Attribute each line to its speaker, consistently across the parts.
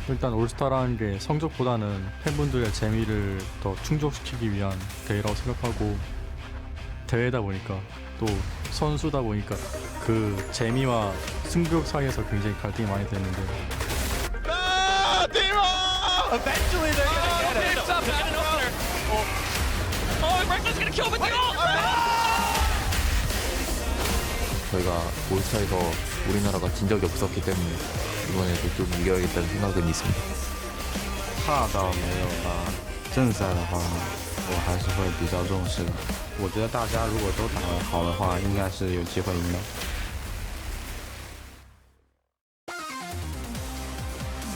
Speaker 1: 일단 올스타라는 게 성적보다는 팬분들의 재미를 더 충족시키기 위한 대회라고 생각하고, 대회다 보니까 또 선수다 보니까 그 재미와 승부욕 사이에서 굉장히 갈등이 많이 되는데,
Speaker 2: Eventually they're gonna get it. Up, bad enough there. Oh, Reckless gonna kill with the ult.
Speaker 3: 저희가 올스타에서 우리나라가 진 적이 없었기 때문에 이번에도 좀 이겨야겠다는 생각은 있습니다.
Speaker 4: 怕到没有吧。正赛的话，我还是会比较重视的。我觉得大家如果都打得好的话，应该是有机会赢的。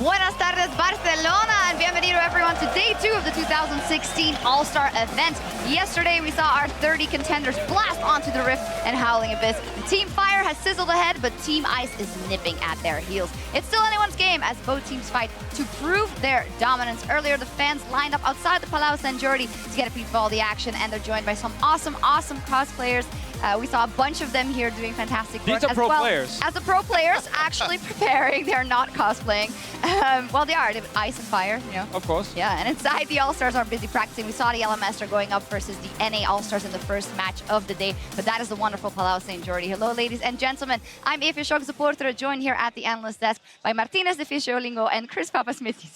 Speaker 5: Buenas tardes, Barcelona, and bienvenido everyone to day 2 of the 2016 All-Star event. Yesterday, we saw our 30 contenders blast onto the Rift and Howling Abyss. Team Fire has sizzled ahead, but Team Ice is nipping at their heels. It's still anyone's game as both teams fight to prove their dominance. Earlier, the fans lined up outside the Palau San Jordi to get a peek of all the action, and they're joined by some awesome cosplayers. We saw a bunch of them here doing fantastic work.
Speaker 2: These are pro players.
Speaker 5: As the pro players actually preparing, they're not cosplaying. Well, they are. Ice and Fire, you know.
Speaker 2: Of course.
Speaker 5: Yeah, and inside the All-Stars are busy practicing. We saw the LMS are going up versus the NA All-Stars in the first match of the day. But that is the wonderful Palau St. Jordi. Hello, ladies and gentlemen. I'm EpicSkillshot supporter, joined here at the analyst desk by Martinez de Fischolingo and Chris Papasmithy.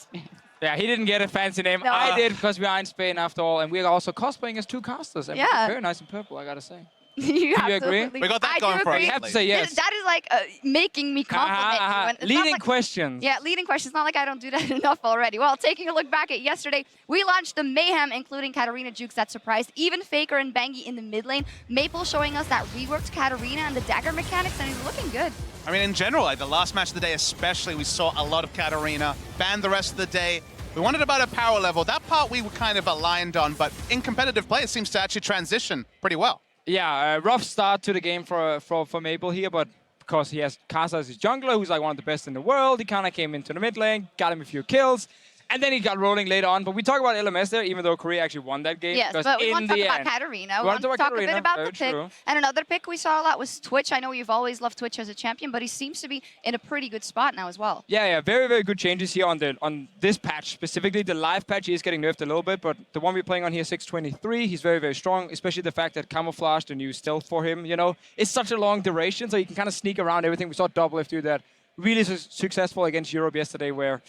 Speaker 2: Yeah, he didn't get a fancy name.
Speaker 5: No.
Speaker 2: I did because we are in Spain after all, and we are also cosplaying as two casters. And
Speaker 5: Yeah.
Speaker 2: very nice in purple, I gotta say.
Speaker 5: You
Speaker 2: agree?
Speaker 5: absolutely-
Speaker 6: We got that
Speaker 5: I
Speaker 6: going
Speaker 5: do
Speaker 6: for us.
Speaker 5: agree.
Speaker 2: You have to say yes.
Speaker 5: That is like making me compliment you. And it's not
Speaker 2: Leading
Speaker 5: like-
Speaker 2: questions.
Speaker 5: Yeah, leading questions. Not like I don't do that enough already. Well, taking a look back at yesterday, we launched the Mayhem, including Katarina Jukes that surprised even Faker and Bangi in the mid lane. Maple showing us that reworked Katarina and the dagger mechanics, and he's looking good.
Speaker 6: I mean, in general, like the last match of the day especially, we saw a lot of Katarina, banned the rest of the day. We wondered about her power level. That part we were kind of aligned on, but in competitive play, it seems to actually transition pretty well.
Speaker 2: Yeah, rough start to the game for Maple here, but because he has Kasa as his jungler, who's like one of the best in the world, he kind of came into the mid lane, got him a few kills, and then he got rolling later on. But we talk about LMS there, even though Korea actually won that game.
Speaker 5: Yes, but we want to talk about Katarina. We want to talk a bit about the pick.
Speaker 2: True.
Speaker 5: And another pick we saw a lot was Twitch. I know you've always loved Twitch as a champion, but he seems to be in a pretty good spot now as well.
Speaker 2: Yeah, very, very good changes here on this patch. Specifically, the live patch is getting nerfed a little bit, but the one we're playing on here, 623, he's very, very strong, especially the fact that Camouflage, the new stealth for him, you know, it's such a long duration, so you can kind of sneak around everything. We saw Double F do that really successful against Europe yesterday, where,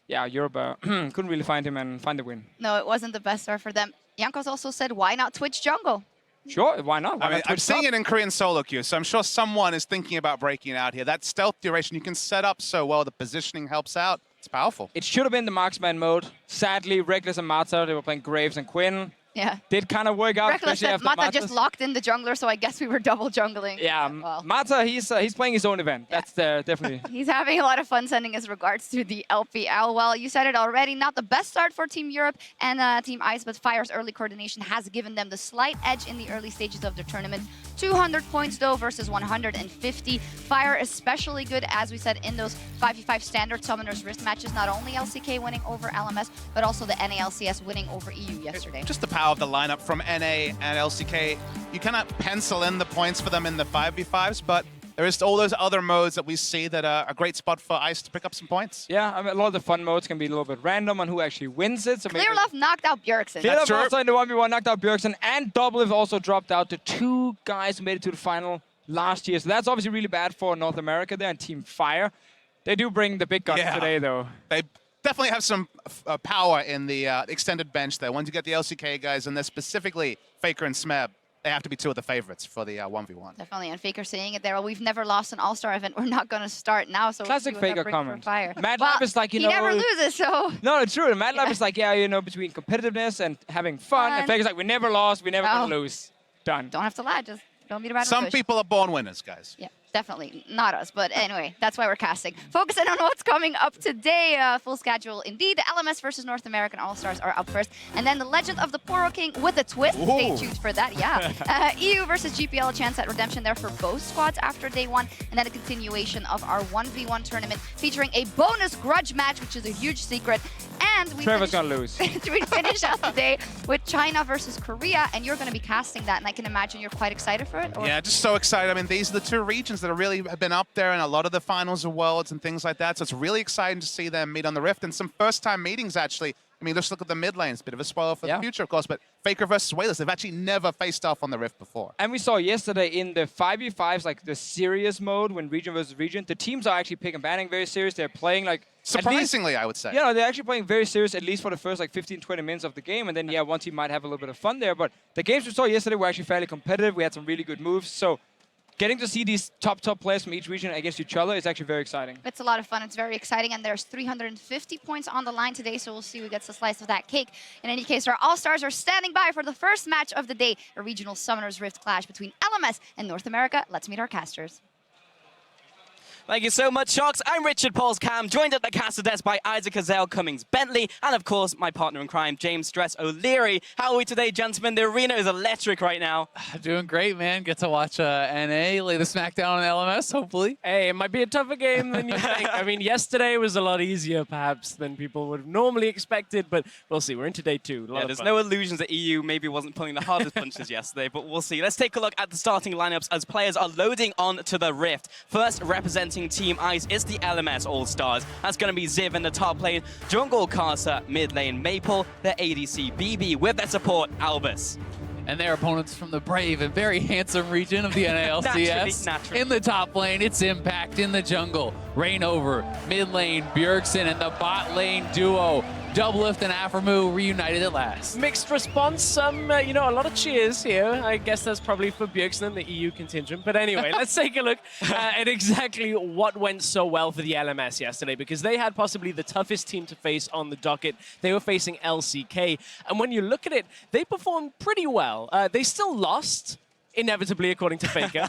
Speaker 2: yeah, Europe couldn't really find him and find the win.
Speaker 5: No, it wasn't the best start for them. Jankos also said, why not Twitch jungle?
Speaker 2: Sure, why not? Why
Speaker 6: I mean,
Speaker 2: not
Speaker 6: I'm
Speaker 2: Twitch
Speaker 6: seeing
Speaker 2: top?
Speaker 6: it in Korean solo queue, so I'm sure someone is thinking about breaking out here. That stealth duration you can set up so well, the positioning helps out. It's powerful.
Speaker 2: It should have been the marksman mode. Sadly, Reckless and Mata, they were playing Graves and Quinn.
Speaker 5: Yeah.
Speaker 2: Did kind of work out,
Speaker 5: Reckless
Speaker 2: especially
Speaker 5: said
Speaker 2: after
Speaker 5: Mata just
Speaker 2: Mata's-
Speaker 5: locked in the jungler, so I guess we were double jungling.
Speaker 2: Yeah,
Speaker 5: Well,
Speaker 2: Mata, he's playing his own event.
Speaker 5: Yeah.
Speaker 2: That's definitely.
Speaker 5: he's having a lot of fun sending his regards to the LPL. Well, you said it already, not the best start for Team Europe and Team Ice, but Fire's early coordination has given them the slight edge in the early stages of the tournament. 200 points, though, versus 150. Fire especially good, as we said, in those 5v5 standard Summoners Rift matches. Not only LCK winning over LMS, but also the NALCS winning over EU yesterday.
Speaker 6: Just the power of the lineup from NA and LCK. You cannot pencil in the points for them in the 5v5s, but there is all those other modes that we see that are a great spot for Ice to pick up some points.
Speaker 2: Yeah, I mean, a lot of the fun modes can be a little bit random on who actually wins it. So
Speaker 5: Clear Love knocked out Bjergsen.
Speaker 2: Clear Love
Speaker 6: true.
Speaker 2: also in the 1v1 knocked out Bjergsen, and Doublelift also dropped out to 2 guys who made it to the final last year. So that's obviously really bad for North America there and Team Fire. They do bring the big guns
Speaker 6: Yeah.
Speaker 2: today, though.
Speaker 6: They definitely have some power in the extended bench there. Once you get the LCK guys, and they're specifically Faker and Smeb, they have to be 2 of the favorites for the 1v1.
Speaker 5: Definitely, and Faker saying it there. Well, we've never lost an All-Star event. We're not going to start now. So
Speaker 2: Classic
Speaker 5: we'll see what that
Speaker 2: Faker
Speaker 5: brings for
Speaker 2: comment.
Speaker 5: Fire.
Speaker 2: Mad
Speaker 5: well,
Speaker 2: Lab is like, you
Speaker 5: he
Speaker 2: know...
Speaker 5: never loses, so...
Speaker 2: No, it's true. Mad Lab
Speaker 5: Yeah.
Speaker 2: is like, yeah, you know, between competitiveness and having fun. And
Speaker 5: Fun.
Speaker 2: Faker's like, we never lost, we never
Speaker 5: Oh.
Speaker 2: gonna lose. Done.
Speaker 5: Don't have to lie, just don't beat about it.
Speaker 6: Some people are born winners, guys.
Speaker 5: Yeah, definitely. Not us, but anyway, that's why we're casting. Focusing on what's coming up today. Full schedule indeed. The LMS versus North American All-Stars are up first. And then the Legend of the Poro King with a twist. Stay
Speaker 6: Ooh.
Speaker 5: tuned for that, yeah. EU versus GPL, a chance at redemption there for both squads after day 1. And then a continuation of our 1v1 tournament featuring a bonus grudge match, which is a huge secret. And we
Speaker 2: Trevor's
Speaker 5: finish-
Speaker 2: gonna lose.
Speaker 5: we finish out the day with China versus Korea, and you're going to be casting that, and I can imagine you're quite excited for it. Or?
Speaker 6: Yeah, just so excited. I mean, these are the 2 regions that really have been up there in a lot of the finals of Worlds and things like that. So it's really exciting to see them meet on the Rift, and some first-time meetings, actually. I mean, just look at the mid lanes. Bit of a spoiler for
Speaker 2: Yeah.
Speaker 6: the future, of course, but Faker versus Wailers, they've actually never faced off on the Rift before.
Speaker 2: And we saw yesterday in the 5v5s, like the serious mode, when region versus region, the teams are actually pick and banning very serious. They're playing like... at least-
Speaker 6: Surprisingly, I would say.
Speaker 2: Yeah, no, they're actually playing very serious, at least for the first like 15, 20 minutes of the game. And then, yeah, one team might have a little bit of fun there. But the games we saw yesterday were actually fairly competitive. We had some really good moves. So getting to see these top players from each region against each other is actually very exciting.
Speaker 5: It's a lot of fun. It's very exciting, and there's 350 points on the line today, so we'll see who gets a slice of that cake. In any case, our All-Stars are standing by for the first match of the day, a regional Summoners Rift clash between LMS and North America. Let's meet our casters.
Speaker 7: Thank you so much, Sharks. I'm Richard Pauls Cam, joined at the caster desk by Isaac Azale Cummings Bentley, and of course, my partner in crime, James Stress O'Leary. How are we today, gentlemen? The arena is electric right now.
Speaker 8: Doing great, man. Get to watch NA lay the smackdown on LMS, hopefully.
Speaker 9: Hey, it might be a tougher game than you think. I mean, yesterday was a lot easier, perhaps, than people would have normally expected, but we'll see. We're into day 2. A lot
Speaker 7: Yeah,
Speaker 9: of
Speaker 7: there's
Speaker 9: fun.
Speaker 7: no illusions that EU maybe wasn't pulling the hardest punches yesterday, but we'll see. Let's take a look at the starting lineups as players are loading on to the Rift. First, representing Team Ice is the LMS All-Stars. That's going to be Ziv in the top lane, jungle Casa, mid lane Maple, the ADC BB with their support Albus.
Speaker 8: And their opponents from the brave and very handsome region of the NALCS.
Speaker 7: Naturally.
Speaker 8: In the top lane, it's Impact. In the jungle, Rainover. Mid lane, Bjergsen. And the bot lane duo, Doublelift and Aframu, reunited at last.
Speaker 9: Mixed response, some, a lot of cheers here. I guess that's probably for Bjergsen and the EU contingent. But anyway, let's take a look at exactly what went so well for the LMS yesterday, because they had possibly the toughest team to face on the docket. They were facing LCK. And when you look at it, they performed pretty well. They still lost, inevitably, according to Faker.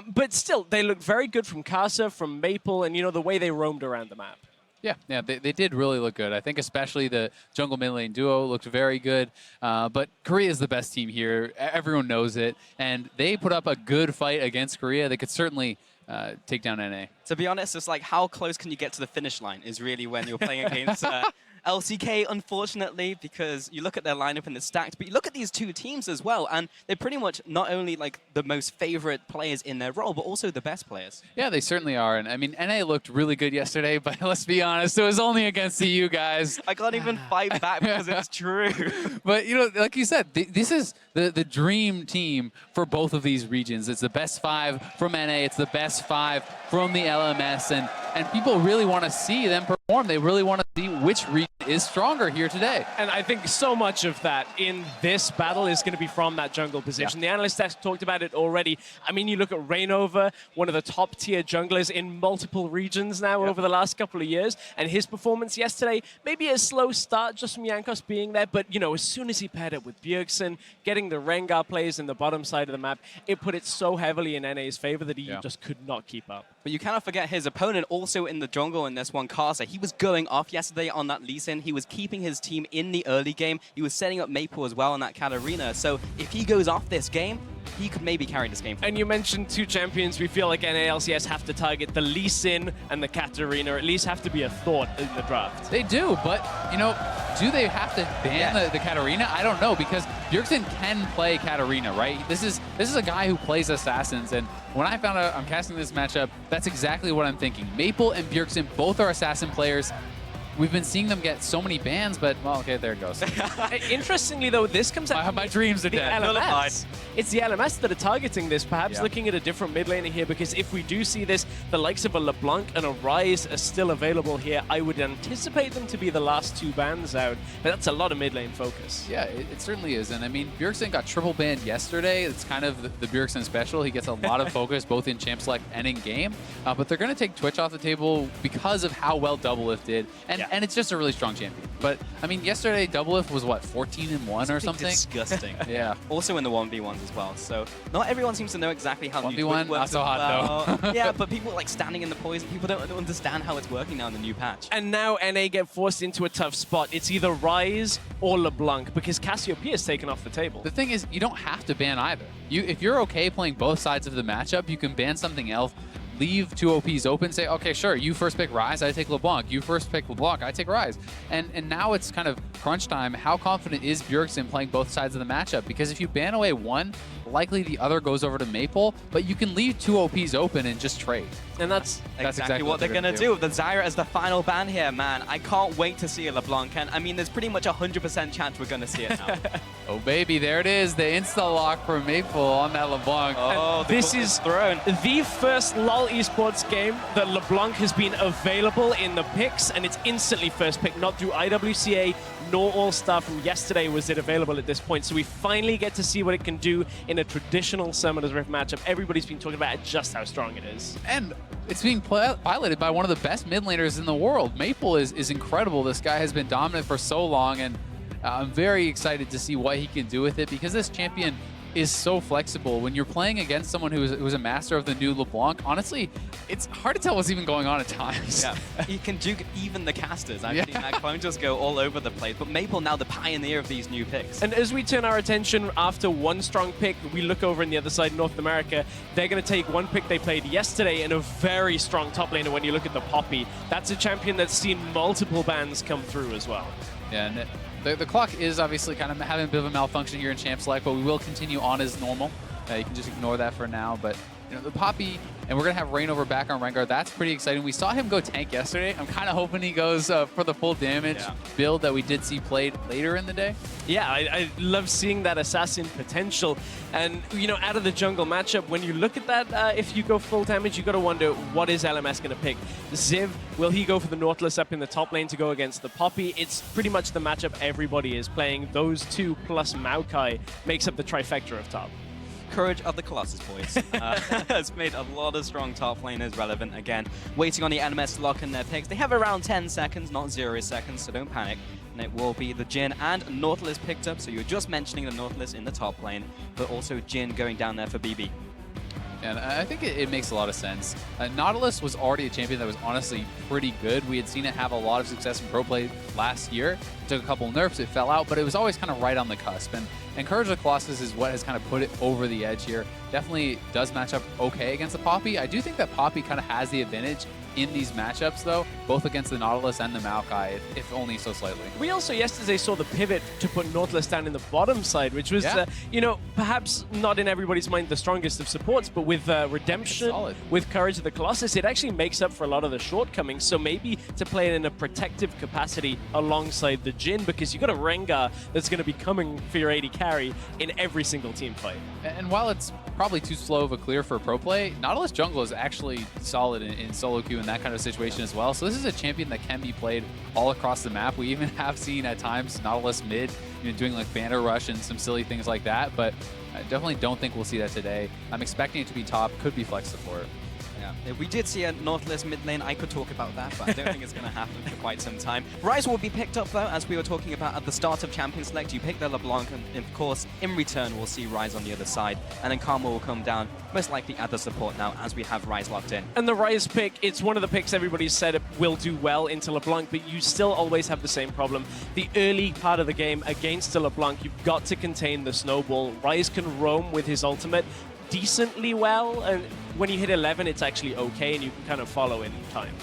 Speaker 9: But still, they looked very good from Casa, from Maple, and, the way they roamed around the map.
Speaker 8: Yeah, they did really look good. I think especially the jungle mid lane duo looked very good. But Korea is the best team here. Everyone knows it. And they put up a good fight against Korea. They could certainly take down NA.
Speaker 7: To be honest, it's like how close can you get to the finish line is really when you're playing against LCK, unfortunately, because you look at their lineup and it's stacked, but you look at these two teams as well, and they're pretty much not only like the most favorite players in their role, but also the best players.
Speaker 8: Yeah, they certainly are. And I mean, NA looked really good yesterday, but let's be honest, it was only against the EU guys.
Speaker 7: I can't even fight back because it's true.
Speaker 8: But, you know, like you said, this is the dream team for both of these regions. It's the best 5 from NA. It's the best 5 from the LMS. And people really want to see them perform. They really want to see which region is stronger here today.
Speaker 9: And I think so much of that in this battle is going to be from that jungle position.
Speaker 8: Yeah.
Speaker 9: The analyst desk talked about it already. I mean, you look at Reignover, one of the top tier junglers in multiple regions now over the last couple of years, and his performance yesterday, maybe a slow start just from Jankos being there, but you know, as soon as he paired it with Bjergsen, getting the Rengar plays in the bottom side of the map, it put it so heavily in NA's favor that he just could not keep up.
Speaker 7: But you cannot forget his opponent also in the jungle in this one, Karsa. He was going off yesterday on that Lee Sin. He was keeping his team in the early game. He was setting up Maple as well on that Katarina. So if he goes off this game, he could maybe carry this game forward.
Speaker 9: And you mentioned two champions we feel like NALCS have to target, the Lee Sin and the Katarina, or at least have to be a thought in the draft.
Speaker 8: They do, but, you know, do they have to ban the Katarina? I don't know, because Bjergsen can play Katarina, right? This is a guy who plays assassins, and when I found out I'm casting this matchup, that's exactly what I'm thinking. Maple and Bjergsen both are assassin players. We've been seeing them get so many bans, but, well, okay, there it goes.
Speaker 9: Interestingly, though, this comes out
Speaker 8: My dreams are
Speaker 9: the
Speaker 8: dead.
Speaker 9: LMS. It's the LMS that are targeting this, perhaps looking at a different mid laner here, because if we do see this, the likes of a LeBlanc and a Ryze are still available here. I would anticipate them to be the last 2 bans out, but that's a lot of mid lane focus.
Speaker 8: Yeah, it certainly is. And I mean, Bjergsen got triple banned yesterday. It's kind of the Bjergsen special. He gets a lot of focus both in champ select and in game. But they're going to take Twitch off the table because of how well Doublelift did. And it's just a really strong champion. But I mean, yesterday Doublelift was what, 14-1 or something?
Speaker 7: Disgusting.
Speaker 8: Yeah.
Speaker 7: Also in the 1v1s as well. So not everyone seems to know exactly how the
Speaker 8: 1v1,
Speaker 7: new Twitch works.
Speaker 8: not so hot though.
Speaker 7: Yeah, but people like standing in the poison. People don't understand how it's working now in the new patch.
Speaker 9: And now NA get forced into a tough spot. It's either Ryze or LeBlanc, because Cassiopeia is taken off the table.
Speaker 8: The thing is, you don't have to ban either. If you're okay playing both sides of the matchup, you can ban something else. Leave 2 OPs open, say, okay, sure, you first pick Ryze, I take LeBlanc. You first pick LeBlanc, I take Ryze. And now it's kind of crunch time. How confident is Bjergsen playing both sides of the matchup? Because if you ban away one, likely the other goes over to Maple, but you can leave 2 OPs open and just trade.
Speaker 9: And that's
Speaker 7: exactly what they're going to do. The Zyra as the final ban here, man. I can't wait to see a LeBlanc. And I mean, there's pretty much 100% chance we're going to see it now.
Speaker 8: Oh, baby, there it is. The insta-lock for Maple on that LeBlanc.
Speaker 7: Oh,
Speaker 9: this is
Speaker 7: thrown.
Speaker 9: The first LoL eSports game that LeBlanc has been available in the picks, and it's instantly first pick, not through IWCA nor All-Star. From yesterday was it available at this point. So we finally get to see what it can do in a traditional Summoner's Rift matchup. Everybody's been talking about just how strong it is.
Speaker 8: And it's being piloted by one of the best mid laners in the world. Maple is incredible. This guy has been dominant for so long, and I'm very excited to see what he can do with it, because this champion is so flexible. When you're playing against someone who's a master of the new LeBlanc, honestly, it's hard to tell what's even going on at times.
Speaker 7: Yeah, he can juke even the casters. I've seen that clone just go all over the place. But Maple now the pioneer of these new picks.
Speaker 9: And as we turn our attention after one strong pick, we look over in the other side, North America. They're going to take one pick they played yesterday in a very strong top laner. When you look at the Poppy, that's a champion that's seen multiple bans come through as well.
Speaker 8: Yeah, and the clock is obviously kind of having a bit of a malfunction here in Champ Select, but we will continue on as normal. You can just ignore that for now. But you know, the Poppy, and we're going to have Reignover back on Rengar. That's pretty exciting. We saw him go tank yesterday. I'm kind of hoping he goes for the full damage build that we did see played later in the day.
Speaker 9: Yeah, I love seeing that assassin potential. And, you know, out of the jungle matchup, when you look at that, if you go full damage, you got to wonder, what is LMS going to pick? Ziv, will he go for the Nautilus up in the top lane to go against the Poppy? It's pretty much the matchup everybody is playing. Those two plus Maokai makes up the trifecta of top.
Speaker 7: Courage of the Colossus, boys. Has made a lot of strong top laners relevant again. Waiting on the LMS to lock in their picks. They have around 10 seconds, not 0 seconds, so don't panic. And it will be the Jhin and Nautilus picked up. So you're just mentioning the Nautilus in the top lane, but also Jhin going down there for BB.
Speaker 8: And I think it makes a lot of sense. Nautilus was already a champion that was honestly pretty good. We had seen it have a lot of success in pro play last year. It took a couple nerfs, it fell out, but it was always kind of right on the cusp. And Courage of the Colossus is what has kind of put it over the edge here. Definitely does match up okay against the Poppy. I do think that Poppy kind of has the advantage in these matchups, though, both against the Nautilus and the Maokai, if only so slightly.
Speaker 9: We also yesterday saw the pivot to put Nautilus down in the bottom side, which was, you know, perhaps not in everybody's mind the strongest of supports, but with Redemption, with Courage of the Colossus, it actually makes up for a lot of the shortcomings. So maybe to play it in a protective capacity alongside the Jhin, because you got a Rengar that's going to be coming for your AD carry in every single team fight.
Speaker 8: And while it's probably too slow of a clear for pro play, Nautilus jungle is actually solid in solo queue in that kind of situation as well. So this is a champion that can be played all across the map. We even have seen at times Nautilus mid, you know, doing like banner rush and some silly things like that, but I definitely don't think we'll see that today. I'm expecting it to be top, could be flex support.
Speaker 7: Yeah, if we did see a Nautilus mid lane, I could talk about that, but I don't think it's going to happen for quite some time. Ryze will be picked up, though, as we were talking about at the start of Champion Select. You pick the LeBlanc, and of course, in return, we'll see Ryze on the other side, and then Karma will come down, most likely at the support now, as we have Ryze locked in.
Speaker 9: And the Ryze pick, it's one of the picks everybody's said it will do well into LeBlanc, but you still always have the same problem. The early part of the game against a LeBlanc, you've got to contain the snowball. Ryze can roam with his ultimate decently well, and when you hit 11, it's actually okay, and you can kind of follow in time.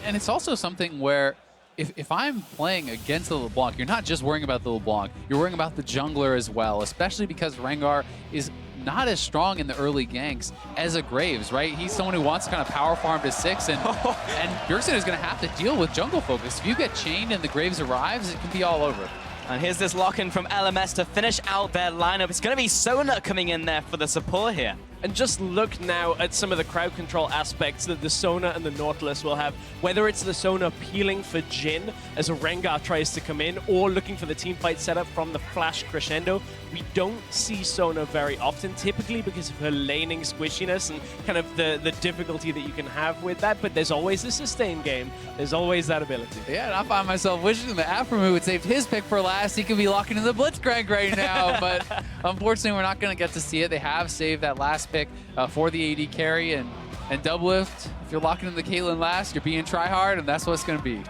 Speaker 8: And it's also something where if I'm playing against the LeBlanc, you're not just worrying about the LeBlanc, you're worrying about the jungler as well, especially because Rengar is not as strong in the early ganks as a Graves, right? He's someone who wants to kind of power farm to 6, and Bjergsen is going to have to deal with jungle focus. If you get chained and the Graves arrives, it can be all over.
Speaker 7: And here's this lock-in from LMS to finish out their lineup. It's going to be Sona coming in there for the support here.
Speaker 9: And just look now at some of the crowd control aspects that the Sona and the Nautilus will have. Whether it's the Sona peeling for Jhin as a Rengar tries to come in, or looking for the teamfight setup from the flash crescendo. We don't see Sona very often, typically because of her laning squishiness and kind of the difficulty that you can have with that. But there's always a sustain game. There's always that ability.
Speaker 8: Yeah, and I find myself wishing that Aphromoo would save his pick for last. He could be locking in the Blitzcrank right now, but unfortunately we're not going to get to see it. They have saved that last pick for the AD carry, and Doublelift, if you're locking in the Caitlyn last, you're being tryhard, and that's what it's going to be.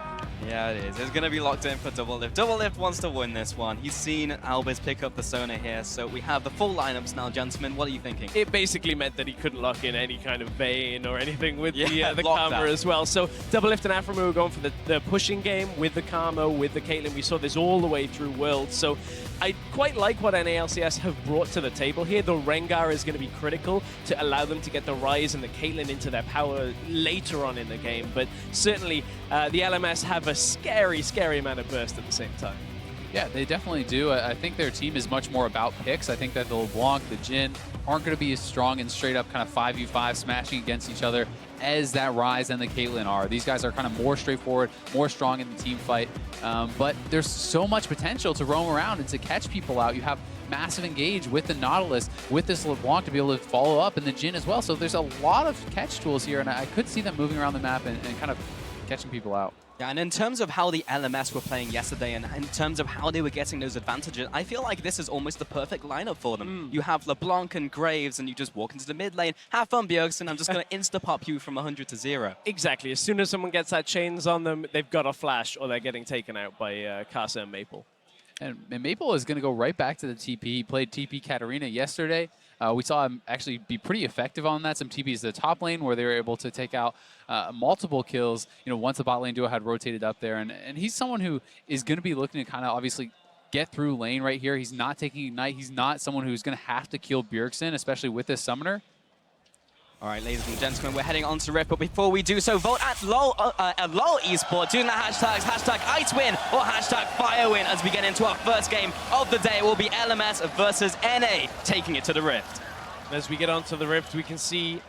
Speaker 7: Yeah, it is. It's going to be locked in for Doublelift. Doublelift wants to win this one. He's seen Albus pick up the Sona here, so we have the full lineups now, gentlemen. What are you thinking?
Speaker 9: It basically meant that he couldn't lock in any kind of Vayne or anything with the
Speaker 7: lock
Speaker 9: Karma
Speaker 7: that
Speaker 9: as well. So Doublelift and Aphromoo are going for the pushing game with the Karma, with the Caitlyn. We saw this all the way through Worlds. So I quite like what NALCS have brought to the table here. The Rengar is going to be critical to allow them to get the Ryze and the Caitlyn into their power later on in the game. But certainly the LMS have a scary, scary amount of burst at the same time.
Speaker 8: Yeah, they definitely do. I think their team is much more about picks. I think that the LeBlanc, the Jhin, aren't going to be as strong and straight up kind of 5v5 smashing against each other as that Ryze and the Caitlyn are. These guys are kind of more straightforward, more strong in the team fight. But there's so much potential to roam around and to catch people out. You have massive engage with the Nautilus, with this LeBlanc to be able to follow up, and the Jhin as well. So there's a lot of catch tools here, and I could see them moving around the map and kind of catching people out.
Speaker 7: Yeah, and in terms of how the LMS were playing yesterday and in terms of how they were getting those advantages, I feel like this is almost the perfect lineup for them. You have LeBlanc and Graves, and you just walk into the mid lane, have fun, Bjergsen, I'm just going to insta-pop you from 100 to 0.
Speaker 9: Exactly. As soon as someone gets that chains on them, they've got a flash, or they're getting taken out by Kasa and Maple.
Speaker 8: And Maple is going to go right back to the TP. He played TP Katarina yesterday. We saw him actually be pretty effective on that. Some TPs to the top lane where they were able to take out multiple kills, you know, once the bot lane duo had rotated up there. And he's someone who is going to be looking to kind of obviously get through lane right here. He's not taking Ignite. He's not someone who's going to have to kill Bjergsen, especially with this summoner.
Speaker 7: All right, ladies and gentlemen, we're heading on to Rift, but before we do so, vote at LoL eSports using the hashtags #IceWin or #FireWin as we get into our first game of the day. It will be LMS versus NA taking it to the Rift.
Speaker 9: As we get onto the Rift, we can see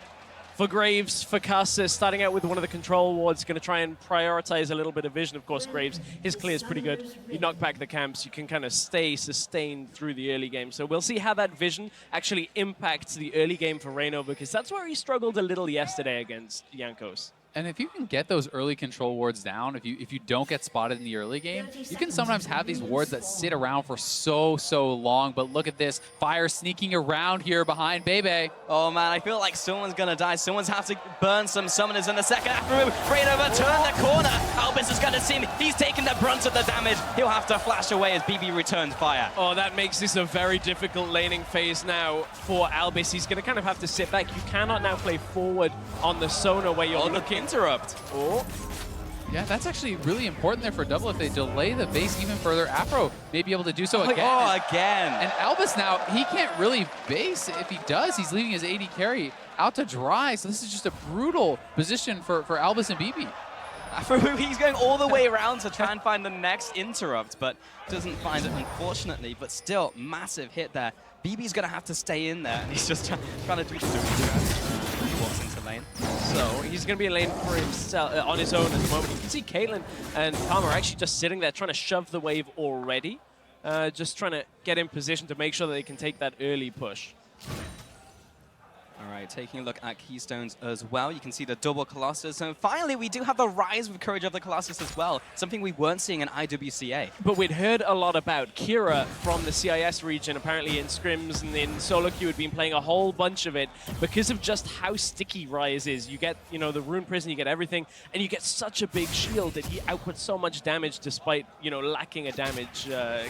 Speaker 9: for Graves, for Kasa, starting out with one of the control wards, going to try and prioritize a little bit of vision. Of course, Graves, his clear is pretty good. You knock back the camps, you can kind of stay sustained through the early game. So we'll see how that vision actually impacts the early game for Reyno, because that's where he struggled a little yesterday against Jankos.
Speaker 8: And if you can get those early control wards down, if you don't get spotted in the early game, you can sometimes have these wards that sit around for so long. But look at this, Fire sneaking around here behind Bebe.
Speaker 7: Oh man, I feel like someone's gonna die. Someone's have to burn some summoners in the second half. Reyno turn the corner. Albus is gonna see him. He's taking the brunt of the damage. He'll have to flash away as BB returns fire.
Speaker 9: Oh, that makes this a very difficult laning phase now for Albus. He's gonna kind of have to sit back. You cannot now play forward on the Sona where you're looking
Speaker 7: interrupt.
Speaker 9: Oh,
Speaker 8: Yeah, that's actually really important there for double. If they delay the base even further, Afro may be able to do so again.
Speaker 7: Oh, again.
Speaker 8: And Albus now, he can't really base. If he does, he's leaving his AD carry out to dry. So this is just a brutal position for Albus and BB.
Speaker 7: He's going all the way around to try and find the next interrupt, but doesn't find it, unfortunately. But still, massive hit there. BB's going to have to stay in there, and he's just trying to do he walks into lane.
Speaker 9: so he's going to be in lane for himself on his own at the moment. You can see Caitlyn and Karma are actually just sitting there trying to shove the wave already. Just trying to get in position to make sure that they can take that early push.
Speaker 7: All right, taking a look at Keystones as well. You can see the double Colossus. And finally, we do have the rise with Courage of the Colossus as well. Something we weren't seeing in IWCA.
Speaker 9: But we'd heard a lot about Kira from the CIS region. Apparently in scrims and in solo queue had been playing a whole bunch of it because of just how sticky Rise is. You get, you know, the Rune Prison, you get everything, and you get such a big shield that he outputs so much damage despite, you know, lacking a damage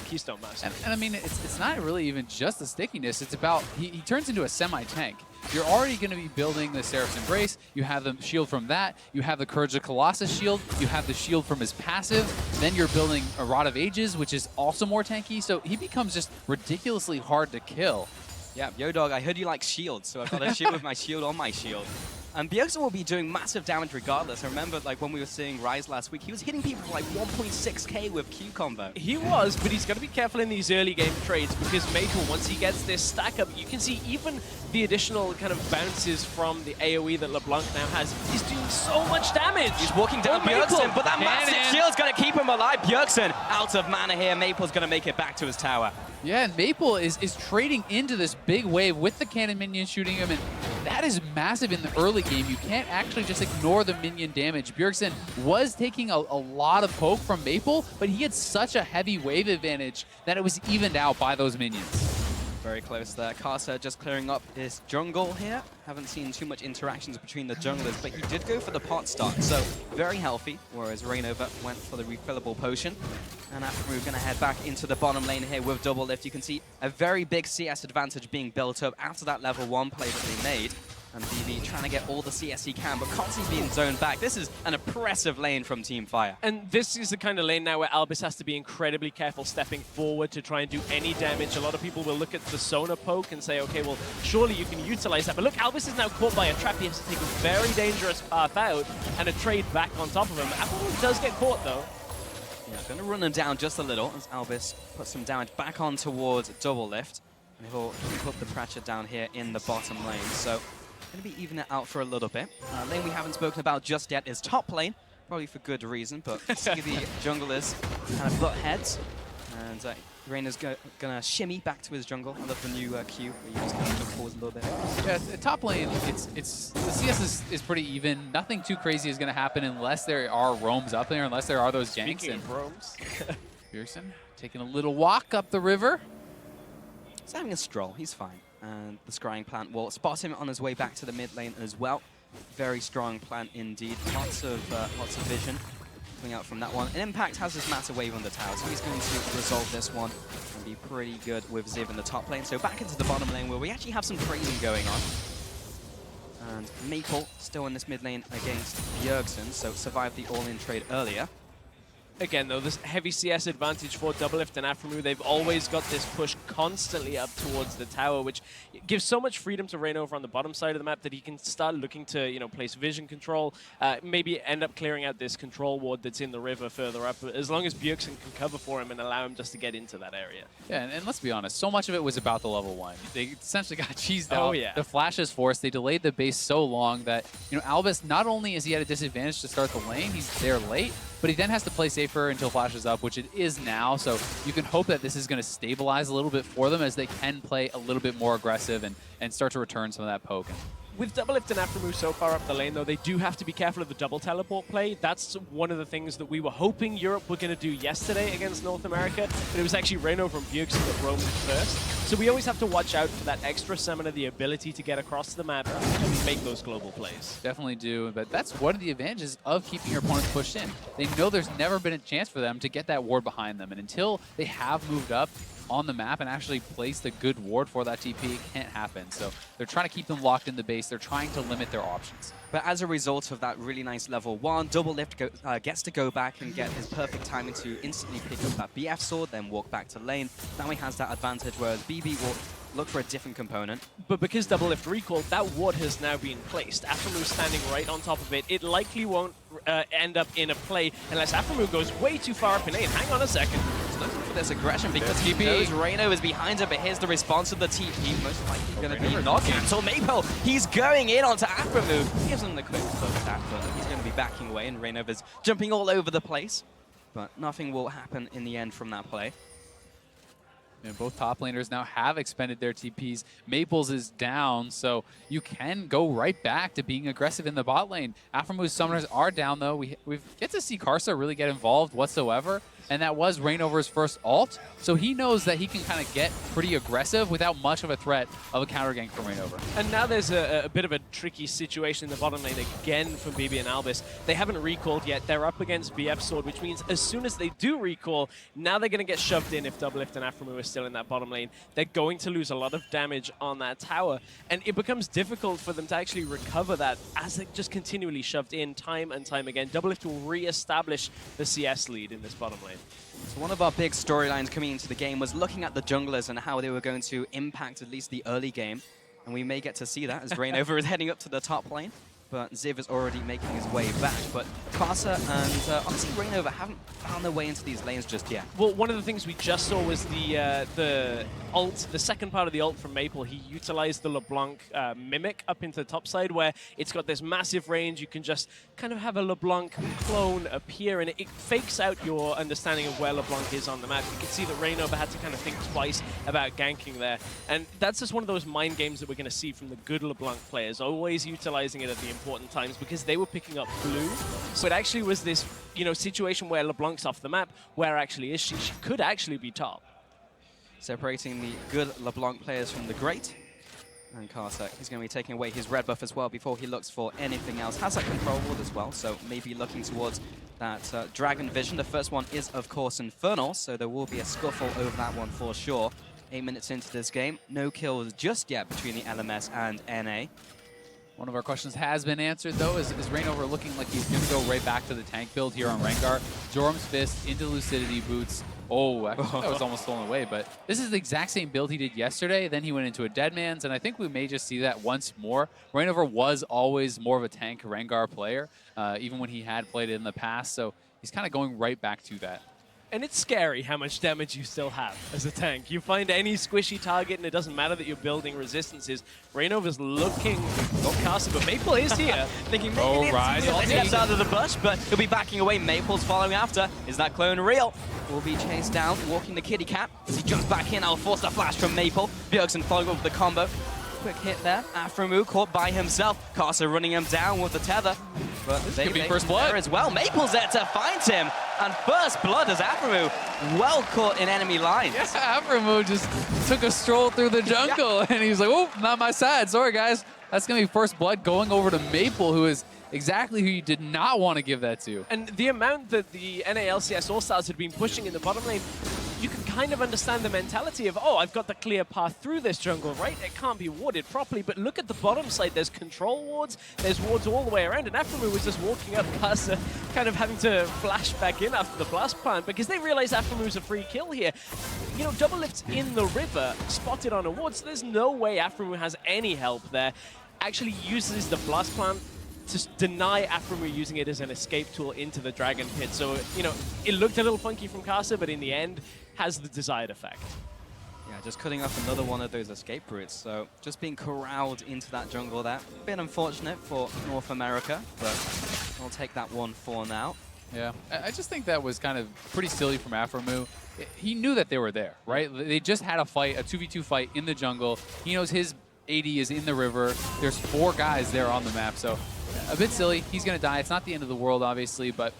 Speaker 9: Keystone Master.
Speaker 8: And I mean, it's not really even just the stickiness. It's about, he turns into a semi-tank. You're already going to be building the Seraph's Embrace. You have the shield from that. You have the Courage of Colossus shield. You have the shield from his passive. Then you're building a Rod of Ages, which is also more tanky. So he becomes just ridiculously hard to kill.
Speaker 7: Yeah, Yo Dog, I heard you like shields, so I've got a shield with my shield on my shield. And Bjergsen will be doing massive damage regardless. I remember, like, when we were seeing Rise last week, he was hitting people for like 1.6k with Q combo.
Speaker 9: He was, but he's got to be careful in these early game trades because Maple, once he gets this stack up, you can see even the additional kind of bounces from the AoE that LeBlanc now has. He's doing so much damage.
Speaker 7: He's walking down Bjergsen, but that massive shield's going to keep him alive. Bjergsen out of mana here. Maple's going to make it back to his tower.
Speaker 8: Yeah, and Maple is trading into this big wave with the cannon minion shooting him, and that is massive in the early game. You can't actually just ignore the minion damage. Bjergsen was taking a lot of poke from Maple, but he had such a heavy wave advantage that it was evened out by those minions.
Speaker 7: Very close there. Casa just clearing up his jungle here. Haven't seen too much interactions between the junglers, but he did go for the pot start, so very healthy, whereas Rainover went for the refillable potion. And after we're going to head back into the bottom lane here with double lift, you can see a very big CS advantage being built up after that level 1 play that they made. And BB trying to get all the CS he can, but constantly being zoned back. This is an oppressive lane from Team Fire.
Speaker 9: And this is the kind of lane now where Albus has to be incredibly careful stepping forward to try and do any damage. A lot of people will look at the Sona poke and say, okay, well, surely you can utilize that. But look, Albus is now caught by a trap. He has to take a very dangerous path out and a trade back on top of him. Albus does get caught, though.
Speaker 7: Yeah, going to run him down just a little as Albus puts some damage back on towards double lift. And he'll put the pressure down here in the bottom lane. So going to be even it out for a little bit. Lane we haven't spoken about just yet is top lane, probably for good reason, but see the junglers kind of butt heads. And Reyna's gonna shimmy back to his jungle. I love the new Q, where you just kind of look forward a little bit.
Speaker 8: Yeah, top lane, the CS is pretty even. Nothing too crazy is going to happen unless there are roams up there, unless there are those ganks.
Speaker 9: Speaking of roams.
Speaker 8: Bjergsen taking a little walk up the river.
Speaker 7: He's having a stroll, he's fine. And the scrying plant will spot him on his way back to the mid lane as well. Very strong plant indeed. Lots of vision coming out from that one. And Impact has this massive wave on the tower, so he's going to resolve this one and be pretty good with Ziv in the top lane. So back into the bottom lane where we actually have some trading going on. And Maple still in this mid lane against Bjergsen, so survived the all-in trade earlier.
Speaker 9: Again, though, this heavy CS advantage for Doublelift and Aphromoo, they've always got this push constantly up towards the tower, which gives so much freedom to Rainover on the bottom side of the map that he can start looking to, you know, place vision control, maybe end up clearing out this control ward that's in the river further up, as long as Bjergsen can cover for him and allow him just to get into that area.
Speaker 8: Yeah, and let's be honest, so much of it was about the level 1. They essentially got cheesed out.
Speaker 9: Oh, yeah.
Speaker 8: The flashes forced. They delayed the base so long that, you know, Albus, not only is he at a disadvantage to start the lane, he's there late, but he then has to play safer until Flash is up, which it is now. So you can hope that this is going to stabilize a little bit for them as they can play a little bit more aggressive and start to return some of that poke.
Speaker 9: With Doublelift and Aphromoo so far up the lane, though, they do have to be careful of the double teleport play. That's one of the things that we were hoping Europe were going to do yesterday against North America, but it was actually Rainover and Bjergsen that roamed first. So we always have to watch out for that extra summoner, the ability to get across the map and make those global plays.
Speaker 8: Definitely do, but that's one of the advantages of keeping your opponents pushed in. They know there's never been a chance for them to get that ward behind them, and until they have moved up, on the map and actually place the good ward for that TP, it can't happen. So they're trying to keep them locked in the base. They're trying to limit their options.
Speaker 7: But as a result of that really nice level 1, Doublelift gets to go back and get his perfect timing to instantly pick up that BF sword, then walk back to lane. Now he has that advantage, whereas BB will look for a different component.
Speaker 9: But because Doublelift recalled, that ward has now been placed. Aphromoo standing right on top of it. It likely won't end up in a play unless Aphromoo goes way too far up in lane. Hang on a second.
Speaker 7: He's looking for this aggression because he knows Reyno is behind him, but here's the response of the TP. Most likely going to be not cancel. Maple, he's going in onto Aphromoo. Gives him the quick look at that, but he's going to be backing away, and Reyno is jumping all over the place. But nothing will happen in the end from that play.
Speaker 8: And both top laners now have expended their TPs. Maples is down, so you can go right back to being aggressive in the bot lane. Aphromu's summoners are down, though. We've yet to see Karsa really get involved whatsoever, and that was Reignover's first ult, so he knows that he can kind of get pretty aggressive without much of a threat of a counter gank from Reignover.
Speaker 9: And now there's a bit of a tricky situation in the bottom lane again for BB and Albis. They haven't recalled yet. They're up against BF Sword, which means as soon as they do recall, now they're going to get shoved in if Doublelift and Aphromoo are still in that bottom lane. They're going to lose a lot of damage on that tower, and it becomes difficult for them to actually recover that as they're just continually shoved in time and time again. Doublelift will re-establish the CS lead in this bottom lane.
Speaker 7: So one of our big storylines coming into the game was looking at the junglers and how they were going to impact at least the early game. And we may get to see that as Reignover is heading up to the top lane. But Ziv is already making his way back. But Karsa and honestly Reignover haven't found their way into these lanes just yet.
Speaker 9: Well, one of the things we just saw was the ult, the second part of the ult from Maple. He utilized the LeBlanc Mimic up into the top side where it's got this massive range. You can just kind of have a LeBlanc clone appear, and it fakes out your understanding of where LeBlanc is on the map. You can see that Reignover had to kind of think twice about ganking there. And that's just one of those mind games that we're going to see from the good LeBlanc players, always utilizing it at the important times because they were picking up blue. So it actually was this, situation where LeBlanc's off the map. Where actually is she? She could actually be top.
Speaker 7: Separating the good LeBlanc players from the great. And Karsa, he's going to be taking away his red buff as well before he looks for anything else. Has that control ward as well, so maybe looking towards that Dragon Vision. The first one is, of course, Infernal, so there will be a scuffle over that one for sure. 8 minutes into this game, no kills just yet between the LMS and NA.
Speaker 8: One of our questions has been answered, though. Is Reignover looking like he's going to go right back to the tank build here on Rengar? Jorum's Fist into Lucidity Boots. Oh, actually, that was almost stolen away, but this is the exact same build he did yesterday. Then he went into a Deadman's, and I think we may just see that once more. Reignover was always more of a tank Rengar player, even when he had played it in the past, so he's kind of going right back to that.
Speaker 9: And it's scary how much damage you still have as a tank. You find any squishy target, and it doesn't matter that you're building resistances. Reignover's looking for Karsa, but Maple is here.
Speaker 7: Thinking maybe steps out of the bush, but he'll be backing away. Maple's following after. Is that clone real? Will be chased down, walking the kitty cat. As he jumps back in, I'll force the flash from Maple. Bjergsen following up with the combo. Quick hit there. Aphromoo caught by himself. Karsa running him down with the tether. But
Speaker 8: this could be first blood
Speaker 7: as well. Maple's there to find him. And first blood as Aphromoo well caught in enemy lines.
Speaker 8: Yeah, Aphromoo just took a stroll through the jungle and he was like, oh, not my side. Sorry, guys. That's going to be first blood going over to Maple, who is exactly who you did not want to give that to.
Speaker 9: And the amount that the NALCS All-Stars had been pushing in the bottom lane, you can kind of understand the mentality of, oh, I've got the clear path through this jungle, right? It can't be warded properly, but look at the bottom side. There's control wards, there's wards all the way around, and Aphromoo was just walking up past, kind of having to flash back in after the blast plant because they realize Aphromoo's a free kill here. Doublelift's in the river, spotted on a ward, so there's no way Aphromoo has any help there. Actually uses the blast plant to deny Aphromoo using it as an escape tool into the Dragon Pit. So, it looked a little funky from Karsa, but in the end, has the desired effect.
Speaker 7: Yeah, just cutting off another one of those escape routes. So, just being corralled into that jungle there. A bit unfortunate for North America, but we'll take that one for now.
Speaker 8: Yeah, I just think that was kind of pretty silly from Aphromoo. He knew that they were there, right? They just had a fight, a 2v2 fight in the jungle. He knows his AD is in the river. There's 4 guys there on the map, so a bit silly. He's going to die. It's not the end of the world, obviously, but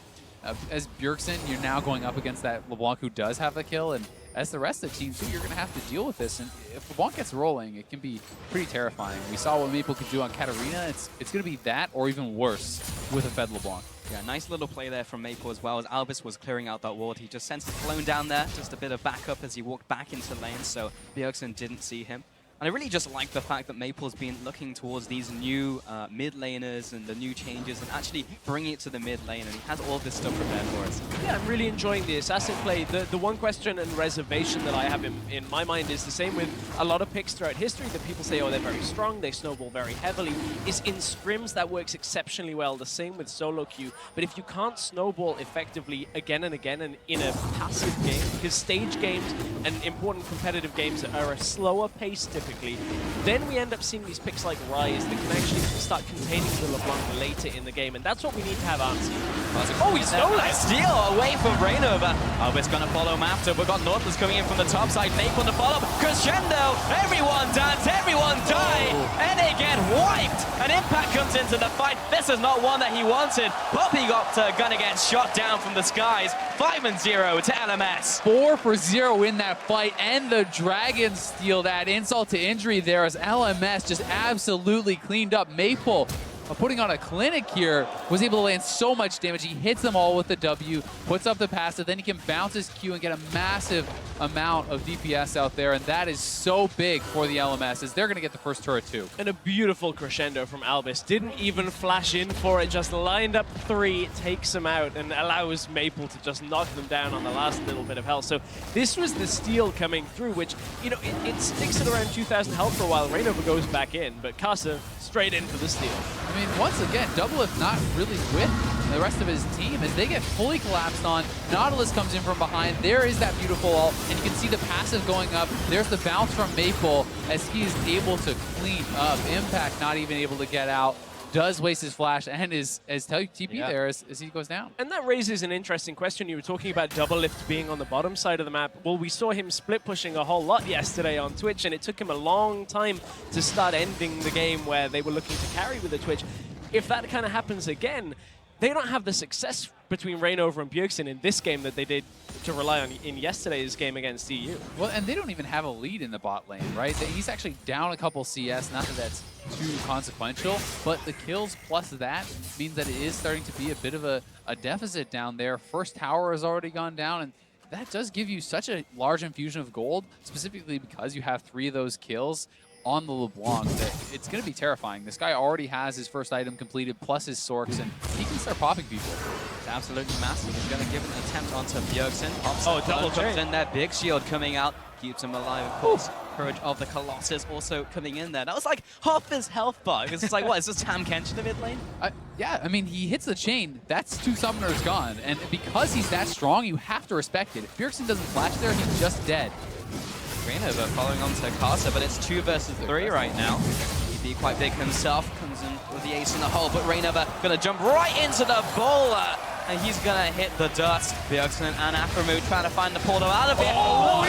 Speaker 8: as Bjergsen, you're now going up against that LeBlanc who does have the kill, and as the rest of the team, too, you're going to have to deal with this. And if LeBlanc gets rolling, it can be pretty terrifying. We saw what Maple could do on Katarina. It's going to be that or even worse with a fed LeBlanc.
Speaker 7: Yeah, nice little play there from Maple as well. As Albus was clearing out that ward, he just sent a clone down there, just a bit of backup as he walked back into lane, so Bjergsen didn't see him. And I really just like the fact that Maple's been looking towards these new mid laners and the new changes and actually bringing it to the mid lane, and he has all this stuff prepared for us.
Speaker 9: Yeah, I'm really enjoying the assassin play. The one question and reservation that I have in my mind is the same with a lot of picks throughout history that people say, oh, they're very strong, they snowball very heavily. Is in scrims that works exceptionally well, the same with solo queue. But if you can't snowball effectively again and again and in a passive game, because stage games and important competitive games are a slower pace typically, then we end up seeing these picks like Rise that can actually start containing the LeBlanc later in the game, and that's what we need to have answered.
Speaker 7: Oh, he's stole that steal away from Rainover. Albus gonna follow him after. We've got Northlands coming in from the top side. Maple to follow. Crescendo. Everyone dance. Everyone die. And they get wiped. An impact comes into the fight. This is not one that he wanted. Poppy got gonna get shot down from the skies. 5-0 to LMS.
Speaker 8: 4-0 in that fight, and the Dragon steal that insult to injury there as LMS just absolutely cleaned up. Maple putting on a clinic here, was able to land so much damage. He hits them all with the W, puts up the passive, then he can bounce his Q and get a massive amount of DPS out there, and that is so big for the LMS, as they're going to get the first turret too.
Speaker 9: And a beautiful crescendo from Albus. Didn't even flash in for it, just lined up 3, takes him out, and allows Maple to just knock them down on the last little bit of health. So this was the steal coming through, which, you know, it sticks at around 2,000 health for a while. Rainover goes back in, but Casa straight in for the steal.
Speaker 8: I mean, once again, Doublelift not really with the rest of his team as they get fully collapsed on. Nautilus comes in from behind. There is that beautiful ult, and you can see the passive going up. There's the bounce from Maple as he is able to clean up. Impact not even able to get out. Does waste his flash and is TP there as he goes down.
Speaker 9: And that raises an interesting question. You were talking about Doublelift being on the bottom side of the map. Well, we saw him split pushing a whole lot yesterday on Twitch, and it took him a long time to start ending the game where they were looking to carry with the Twitch. If that kind of happens again, they don't have the success between Rainover and Bjergsen in this game that they did to rely on in yesterday's game against EU.
Speaker 8: Well, and they don't even have a lead in the bot lane, right? He's actually down a couple CS, not that that's too consequential, but the kills plus that means that it is starting to be a bit of a deficit down there. First tower has already gone down, and that does give you such a large infusion of gold, specifically because you have 3 of those kills on the LeBlanc, that it's going to be terrifying. This guy already has his first item completed, plus his Sorks, and he can start popping people.
Speaker 7: It's absolutely massive. He's going to give an attempt onto Bjergsen.
Speaker 9: Double
Speaker 7: jumps in there. Big shield coming out. Keeps him alive, of course. Courage of the Colossus also coming in there. That was like half his health bar. It's just like, what, is this Tam Kench in the mid lane?
Speaker 8: Yeah, I mean, he hits the chain. That's 2 summoners gone. And because he's that strong, you have to respect it. If Bjergsen doesn't flash there, he's just dead.
Speaker 7: Rainover following on to Casa, but it's 2 versus 3 right now. He'd be quite big himself, comes in with the ace in the hole, but Rainover gonna jump right into the bowler, and he's gonna hit the dust. Bjergsen and Aframu trying to find the portal out of it.
Speaker 8: Oh,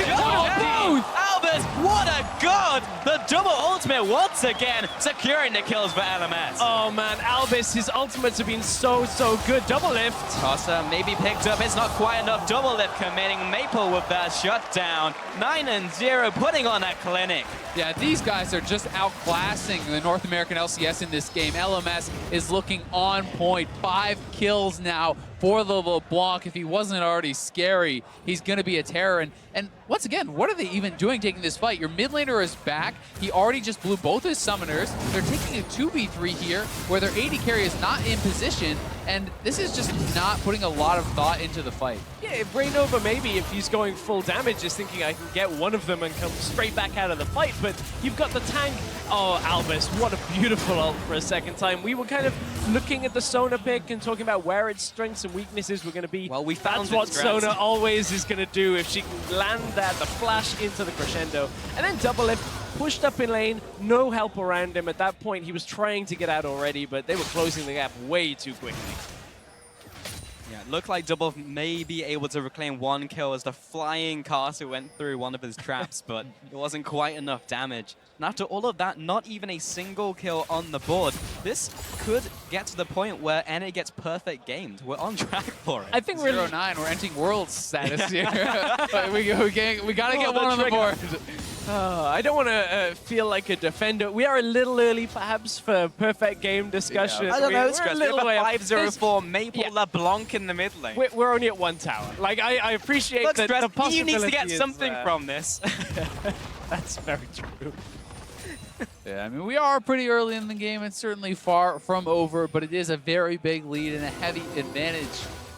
Speaker 7: Albus, what a god! The double ultimate once again, securing the kills for LMS.
Speaker 9: Oh man, Albus, his ultimates have been so good. Doublelift.
Speaker 7: Casa maybe picked up, it's not quite enough. Doublelift committing. Maple with that shutdown. 9-0, putting on a clinic.
Speaker 8: Yeah, these guys are just outclassing the North American LCS in this game. LMS is looking on point. 5 kills now for the LeBlanc. If he wasn't already scary, he's going to be a terror. And once again, what are they even doing taking this fight? Your mid laner is back. He already just blew both his summoners. They're taking a 2v3 here where their AD carry is not in position. And this is just not putting a lot of thought into the fight.
Speaker 9: Yeah, if Rainover maybe, if he's going full damage, is thinking I can get one of them and come straight back out of the fight, but you've got the tank. Oh, Albus, what a beautiful ult for a second time. We were kind of looking at the Sona pick and talking about where its strengths and weaknesses were going to be.
Speaker 7: Well, we found
Speaker 9: That's what Sona always is going to do if she can land that, the flash into the crescendo. And then Doublelift pushed up in lane, no help around him. At that point, he was trying to get out already, but they were closing the gap way too quickly.
Speaker 7: Yeah, it looked like Double may be able to reclaim 1 kill as the flying caster went through one of his traps, but it wasn't quite enough damage. And after all of that, not even a single kill on the board. This could get to the point where NA gets perfect gamed. We're on track for it.
Speaker 9: I think we're
Speaker 8: 0-9, we're entering world status here. we gotta get one on the board.
Speaker 9: I don't want to feel like a defender. We are a little early, perhaps, for perfect game discussion.
Speaker 7: I don't know,
Speaker 9: We're
Speaker 7: Stress.
Speaker 9: a
Speaker 7: We have
Speaker 9: little way
Speaker 7: a
Speaker 9: off.
Speaker 7: 5-0-4 Maple
Speaker 9: Yeah.
Speaker 7: LeBlanc in the mid lane.
Speaker 9: We're only at one tower. Like, I appreciate
Speaker 7: Look,
Speaker 9: that
Speaker 7: Stress,
Speaker 9: the possibility
Speaker 7: you need to get
Speaker 9: is
Speaker 7: something
Speaker 9: there.
Speaker 7: from this.
Speaker 9: That's very true.
Speaker 8: Yeah, I mean, we are pretty early in the game. It's certainly far from over, but it is a very big lead and a heavy advantage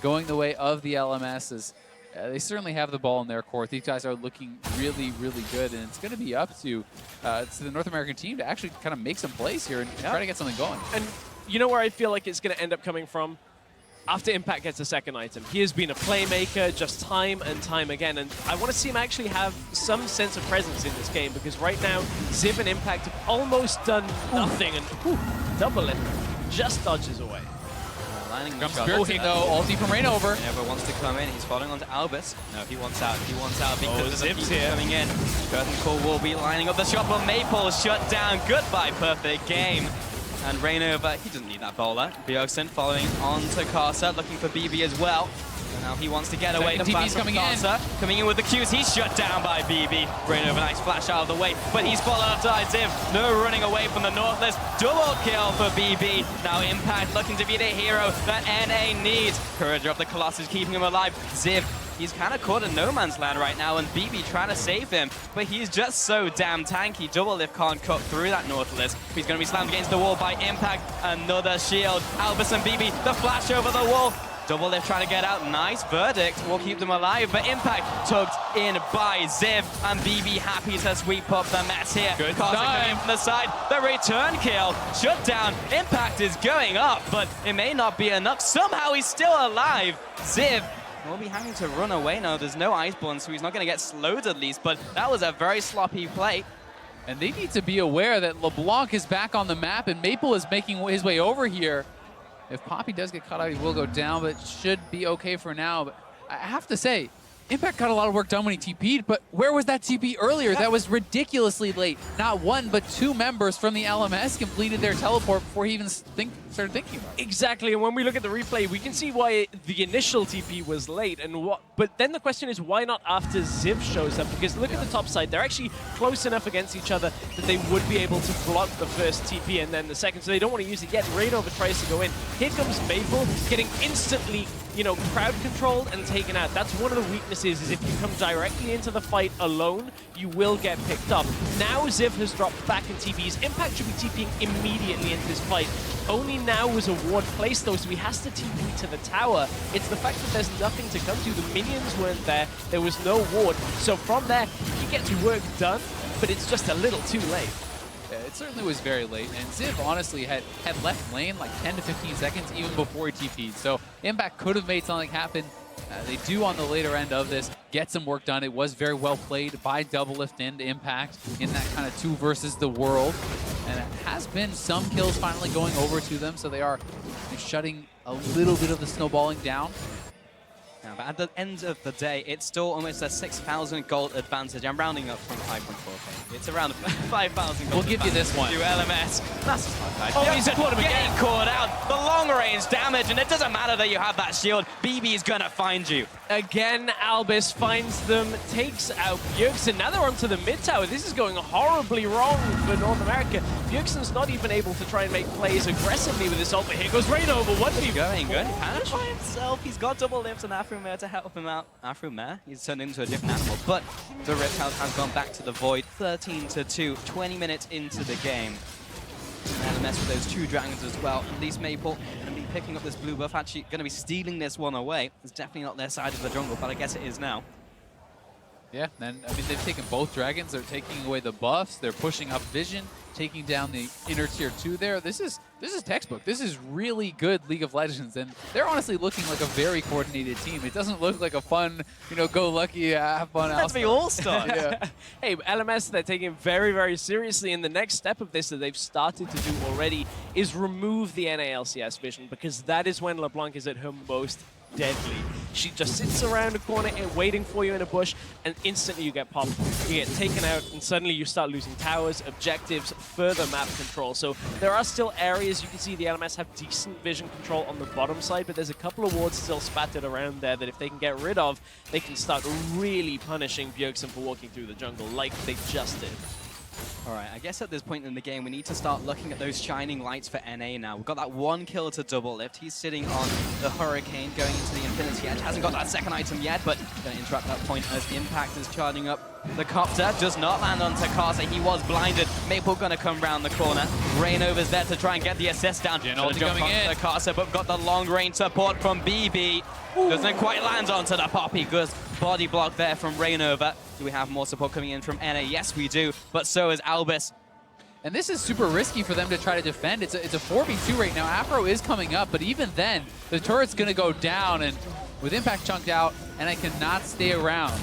Speaker 8: going the way of the LMSs. They certainly have the ball in their court. These guys are looking really, really good, and it's going to be up to the North American team to actually kind of make some plays here and try to get something going.
Speaker 9: And you know where I feel like it's going to end up coming from? After Impact gets a second item. He has been a playmaker just time and time again, and I want to see him actually have some sense of presence in this game, because right now, Ziv and Impact have almost done nothing, and double it just dodges away.
Speaker 7: Lining
Speaker 8: Comes
Speaker 7: shot.
Speaker 8: Spiriting, though, ulti from Rain over.
Speaker 7: Never wants to come in. He's following onto Albus. No, he wants out. He wants out because there's a
Speaker 9: Ziv's
Speaker 7: peek
Speaker 9: here.
Speaker 7: coming in. Curtain Call will be lining up the shot, but Maple shut down. Goodbye, perfect game. And Rainover, he doesn't need that bowler. Bjergsen following on to Casa, looking for BB as well. And now he wants to get away. The
Speaker 8: TP's
Speaker 7: flash from
Speaker 8: coming in.
Speaker 7: Casa, coming in with the Qs. He's shut down by BB. Rainover, nice flash out of the way, but he's followed up by Ziv. No running away from the Northless. Double kill for BB. Now Impact looking to be the hero that NA needs. Courager of the Colossus keeping him alive. Ziv, he's kind of caught in no man's land right now, and BB trying to save him, but he's just so damn tanky. Double Lift can't cut through that Nautilus. He's going to be slammed against the wall by Impact. Another shield. Albus and BB, the flash over the wall. Double Lift trying to get out. Nice verdict. Will keep them alive, but Impact tugged in by Ziv, and BB happy to sweep up the mess here.
Speaker 8: Good
Speaker 7: Carter
Speaker 8: time.
Speaker 7: coming in from the side. The return kill. Shut down. Impact is going up, but it may not be enough. Somehow he's still alive. Ziv will be having to run away now. There's no Iceborne, so he's not going to get slowed at least, but that was a very sloppy play.
Speaker 8: And they need to be aware that LeBlanc is back on the map, and Maple is making his way over here. If Poppy does get caught out, he will go down, but should be okay for now. But I have to say, Impact got a lot of work done when he TP'd, but where was that TP earlier? That was ridiculously late. Not one, but two members from the LMS completed their teleport before he even started thinking about it.
Speaker 9: Exactly, and when we look at the replay, we can see why the initial TP was late, and but then the question is why not after Ziv shows up? Because look at the top side, they're actually close enough against each other that they would be able to block the first TP and then the second, so they don't want to use it yet. Rainover tries to go in. Here comes Maple, getting instantly, you know, crowd controlled and taken out. That's one of the weaknesses, is if you come directly into the fight alone, you will get picked up. Now Ziv has dropped back in TPs. Impact should be TPing immediately into this fight. Only now was a ward placed though, so he has to TP to the tower. It's the fact that there's nothing to come to. The minions weren't there. There was no ward. So from there, he gets work done, but it's just a little too late.
Speaker 8: Yeah, it certainly was very late, and Ziv honestly had left lane like 10 to 15 seconds even before he TP'd. So Impact could have made something happen. They do on the later end of this get some work done. It was very well played by Double Lift and Impact in that kind of 2 versus the world. And it has been some kills finally going over to them, so they are shutting a little bit of the snowballing down.
Speaker 7: Now, but at the end of the day, it's still almost a 6,000 gold advantage. I'm rounding up from 5.4k. It's around 5,000 gold.
Speaker 8: We'll give you this one.
Speaker 7: To LMS. That's just not bad.
Speaker 9: Oh, he's caught him
Speaker 7: getting
Speaker 9: again.
Speaker 7: caught out. The long range damage, and it doesn't matter that you have that shield. BB is gonna find you.
Speaker 9: Again, Albus finds them, takes out Bjergsen. Now they're onto the mid tower. This is going horribly wrong for North America. Bjergsen's not even able to try and make plays aggressively with this ult, but here goes Rainover. What
Speaker 7: He's going good. He can by himself. He's got double lift and Afrumare to help him out. Afrumare, he's turned into a different animal, but the Rift House has gone back to the Void. 13-2, 20 minutes into the game. And mess with those 2 dragons as well. At least Maple going to be picking up this blue buff, actually going to be stealing this one away. It's definitely not their side of the jungle, but I guess it is now.
Speaker 8: Yeah, and I mean, they've taken both dragons. They're taking away the buffs. They're pushing up vision, taking down the inner tier 2 there. This is textbook. This is really good League of Legends, and they're honestly looking like a very coordinated team. It doesn't look like a fun, you know, go lucky, have fun.
Speaker 7: Let's be all-stars.
Speaker 8: Yeah.
Speaker 9: Hey, LMS, they're taking it very, very seriously, and the next step of this that they've started to do already is remove the NALCS vision, because that is when LeBlanc is at her most deadly. She just sits around a corner waiting for you in a bush, and instantly you get popped. You get taken out, and suddenly you start losing towers, objectives, further map control. So there are still areas you can see the LMS have decent vision control on the bottom side, but there's a couple of wards still spattered around there that if they can get rid of, they can start really punishing Bjergsen for walking through the jungle like they just did.
Speaker 7: All right, I guess at this point in the game, we need to start looking at those shining lights for NA now. We've got that one kill to double lift. He's sitting on the Hurricane going into the Infinity Edge. Hasn't got that second item yet, but going to interrupt that point as Impact is charging up. The copter does not land onto Karsa. He was blinded. Maple going to come round the corner. Rainover's there to try and get the assist down.
Speaker 8: Ulti coming in.
Speaker 7: The Karsa, but got the long range support from BB. Doesn't quite land onto the Poppy. Good body block there from Rainover. Do we have more support coming in from NA? Yes, we do. But so is Albus.
Speaker 8: And this is super risky for them to try to defend. It's a 4v2 right now. Afro is coming up, but even then, the turret's going to go down. And with Impact chunked out, NA cannot stay around.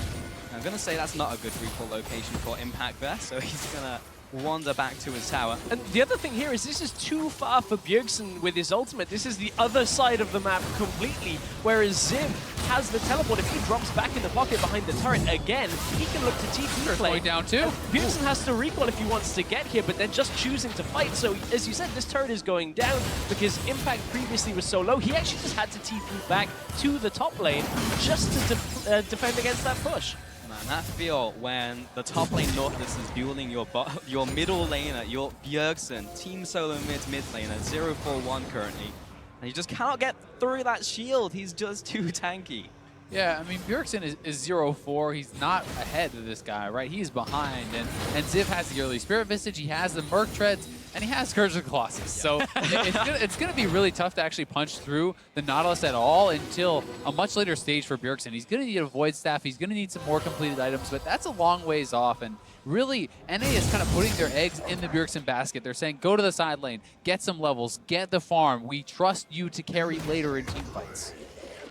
Speaker 7: I'm going to say that's not a good recall location for Impact there, so he's going to wander back to his tower.
Speaker 9: And the other thing here is this is too far for Bjergsen with his ultimate. This is the other side of the map completely, whereas Ziv has the teleport. If he drops back in the pocket behind the turret again, he can look to TP play.
Speaker 8: Going down too.
Speaker 9: Bjergsen has to recall if he wants to get here, but they're just choosing to fight. So, as you said, this turret is going down because Impact previously was so low. He actually just had to TP back to the top lane just to defend against that push.
Speaker 7: Man, that feel when the top lane Nautilus is dueling your middle laner, your Bjergsen, team solo mid laner, 0-4-1 currently. And you just cannot get through that shield. He's just too tanky.
Speaker 8: Yeah, I mean, Bjergsen is 0-4. He's not ahead of this guy, right? He's behind. And Ziv has the early Spirit Visage, he has the Merc Treads, and he has Scourge of Colossus. So it's gonna be really tough to actually punch through the Nautilus at all until a much later stage for Bjergsen. He's gonna need a Void Staff, he's gonna need some more completed items, but that's a long ways off. And really, NA is kind of putting their eggs in the Bjergsen basket. They're saying, go to the side lane, get some levels, get the farm. We trust you to carry later in team fights.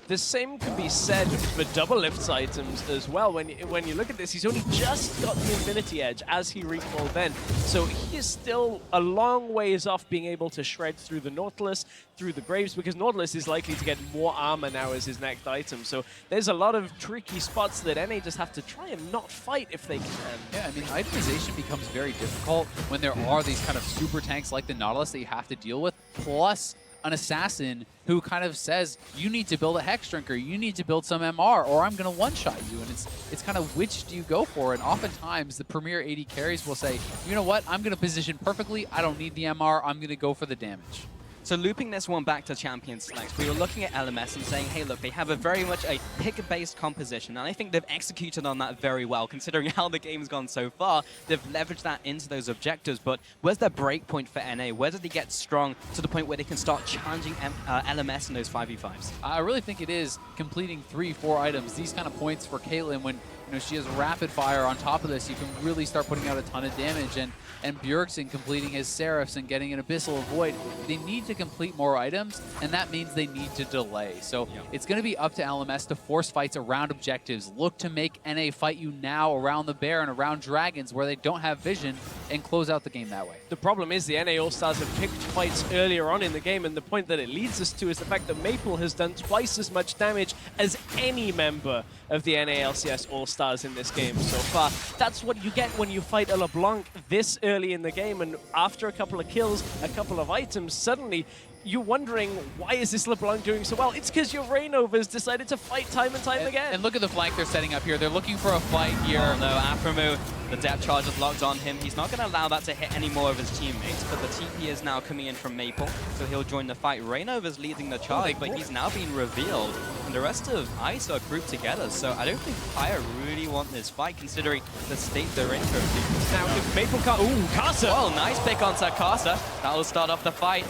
Speaker 9: The same can be said for double lifts items as well. When you look at this, he's only just got the Infinity Edge as he recalled then. So he is still a long ways off being able to shred through the Nautilus, through the Graves, because Nautilus is likely to get more armor now as his next item. So there's a lot of tricky spots that NA just have to try and not fight if they can.
Speaker 8: Yeah, I mean, itemization becomes very difficult when there are these kind of super tanks like the Nautilus that you have to deal with, plus an assassin who kind of says, you need to build a Hex Drinker, you need to build some MR, or I'm going to one-shot you. And it's kind of which do you go for? And oftentimes the premier AD carries will say, you know what, I'm going to position perfectly, I don't need the MR, I'm going to go for the damage.
Speaker 7: So looping this one back to champion selects, we were looking at LMS and saying, hey, look, they have a very much a pick-based composition, and I think they've executed on that very well, considering how the game's gone so far. They've leveraged that into those objectives, but where's their break point for NA? Where do they get strong to the point where they can start challenging LMS in those 5v5s?
Speaker 8: I really think it is completing 3-4 items. These kind of points for Caitlyn when she has rapid fire on top of this, you can really start putting out a ton of damage. And Bjergsen completing his Seraphs and getting an Abyssal Void, they need to complete more items, and that means they need to delay. So it's going to be up to LMS to force fights around objectives. Look to make NA fight you now around the Bear and around Dragons where they don't have vision, and close out the game that way.
Speaker 9: The problem is the NA All-Stars have picked fights earlier on in the game, and the point that it leads us to is the fact that Maple has done twice as much damage as any member of the NA LCS All-Stars in this game so far. That's what you get when you fight a LeBlanc this early in the game, and after a couple of kills, a couple of items, suddenly you're wondering, why is this LeBlanc doing so well? It's because your Rainovers decided to fight time and time again.
Speaker 8: And look at the flank they're setting up here. They're looking for a fight here.
Speaker 7: Oh no, Aphromoo, the depth charge is locked on him. He's not going to allow that to hit any more of his teammates, but the TP is now coming in from Maple, so he'll join the fight. Rainover's leading the charge, but he's now been revealed, and the rest of ICE are grouped together, so I don't think Fire really want this fight, considering the state they're in currently.
Speaker 9: Now, if Maple can't... Ooh, Karsa!
Speaker 7: Oh, nice pick onto Karsa. That will start off the fight.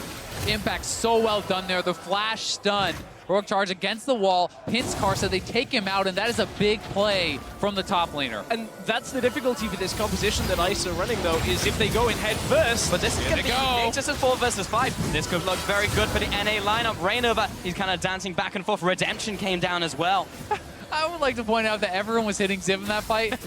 Speaker 8: Impact so well done there. The flash stun. Rogue charge against the wall, pins Karsa, they take him out, and that is a big play from the top laner.
Speaker 9: And that's the difficulty for this composition that ICE are running, though, is if they go in head first.
Speaker 7: But this is going to be this is 4 versus 5. This could look very good for the NA lineup. Rainover, he's kind of dancing back and forth. Redemption came down as well.
Speaker 8: I would like to point out that everyone was hitting Ziv in that fight.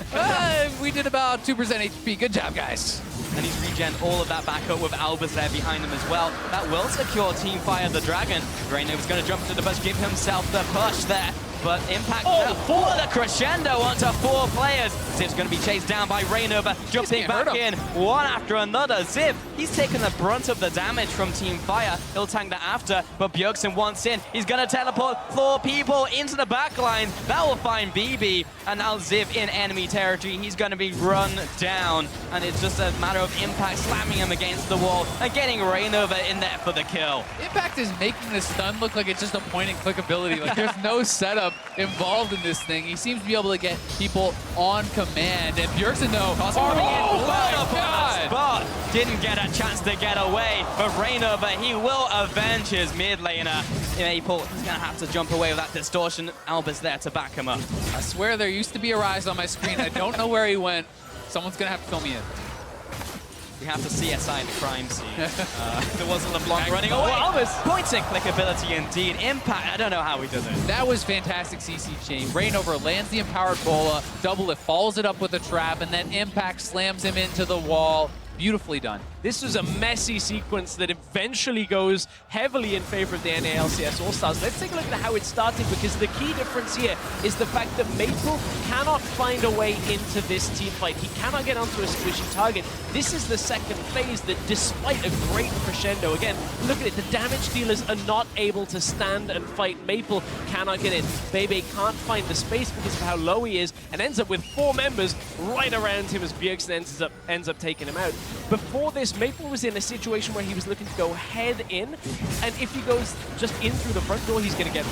Speaker 8: We did about 2% HP. Good job, guys.
Speaker 7: And he's regen all of that back up with Albus there behind him as well. That will secure Team Fire the Dragon. Reinova's going to jump to the bush, give himself the push there. But Impact, for the crescendo onto 4 players. Ziv's going to be chased down by Rainova, jumping back in one after another. Ziv, he's taken the brunt of the damage from Team Fire. He'll tank that after, but Bjergsen wants in. He's going to teleport 4 people into the back line. That will find BB, and now Ziv in enemy territory. He's going to be run down, and it's just a matter of Impact slamming him against the wall and getting Rainova in there for the kill.
Speaker 8: Impact is making the stun look like it's just a point-and-click ability. Like, there's no setup involved in this thing. He seems to be able to get people on command, and Bjergsen, no.
Speaker 7: Oh my God! But didn't get a chance to get away. But Rainova, he will avenge his mid laner. Maple, he's gonna have to jump away with that distortion. Albus there to back him up.
Speaker 8: I swear there used to be a Rise on my screen. I don't know where he went. Someone's gonna have to fill me in.
Speaker 7: We have to CSI the crime scene. There wasn't LeBlanc running away. Points and click ability indeed. Impact, I don't know how we did it.
Speaker 8: That was fantastic CC chain. Rainover lands the empowered bola, double it, follows it up with a trap, and then Impact slams him into the wall. Beautifully done.
Speaker 9: This was a messy sequence that eventually goes heavily in favor of the NALCS All-Stars. Let's take a look at how it started, because the key difference here is the fact that Maple cannot find a way into this team fight. He cannot get onto a squishy target. This is the second phase that, despite a great crescendo, again, look at it, the damage dealers are not able to stand and fight. Maple cannot get in. Bebe can't find the space because of how low he is, and ends up with 4 members right around him as Bjergsen ends up taking him out. Before this, Maple was in a situation where he was looking to go head in, and if he goes just in through the front door, he's going to get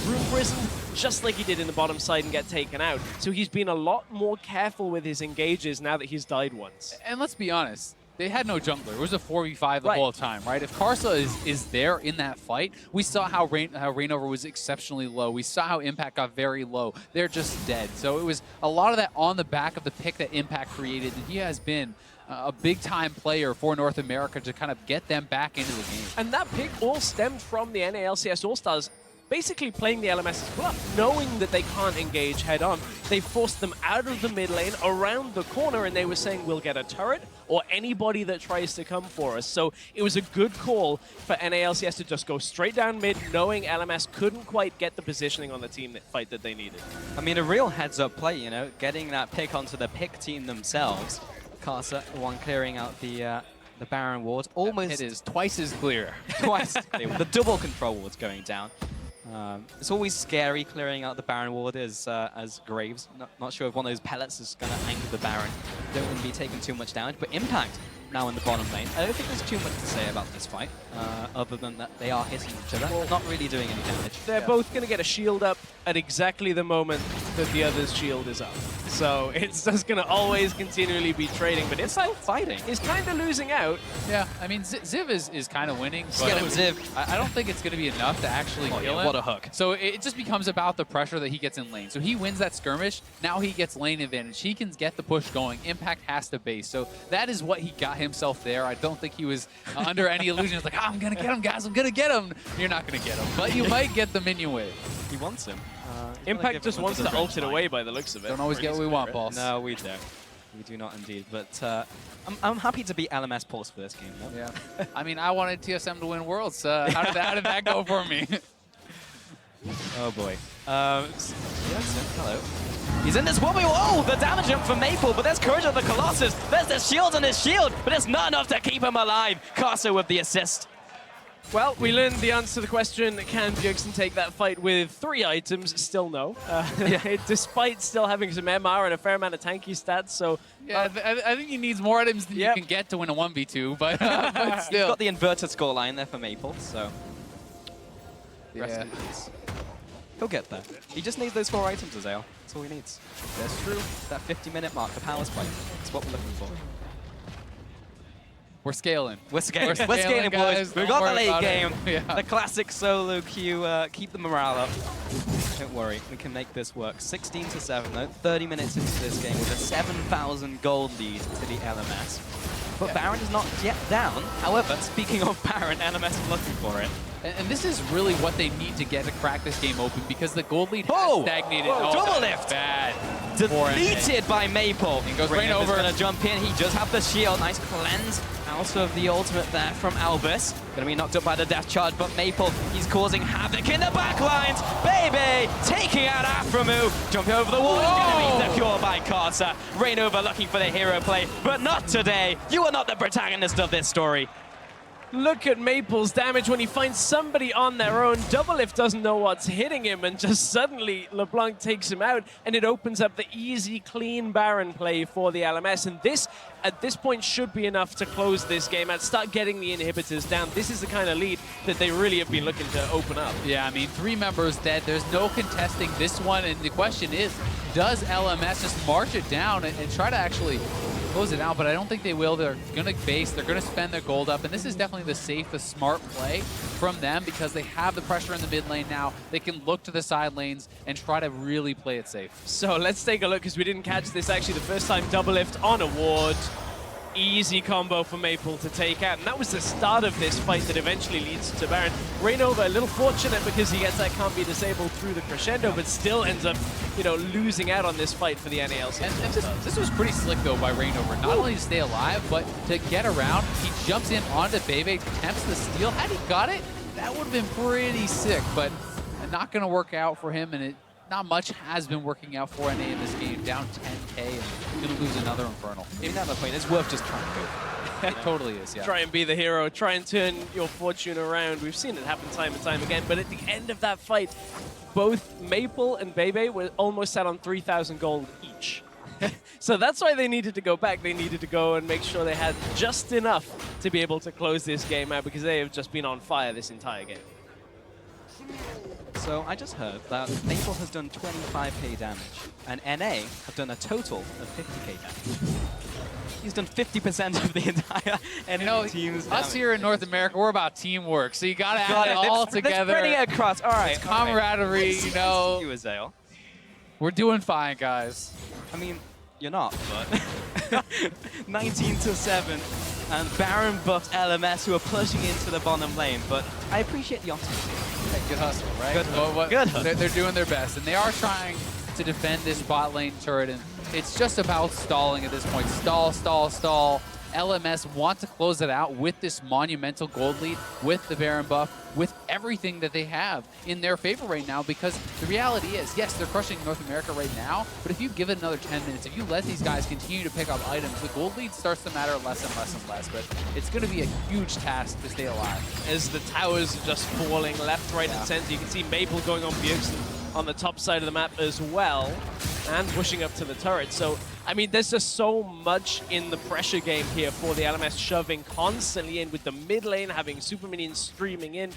Speaker 9: room prisoned, just like he did in the bottom side, and get taken out. So he's been a lot more careful with his engages now that he's died once.
Speaker 8: And let's be honest, they had no jungler. It was a 4v5 the whole time, right? If Karsa is there in that fight, we saw how Rainover was exceptionally low. We saw how Impact got very low. They're just dead. So it was a lot of that on the back of the pick that Impact created, and he has been a big-time player for North America to kind of get them back into the game.
Speaker 9: And that pick all stemmed from the NALCS All-Stars basically playing the LMS's bluff, knowing that they can't engage head-on. They forced them out of the mid lane, around the corner, and they were saying, we'll get a turret or anybody that tries to come for us. So it was a good call for NALCS to just go straight down mid, knowing LMS couldn't quite get the positioning on the team fight that they needed.
Speaker 7: I mean, a real heads-up play, you know, getting that pick onto the pick team themselves. Karsa, one clearing out the Baron ward. Almost
Speaker 8: it is twice as clear.
Speaker 7: Twice as clear. The double control ward's going down. It's always scary clearing out the Baron ward as Graves. Not sure if one of those pellets is going to anchor the Baron. Don't want to be taking too much damage, but Impact now in the bottom lane. I don't think there's too much to say about this fight, other than that they are hitting each other. They're not really doing any damage.
Speaker 9: They're both going to get a shield up at exactly the moment that the other's shield is up. So it's just going to always continually be trading, but it's like fighting. He's kind of losing out.
Speaker 8: Yeah, I mean, Ziv is kind of winning, but
Speaker 7: Get him, Ziv.
Speaker 8: I don't think it's going to be enough to actually kill him.
Speaker 7: What a hook.
Speaker 8: So it just becomes about the pressure that he gets in lane. So he wins that skirmish, now he gets lane advantage. He can get the push going. Impact has to base. So that is what he got himself there. I don't think he was under any illusion. It's like, I'm going to get him, guys. I'm going to get him. You're not going to get him, but you might get the minion wave.
Speaker 7: He wants him.
Speaker 9: Impact just wants to ult it away by the looks of it.
Speaker 8: Don't always get what we want, boss.
Speaker 7: No, we don't. We do not indeed. But I'm happy to be LMS Pulse for this game, though.
Speaker 8: Yeah. I mean, I wanted TSM to win Worlds. How did that go for me?
Speaker 7: Oh boy. Hello. He's in this wobbly. Oh, the damage jump from Maple, but there's Courage of the Colossus. There's the shield on his shield, but it's not enough to keep him alive. Karsa with the assist.
Speaker 9: Well, we learned the answer to the question, can Bjergsen take that fight with 3 items? Still no. Despite still having some MR and a fair amount of tanky stats, so...
Speaker 8: Yeah, I think he needs more items than you can get to win a 1v2, but still.
Speaker 7: He's got the inverted scoreline there for Maple, so... Rest in peace. He'll get there. He just needs those 4 items, Azael. That's all he needs.
Speaker 8: That's true.
Speaker 7: That 50-minute mark, the power spike. That's what we're looking for.
Speaker 8: We're scaling.
Speaker 7: We're scaling, boys.
Speaker 8: Guys.
Speaker 7: We've
Speaker 8: Don't
Speaker 7: got the
Speaker 8: worry
Speaker 7: late
Speaker 8: about
Speaker 7: game.
Speaker 8: Yeah.
Speaker 7: The classic solo queue. Keep the morale up. Don't worry, we can make this work. 16-7 though. 30 minutes into this game with a 7,000 gold lead to the LMS. but Baron is not yet down. However, speaking of Baron, LMS is looking for it.
Speaker 8: And this is really what they need to get to crack this game open because the gold lead has stagnated.
Speaker 7: Whoa, double lift!
Speaker 8: Bad.
Speaker 7: Deleted by Maple.
Speaker 8: He goes right over.
Speaker 7: Gonna jump in. He does have the shield. Nice cleanse out of the ultimate there from Albus. Gonna be knocked up by the death charge, but Maple, he's causing havoc in the back lines. Baby taking out Aframu. Jumping over the wall. It's gonna be secured by Carter. Rainover looking for the hero play, but not today. You are not the protagonist of this story.
Speaker 9: Look at Maple's damage when he finds somebody on their own. Doublelift doesn't know what's hitting him, and just suddenly LeBlanc takes him out, and it opens up the easy, clean Baron play for the LMS. And this, at this point, should be enough to close this game and start getting the inhibitors down. This is the kind of lead that they really have been looking to open up.
Speaker 8: Yeah, I mean, 3 members dead. There's no contesting this one, and the question is, does LMS just march it down and try to actually close it out? But I don't think they will. They're going to base. They're going to spend their gold up. And this is definitely the safe, the smart play from them because they have the pressure in the mid lane now. They can look to the side lanes and try to really play it safe.
Speaker 9: So let's take a look because we didn't catch this actually the first time. Doublelift on a ward. Easy combo for Maple to take out. And that was the start of this fight that eventually leads to Baron. Rainover a little fortunate because he gets that can't be disabled through the crescendo, but still ends up, you know, losing out on this fight for the NALC.
Speaker 8: And this was pretty slick, though, by Rainover. Not only to stay alive, but to get around. He jumps in onto Bebe, attempts the steal. Had he got it, that would have been pretty sick, but not going to work out for him, and not much has been working out for NA in this game. Down 10K and going to lose another Infernal.
Speaker 7: Maybe not the point. It's worth just trying to go.
Speaker 8: It totally is, yeah.
Speaker 9: Try and be the hero. Try and turn your fortune around. We've seen it happen time and time again. But at the end of that fight, both Maple and Bebe were almost sat on 3,000 gold each. So that's why they needed to go back. They needed to go and make sure they had just enough to be able to close this game out because they have just been on fire this entire game.
Speaker 7: So I just heard that Maple has done 25k damage, and NA have done a total of 50k damage. He's done 50% of the entire NA team's damage.
Speaker 8: Us here in North America, we're about teamwork, so you gotta have it all together.
Speaker 7: Spreading it across. All right.
Speaker 8: It's camaraderie, you know.
Speaker 7: You, Azale.
Speaker 8: We're doing fine, guys.
Speaker 7: I mean, you're not, but 19-7. And Baron buffed LMS, who are pushing into the bottom lane, but I appreciate the optimism.
Speaker 8: Hey, good hustle, right?
Speaker 7: Good hustle. Good hustle.
Speaker 8: They're doing their best, and they are trying to defend this bot lane turret, and it's just about stalling at this point. Stall, stall, stall. LMS want to close it out with this monumental gold lead, with the Baron buff, with everything that they have in their favor right now, because the reality is, yes, they're crushing North America right now, but if you give it another 10 minutes, if you let these guys continue to pick up items, the gold lead starts to matter less and less and less, but it's going to be a huge task to stay alive.
Speaker 9: As the towers are just falling left, right, and center, you can see Maple going on Bjergsen on the top side of the map as well, and pushing up to the turret. So, I mean, there's just so much in the pressure game here for the LMS, shoving constantly in with the mid lane, having super minions streaming in.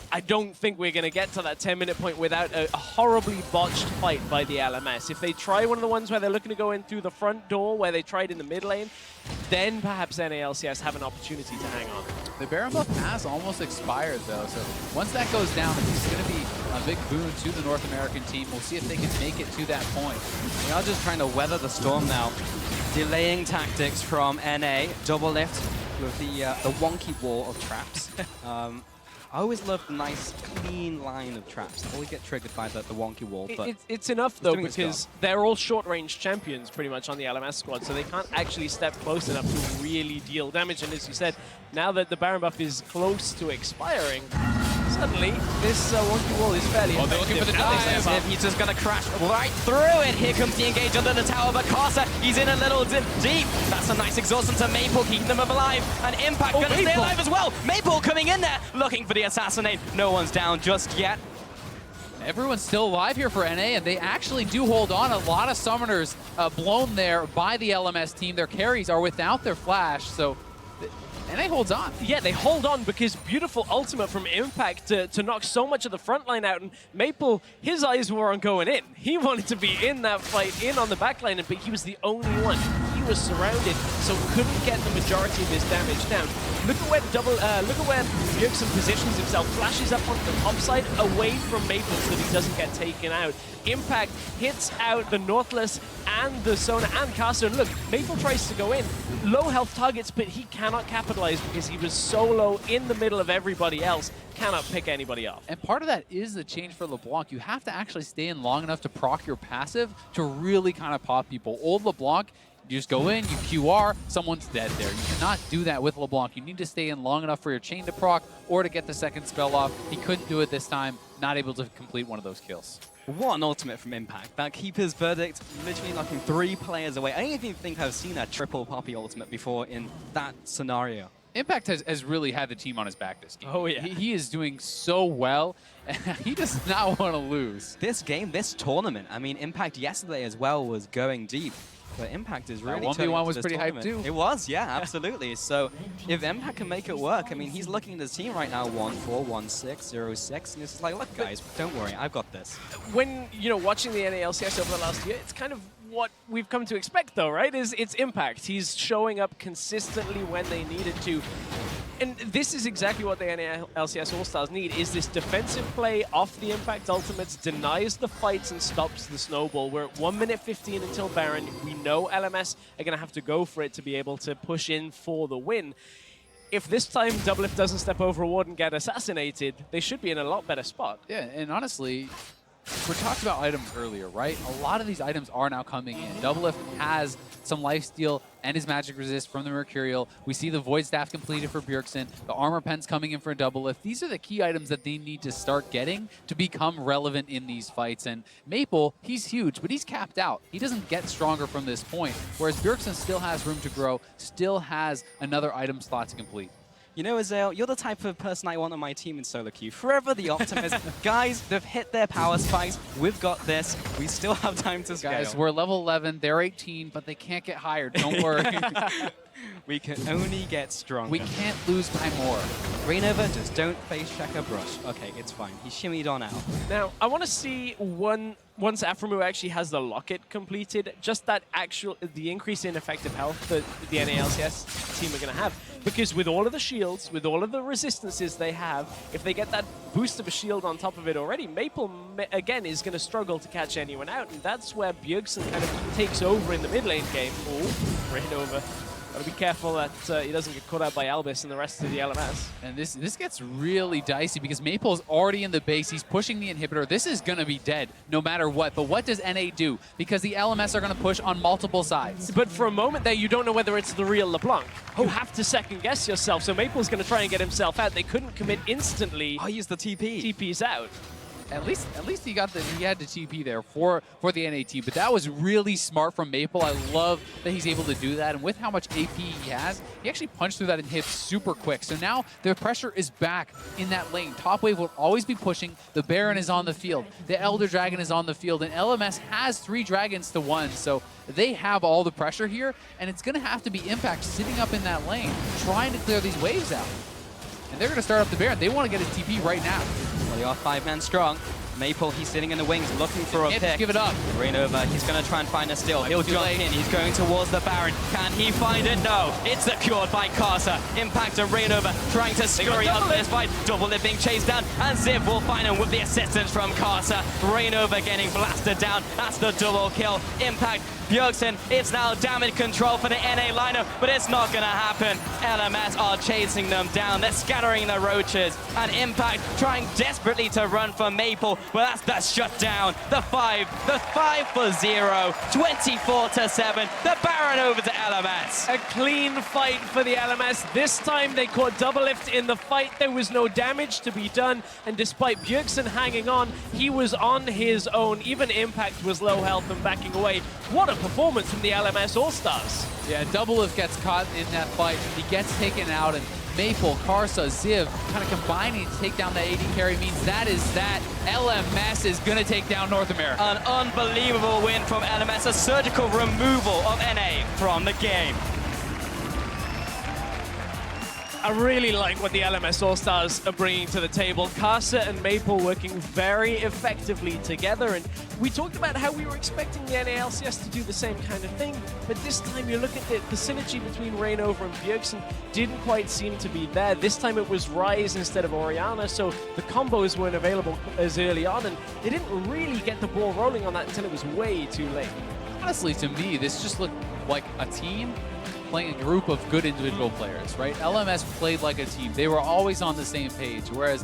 Speaker 9: I don't think we're going to get to that 10-minute point without a horribly botched fight by the LMS. If they try one of the ones where they're looking to go in through the front door, where they tried in the mid lane, then perhaps NALCS have an opportunity to hang on.
Speaker 8: The Baron buff has almost expired, though, so once that goes down, it's going to be a big boon to the North American team. We'll see if they can make it to that point.
Speaker 7: We are just trying to weather the storm now. Delaying tactics from NA, double lift with the wonky wall of traps. I always love the nice, clean line of traps. I always get triggered by the wonky wall. But
Speaker 9: it's enough, though, because they're all short-range champions, pretty much, on the LMS squad, so they can't actually step close enough to really deal damage. And as you said, now that the Baron buff is close to expiring, suddenly this wonky wall is fairly effective.
Speaker 8: They're looking for the dive.
Speaker 7: He's just going to crash right through it. Here comes the engage under the tower, but Carter, he's in a little deep. That's a nice exhaustion to Maple, keeping them alive. And Impact going to stay alive as well. Maple coming in there, looking for the assassinate. No one's down just yet.
Speaker 8: Everyone's still alive here for NA, and they actually do hold on. A lot of summoners blown there by the LMS team. Their carries are without their flash, so NA holds on.
Speaker 9: Yeah, they hold on because beautiful ultimate from Impact to knock so much of the front line out. And Maple, his eyes were on going in. He wanted to be in that fight, in on the back line, but he was the only one. He was surrounded, so couldn't get the majority of his damage down. Look at where Bjergsen positions himself, flashes up on the top side, away from Maple so that he doesn't get taken out. Impact hits out the Nautilus and the Sona and Carson. Look, Maple tries to go in. Low health targets, but he cannot capitalize because he was so low in the middle of everybody else. Cannot pick anybody off.
Speaker 8: And part of that is the change for LeBlanc. You have to actually stay in long enough to proc your passive to really kind of pop people. Old LeBlanc, you just go in, you QR, someone's dead there. You cannot do that with LeBlanc. You need to stay in long enough for your chain to proc or to get the second spell off. He couldn't do it this time, not able to complete one of those kills.
Speaker 7: What an ultimate from Impact. That Keeper's Verdict literally knocking 3 players away. I don't even think I've seen a triple Poppy ultimate before in that scenario.
Speaker 8: Impact has really had the team on his back this game.
Speaker 9: Oh, yeah.
Speaker 8: He is doing so well, and he does not want to lose.
Speaker 7: This game, this tournament, I mean, Impact yesterday as well was going deep. But Impact is really
Speaker 8: That 1v1 was pretty hyped too.
Speaker 7: It was, yeah, absolutely. So if Impact can make it work, I mean, he's looking at his team right now, 1-4, 1-6, 0-6, and it's just like, look, guys, don't worry, I've got this.
Speaker 9: When, you know, watching the NALCS over the last year, it's kind of what we've come to expect, though, right? It's Impact. He's showing up consistently when they needed to. And this is exactly what the NALCS All-Stars need, is this defensive play off the Impact ultimates, denies the fights and stops the snowball. We're at 1 minute 15 until Baron. We know LMS are going to have to go for it to be able to push in for the win. If this time Doublelift doesn't step over a ward and get assassinated, they should be in a lot better spot.
Speaker 8: Yeah, and honestly, we talked about items earlier, right? A lot of these items are now coming in. Doublelift has some lifesteal and his magic resist from the Mercurial. We see the Void Staff completed for Bjergsen. The armor pen's coming in for Doublelift. These are the key items that they need to start getting to become relevant in these fights. And Maple, he's huge, but he's capped out. He doesn't get stronger from this point, whereas Bjergsen still has room to grow, still has another item slot to complete.
Speaker 7: You know, Azael, you're the type of person I want on my team in solo queue. Forever the optimist. Guys, they've hit their power spikes. We've got this. We still have time to scale.
Speaker 8: Guys, we're level 11. They're 18, but they can't get higher. Don't worry.
Speaker 7: We can only get stronger.
Speaker 8: We can't lose by more.
Speaker 7: Rainover, just don't face Checker Brush. Okay, it's fine. He shimmied on out.
Speaker 9: Now, I want to see once Aphromoo actually has the locket completed, just the increase in effective health that the NALCS team are going to have. Because with all of the shields, with all of the resistances they have, if they get that boost of a shield on top of it already, Maple, again, is going to struggle to catch anyone out. And that's where Bjergsen kind of takes over in the mid lane game. Oh, Rainover. Gotta be careful that he doesn't get caught out by Albus and the rest of the LMS.
Speaker 8: And this gets really dicey because Maple's already in the base. He's pushing the inhibitor. This is going to be dead no matter what. But what does NA do? Because the LMS are going to push on multiple sides.
Speaker 9: But for a moment there, you don't know whether it's the real LeBlanc. You have to second guess yourself. So Maple's going to try and get himself out. They couldn't commit instantly.
Speaker 7: Oh, use the TP.
Speaker 9: TP's out.
Speaker 8: At least he had the TP there for the NA team, but that was really smart from Maple. I love that he's able to do that, and with how much AP he has, he actually punched through that and hit super quick. So now the pressure is back in that lane. Top wave will always be pushing. The Baron is on the field. The Elder Dragon is on the field, and LMS has 3 dragons to 1, so they have all the pressure here, and it's going to have to be Impact sitting up in that lane, trying to clear these waves out. And they're going to start up the Baron. They want to get his TP right now.
Speaker 7: Well, they are 5-man strong. Maple, he's sitting in the wings looking for a pick.
Speaker 8: Give it up.
Speaker 7: Rainover, he's going to try and find a steal. He'll jump in. He's going towards the Baron. Can he find it? No. It's secured by Karsa. Impact of Rainover trying to scurry up this fight. Doublelift being chased down, and Ziv will find him with the assistance from Karsa. Rainover getting blasted down. That's the double kill. Impact. Bjergsen, it's now damage control for the NA lineup, but it's not going to happen. LMS are chasing them down. They're scattering the roaches. And Impact trying desperately to run for Maple, but that's shut down. The 5 for 0, 24-7. The Baron over to LMS.
Speaker 9: A clean fight for the LMS. This time they caught Doublelift in the fight. There was no damage to be done, and despite Bjergsen hanging on, he was on his own. Even Impact was low health and backing away. What a performance from the LMS All-Stars.
Speaker 8: Yeah, Doublelift gets caught in that fight. He gets taken out, and Maple, Karsa, Ziv kind of combining to take down the AD carry means that LMS is going to take down North America.
Speaker 7: An unbelievable win from LMS, a surgical removal of NA from the game.
Speaker 9: I really like what the LMS All-Stars are bringing to the table. Casa and Maple working very effectively together. And we talked about how we were expecting the NALCS to do the same kind of thing. But this time you look at the synergy between Reignover and Bjergsen didn't quite seem to be there. This time it was Ryze instead of Orianna. So the combos weren't available as early on. And they didn't really get the ball rolling on that until it was way too late.
Speaker 8: Honestly, to me, this just looked like a team playing a group of good individual players, right? LMS played like a team. They were always on the same page, whereas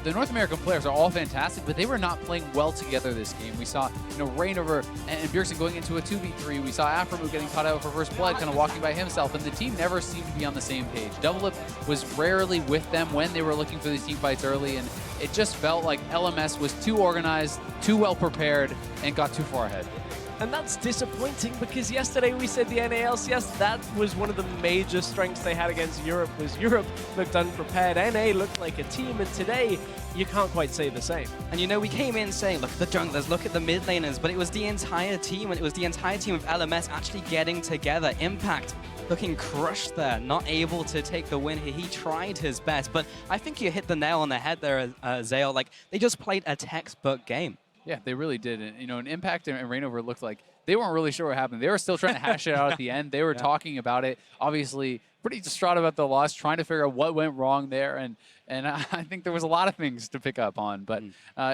Speaker 8: the North American players are all fantastic, but they were not playing well together this game. We saw, Reignover and Bjergsen going into a 2v3. We saw Aframu getting caught out for first blood, kind of walking by himself, and the team never seemed to be on the same page. Double Up was rarely with them when they were looking for these team fights early, and it just felt like LMS was too organized, too well prepared, and got too far ahead.
Speaker 9: And that's disappointing because yesterday we said the NALCS, that was one of the major strengths they had against Europe, was Europe looked unprepared, NA looked like a team, and today you can't quite say the same.
Speaker 7: And we came in saying, look at the junglers, look at the mid laners, but it was the entire team, and it was the entire team of LMS actually getting together. Impact looking crushed there, not able to take the win here. He tried his best, but I think you hit the nail on the head there, Zale. Like, they just played a textbook game.
Speaker 8: Yeah, they really did. And, an Impact and Reignover looked like they weren't really sure what happened. They were still trying to hash it out at the end. They were talking about it, obviously pretty distraught about the loss, trying to figure out what went wrong there. And I think there was a lot of things to pick up on. But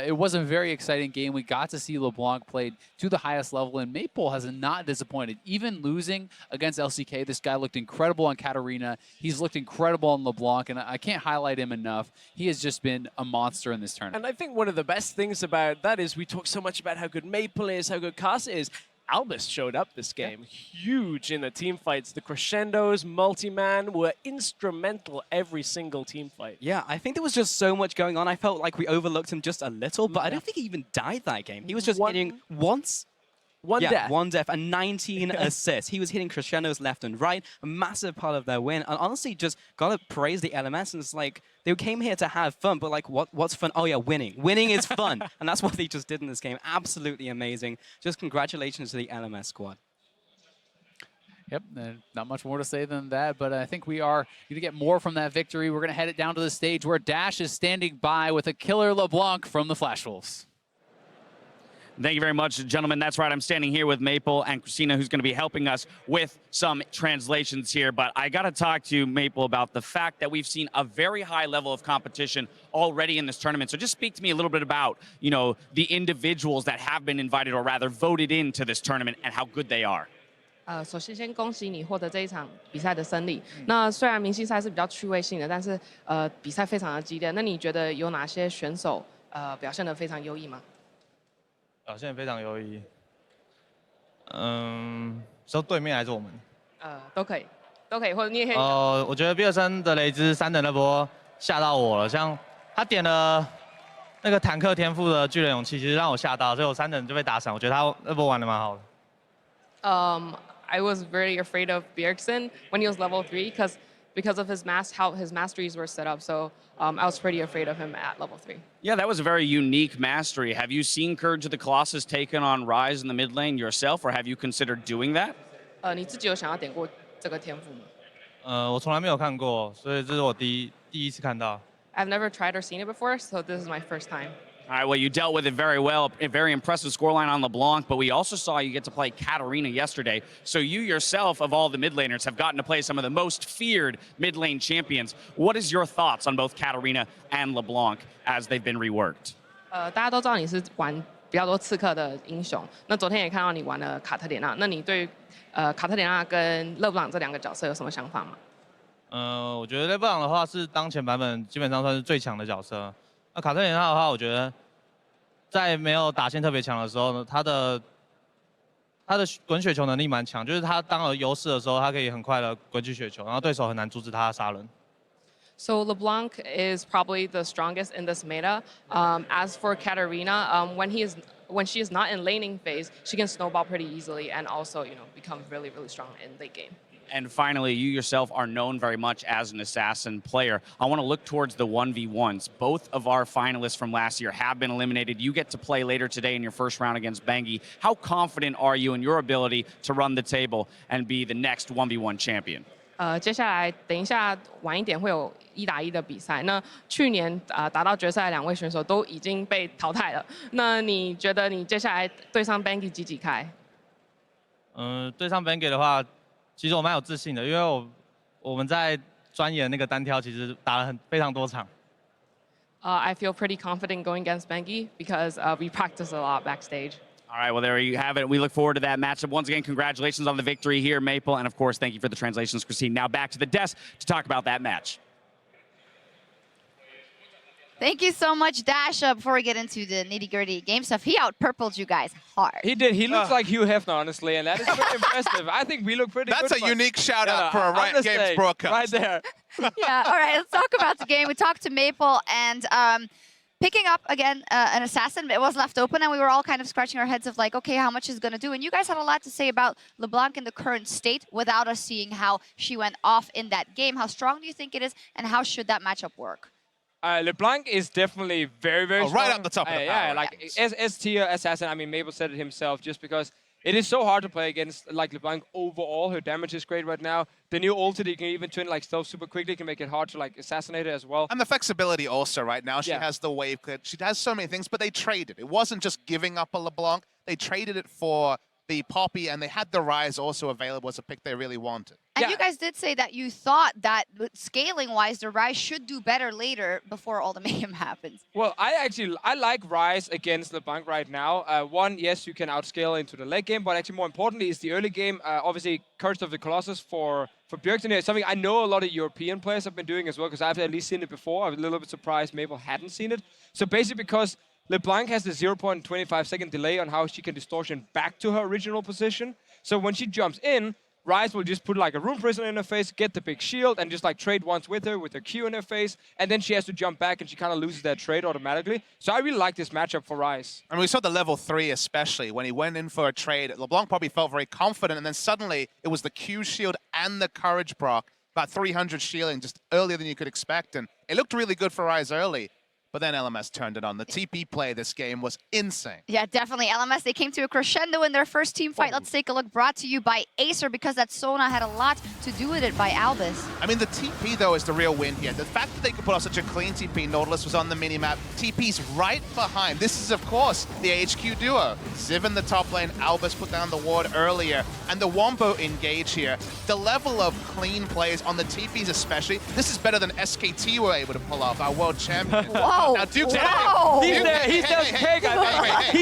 Speaker 8: it was a very exciting game. We got to see LeBlanc played to the highest level, and Maple has not disappointed. Even losing against LCK, this guy looked incredible on Katarina. He's looked incredible on LeBlanc, and I can't highlight him enough. He has just been a monster in this tournament.
Speaker 9: And I think one of the best things about that is we talk so much about how good Maple is, how good Casa is. Albus showed up this game, huge in the team fights. The crescendos, multi-man were instrumental every single team fight.
Speaker 7: Yeah, I think there was just so much going on. I felt like we overlooked him just a little, but I don't think he even died that game. He was just hitting once.
Speaker 9: One death.
Speaker 7: One death and 19 assists. He was hitting crescendos left and right, a massive part of their win. And honestly, just gotta praise the LMS. And it's like, they came here to have fun, but like, what's fun? Oh yeah, winning. Winning is fun. And that's what they just did in this game. Absolutely amazing. Just congratulations to the LMS squad.
Speaker 8: Yep, not much more to say than that, but I think we are going to get more from that victory. We're going to head it down to the stage where Dash is standing by with a killer LeBlanc from the Flash Wolves.
Speaker 10: Thank you very much, gentlemen. That's right. I'm standing here with Maple and Christina, who's going to be helping us with some translations here. But I got to talk to you, Maple, about the fact that we've seen a very high level of competition already in this tournament. So just speak to me a little bit about, the individuals that have been invited, or rather voted into this tournament, and how good they are.
Speaker 11: 首先先恭喜你获得这一场比赛的胜利。那虽然明星赛是比较趣味性的，但是比赛非常的激烈。那你觉得有哪些选手表现得非常优异吗？
Speaker 12: 表现非常优异。说对面还是我们？
Speaker 11: 都可以，都可以，或者你也可以。
Speaker 12: 我觉得比尔森的雷兹3等那波吓到我了，像他点了那个坦克天赋的巨人勇气，其实让我吓到，所以我3等就被打闪。我觉得他那波玩得蛮好的。
Speaker 11: I was very afraid of Bjergsen when he was level 3 because of how his masteries were set up. So I was pretty afraid of him at level 3.
Speaker 10: Yeah, that was a very unique mastery. Have you seen Courage of the Colossus taken on Ryze in the mid lane yourself, or have you considered doing that?
Speaker 11: 你自己有想要点过这个天赋吗？
Speaker 12: 我从来没有看过，所以这是我第一次看到。
Speaker 11: I've never tried or seen it before, so this is my first time.
Speaker 10: All right, well, you dealt with it very well. A very impressive scoreline on LeBlanc, but we also saw you get to play Katarina yesterday. So you yourself, of all the mid laners, have gotten to play some of the most feared mid lane champions. What is your thoughts on both Katarina and LeBlanc as they've been reworked?
Speaker 11: 大家都知道你是玩比较多刺客的英雄，那昨天也看到你玩了卡特莲娜，那你对卡特莲娜跟勒布朗这两个角色有什么想法吗？
Speaker 12: 我觉得勒布朗的话是当前版本基本上算是最强的角色。那卡特莲娜的话，我觉得在没有打线特别强的时候呢，他的滚雪球能力蛮强，就是他当有优势的时候，他可以很快的滚起雪球，然后对手很难阻止他的杀人。
Speaker 11: So LeBlanc is probably the strongest in this meta. As for Katarina, when she is not in laning phase, she can snowball pretty easily and also become really, really strong in late game.
Speaker 10: And finally, you yourself are known very much as an assassin player. I want to look towards the 1v1s. Both of our finalists from last year have been eliminated. You get to play later today in your first round against Bengi. How confident are you in your ability to run the table and be the next 1v1 champion?
Speaker 11: 接下来等一下晚一点会有1打1的比赛。那去年打到决赛的2位选手都已经被淘汰了。那你觉得你接下来对上 Banky 几开？
Speaker 12: 对上 Banky 的话，其实我蛮有自信的，因为我们在钻研那个单挑，其实打了非常多场。
Speaker 11: I feel pretty confident going against Banky because we practice a lot backstage.
Speaker 10: All right, well, there you have it. We look forward to that matchup. Once again, congratulations on the victory here, Maple. And of course, thank you for the translations, Christine. Now back to the desk to talk about that match.
Speaker 5: Thank you so much, Dash. Before we get into the nitty-gritty game stuff, he out-purpled you guys hard.
Speaker 2: He did. He looks like Hugh Hefner, honestly, and that is pretty impressive. I think we look pretty good.
Speaker 6: That's a unique shout-out for a Riot Games broadcast.
Speaker 2: Right there.
Speaker 5: Yeah, all right, let's talk about the game. We talked to Maple, and picking up, again, an assassin, it was left open, and we were all kind of scratching our heads of like, okay, how much is going to do? And you guys had a lot to say about LeBlanc in the current state without us seeing how she went off in that game. How strong do you think it is, and how should that matchup work?
Speaker 2: LeBlanc is definitely very, very strong.
Speaker 6: Right up the top of the power.
Speaker 2: Yeah, like S-tier assassin. I mean, Maple said it himself, just because it is so hard to play against like LeBlanc overall. Her damage is great right now. The new ulti, you can even twin like stealth super quickly, can make it hard to like assassinate her as well.
Speaker 6: And the flexibility also right now. She has the wave clear. She has so many things, but they traded. It wasn't just giving up a LeBlanc. They traded it for the Poppy, and they had the Rise also available as a pick they really wanted.
Speaker 5: And you guys did say that you thought that scaling-wise, the Rise should do better later before all the mayhem happens.
Speaker 2: Well, I like Rise against LeBlanc right now. One, yes, you can outscale into the late game, but actually more importantly is the early game. Obviously, Curse of the Colossus for Bjergsen is something I know a lot of European players have been doing as well, because I've at least seen it before. I was a little bit surprised Maple hadn't seen it. So basically because LeBlanc has the 0.25 second delay on how she can distortion back to her original position. So when she jumps in, Rise will just put like a Rune Prison in her face, get the big shield, and just like trade once with her Q in her face, and then she has to jump back and she kind of loses that trade automatically. So I really like this matchup for Rise.
Speaker 6: And we saw the level 3 especially, when he went in for a trade. LeBlanc probably felt very confident, and then suddenly it was the Q shield and the Courage proc, about 300 shielding just earlier than you could expect, and it looked really good for Rise early. But then LMS turned it on. The TP play this game was insane.
Speaker 5: Yeah, definitely. LMS, they came to a crescendo in their first team fight. Let's take a look. Brought to you by Acer, because that Sona had a lot to do with it by Albus.
Speaker 6: I mean, the TP, though, is the real win here. The fact that they could put off such a clean TP, Nautilus was on the minimap. TP's right behind. This is, of course, the HQ duo. Ziv in the top lane. Albus put down the ward earlier. And the Wombo engage here. The level of clean plays on the TPs especially, this is better than SKT were able to pull off, our world champion.
Speaker 5: Whoa.
Speaker 6: Now, Duke's
Speaker 2: He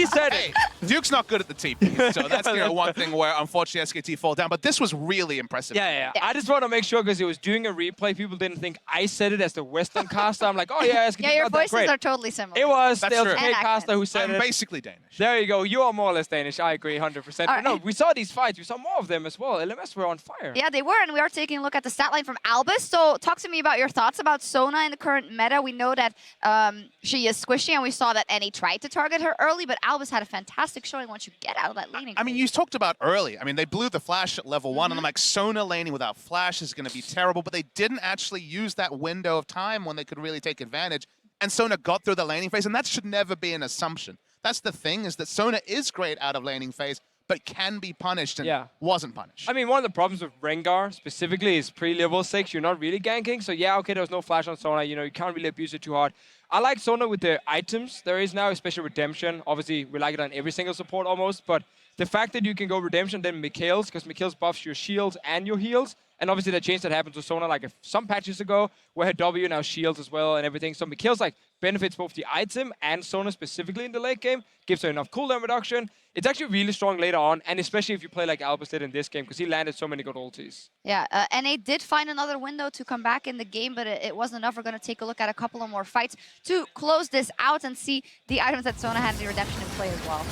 Speaker 2: said it.
Speaker 6: Duke's not good at the TP, so that's one thing where unfortunately SKT fall down. But this was really impressive.
Speaker 2: Yeah. I just want to make sure, because it was doing a replay, people didn't think I said it as the Western caster. I'm like, oh yeah, SKT.
Speaker 5: Yeah, your voices are totally similar.
Speaker 2: It was
Speaker 6: That's
Speaker 2: the
Speaker 6: true.
Speaker 2: LCK caster who said
Speaker 6: I'm
Speaker 2: it.
Speaker 6: basically Danish.
Speaker 2: There you go. You are more or less Danish. I agree 100%. But no, we saw these fights. We saw more of them as well. LMS were on fire.
Speaker 5: Yeah, they were, and we are taking a look at the stat line from Albus. So talk to me about your thoughts about Sona in the current meta. We know that she is squishy, and we saw that NA tried to target her early, but Albus had a fantastic showing once you get out of that laning.
Speaker 6: I mean, you talked about early. I mean, they blew the flash at level 1, and I'm like, Sona laning without flash is going to be terrible, but they didn't actually use that window of time when they could really take advantage, and Sona got through the laning phase, and that should never be an assumption. That's the thing, is that Sona is great out of laning phase, but can be punished, and wasn't punished.
Speaker 2: I mean, one of the problems with Rengar specifically is pre-level 6, you're not really ganking. So yeah, okay, there was no flash on Sona. You know, you can't really abuse it too hard. I like Sona with the items there is now, especially Redemption. Obviously, we like it on every single support almost, but the fact that you can go Redemption, then Mikhail's, because Mikhail's buffs your shields and your heals. And obviously the change that happened to Sona like some patches ago, where her W now shields as well and everything. So Mikhail's like benefits both the item and Sona specifically in the late game, gives her enough cooldown reduction. It's actually really strong later on, and especially if you play like Albus did in this game, because he landed so many good ultis.
Speaker 5: Yeah, NA did find another window to come back in the game, but it wasn't enough. We're going to take a look at a couple of more fights to close this out and see the items that Sona had in the Redemption in play as well.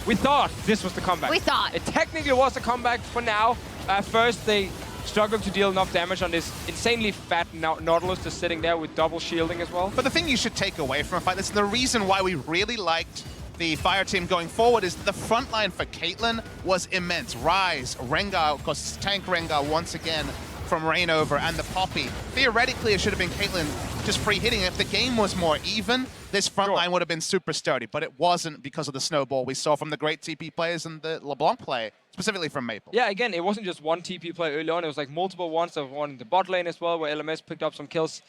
Speaker 2: We thought this was the comeback.
Speaker 5: We thought.
Speaker 2: It technically was a comeback for now. First, they struggled to deal enough damage on this insanely fat Nautilus just sitting there with double shielding as well.
Speaker 6: But the thing you should take away from a fight, this is the reason why we really liked the Fire team going forward, is the front line for Caitlyn was immense. Rise, Rengar, of course, tank Rengar once again. from Reignover and the Poppy. Theoretically, it should have been Caitlyn just free hitting. If the game was more even, this front line would have been super sturdy, but it wasn't because of the snowball we saw from the great TP players and the LeBlanc play, specifically from Maple.
Speaker 2: Yeah, again, it wasn't just one TP play early on. It was like multiple ones. There was one in the bot lane as well, where LMS picked up some kills.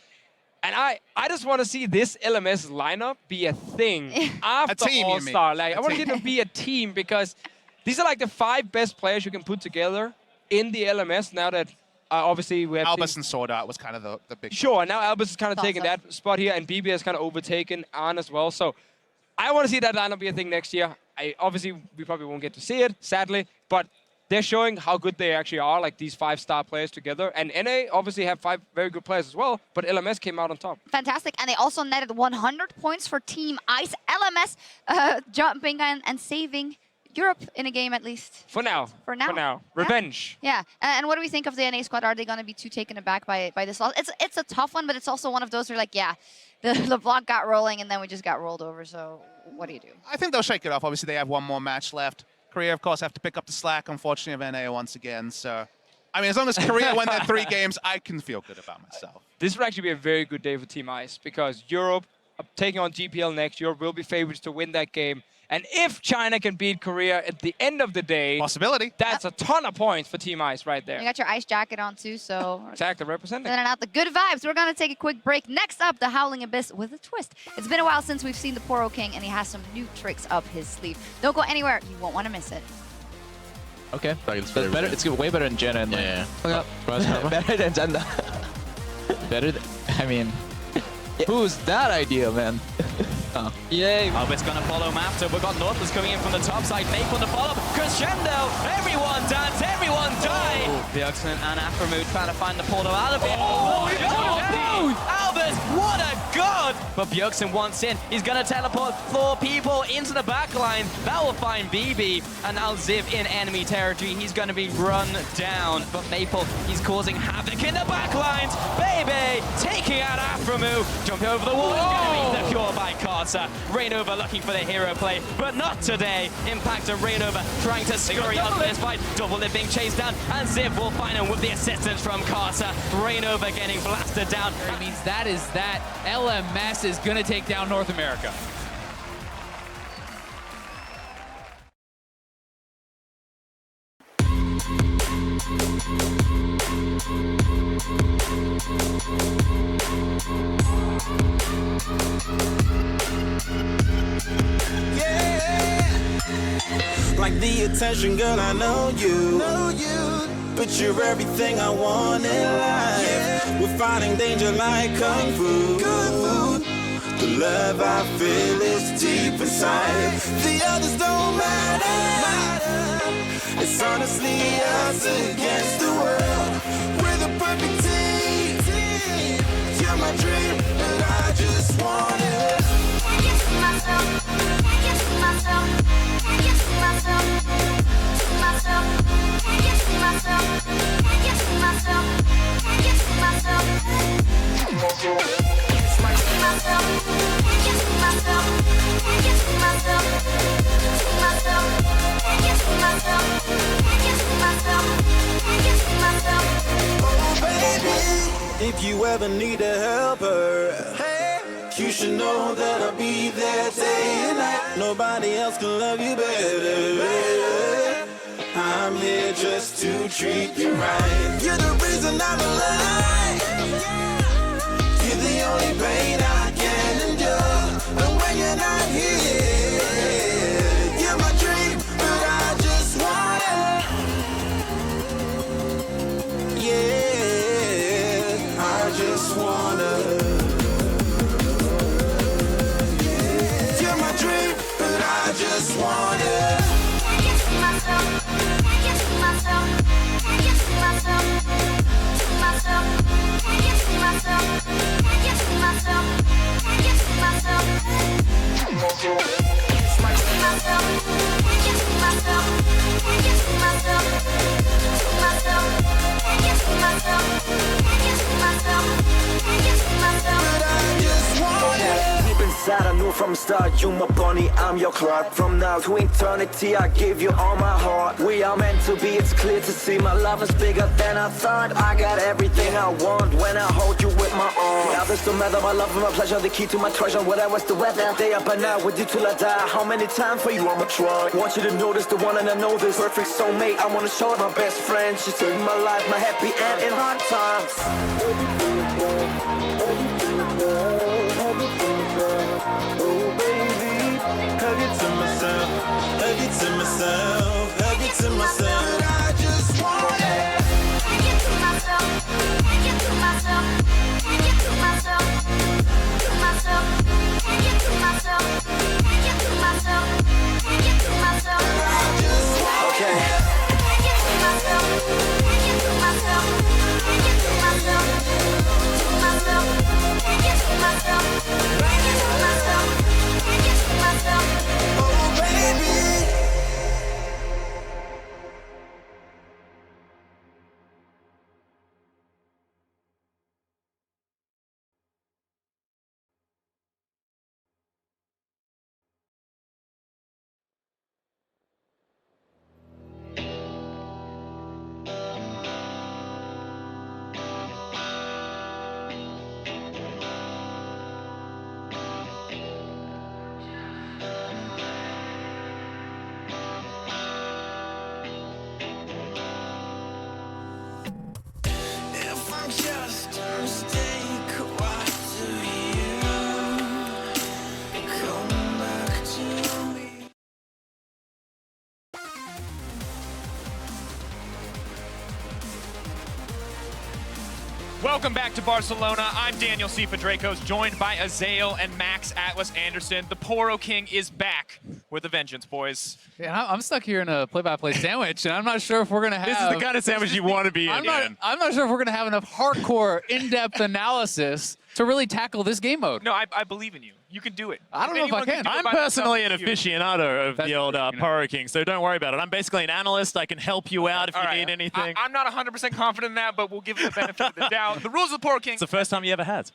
Speaker 2: And I just want to see this LMS lineup be a thing after All-Star. Like, I want to see them be a team because these are like the 5 best players you can put together in the LMS now that obviously we have
Speaker 6: Albus and Sword Art was kind of the big...
Speaker 2: Sure, now Albus is kind of taking that spot here, and BB has kind of overtaken Arn as well. So I want to see that lineup be a thing next year. Obviously, we probably won't get to see it, sadly, but they're showing how good they actually are, like these 5-star players together. And NA obviously have 5 very good players as well, but LMS came out on top.
Speaker 5: Fantastic, and they also netted 100 points for Team Ice. LMS jumping and saving Europe in a game at least.
Speaker 2: For now.
Speaker 5: For now.
Speaker 2: For now. Revenge.
Speaker 5: Yeah, and what do we think of the NA squad? Are they going to be too taken aback by this loss? It's a tough one, but it's also one of those where like, yeah, the LeBlanc got rolling and then we just got rolled over, so what do you do?
Speaker 6: I think they'll shake it off. Obviously, they have one more match left. Korea, of course, have to pick up the slack, unfortunately, of NA once again. So, I mean, as long as Korea win their 3 games, I can feel good about myself.
Speaker 2: This would actually be a very good day for Team Ice because Europe, taking on GPL next, Europe will be favorites to win that game. And if China can beat Korea at the end of the day,
Speaker 6: possibility.
Speaker 2: That's a ton of points for Team Ice right there.
Speaker 5: You got your ice jacket on too, so
Speaker 2: exactly representing.
Speaker 5: Sending out the good vibes. We're gonna take a quick break. Next up, the Howling Abyss with a twist. It's been a while since we've seen the Poro King, and he has some new tricks up his sleeve. Don't go anywhere. You won't want to miss it.
Speaker 13: Okay, that's better. It's way better than Jenna and
Speaker 3: Yeah.
Speaker 13: better than Zenda. Better. I mean, who's that idea, man? Oh.
Speaker 7: Yay. Albus gonna follow him after. We've got Northlands coming in from the top side. Maple to follow. Crescendo. Everyone dance. Everyone die. Bjergsen and Aframu trying to find the portal out of it. Albus, what a god! But Bjergsen wants in. He's gonna teleport 4 people into the back line. That will find BB. And now Ziv in enemy territory. He's gonna be run down. But Maple, he's causing havoc in the back lines. Baby taking out Aframu. Jumping over the wall. He's gonna be secured by Carter. Reignover looking for the hero play, but not today. Impact of Reignover trying to scurry up this fight. Double lip being chased down, and Ziv will find him with the assistance from Carter. Reignover getting blasted down.
Speaker 8: It means that is that. LMS is going to take down North America.
Speaker 14: Like the attention, girl, I know you. But you're everything I want in life. We're fighting danger like Kung Fu. The love I feel is deep inside. The others don't matter. It's honestly us against the world. We're the perfect team. You're my dream, but I just want it. Can't get to myself. Can't get to myself. Can't get to myself. To myself. Can't get to myself. Can't get to myself. Can't get to myself. It's like to myself. Can't get to myself. Can't get to myself. To myself. Can't get to myself. Can't get to myself. Can't get to myself. Oh baby, if you ever need a helper, you should know that I'll be there day and night. Nobody else can love you better. I'm here just to treat you right. You're the reason I'm alive. You're the only pain I can endure. But when you're not here, you're my dream, but I just want it. Yeah, I just wanna. I just want it. Can't get to myself. Can't get to myself. Can't get to myself. To myself. Can't get to myself. Can't get to myself.
Speaker 15: from start. You my bunny, I'm your Clark. From now to eternity, I give you all my heart. We are meant to be, it's clear to see. My love is bigger than I thought. I got everything I want when I hold you with my arms. The others don't matter, my love and my pleasure, the key to my treasure. Whatever's the weather, day up and out with you till I die. How many times for you I'ma try? Want you to notice the one and I know this. Perfect soulmate, I wanna show it my best friend. She saved my life, my happy end in hard times. Oh baby, hug it to myself, hug it to myself, hug it to myself. I just want it. Hug it to myself, hug it to myself, hug it to myself, to myself, hug it to myself, hug it to myself, hug it to myself. I just want it. Hug it to myself, hug it to myself, hug it to myself, to myself, hug it to myself, hug it to myself, hug it to myself. Oh baby.
Speaker 16: Welcome back to Barcelona. I'm Daniel Sifa Dracos, joined by Azael and Max Atlas Anderson. The Poro King is back with a vengeance, boys.
Speaker 8: Yeah, I'm stuck here in a play-by-play sandwich, and I'm not sure if we're going to have...
Speaker 16: This is the kind of sandwich you want to be in, man.
Speaker 8: I'm not sure if we're going to have enough hardcore, in-depth analysis to really tackle this game mode.
Speaker 16: No, I believe in you. You can do it.
Speaker 8: I don't know if I can.
Speaker 17: I'm personally an aficionado of the old Poro King, so don't worry about it. I'm basically an analyst. I can help you out if you need anything.
Speaker 16: I'm not 100% confident in that, but we'll give you the benefit of the doubt. The rules of the Poro King.
Speaker 17: It's the first time you ever had.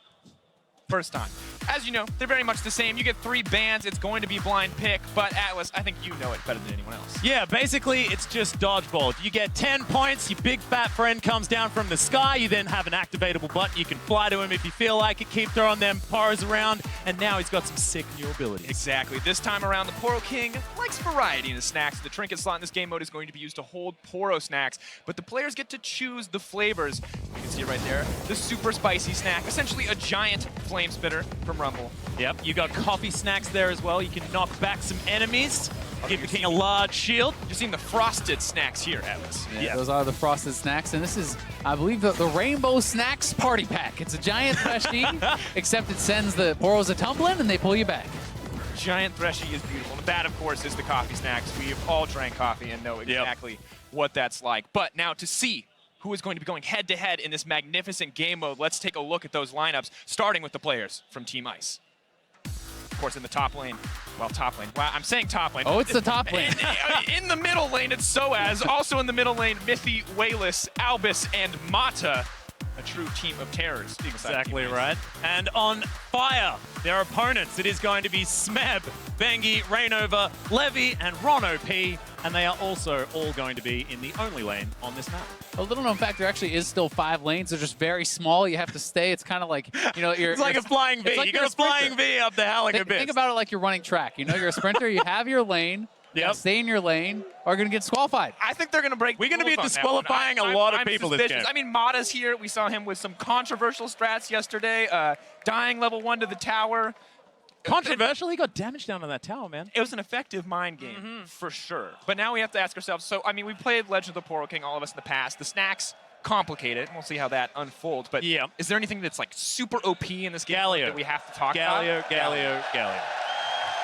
Speaker 16: First time. As you know, they're very much the same. You get 3 bans. It's going to be blind pick, but Atlas, I think you know it better than anyone else.
Speaker 17: Yeah, basically, it's just dodgeball. You get 10 points, your big fat friend comes down from the sky, you then have an activatable button. You can fly to him if you feel like it, keep throwing them Poros around, and now he's got some sick new abilities.
Speaker 16: Exactly. This time around, the Poro King likes variety in his snacks. The trinket slot in this game mode is going to be used to hold Poro snacks, but the players get to choose the flavors. You can see it right there. The super spicy snack, essentially a giant flame spitter from Rumble.
Speaker 17: Yep, you got coffee snacks there as well. You can knock back some enemies, give the king a large shield.
Speaker 16: You're seeing the frosted snacks here, Atlas.
Speaker 8: Yeah, those are the frosted snacks, and this is, I believe, the Rainbow Snacks Party Pack. It's a giant freshie, except it sends the Poros a tumbling, and they pull you back.
Speaker 16: Giant Threshy is beautiful. And that, of course, is the coffee snacks. We've all drank coffee and know exactly what that's like. But now to see who is going to be going head-to-head in this magnificent game mode, let's take a look at those lineups, starting with the players from Team Ice. Of course, in the top lane. Well, top lane. Wow, I'm saying top lane.
Speaker 8: Oh, it's the top lane.
Speaker 16: In the middle lane, it's Soaz. Also in the middle lane, Mithy, Wayless, Albus, and Mata. A true team of terrors.
Speaker 17: Exactly right. And on fire, their opponents, it is going to be Smeb, Bengi, Rainover, Levy, and Ron OP, and they are also all going to be in the only lane on this map.
Speaker 8: A little known fact, there actually is still 5 lanes. They're just very small. You have to stay. It's kind of like, you know,
Speaker 17: it's like a flying V.
Speaker 8: Like
Speaker 17: you got a flying V up the Howling Abyss.
Speaker 8: Think about it like you're running track. You know, you're a sprinter. You have your lane. Stay in your lane, or you're going to get disqualified.
Speaker 16: I think they're going to break.
Speaker 17: We're going to be disqualifying a lot of people this game.
Speaker 16: I mean, Mata's here. We saw him with some controversial strats yesterday. Dying level 1 to the tower.
Speaker 17: Controversial? He got damage down on that tower, man.
Speaker 16: It was an effective mind game, for sure. But now we have to ask ourselves, so, I mean, we played Legend of the Poro King, all of us in the past. The snacks, complicated. We'll see how that unfolds. But is there anything that's, like, super OP in this game that we have to talk about?
Speaker 17: Galio.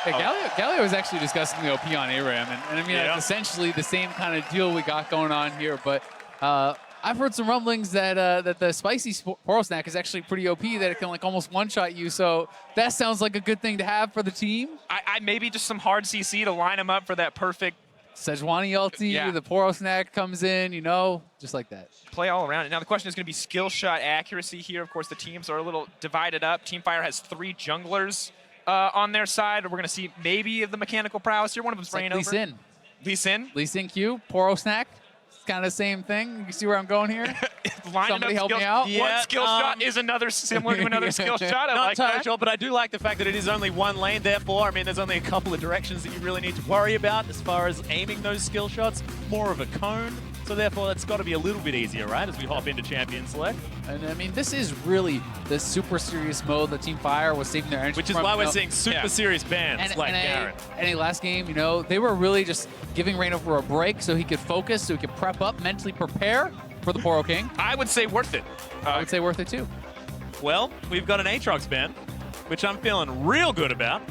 Speaker 8: Hey, Galio was actually discussing the OP on ARAM, and I mean, it's essentially the same kind of deal we got going on here, but I've heard some rumblings that that the spicy Poro snack is actually pretty OP, that it can like almost one-shot you, so that sounds like a good thing to have for the team.
Speaker 16: I maybe just some hard CC to line them up for that perfect
Speaker 8: Sejuani ulti, the Poro snack comes in, you know, just like that.
Speaker 16: Play all around it. Now the question is going to be skill shot accuracy here. Of course, the teams are a little divided up. Team Fire has 3 junglers. on their side. We're going to see maybe the mechanical prowess here. One of them's Vayne over.
Speaker 8: Lee Sin.
Speaker 16: Lee Sin?
Speaker 8: Lee Sin Q, Poro Snack. It's kind of the same thing. You see where I'm going here? Somebody help me out.
Speaker 16: One skill shot is another similar to another skill shot. I
Speaker 17: Not
Speaker 16: like
Speaker 17: entirely
Speaker 16: that.
Speaker 17: sure, but I do like the fact that it is only one lane. Therefore, I mean, there's only a couple of directions that you really need to worry about as far as aiming those skill shots. More of a cone. So therefore, that's got to be a little bit easier, right, as we hop into Champion Select.
Speaker 8: And I mean, this is really the super serious mode that Team Fire was saving their energy
Speaker 17: Which is
Speaker 8: from,
Speaker 17: why
Speaker 8: you
Speaker 17: we're
Speaker 8: know.
Speaker 17: seeing super serious bans like Garen.
Speaker 8: And a last game, you know, they were really just giving Reignover a break so he could focus, so he could prep up, mentally prepare for the Poro King.
Speaker 16: I would say worth it.
Speaker 8: I would say worth it too.
Speaker 17: Well, we've got an Aatrox ban, which I'm feeling real good about.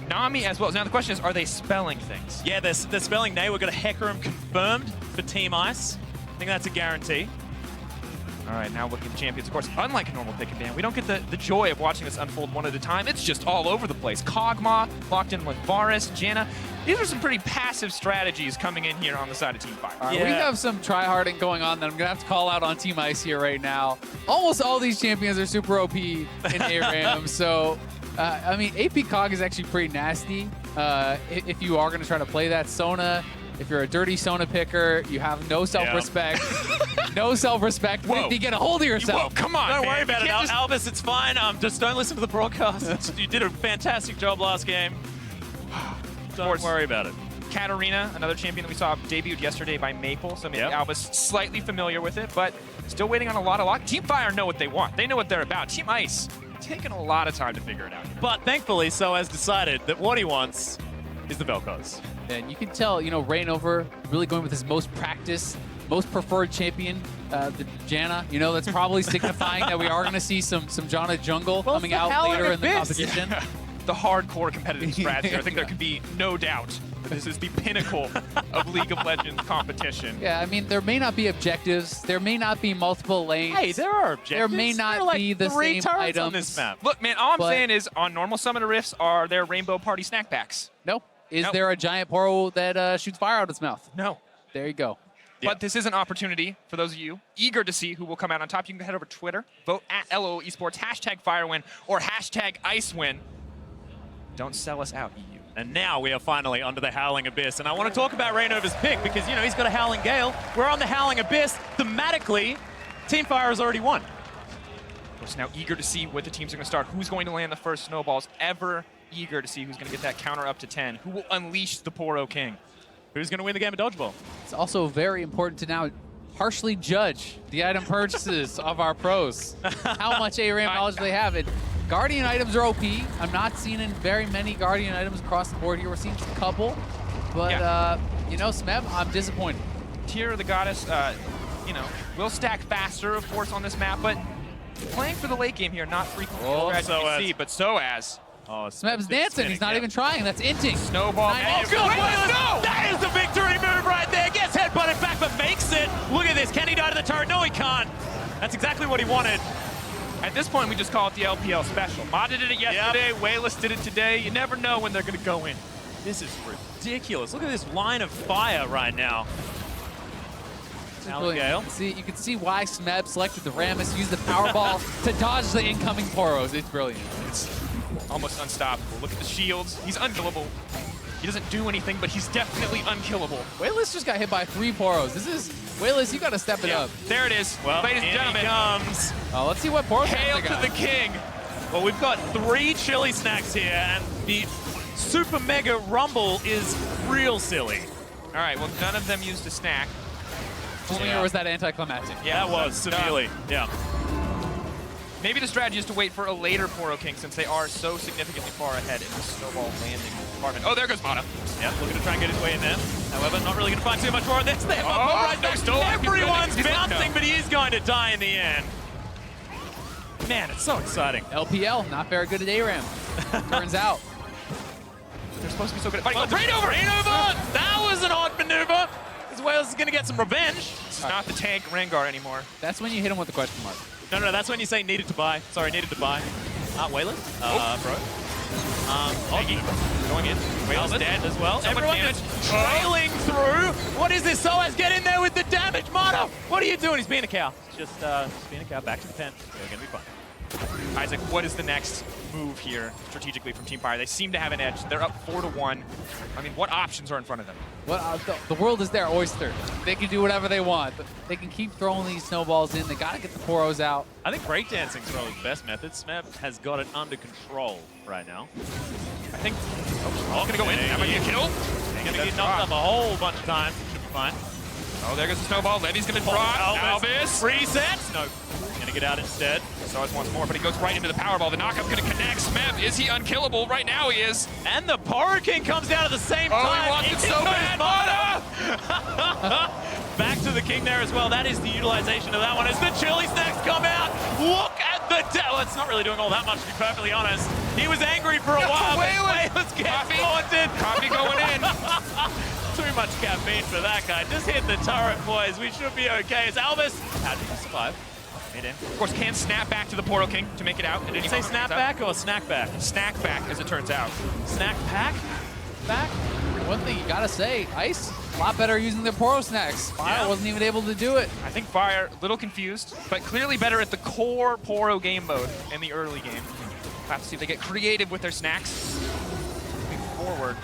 Speaker 16: Nami as well. Now the question is, are they spelling things?
Speaker 17: Yeah, they're spelling Nay. We've got a Hecarim confirmed for Team Ice. I think that's a guarantee.
Speaker 16: All right, now looking at the champions. Of course, unlike a normal pick and ban, we don't get the joy of watching this unfold one at a time. It's just all over the place. Kog'Maw locked in with Varus, Janna. These are some pretty passive strategies coming in here on the side of Team Fire.
Speaker 8: We have some try-harding going on that I'm going to have to call out on Team Ice here right now. Almost all these champions are super OP in ARAM, so, I mean, ePekeke is actually pretty nasty if you are going to try to play that. Sona, if you're a dirty Sona picker, you have no self-respect. No self-respect. You get a hold of yourself.
Speaker 16: Whoa, come on,
Speaker 17: Don't
Speaker 16: man.
Speaker 17: worry about it,
Speaker 16: Can't just-
Speaker 17: Albus. It's fine. Just don't listen to the broadcast. You did a fantastic job last game. Don't worry about it.
Speaker 16: Katarina, another champion that we saw debuted yesterday by Maple, so maybe Albus slightly familiar with it, but still waiting on a lot of luck. Team Fire know what they want. They know what they're about. Team Ice, taking a lot of time to figure it out.
Speaker 17: But thankfully, So has decided that what he wants is the Vel'Koz.
Speaker 8: And you can tell, you know, Reignover really going with his most practiced, most preferred champion, the Janna. You know, that's probably signifying that we are going to see some Janna jungle coming out later in the competition.
Speaker 16: Yeah. The hardcore competitive strategy. I think there can be no doubt that this is the pinnacle of League of Legends competition.
Speaker 8: Yeah, I mean, there may not be objectives. There may not be multiple lanes.
Speaker 17: Hey, there are objectives.
Speaker 8: There may not be the same items
Speaker 17: on this map.
Speaker 16: Look, man, all I'm saying is on normal Summoner Rifts are there Rainbow Party snack packs.
Speaker 8: No. Is there a giant Poro that shoots fire out of its mouth?
Speaker 16: No.
Speaker 8: There you go.
Speaker 16: But this is an opportunity for those of you eager to see who will come out on top. You can head over to Twitter, vote at LOL eSports, hashtag FireWin or hashtag IceWin. Don't sell us out, EU.
Speaker 17: And now we are finally under the Howling Abyss. And I want to talk about Reignover's pick because, you know, he's got a Howling Gale. We're on the Howling Abyss. Thematically, Team Fire has already won.
Speaker 16: Of course, now eager to see what the teams are going to start. Who's going to land the first snowballs? Ever eager to see who's going to get that counter up to 10. Who will unleash the Poro King?
Speaker 17: Who's going to win the game of dodgeball?
Speaker 8: It's also very important to now harshly judge the item purchases of our pros. How much ARAM knowledge they have. And Guardian items are OP. I'm not seeing very many Guardian items across the board here. We're seeing just a couple. But, you know, Smeb, I'm disappointed.
Speaker 16: Tear of the Goddess, you know, will stack faster, of course, on this map, but playing for the late game here, not frequently as you see, but so as.
Speaker 17: Oh,
Speaker 8: Smeb's dancing. He's not even trying. That's inting.
Speaker 16: Snowball.
Speaker 17: Oh, good. No! That is the victory move right there. Gets headbutted back, but makes it. Look at this. Can he die to the turret? No, he can't. That's exactly what he wanted.
Speaker 16: At this point, we just call it the LPL special. Mata did it yesterday. Wayless did it today. You never know when they're going to go in.
Speaker 17: This is ridiculous. Look at this line of fire right now.
Speaker 8: Gale. You can see why Smeb selected the Rammus, used the Powerball to dodge the incoming Poros. It's brilliant.
Speaker 16: It's almost unstoppable. Look at the shields. He's unkillable. He doesn't do anything, but he's definitely unkillable.
Speaker 8: Wayless just got hit by 3 Poros. Wayless, you got to step it up.
Speaker 16: There it is.
Speaker 17: Well,
Speaker 16: ladies and gentlemen.
Speaker 17: He comes.
Speaker 8: Let's see what Poro
Speaker 16: Hail to the king.
Speaker 17: Well, we've got 3 chili snacks here, and the Super Mega Rumble is real silly.
Speaker 16: All right, well, none of them used a snack.
Speaker 8: Only or was that anticlimactic?
Speaker 17: Yeah, that was severely. Yeah.
Speaker 16: Maybe the strategy is to wait for a later Poro King since they are so significantly far ahead in the snowball landing department. Oh, there goes Mata.
Speaker 17: Yeah, looking to try and get his way in there. However, not really going to find too much more on this. They have right
Speaker 16: no, still
Speaker 17: everyone's bouncing, but he is going to die in the end. Man, it's so exciting.
Speaker 8: LPL, not very good at ARAM. Turns out.
Speaker 16: They're supposed to be so good at
Speaker 17: fighting. Reignover! That was an odd maneuver. As well as going to get some revenge.
Speaker 16: It's not the tank Rengar anymore.
Speaker 8: That's when you hit him with the question mark.
Speaker 17: No, that's when you say needed to buy. Sorry, needed to buy. Waylon? Bro.
Speaker 16: Going in.
Speaker 17: Waylon's dead as well.
Speaker 16: So
Speaker 17: everyone just trailing through. What is this? Soaz, get in there with the damage. Mata, what are you doing? He's being a cow. Just being a cow. Back to the pen. We're going to be fine.
Speaker 16: Isaac, what is the next move here strategically from Team Fire? They seem to have an edge. They're up 4-1. I mean, what options are in front of them?
Speaker 8: Well, the world is their oyster. They can do whatever they want, but they can keep throwing these snowballs in. They got to get the Poros out.
Speaker 17: I think breakdancing is probably the best method. Smeb has got it under control right now.
Speaker 16: I think oh, gonna go in. That might be a kill.
Speaker 17: He's gonna get knocked up a whole bunch of times. Should be fine.
Speaker 16: Oh, there goes the snowball. Levy's gonna drop. Albus.
Speaker 17: Resets. No. Gonna get out instead.
Speaker 16: Saws once more, but he goes right into the Powerball. The knockup's gonna connect. Smeb, is he unkillable? Right now he is.
Speaker 17: And the Poro King comes down at the same time.
Speaker 16: Oh, he wants it so bad.
Speaker 17: Back to the King there as well. That is the utilization of that one as the chili snacks come out. Look at the well, it's not really doing all that much, to be perfectly honest. He was angry for a while, but Wayless gets haunted.
Speaker 16: Coffee going in.
Speaker 17: Too much caffeine for that guy. Just hit the turret, boys. We should be okay. It's Albus. How did he survive?
Speaker 16: Of course, can snap back to the Poro King to make it out.
Speaker 17: Did you say snap back or snack back?
Speaker 16: Snack back, as it turns out.
Speaker 17: Snack pack? Back?
Speaker 8: One thing you gotta say, Ice, a lot better using their Poro snacks. Fire wasn't even able to do it.
Speaker 16: I think Fire, a little confused, but clearly better at the core Poro game mode in the early game. We'll have to see if they get creative with their snacks. Moving forward.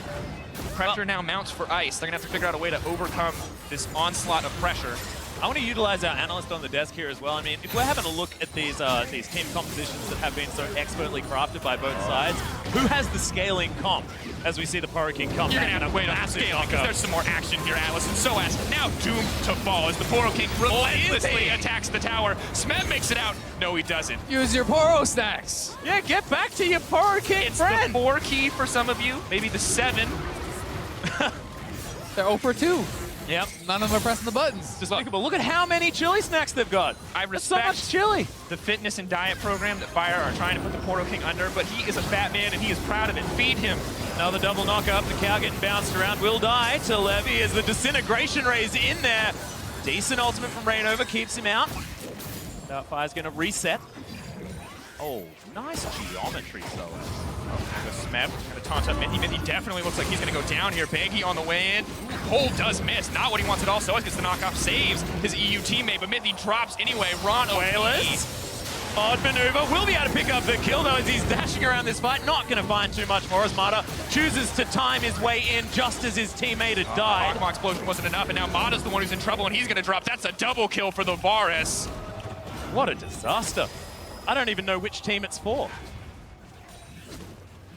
Speaker 16: Pressure now mounts for Ice. They're gonna have to figure out a way to overcome this onslaught of pressure.
Speaker 17: I want to utilize our analyst on the desk here as well. I mean, if we're having a look at these team compositions that have been so expertly crafted by both sides, who has the scaling comp as we see the Poro King come?
Speaker 16: You're going to have to wait on the scale because there's some more action here, Atlas. And so as now doomed to fall as the Poro King relentlessly attacks the tower. Smeb makes it out. No, he doesn't.
Speaker 8: Use your Poro snacks.
Speaker 17: Yeah, get back to your Poro King friend.
Speaker 16: It's the 4 key for some of you, maybe the 7.
Speaker 8: They're 0 for 2.
Speaker 17: Yep.
Speaker 8: None of them are pressing the buttons.
Speaker 17: Just look at how many chili snacks they've got.
Speaker 16: I respect
Speaker 17: so much chili.
Speaker 16: The fitness and diet program that Fire are trying to put the Poro King under, but he is a fat man and he is proud of it. Feed him.
Speaker 17: Another double knock up. The cow getting bounced around. Will die to Levy as the disintegration ray's in there. Decent ultimate from Rainover keeps him out. Fire's going to reset. Oh, nice geometry solo.
Speaker 16: Smeb going to taunt up Mithy. Mithy definitely looks like he's going to go down here. Bangy on the way in. Hole does miss. Not what he wants at all. So gets the knockoff. Saves his EU teammate, but Mithy drops anyway. Ron
Speaker 17: Wayless. Odd maneuver. Will be able to pick up the kill, though, as he's dashing around this fight. Not going to find too much more as Mata chooses to time his way in just as his teammate had died.
Speaker 16: Ogma explosion wasn't enough, and now Mata's the one who's in trouble, and he's going to drop. That's a double kill for the Varus.
Speaker 17: What a disaster. I don't even know which team it's for.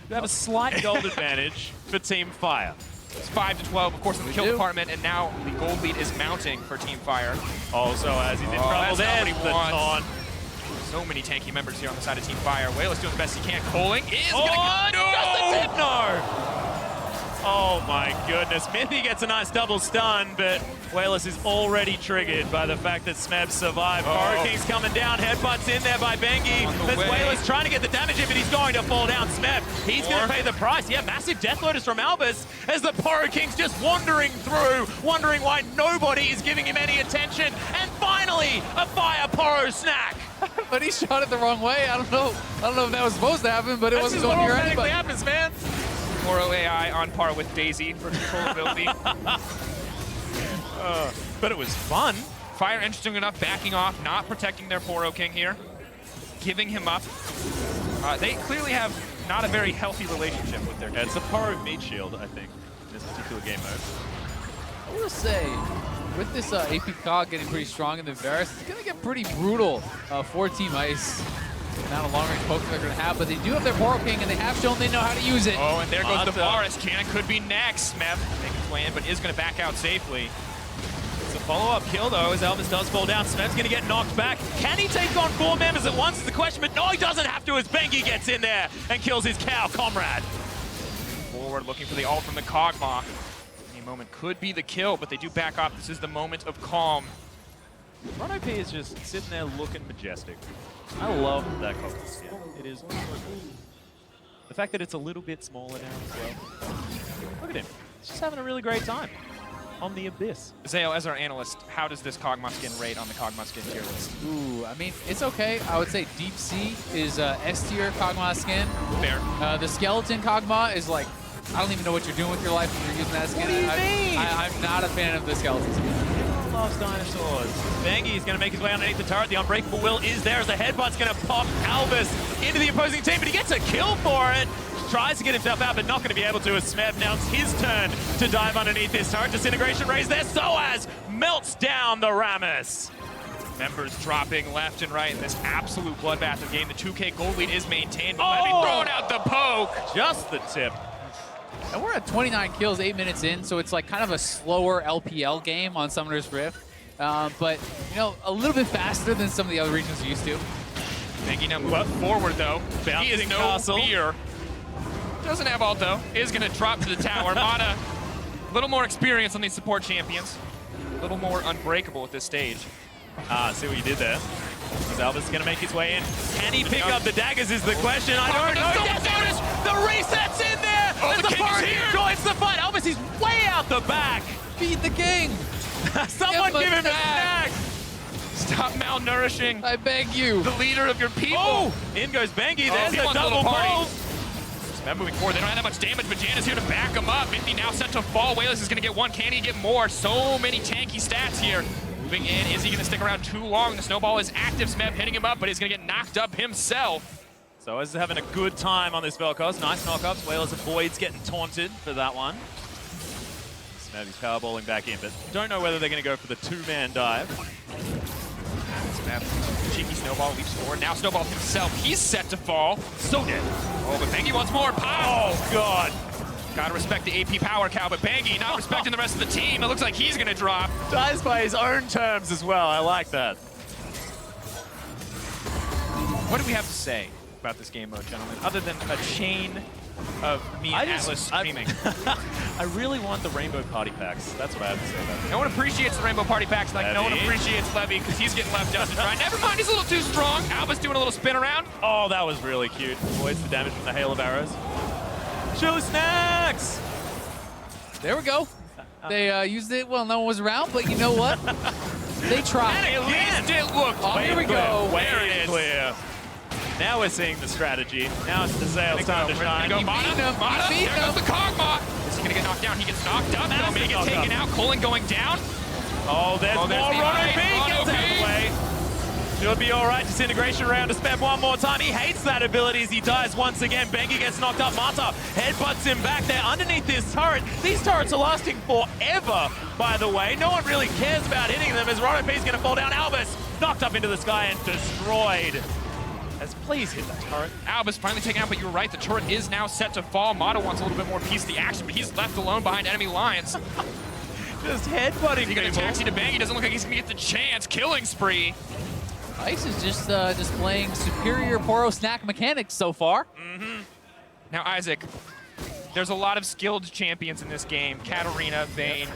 Speaker 17: You have a slight gold advantage for Team Fire.
Speaker 16: It's 5-12, of course, in the kill department, and now the gold lead is mounting for Team Fire.
Speaker 17: Also, as he's in trouble there,
Speaker 16: the taunt. So many tanky members here on the side of Team Fire. Wayless doing the best he can. Coling is gonna go.
Speaker 17: Just a Hypno! Oh my goodness. Mithy gets a nice double stun, but Wayless is already triggered by the fact that Smeb survived. Poro King's coming down, headbutts in there by Bengi. That's Wayless trying to get the damage in, but he's going to fall down. Smeb, he's going to pay the price. Yeah, massive Death Lotus from Albus as the Poro King's just wandering through, wondering why nobody is giving him any attention. And finally, a Fire Poro snack.
Speaker 8: But he shot it the wrong way. I don't know if that was supposed to happen, but it wasn't going near anybody.
Speaker 17: Happens, man.
Speaker 16: Poro AI on par with Daisy for controllability.
Speaker 17: But it was fun.
Speaker 16: Fire, interesting enough, backing off, not protecting their Poro King here, giving him up. They clearly have not a very healthy relationship with their
Speaker 17: It's a Poro meat shield, I think, in this particular game mode.
Speaker 8: I will say, with this EpicSkillshot getting pretty strong in the Varus, it's going to get pretty brutal for Team Ice. The amount of long-range pokes they're going to have, but they do have their Poro King, and they have shown they know how to use it.
Speaker 16: Oh, and there goes the Varus. Cannon could be next. Smeb making his way in, but is going to back out safely.
Speaker 17: It's a follow-up kill, though, as Elvis does fall down. Smeb's going to get knocked back. Can he take on 4 members at once is the question, but no, he doesn't have to as Bengi gets in there and kills his cow comrade.
Speaker 16: Forward looking for the ult from the Kog'Maw. Any moment could be the kill, but they do back off. This is the moment of calm.
Speaker 17: Ron OP is just sitting there looking majestic. I love that Kog'Maw skin. It is so cool. The fact that it's a little bit smaller now as well. Look at him. He's just having a really great time on the Abyss.
Speaker 16: Zale, as our analyst, how does this Kog'Maw skin rate on the Kog'Maw skin tier list?
Speaker 8: Ooh, I mean, it's okay. I would say Deep Sea is S tier Kog'Maw skin.
Speaker 16: Fair.
Speaker 8: The skeleton Kog'Maw is like, I don't even know what you're doing with your life when you're using that skin.
Speaker 17: What do you mean?
Speaker 8: I'm not a fan of the skeleton skin.
Speaker 17: loves dinosaurs. Bengi's going to make his way underneath the turret. The unbreakable will is there as the headbutt's going to pop Albus into the opposing team, but he gets a kill for it. Tries to get himself out, but not going to be able to as Smev. Now it's his turn to dive underneath this turret. Disintegration raise there. Soaz melts down the Rammus.
Speaker 16: Members dropping left and right in this absolute bloodbath of game. The 2K gold lead is maintained, but Levy throwing out the poke.
Speaker 17: Just the tip.
Speaker 8: And we're at 29 kills, 8 minutes in, so it's like kind of a slower LPL game on Summoner's Rift. But, you know, a little bit faster than some of the other regions are used to.
Speaker 16: Bengi now move forward, though. He is no fear. Doesn't have ult, though. Is going to drop to the tower. Mata, a little more experience on these support champions. A little more unbreakable at this stage.
Speaker 17: See what you did there. Is Albus going to make his way in? Can he pick up the daggers is the question. I don't know. Yes, the reset's in there.
Speaker 16: Oh, the king is
Speaker 17: party
Speaker 16: here.
Speaker 17: joins the fight. Albus is way out the back.
Speaker 8: Feed the king.
Speaker 17: Someone give him a snack.
Speaker 16: Stop malnourishing.
Speaker 8: I beg you.
Speaker 16: The leader of your people.
Speaker 17: Oh, in goes Bengi. There's
Speaker 16: he
Speaker 17: a
Speaker 16: wants a
Speaker 17: double
Speaker 16: little party.
Speaker 17: pull.
Speaker 16: Smev moving forward. They don't have that much damage, but Jan is here to back him up. Minty now set to fall. Wayless is going to get one. Can he get more? So many tanky stats here. Moving in, is he going to stick around too long? The snowball is active. Smev hitting him up, but he's going to get knocked up himself.
Speaker 17: So is having a good time on this Vel'Koz. Nice knockups. Whalers avoids getting taunted for that one. Smev is powerballing back in, but don't know whether they're going to go for the two-man dive.
Speaker 16: Smev, cheeky snowball leaps forward. Now snowball himself. He's set to fall. So dead. Oh, but Bengi wants more. Pow!
Speaker 17: Oh, God.
Speaker 16: Gotta respect the AP power cow, but Bengi not respecting the rest of the team. It looks like he's gonna drop.
Speaker 17: Dies by his own terms as well. I like that.
Speaker 16: What do we have to say about this game mode, gentlemen, other than a chain of me and Atlas screaming?
Speaker 17: I really want the Rainbow Party Packs. That's what I have to say about it.
Speaker 16: No one appreciates the Rainbow Party Packs like no one
Speaker 17: Levy.
Speaker 16: appreciates Levy because he's getting left out to dry. Never mind, he's a little too strong. Alba's doing a little spin around.
Speaker 17: Oh, that was really cute. Avoids the damage from the hail of arrows. Show snacks!
Speaker 8: There we go. They used it while no one was around, but you know what? They tried.
Speaker 16: And at least it looked.
Speaker 8: Oh, here we go.
Speaker 16: There it is.
Speaker 17: Clear. Now we're seeing the strategy. Now it's the sales time to shine.
Speaker 16: Go Mata. Mata. There goes the Kog'Maw. Is he going to get knocked down? He gets knocked up. No, may get taken out. Cullen going down.
Speaker 17: Oh, there's more. Rono B gets out of the way. Should be all right. Disintegration round to Smev one more time. He hates that ability as he dies once again. Bengi gets knocked up. Mata headbutts him back there underneath this turret. These turrets are lasting forever, by the way. No one really cares about hitting them as Rono B's going to fall down. Albus knocked up into the sky and destroyed. As please hit that turret.
Speaker 16: Albus finally taken out, but you were right. The turret is now set to fall. Mata wants a little bit more piece of the action, but he's left alone behind enemy lines.
Speaker 17: Just headbutting
Speaker 16: He's going to taxi to Bengi. Doesn't look like he's going to get the chance. Killing spree.
Speaker 8: Ice is just displaying superior Poro snack mechanics so far.
Speaker 16: Now, Isaac, there's a lot of skilled champions in this game. Katarina, Vayne,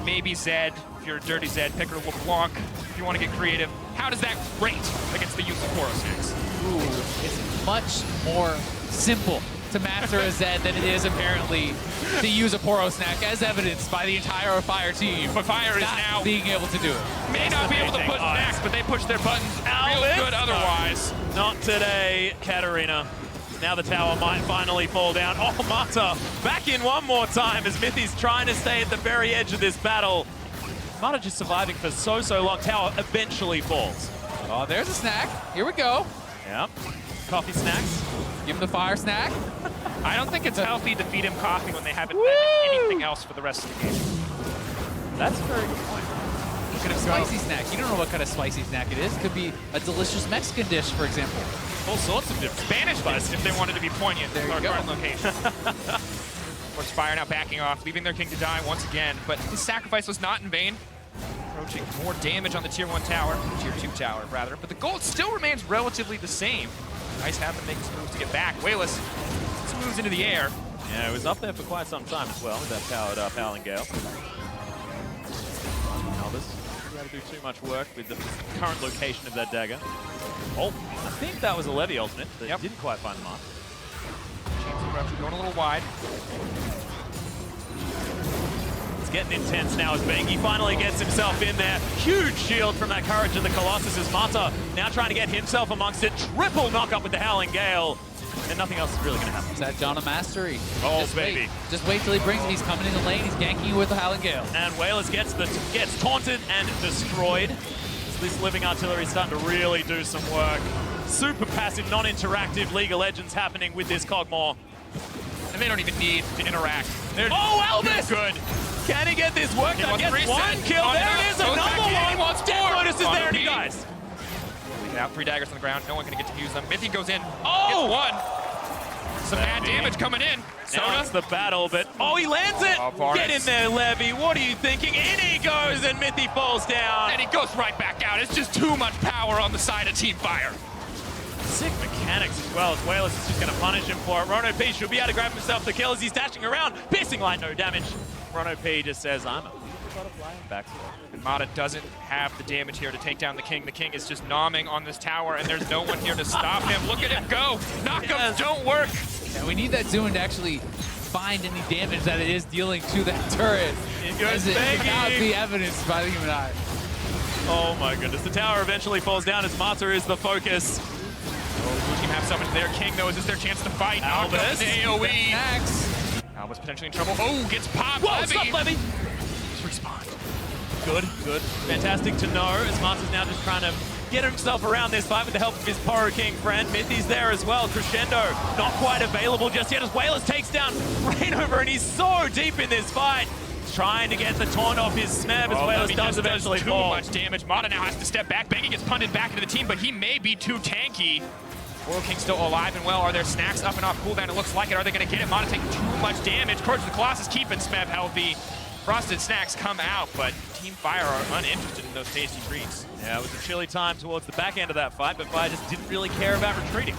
Speaker 16: maybe Zed. If you're a dirty Zed, pick her LeBlanc if you want to get creative. How does that rate against the use of Poro snacks?
Speaker 8: Ooh, it's much more simple to master a Zed than it is apparently to use a Poro snack, as evidenced by the entire Fire team.
Speaker 16: But Fire is
Speaker 8: not
Speaker 16: now
Speaker 8: being able to do it.
Speaker 16: May not be able to push snacks, but they push their buttons real good otherwise.
Speaker 17: Not today, Katarina. Now the tower might finally fall down. Oh, Mata back in one more time as Mithy's trying to stay at the very edge of this battle. Mata just surviving for so long. Tower eventually falls.
Speaker 8: Oh, there's a snack. Here we go.
Speaker 17: Yep. Coffee snacks.
Speaker 8: Give him the fire snack.
Speaker 16: I don't think it's healthy to feed him coffee when they haven't fed him anything else for the rest of the game.
Speaker 17: That's a very good point.
Speaker 8: Look at a spicy snack. You don't know what kind of spicy snack it is. It could be a delicious Mexican dish, for example.
Speaker 16: All sorts of different Spanish spice if they wanted to be poignant in our current location. Of course, Fire now backing off, leaving their king to die once again, but his sacrifice was not in vain. Approaching more damage on the tier 1 tower, tier 2 tower rather, but the gold still remains relatively the same. Ice have to make his moves to get back. Wayless moves into the air.
Speaker 17: Yeah, it was up there for quite some time as well with that powered up Howling Gale. Albus didn't have to do too much work with the current location of that dagger. Oh, I think that was a Levy ultimate, but didn't quite find the mark.
Speaker 16: Going a little wide.
Speaker 17: It's getting intense now as Bengi finally gets himself in there. Huge shield from that Courage of the Colossus as Mata now trying to get himself amongst it. Triple knock up with the Howling Gale. then nothing else is really going to happen.
Speaker 8: Is that John of Mastery?
Speaker 17: Oh,
Speaker 8: Just
Speaker 17: baby.
Speaker 8: Just wait till he brings it. He's coming in the lane. He's ganking you with the Howling Gale.
Speaker 17: And Wailers gets taunted and destroyed. This living artillery is starting to really do some work. Super passive, non-interactive League of Legends happening with this Cogmore.
Speaker 16: And they don't even need to interact.
Speaker 17: Oh, Elvis!
Speaker 16: Good.
Speaker 17: Can he get this work done? Gets one kill.
Speaker 16: Oh,
Speaker 17: There it is,
Speaker 16: goes back
Speaker 17: another
Speaker 16: in.
Speaker 17: one.
Speaker 16: He wants
Speaker 17: Death
Speaker 16: more.
Speaker 17: Lotus is there, and he dies.
Speaker 16: Out, 3 daggers on the ground. No one gonna get to use them. Mithy goes in.
Speaker 17: Oh!
Speaker 16: Gets one. Some bad damage coming in.
Speaker 17: Now it's the battle, but oh, he lands it!
Speaker 16: Boris.
Speaker 17: Get in there, Levy. What are you thinking? In he goes, and Mithy falls down.
Speaker 16: And he goes right back out. It's just too much power on the side of Team Fire.
Speaker 17: Sick mechanics as well, as Wailers is just going to punish him for it. Rono P should be able to grab himself the kill as he's dashing around. Piercing line, no damage. Rono P just says, I'm a butterfly. Back to
Speaker 16: And Mata doesn't have the damage here to take down the King. The King is just nomming on this tower, and there's no one here to stop him. Look at him go. Knockups don't work.
Speaker 8: Yeah, we need that Zune to actually find any damage that it is dealing to that turret.
Speaker 17: It goes
Speaker 8: without the evidence by the human eye.
Speaker 17: Oh my goodness, the tower eventually falls down as Mata is the focus.
Speaker 16: Blue team have summoned their King, though. Is this their chance to fight?
Speaker 17: Albus.
Speaker 16: The AoE.
Speaker 8: Max.
Speaker 16: Albus potentially in trouble. Oh, gets popped.
Speaker 17: Whoa,
Speaker 16: Levy.
Speaker 17: stop, Levy.
Speaker 16: Just respond.
Speaker 17: Good, good. Fantastic to know as Mata's now just trying to get himself around this fight with the help of his Poro King friend. Mithy's there as well. Crescendo not quite available just yet as Wailers takes down Rainover, and he's so deep in this fight. He's trying to get the taunt off his Smeb as Wailers does eventually
Speaker 16: too
Speaker 17: fall.
Speaker 16: much damage. Mata now has to step back. Bengi gets punted back into the team, but he may be too tanky. Poro King still alive and well. Are there snacks up and off cooldown? It looks like it. Are they going to get it? Mata taking too much damage. Courage of the Colossus keeping Smeb healthy. Frosted Snacks come out, but Team Fire are uninterested in those tasty treats.
Speaker 17: Yeah, it was a chilly time towards the back end of that fight, but Fire just didn't really care about retreating.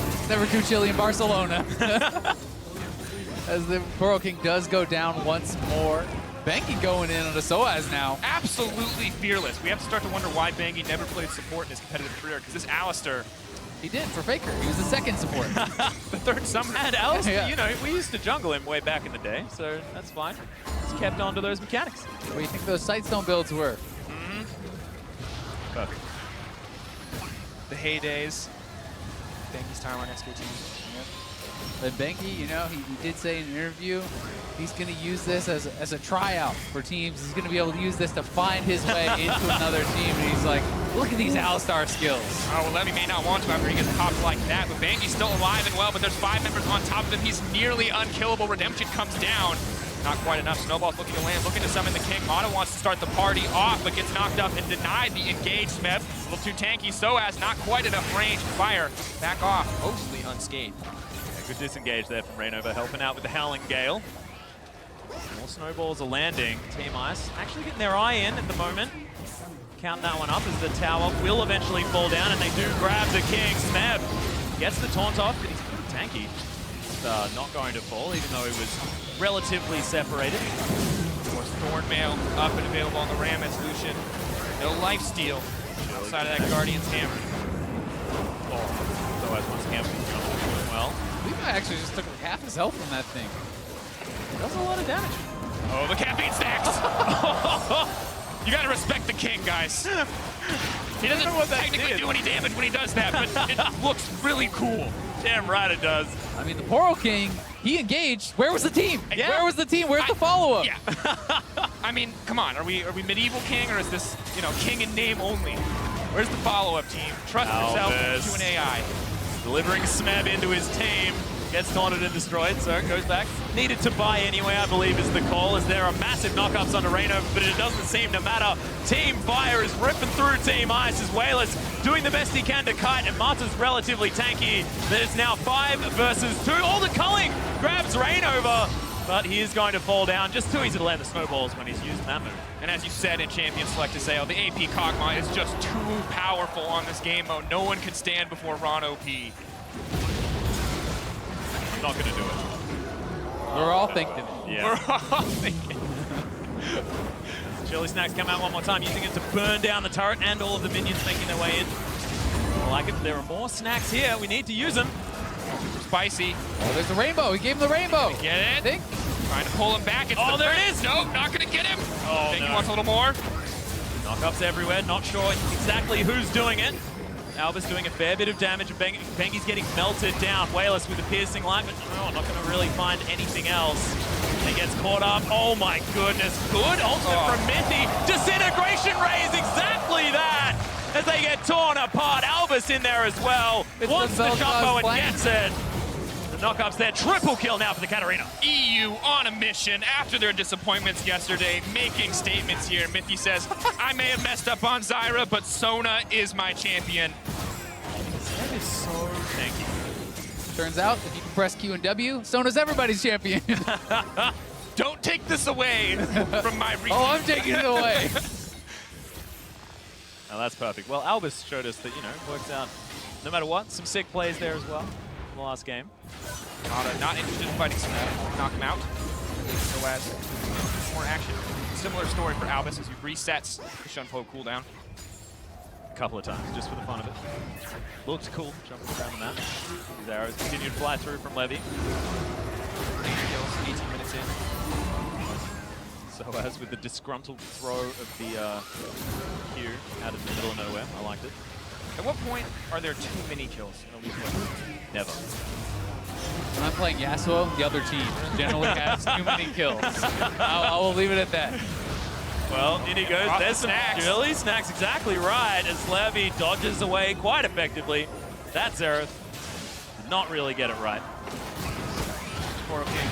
Speaker 8: It's never too chilly in Barcelona. As the Poro King does go down once more. Bengi going in on the Soaz now.
Speaker 16: Absolutely fearless. We have to start to wonder why Bengi never played support in his competitive career, because this Alistair...
Speaker 8: He did, for Faker. He was the second support.
Speaker 16: The third summoner.
Speaker 17: And Alistair,
Speaker 8: Yeah.
Speaker 17: you know, we used to jungle him way back in the day, so that's fine. Just kept on to those mechanics.
Speaker 8: What do you think those Sightstone builds were?
Speaker 17: Perfect.
Speaker 16: The heydays. Bengi's time on SKT.
Speaker 8: But Bengi, you know, he did say in an interview, he's going to use this as a tryout for teams. He's going to be able to use this to find his way into another team. And he's like, look at these Alistar skills.
Speaker 16: Oh, well, Levy may not want to after he gets popped like that, but Bengi's still alive and well, but there's 5 members on top of him. He's nearly unkillable. Redemption comes down. Not quite enough. Snowball's looking to land, looking to summon the King. Mata wants to start the party off, but gets knocked up and denied the engaged Smeb. A little too tanky. Soaz, not quite enough range. Fire back off, mostly unscathed.
Speaker 17: Yeah, good disengage there from Rainover, helping out with the Howling Gale. More snowballs are landing. Team Ice actually getting their eye in at the moment. Counting that one up as the tower will eventually fall down, and they do grab the King. Smeb gets the taunt off, but he's pretty tanky. Just, not going to fall, even though he was relatively separated.
Speaker 16: More Thornmail up and available on the Ram. It's Lucian. No lifesteal outside of that Guardian's Hammer.
Speaker 17: Oh, Soaz wants Hammer doing well.
Speaker 8: Levi actually just took like half his health from that thing.
Speaker 17: Does a lot of damage.
Speaker 16: Oh, the caffeine stacks! You gotta respect the King, guys. He doesn't technically do any damage when he does that, but it looks really cool.
Speaker 17: Damn right it does.
Speaker 8: I mean, the Poro King, he engaged. Where was the team?
Speaker 16: Yeah.
Speaker 8: Where was the team? Where's the follow-up?
Speaker 16: Yeah. I mean, come on. Are we medieval King, or is this, you know, King in name only? Where's the follow-up team? Trust yourself to an AI.
Speaker 17: Delivering Smeb into his team. Gets taunted and destroyed, so it goes back. Needed to buy anyway, I believe, is the call, as there are massive knockups onto Rainover, but it doesn't seem to matter. Team Fire is ripping through Team Ice as Wailers doing the best he can to kite, and Mata's relatively tanky. There's now 5 versus 2. Oh, the culling grabs Rainover, but he is going to fall down. Just too easy to land the snowballs when he's using that move.
Speaker 16: And as you said in Champion Select to Sale, the AP Kog'Maw is just too powerful on this game mode. No one can stand before Ron OP.
Speaker 17: Not going to do it.
Speaker 8: We're all thinking it.
Speaker 17: Yeah.
Speaker 16: We're all thinking.
Speaker 17: Chili Snacks come out one more time, using it to burn down the turret and all of the minions making their way in. I like it. There are more snacks here. We need to use them.
Speaker 16: Spicy.
Speaker 8: Oh, there's the rainbow. He gave him the rainbow.
Speaker 16: Get it?
Speaker 8: I think.
Speaker 16: Trying to pull him back. It's
Speaker 17: Oh,
Speaker 16: the
Speaker 17: there
Speaker 16: friend.
Speaker 17: it is.
Speaker 16: Nope, not going to get him.
Speaker 17: Oh,
Speaker 16: Think
Speaker 17: no.
Speaker 16: he wants a little more.
Speaker 17: Knockups everywhere. Not sure exactly who's doing it. Albus doing a fair bit of damage, and Bengi's getting melted down. Wayless with a piercing light, but not going to really find anything else. And he gets caught up. Oh my goodness. Good ultimate from Mithy. Disintegration rays, exactly that! As they get torn apart. Albus in there as well. Wants the jumbo and gets it. The knockups there. Triple kill now for the Katarina.
Speaker 16: EU on a mission after their disappointments yesterday, making statements here. Mithy says, I may have messed up on Zyra, but Sona is my champion.
Speaker 17: That is so tanky.
Speaker 8: Turns out, if you can press Q and W, Sona's everybody's champion.
Speaker 16: Don't take this away from my reach.
Speaker 8: Oh, I'm taking it away.
Speaker 17: Now that's perfect. Well, Albus showed us that, it works out no matter what. Some sick plays there as well in the last game.
Speaker 16: Not interested in fighting Smeb. Knock him out. So as more action. Similar story for Albus as he resets the Shunpo cooldown.
Speaker 17: A couple of times, just for the fun of it. Looked cool, jumping around the map. His arrows continued to fly through from Levy.
Speaker 16: 8 kills, 18 minutes in.
Speaker 17: So as with the disgruntled throw of the Q out of the middle of nowhere. I liked it.
Speaker 16: At what point are there too many kills in a league game?
Speaker 17: Never.
Speaker 8: When I'm playing Yasuo, the other team generally has too many kills. I will leave it at that.
Speaker 17: Well, in he goes. There's some early snacks, exactly right, as Levy dodges away quite effectively. That Xerath did not really get it right.
Speaker 16: Poro King.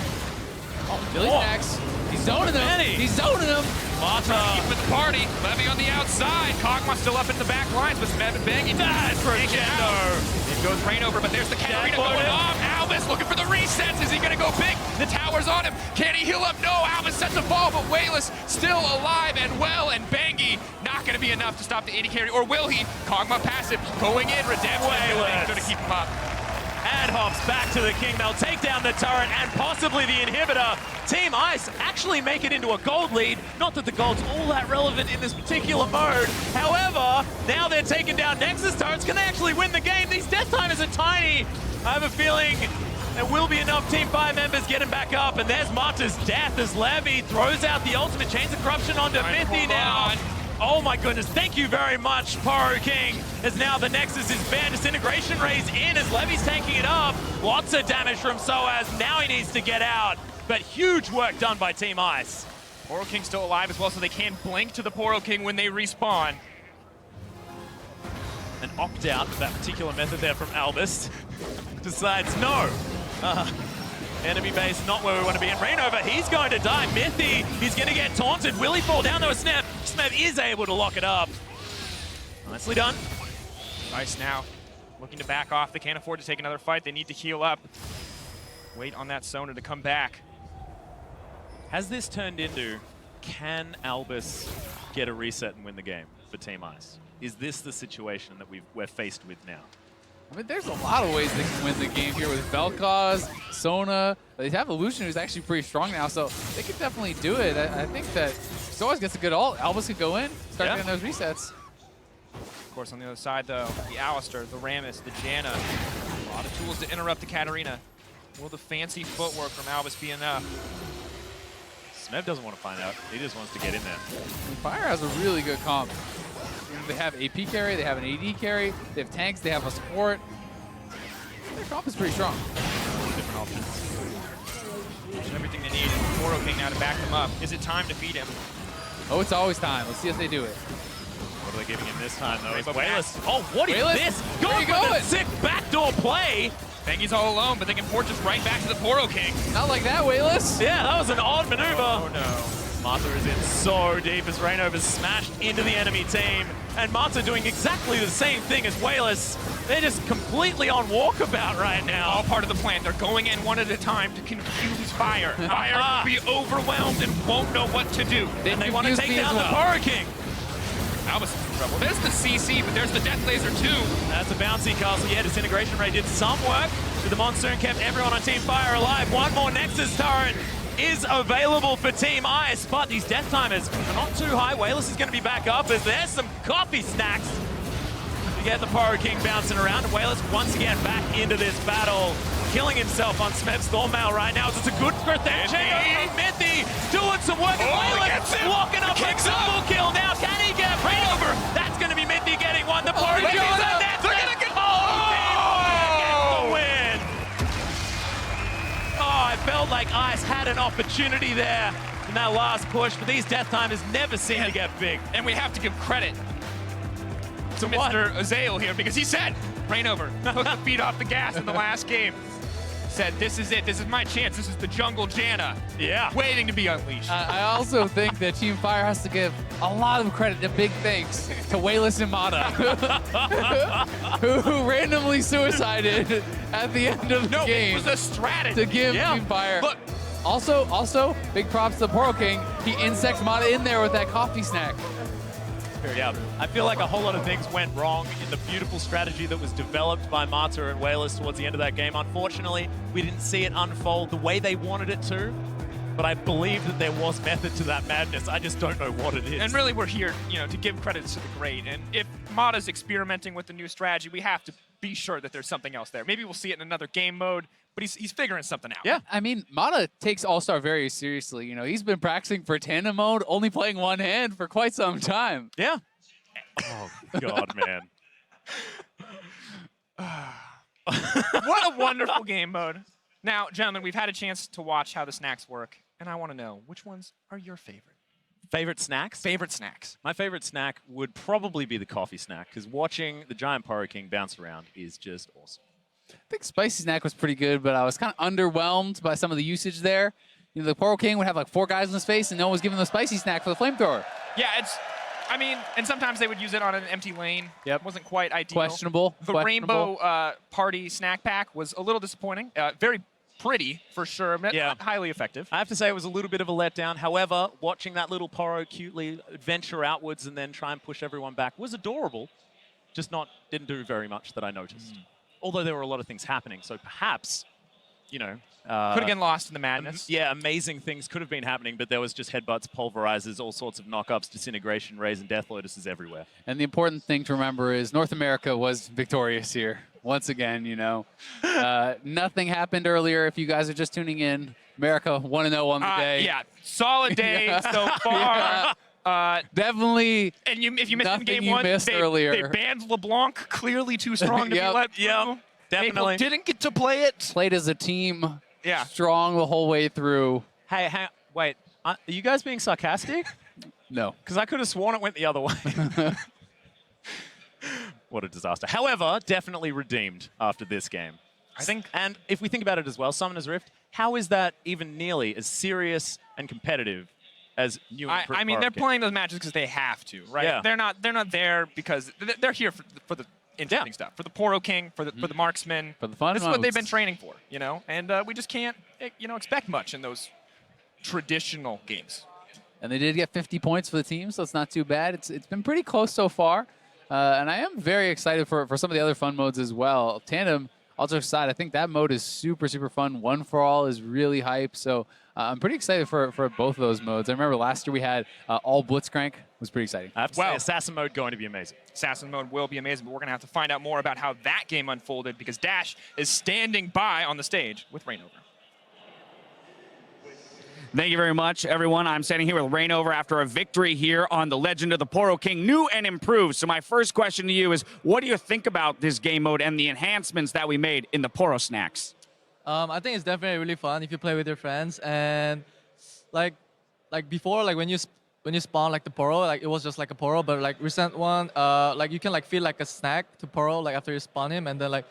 Speaker 8: Billy snacks. He's zoning him. He's zoning him.
Speaker 16: Mata keep with the party. Levy on the outside. Kog'Maw still up in the back lines with Smeb and Bengi.
Speaker 17: Dies for a
Speaker 16: It goes rain over, but there's the Katarina going off. Albus looking for the resets. Is he going to go big? The tower's on him. Can he heal up? No. Albus sets a ball, but Wayless still alive and well. And Bengi not going to be enough to stop the AD carry. Or will he? Kog'Maw passive going in. Redemption. Wayless going to keep him up.
Speaker 17: And hops back to the king. They'll take down the turret and possibly the inhibitor. Team Ice actually make it into a gold lead. Not that the gold's all that relevant in this particular mode. However, now they're taking down Nexus turrets. Can they actually win the game? These death timers are tiny. I have a feeling there will be enough Team 5 members getting back up. And there's Mata's death as Levy throws out the ultimate Chains of Corruption onto Mithy now. Oh my goodness, thank you very much, Poro King, as now the Nexus is bare. Disintegration rays in as Levy's tanking it up. Lots of damage from Soaz, now he needs to get out. But huge work done by Team Ice.
Speaker 16: Poro King's still alive as well, so they can blink to the Poro King when they respawn.
Speaker 17: An opt-out of that particular method there from Albus. Decides no. Enemy base not where we want to be. And Rainover, he's going to die. Mithy, he's going to get taunted. Will he fall down to a snap? Smeb is able to lock it up. Nicely done.
Speaker 16: Ice now looking to back off. They can't afford to take another fight. They need to heal up. Wait on that Sona to come back.
Speaker 17: Has this turned into, can Albus get a reset and win the game for Team Ice? Is this the situation that we're faced with now?
Speaker 8: I mean, there's a lot of ways they can win the game here with Vel'Koz, Sona. They have Illusion, who's actually pretty strong now, so they could definitely do it. I think that Soaz gets a good ult. Albus could go in, start getting those resets.
Speaker 16: Of course, on the other side, though, the Alistar, the Rammus, the Janna. A lot of tools to interrupt the Katarina. Will the fancy footwork from Albus be enough?
Speaker 17: Smeb doesn't want to find out. He just wants to get in there.
Speaker 8: And Fire has a really good comp. They have AP carry, they have an AD carry, they have tanks, they have a support. Their comp is pretty strong.
Speaker 16: Different options. Everything they need. Poro King now to back them up. Is it time to feed him?
Speaker 8: Oh, it's always time. Let's see if they do it.
Speaker 17: What are they giving him this time, though? It's
Speaker 16: Rainbow
Speaker 17: Wayless. Oh, what is
Speaker 8: Wayless?
Speaker 17: this? Going for the sick backdoor play.
Speaker 16: Bengi's all alone, but they can forge us right back to the Poro King.
Speaker 8: Not like that, Wayless.
Speaker 17: Yeah, that was an odd maneuver.
Speaker 16: Oh, no.
Speaker 17: Mata is in so deep as Rainover's smashed into the enemy team. And Mata doing exactly the same thing as Wayless. They're just completely on walkabout right now.
Speaker 16: All part of the plan. They're going in one at a time to confuse Fire. Fire will be overwhelmed and won't know what to do.
Speaker 17: And they want to take down the Poro King.
Speaker 16: Albus is in trouble. There's the CC, but there's the Death Laser too.
Speaker 17: That's a bouncy castle. Yeah, Disintegration Ray did some work. But the Monsoon kept everyone on Team Fire alive. One more Nexus turret is available for Team Ice, but these death timers are not too high. Wayless is going to be back up as there's some coffee snacks to get the Poro King bouncing around. Wayless once again back into this battle, killing himself on Smeb's Thornmail right now. It's a good chain over Mithy doing some work. Wayless walking up a double kill now. Can he get Rainover? That's going to be Mithy getting one. The Poro King is a net. an opportunity there in that last push, but these death timers never seem to get big.
Speaker 16: And we have to give credit to Mr. Azael here because he said, Rainover took the feet off the gas in the last game. Said, this is it. This is my chance. This is the jungle Janna.
Speaker 17: Yeah.
Speaker 16: Waiting to be unleashed.
Speaker 8: I also think that Team Fire has to give a lot of credit, a big thanks to Wayless and Mata, who randomly suicided at the end of the game.
Speaker 16: It was a strategy.
Speaker 8: To give Team Fire.
Speaker 16: Look.
Speaker 8: Also, big props to the Poro King. He insects Mata in there with that coffee snack.
Speaker 17: Yeah, I feel like a whole lot of things went wrong in the beautiful strategy that was developed by Mata and Wayless towards the end of that game. Unfortunately, we didn't see it unfold the way they wanted it to, but I believe that there was method to that madness. I just don't know what it is.
Speaker 16: And really, we're here, to give credits to the great. And if Mata's experimenting with the new strategy, we have to be sure that there's something else there. Maybe we'll see it in another game mode, but he's figuring something out.
Speaker 8: Yeah, I mean, Mata takes All-Star very seriously. He's been practicing for tandem mode, only playing one hand for quite some time.
Speaker 17: Yeah. Oh, God, man.
Speaker 16: What a wonderful game mode. Now, gentlemen, we've had a chance to watch how the snacks work, and I want to know, which ones are your favorite?
Speaker 17: Favorite snacks?
Speaker 16: Favorite snacks.
Speaker 17: My favorite snack would probably be the coffee snack, because watching the giant Poro King bounce around is just awesome.
Speaker 8: I think Spicy Snack was pretty good, but I was kind of underwhelmed by some of the usage there. The Poro King would have like 4 guys in his face, and no one was giving the Spicy Snack for the flamethrower.
Speaker 16: Yeah, and sometimes they would use it on an empty lane.
Speaker 8: Yep.
Speaker 16: Wasn't quite ideal.
Speaker 8: Questionable.
Speaker 16: The Rainbow Party Snack Pack was a little disappointing. Very pretty, for sure, but not highly effective.
Speaker 17: I have to say it was a little bit of a letdown. However, watching that little Poro cutely adventure outwards and then try and push everyone back was adorable. Just didn't do very much that I noticed. Although there were a lot of things happening, so perhaps,
Speaker 16: could have gotten lost in the madness.
Speaker 17: Yeah, amazing things could have been happening, but there was just headbutts, pulverizers, all sorts of knockups, disintegration, rays, and death lotuses everywhere.
Speaker 8: And the important thing to remember is North America was victorious here. Once again, nothing happened earlier. If you guys are just tuning in, America 1-0 on the day.
Speaker 16: Yeah, solid day so far.
Speaker 8: Definitely.
Speaker 16: And if you missed in game
Speaker 8: you
Speaker 16: one,
Speaker 8: missed earlier.
Speaker 16: They banned LeBlanc, clearly too strong to be let through.
Speaker 17: Definitely.
Speaker 16: Maple didn't get to play it.
Speaker 8: Played as a team.
Speaker 16: Yeah.
Speaker 8: Strong the whole way through.
Speaker 17: Hey, wait. Are you guys being sarcastic?
Speaker 8: No.
Speaker 17: Because I could have sworn it went the other way. What a disaster. However, definitely redeemed after this game.
Speaker 16: I think.
Speaker 17: And if we think about it as well, Summoner's Rift, how is that even nearly as serious and competitive as New and
Speaker 16: I mean, they're playing those matches because they have to, right?
Speaker 17: Yeah.
Speaker 16: They're not there because they're here for the interesting stuff, for the Poro King, for the marksman.
Speaker 8: For the fun
Speaker 16: This is what they've
Speaker 8: modes.
Speaker 16: been training for, And we just can't, expect much in those traditional games.
Speaker 8: And they did get 50 points for the team, so it's not too bad. It's been pretty close so far. And I am very excited for some of the other fun modes as well. Tandem, also aside, I think that mode is super, super fun. One for All is really hype. So I'm pretty excited for both of those modes. I remember last year we had All Blitzcrank. It was pretty exciting.
Speaker 17: I have to say, Assassin mode going to be amazing.
Speaker 16: Assassin mode will be amazing, but we're going to have to find out more about how that game unfolded because Dash is standing by on the stage with Rainover.
Speaker 10: Thank you very much, everyone. I'm standing here with Rainover after a victory here on the Legend of the Poro King, new and improved. So my first question to you is, what do you think about this game mode and the enhancements that we made in the Poro snacks?
Speaker 18: I think it's definitely really fun if you play with your friends. And like before, like when you spawn like the Poro, like it was just like a Poro, but like recent one, like you can like feel like a snack to Poro like after you spawn him, and then like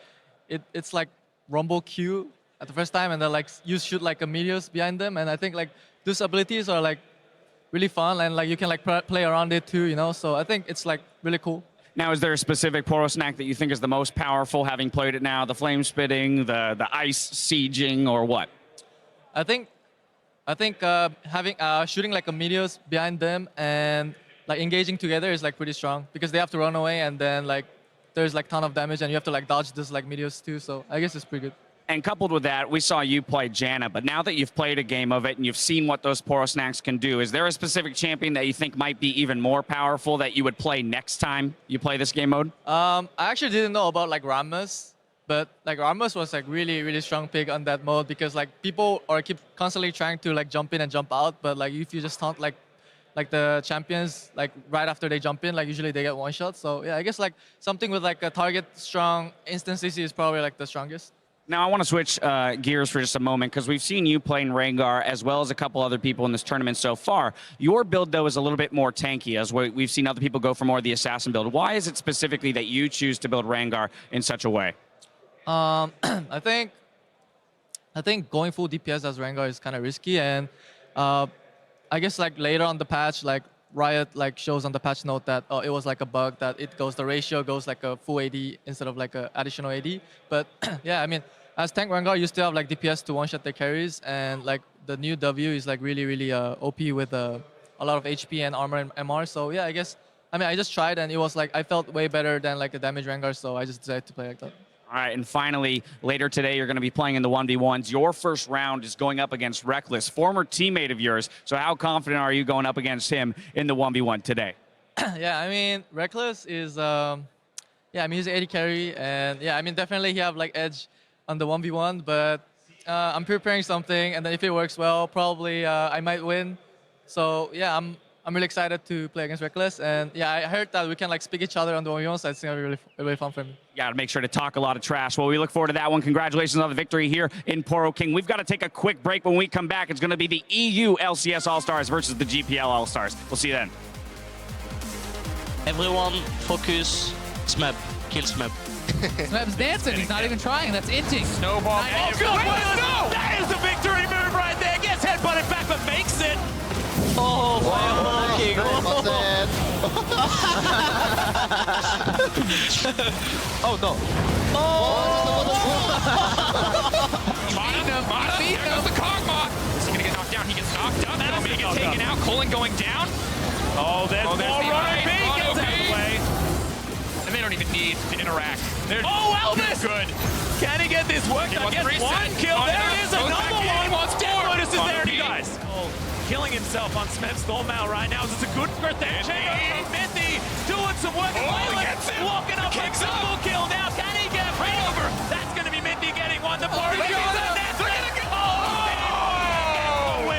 Speaker 18: it's like Rumble Q at the first time, and then like you shoot like a meteors behind them, and I think like those abilities are like really fun, and like you can like play around it too, So I think it's like really cool.
Speaker 10: Now, is there a specific Poro snack that you think is the most powerful, having played it now? The flame spitting, the ice sieging, or what?
Speaker 18: I think having shooting like a meteors behind them and like engaging together is like pretty strong because they have to run away, and then like there's like ton of damage, and you have to like dodge this like meteors too. So I guess it's pretty good.
Speaker 10: And coupled with that, we saw you play Janna, but now that you've played a game of it and you've seen what those Poro snacks can do, is there a specific champion that you think might be even more powerful that you would play next time you play this game mode?
Speaker 18: I actually didn't know about like Rammus, but like Rammus was like really, really strong pick on that mode because like people keep constantly trying to like jump in and jump out, but like if you just taunt like the champions like right after they jump in, like usually they get one shot. So yeah, I guess like something with like a target strong instant CC is probably like the strongest.
Speaker 10: Now, I want to switch gears for just a moment because we've seen you playing Rengar as well as a couple other people in this tournament so far. Your build, though, is a little bit more tanky as we've seen other people go for more of the assassin build. Why is it specifically that you choose to build Rengar in such a way?
Speaker 18: I think going full DPS as Rengar is kind of risky, and I guess like later on the patch, like Riot like shows on the patch note that it was like a bug that the ratio goes like a full AD instead of like a additional AD. But yeah, I mean, as tank Rengar, you still have like DPS to one-shot their carries, and like the new W is like really OP with a lot of HP and armor and MR. So yeah, I guess I just tried and it was like I felt way better than like a damage Rengar, so I just decided to play like that.
Speaker 10: All right, and finally, later today, you're going to be playing in the 1v1s. Your first round is going up against Reckless, former teammate of yours. So how confident are you going up against him in the 1v1 today?
Speaker 18: Yeah, I mean, Reckless is, he's 80 carry, and yeah, I mean, definitely he have like edge on the 1v1, but I'm preparing something, and then if it works well, probably I might win. So yeah, I'm really excited to play against Reckless, and yeah, I heard that we can like speak each other on the 1v1, so it's gonna be really fun for me.
Speaker 10: You got to make sure to talk a lot of trash. Well, we look forward to that one. Congratulations on the victory here in Poro King. We've got to take a quick break. When we come back, it's going to be the EU LCS All-Stars versus the GPL All-Stars. We'll see you then.
Speaker 19: Everyone focus. Smeb. Kill Smeb.
Speaker 8: Smeb's dancing. He's not even trying. That's inting.
Speaker 16: Snowball.
Speaker 17: Oh, good. No! That is the victory move right there. Gets headbutted back, but makes it.
Speaker 19: Oh, wow.
Speaker 13: Oh no.
Speaker 16: Here goes the Kog'Maw. Is he going to get knocked down? He gets knocked up. That'll be get taken out. Colin going down.
Speaker 17: Oh, there's more Rono B. Gets out of the way.
Speaker 16: And they don't even need to interact. They're
Speaker 17: Elvis!
Speaker 16: good.
Speaker 17: Can he get this worked? I guess one kill. There it is. Another one. Death Lotus is there, you guys. Killing himself on Smeb's Thornmail right now. Is this a good birthday change from Minty? Doing some work. Walking up a double kill now. Can he get right over? That's going to be Minty getting one. The Poro is a net. Oh, win.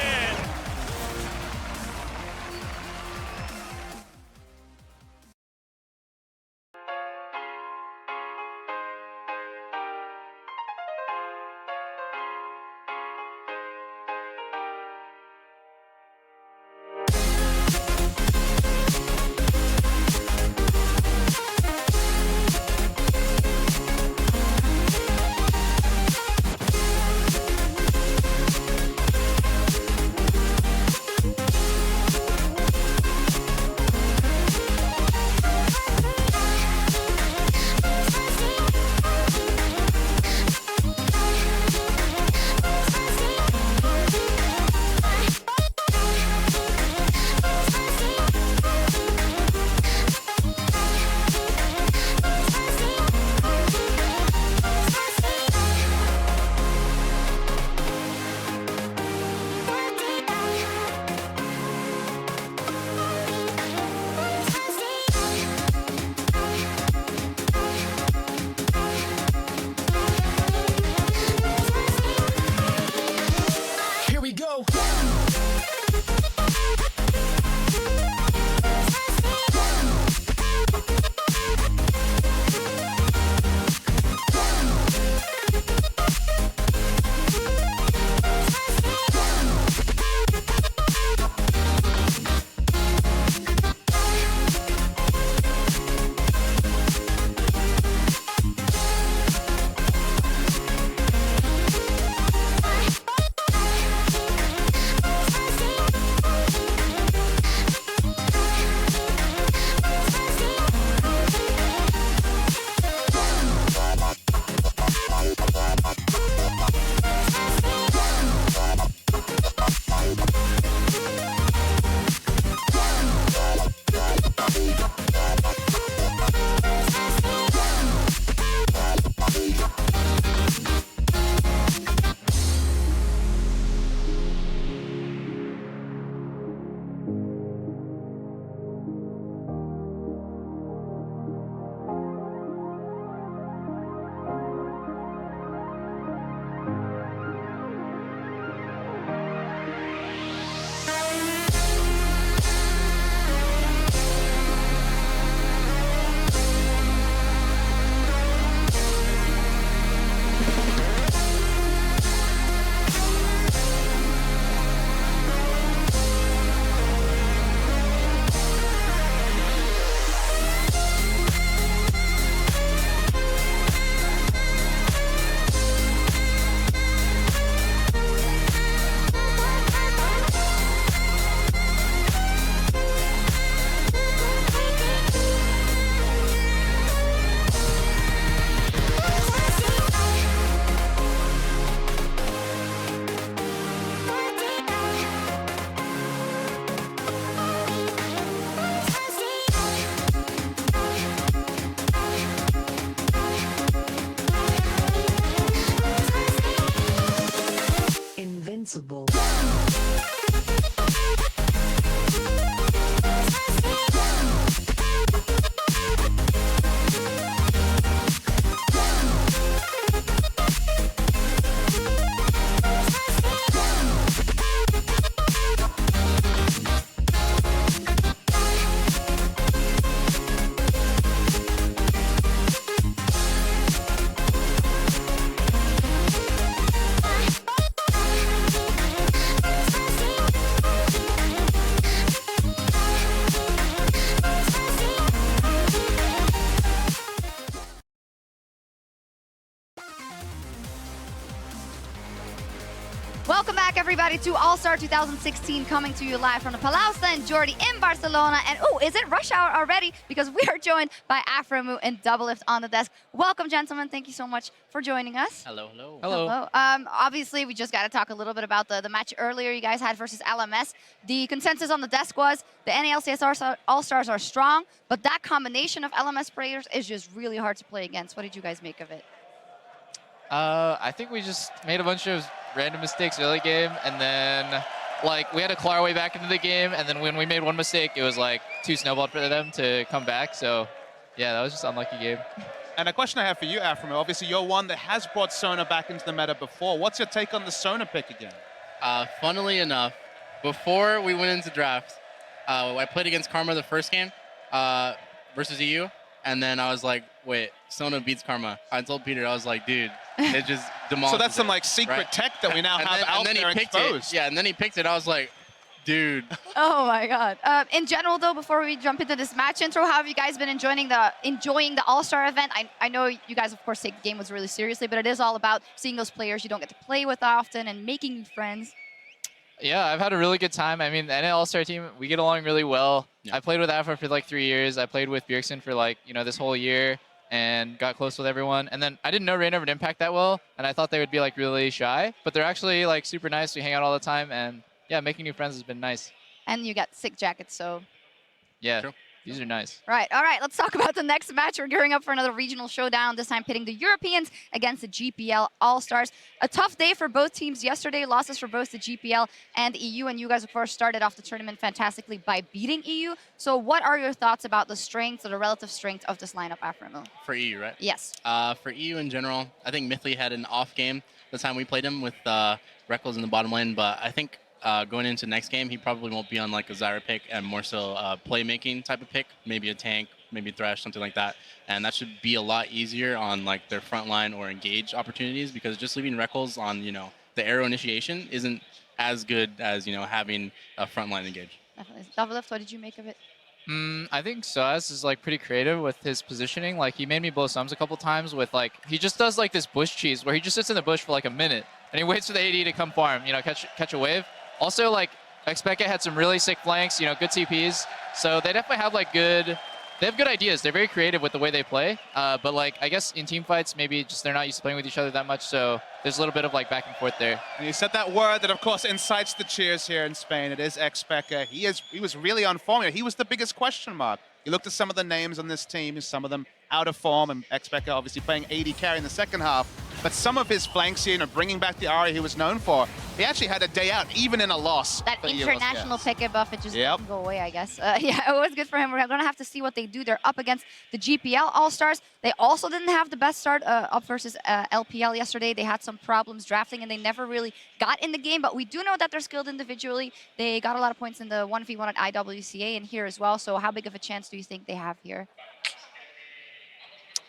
Speaker 5: Welcome back, everybody, to All-Star 2016, coming to you live from the Palausta and Jordi in Barcelona. And oh, is it rush hour already? Because we are joined by Afremu and Doublelift on the desk. Welcome, gentlemen. Thank you so much for joining us.
Speaker 19: Hello, hello.
Speaker 5: Hello. Obviously, we just got to talk a little bit about the match earlier you guys had versus LMS. The consensus on the desk was the NALCS All-Stars are strong, but that combination of LMS players is just really hard to play against. What did you guys make of it?
Speaker 20: I think we just made a bunch of random mistakes early game, and then like we had to claw our way back into the game, and then when we made one mistake, it was like too snowballed for them to come back. So yeah, that was just an unlucky game.
Speaker 6: And a question I have for you, Afremu. Obviously, you're one that has brought Sona back into the meta before. What's your take on the Sona pick again?
Speaker 21: Funnily enough, before we went into draft, I played against Karma the first game versus EU, and then I was like, wait, Sona beats Karma. I told Peter, I was like, dude, it just demolishes.
Speaker 6: So that's some like secret tech that we now have out there exposed.
Speaker 21: Yeah, and then he picked it. I was like, dude.
Speaker 5: Oh my God. In general, though, before we jump into this match intro, how have you guys been enjoying the All-Star event? I know you guys, of course, take the game was really seriously, but it is all about seeing those players you don't get to play with often and making new friends.
Speaker 20: Yeah, I've had a really good time. I mean, the NA All-Star team, we get along really well. Yeah. I played with Afro for like 3 years. I played with Bjergsen for like, this whole year and got close with everyone. And then I didn't know Rain over Impact that well, and I thought they would be like really shy, but they're actually like super nice. We hang out all the time, and yeah, making new friends has been nice.
Speaker 5: And you got sick jackets, so.
Speaker 20: Yeah, these are nice.
Speaker 5: Right, all right, let's talk about the next match. We're gearing up for another regional showdown, this time pitting the Europeans against the GPL All-Stars. A tough day for both teams yesterday, losses for both the GPL and EU, and you guys, of course, started off the tournament fantastically by beating EU. So what are your thoughts about the strengths or the relative strength of this lineup, Afremu?
Speaker 21: For EU, right?
Speaker 5: Yes.
Speaker 21: For EU in general, I think Mithley had an off game the time we played him with Reckles in the bottom lane, but I think going into next game, he probably won't be on like a Zyra pick and more so playmaking type of pick, maybe a tank, maybe Thresh, something like that. And that should be a lot easier on like their front line or engage opportunities, because just leaving Reckles on, the arrow initiation isn't as good as, having a front line engage.
Speaker 5: Definitely. Doublelift, what did you make of it?
Speaker 20: I think Soaz is like pretty creative with his positioning. Like he made me blow sums a couple times with like, he just does like this bush cheese where he just sits in the bush for like a minute and he waits for the AD to come farm, catch a wave. Also, like, xPeke had some really sick flanks, good TPs. So they definitely have, like, they have good ideas. They're very creative with the way they play. But, like, I guess in team fights, maybe just they're not used to playing with each other that much. So there's a little bit of, like, back and forth there.
Speaker 6: And you said that word that, of course, incites the cheers here in Spain. It is xPeke. He was really on form here. He was the biggest question mark. You looked at some of the names on this team, some of them out of form, and xPeke obviously playing AD carry in the second half. But some of his flanks here, bringing back the Ari he was known for, he actually had a day out, even in a loss.
Speaker 5: That international picket buff, it just didn't go away, I guess. Yeah, it was good for him. We're going to have to see what they do. They're up against the GPL All-Stars. They also didn't have the best start up versus LPL yesterday. They had some problems drafting, and they never really got in the game. But we do know that they're skilled individually. They got a lot of points in the 1v1 at IWCA and here as well. So how big of a chance do you think they have here?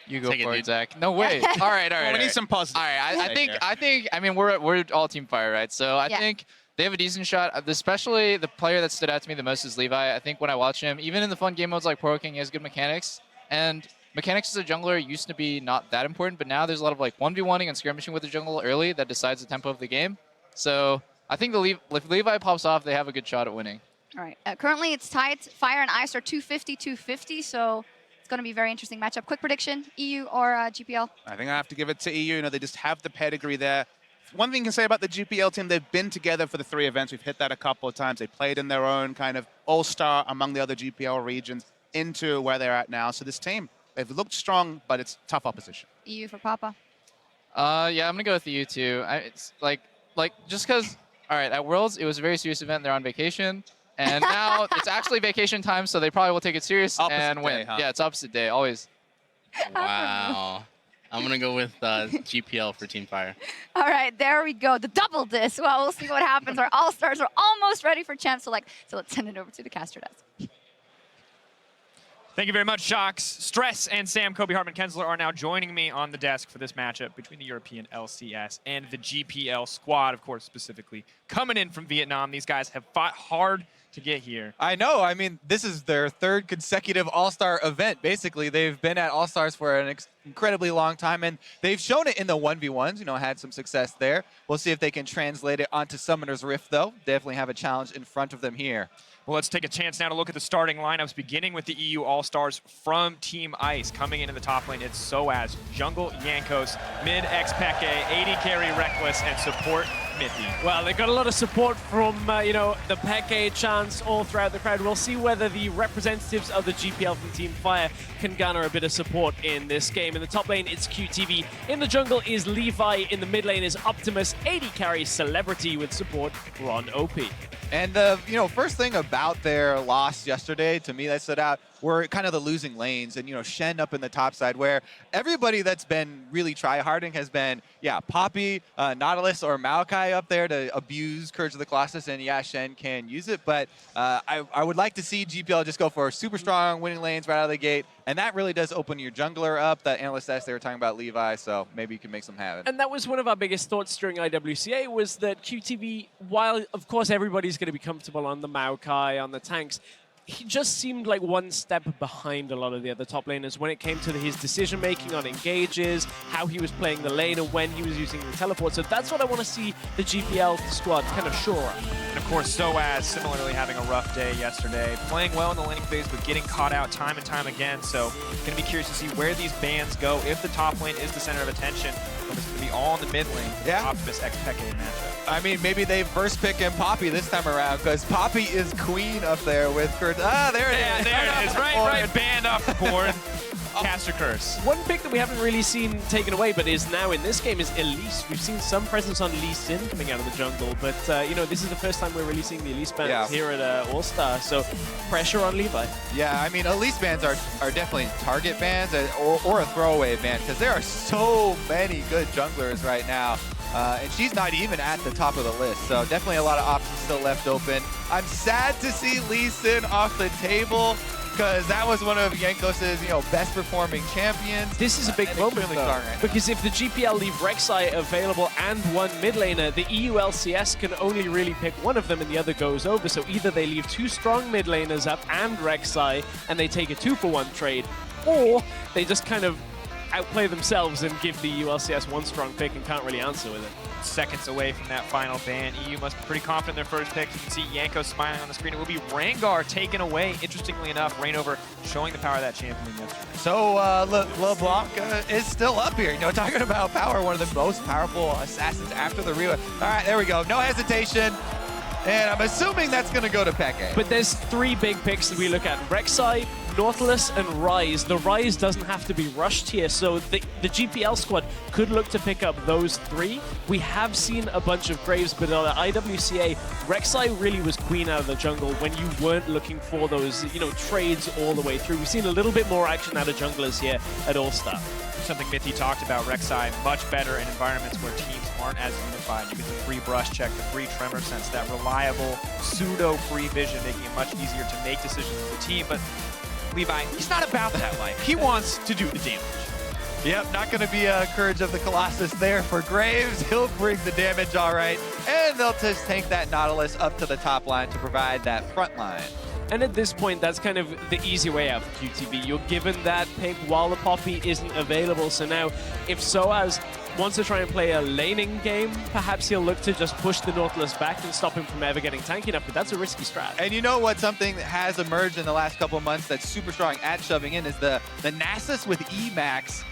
Speaker 20: You go for it, Zach. No way. All right.
Speaker 6: Well, we need some positive.
Speaker 20: All right. I think. I mean, we're all team fire, right? So I think they have a decent shot. Especially the player that stood out to me the most is Levi. I think when I watch him, even in the fun game modes like Poro King, he has good mechanics. And mechanics as a jungler used to be not that important, but now there's a lot of like 1v1ing and skirmishing with the jungle early that decides the tempo of the game. So I think if Levi pops off, they have a good shot at winning.
Speaker 5: All right. Currently, it's tied. Fire and Ice are 250-250. So. It's going to be a very interesting matchup. Quick prediction, EU or GPL?
Speaker 6: I think I have to give it to EU. They just have the pedigree there. One thing you can say about the GPL team, they've been together for the 3 events. We've hit that a couple of times. They played in their own kind of all-star among the other GPL regions into where they're at now. So this team, they've looked strong, but it's tough opposition.
Speaker 5: EU for Papa?
Speaker 20: Yeah, I'm going to go with EU too. It's like just because, all right, at Worlds, it was a very serious event. They're on vacation. And now it's actually vacation time, so they probably will take it serious and win.
Speaker 6: Huh?
Speaker 20: Yeah, it's opposite day, always.
Speaker 21: Wow. I'm going to go with GPL for Team Fire.
Speaker 5: All right, there we go. The double disc. Well, we'll see what happens. Our All-Stars are almost ready for Champ Select, so let's send it over to the caster desk.
Speaker 16: Thank you very much, Shocks. Stress and Sam Kobe Hartman-Kensler are now joining me on the desk for this matchup between the European LCS and the GPL squad, of course, specifically coming in from Vietnam. These guys have fought hard to get here.
Speaker 1: I know. I mean, this is their third consecutive All-Star event, basically. They've been at All-Stars for an incredibly long time, and they've shown it in the 1v1s, you know, had some success there. We'll see if they can translate it onto Summoner's Rift, though. Definitely have a challenge in front of them here.
Speaker 16: Well, let's take a chance now to look at the starting lineups, beginning with the EU All-Stars from Team Ice. Coming in the top lane, it's Soaz, jungle Jankos, mid xPeke, AD carry Reckless, and support Mithy.
Speaker 9: Well, they got a lot of support from, you know, the Peke chants all throughout the crowd. We'll see whether the representatives of the GPL from Team Fire can garner a bit of support in this game. In the top lane, it's QTV. In the jungle is Levi. In the mid lane is Optimus. AD carry Celebrity with support Ron OP.
Speaker 1: And the first thing about their loss yesterday, to me, that stood out, were kind of the losing lanes. And, Shen up in the top side, where everybody that's been really try-harding has been, Poppy, Nautilus, or Maokai up there to abuse Courage of the Colossus. And, Shen can use it. But I would like to see GPL just go for super strong winning lanes right out of the gate. And that really does open your jungler up. That analyst stats, they were talking about Levi, so maybe you can make some happen.
Speaker 9: And that was one of our biggest thoughts during IWCA, was that QTV, while of course everybody's going to be comfortable on the Maokai, on the tanks, he just seemed like one step behind a lot of the other top laners when it came to his decision-making on engages, how he was playing the lane, and when he was using the teleport. So that's what I want to see the GPL squad kind of sure on.
Speaker 16: And of course, Soaz similarly having a rough day yesterday, playing well in the laning phase, but getting caught out time and time again. So going to be curious to see where these bans go, if the top lane is the center of attention, or it's going to be all in the mid lane. Optimus xPeke matchup.
Speaker 1: I mean, maybe they first pick in Poppy this time around, because Poppy is queen up there with Kurt. Ah, there it is.
Speaker 16: There it is. Right. Banned off the board. Caster Curse.
Speaker 9: One pick that we haven't really seen taken away, but is now in this game, is Elise. We've seen some presence on Lee Sin coming out of the jungle, but this is the first time we're releasing the Elise bans here at All-Star, so pressure on Levi.
Speaker 1: Yeah, I mean, Elise bans are definitely target bans or a throwaway ban, because there are so many good junglers right now. And she's not even at the top of the list, so definitely a lot of options still left open. I'm sad to see Lee Sin off the table, because that was one of Jankos' best performing champions.
Speaker 9: This is a big moment though, because if the GPL leave Rek'Sai available and one mid laner, the EU LCS can only really pick one of them and the other goes over. So either they leave two strong mid laners up and Rek'Sai and they take a 2-for-1 trade, or they just kind of outplay themselves and give the EU LCS one strong pick and can't really answer with it.
Speaker 16: Seconds away from that final ban. EU must be pretty confident in their first pick. You can see Jankos smiling on the screen. It will be Rengar taken away. Interestingly enough, Reignover showing the power of that champion yesterday.
Speaker 1: So LeBlanc is still up here. Talking about power, one of the most powerful assassins after the real. All right, there we go. No hesitation. And I'm assuming that's going to go to Peke.
Speaker 9: But there's three big picks that we look at. Rek'Sai, Nautilus, and Ryze. The Ryze doesn't have to be rushed here, so the GPL squad could look to pick up those three. We have seen a bunch of Graves, but on IWCA, Rek'Sai really was queen out of the jungle when you weren't looking for those, trades all the way through. We've seen a little bit more action out of junglers here at All-Star.
Speaker 16: Something Mithy talked about, Rek'Sai much better in environments where teams aren't as unified. You get the free brush check, the free tremor sense, that reliable pseudo-free vision, making it much easier to make decisions as a team. But Levi, he's not about that life. He wants to do the damage.
Speaker 1: Yep, not going to be a Courage of the Colossus there for Graves. He'll bring the damage all right. And they'll just tank that Nautilus up to the top line to provide that front line.
Speaker 9: And at this point, that's kind of the easy way out for QTV. You're given that pick while the Poppy isn't available. So now, if Soaz wants to try and play a laning game, perhaps he'll look to just push the Nautilus back and stop him from ever getting tanky enough, but that's a risky strat.
Speaker 1: And you know what? Something that has emerged in the last couple of months that's super strong at shoving in is the Nasus with Emax,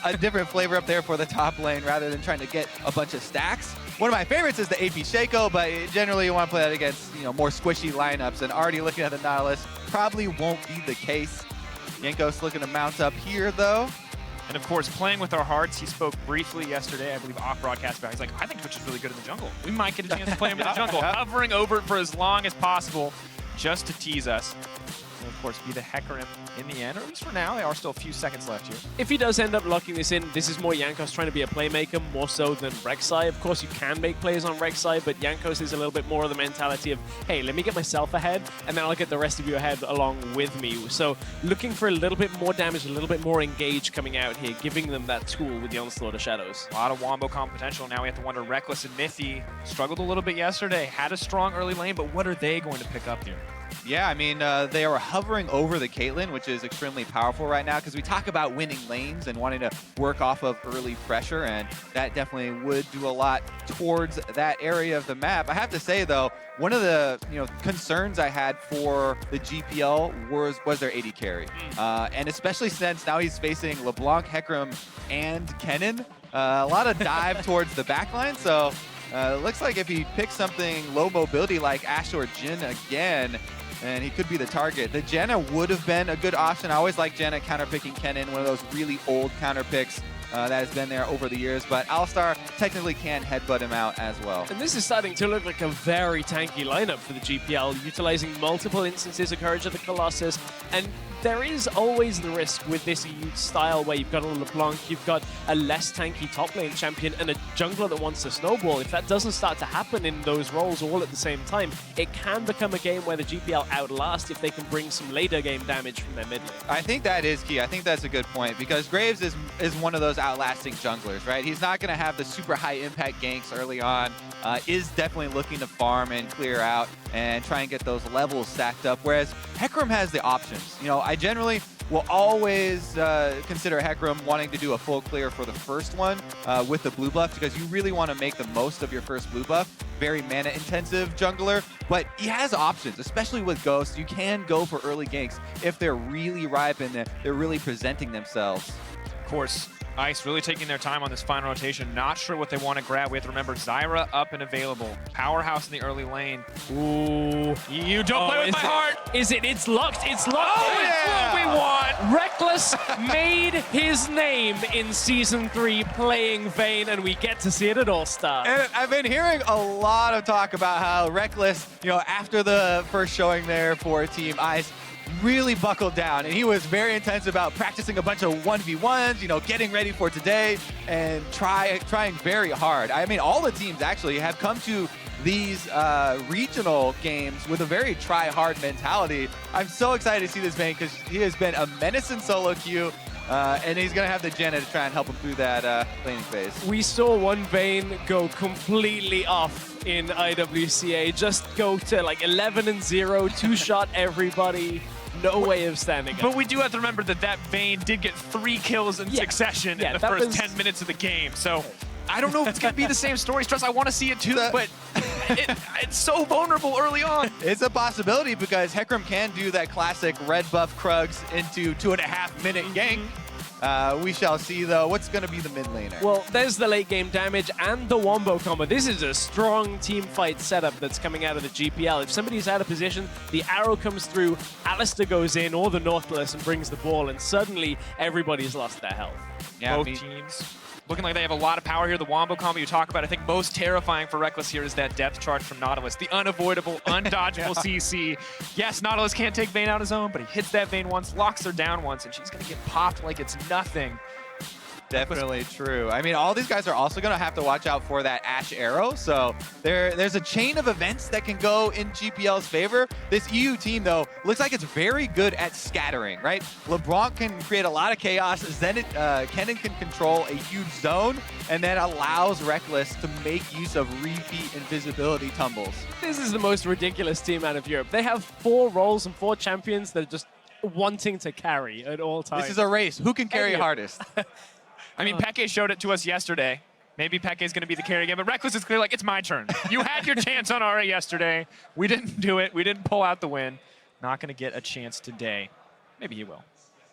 Speaker 1: a different flavor up there for the top lane rather than trying to get a bunch of stacks. One of my favorites is the AP Shaco, but generally you want to play that against more squishy lineups, and already looking at the Nautilus, probably won't be the case. Jankos looking to mount up here, though.
Speaker 16: And of course, playing with our hearts, he spoke briefly yesterday, I believe off broadcast about. He's like, I think Twitch is really good in the jungle. We might get a chance to play him in the jungle, hovering over it for as long as possible, just to tease us. And of course, be the Hecarim in the end, or at least for now. There are still a few seconds left here.
Speaker 9: If he does end up locking this in, this is more Jankos trying to be a playmaker more so than Rek'Sai. Of course, you can make plays on Rek'Sai, but Jankos is a little bit more of the mentality of, hey, let me get myself ahead, and then I'll get the rest of you ahead along with me. So looking for a little bit more damage, a little bit more engage coming out here, giving them that tool with the Onslaught of Shadows.
Speaker 16: A lot of Wombo comp potential. Now we have to wonder, Reckless and Mithy struggled a little bit yesterday, had a strong early lane, but what are they going to pick up here?
Speaker 1: Yeah, I mean, they are hovering over the Caitlyn, which is extremely powerful right now because we talk about winning lanes and wanting to work off of early pressure, and that definitely would do a lot towards that area of the map. I have to say, though, one of the concerns I had for the GPL was their AD carry, and especially since now he's facing LeBlanc, Hecarim, and Kennen. A lot of dive towards the backline, so it looks like if he picks something low mobility like Ashe or Jhin again, and he could be the target. The Janna would have been a good option. I always like Janna counterpicking Kennen, one of those really old counter picks that has been there over the years, but Alistar technically can headbutt him out as well.
Speaker 9: And this is starting to look like a very tanky lineup for the GPL, utilizing multiple instances of Courage of the Colossus, and there is always the risk with this EU style where you've got a LeBlanc, you've got a less tanky top lane champion, and a jungler that wants to snowball. If that doesn't start to happen in those roles all at the same time, it can become a game where the GPL outlast if they can bring some later game damage from their mid lane.
Speaker 1: I think that is key. I think that's a good point because Graves is one of those outlasting junglers, right? He's not going to have the super high impact ganks early on, is definitely looking to farm and clear out and try and get those levels stacked up, whereas Hecarim has the options. I generally will always consider Hecarim wanting to do a full clear for the first one with the blue buff because you really want to make the most of your first blue buff. Very mana intensive jungler, but he has options, especially with Ghost. You can go for early ganks if they're really ripe and they're really presenting themselves.
Speaker 16: Of course, Ice really taking their time on this final rotation. Not sure what they want to grab. We have to remember Zyra up and available. Powerhouse in the early lane.
Speaker 9: Ooh.
Speaker 16: You don't play with my heart.
Speaker 9: Is it? It's locked. It's locked.
Speaker 16: Oh, yeah. What we want.
Speaker 9: Reckless made his name in Season 3 playing Vayne, and we get to see it at All-Star.
Speaker 1: And I've been hearing a lot of talk about how Reckless, after the first showing there for Team Ice, really buckled down, and he was very intense about practicing a bunch of 1v1s, getting ready for today and trying very hard. I mean, all the teams actually have come to these regional games with a very try-hard mentality. I'm so excited to see this Vayne because he has been a menace in solo queue, and he's going to have the Janna to try and help him through that laning phase.
Speaker 9: We saw one Vayne go completely off in IWCA, just go to like 11-0, two-shot everybody. No way of standing up.
Speaker 16: But we do have to remember that Vayne did get 3 kills in succession in the first 10 minutes of the game. So I don't know if it's going to be the same story. Stress, I want to see it too, but it's so vulnerable early on.
Speaker 1: It's a possibility because Hecarim can do that classic red buff Krugs into 2.5-minute gank. We shall see, though. What's going to be the mid laner?
Speaker 9: Well, there's the late game damage and the wombo combo. This is a strong team fight setup that's coming out of the GPL. If somebody's out of position, the arrow comes through, Alistar goes in, or the Nautilus, and brings the ball, and suddenly everybody's lost their health.
Speaker 16: Yeah, both teams looking like they have a lot of power here. The wombo combo you talk about, I think most terrifying for Reckless here is that depth charge from Nautilus. The unavoidable, undodgeable CC. Yes, Nautilus can't take Vayne out his own, but he hits that Vayne once, locks her down once, and she's going to get popped like it's nothing.
Speaker 1: Definitely true. I mean, all these guys are also going to have to watch out for that Ashe arrow. So there's a chain of events that can go in GPL's favor. This EU team, though, looks like it's very good at scattering, right? LeBlanc can create a lot of chaos. Kennen can control a huge zone and then allows Reckless to make use of repeat invisibility tumbles.
Speaker 9: This is the most ridiculous team out of Europe. They have 4 roles and 4 champions that are just wanting to carry at all times.
Speaker 1: This is a race. Who can carry hardest?
Speaker 16: I mean, Peke showed it to us yesterday. Maybe Peke is going to be the carry again, but Reckless is clearly like, it's my turn. You had your chance on Aura yesterday. We didn't do it. We didn't pull out the win. Not going to get a chance today. Maybe he will.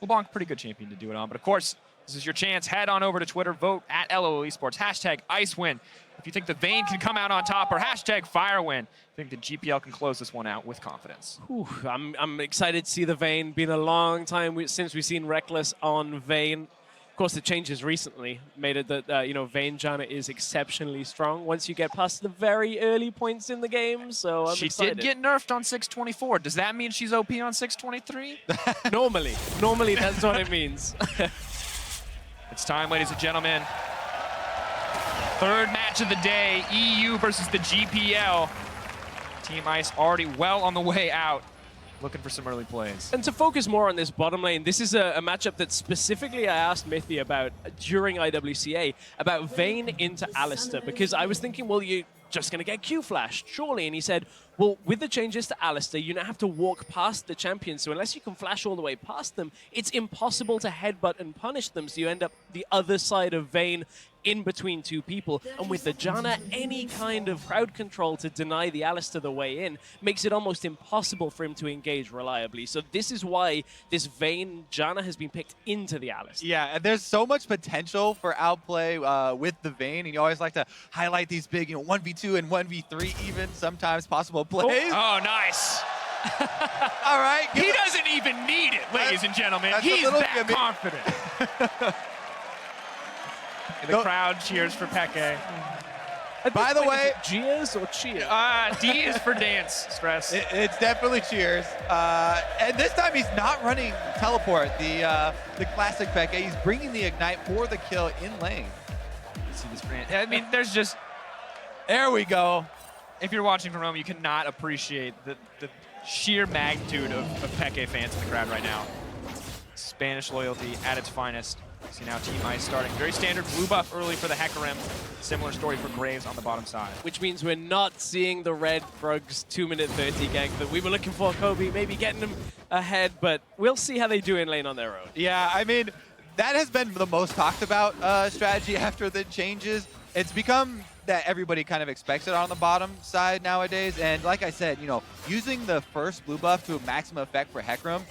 Speaker 16: LeBlanc, pretty good champion to do it on. But of course, this is your chance. Head on over to Twitter. Vote at LoL eSports. Hashtag IceWin. If you think the Vayne can come out on top, or hashtag FireWin. I think the GPL can close this one out with confidence.
Speaker 9: Whew, I'm excited to see the Vayne. Been a long time since we've seen Reckless on Vayne. Of course, the changes recently made it that Vayne Janna is exceptionally strong once you get past the very early points in the game. So I'm excited.
Speaker 16: Did get nerfed on 624. Does that mean she's OP on 623?
Speaker 9: Normally that's what it means.
Speaker 16: It's time, ladies and gentlemen. Third match of the day, EU versus the GPL. Team Ice already well on the way out. Looking for some early plays.
Speaker 9: And to focus more on this bottom lane, this is a matchup that specifically I asked Mithy about during IWCA, about Vayne into Alistar, because I was thinking, well, you're just going to get Q-flashed, surely. And he said, Well, with the changes to Alistar, you now have to walk past the champions. So unless you can flash all the way past them, it's impossible to headbutt and punish them. So you end up the other side of Vayne in between two people. And with the Janna, any kind of crowd control to deny the Alistar the way in makes it almost impossible for him to engage reliably. So this is why this Vayne Janna has been picked into the Alistar.
Speaker 1: Yeah, and there's so much potential for outplay with the Vayne, and you always like to highlight these big, 1v2 and 1v3 even sometimes possible plays.
Speaker 16: Oh, nice.
Speaker 1: All right.
Speaker 16: He doesn't even need it, ladies and gentlemen. He's that confident. The crowd cheers for Peke.
Speaker 1: By the way,
Speaker 9: cheers or cheer?
Speaker 16: D is for dance, Stress.
Speaker 1: It's definitely cheers. And this time he's not running teleport, the classic Peke. He's bringing the ignite for the kill in lane.
Speaker 16: See this brand. I mean, there's just.
Speaker 1: There we go.
Speaker 16: If you're watching from home, you cannot appreciate the sheer magnitude of Peke fans in the crowd right now. Spanish loyalty at its finest. See now Team Ice starting. Very standard blue buff early for the Hecarim. Similar story for Graves on the bottom side.
Speaker 9: Which means we're not seeing the red Krugs 2-minute 30 gank that we were looking for. Kobe maybe getting them ahead, but we'll see how they do in lane on their own.
Speaker 1: Yeah, I mean, that has been the most talked about strategy after the changes. It's become that everybody kind of expects it on the bottom side nowadays. And like I said, using the first blue buff to a maximum effect for Hecarim,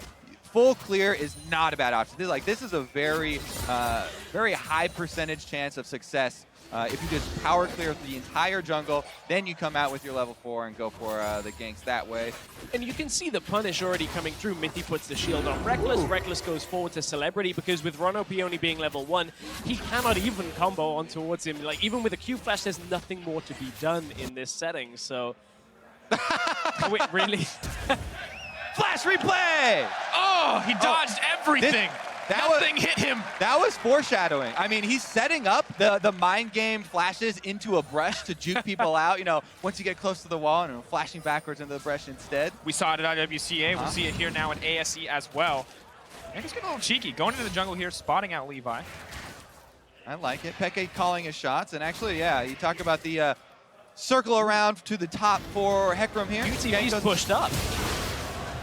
Speaker 1: full clear is not a bad option. This is a very, very high percentage chance of success if you just power clear the entire jungle, then you come out with your level 4 and go for the ganks that way.
Speaker 9: And you can see the punish already coming through. Mithy puts the shield on Reckless.
Speaker 1: Ooh.
Speaker 9: Reckless goes forward to Celebrity because with Ron OP only being level 1, he cannot even combo on towards him. Like, even with a Q flash, there's nothing more to be done in this setting, so... Wait, really?
Speaker 1: Flash replay!
Speaker 16: Oh, he dodged everything. Nothing hit him.
Speaker 1: That was foreshadowing. I mean, he's setting up the mind game flashes into a brush to juke people out. Once you get close to the wall and flashing backwards into the brush instead.
Speaker 16: We saw it at IWCA. We'll see it here now in ASE as well. And he's getting a little cheeky. Going into the jungle here, spotting out Levi.
Speaker 1: I like it. Peke calling his shots. And actually, yeah, you talk about the circle around to the top for Hecarim here.
Speaker 9: QTV's pushed up.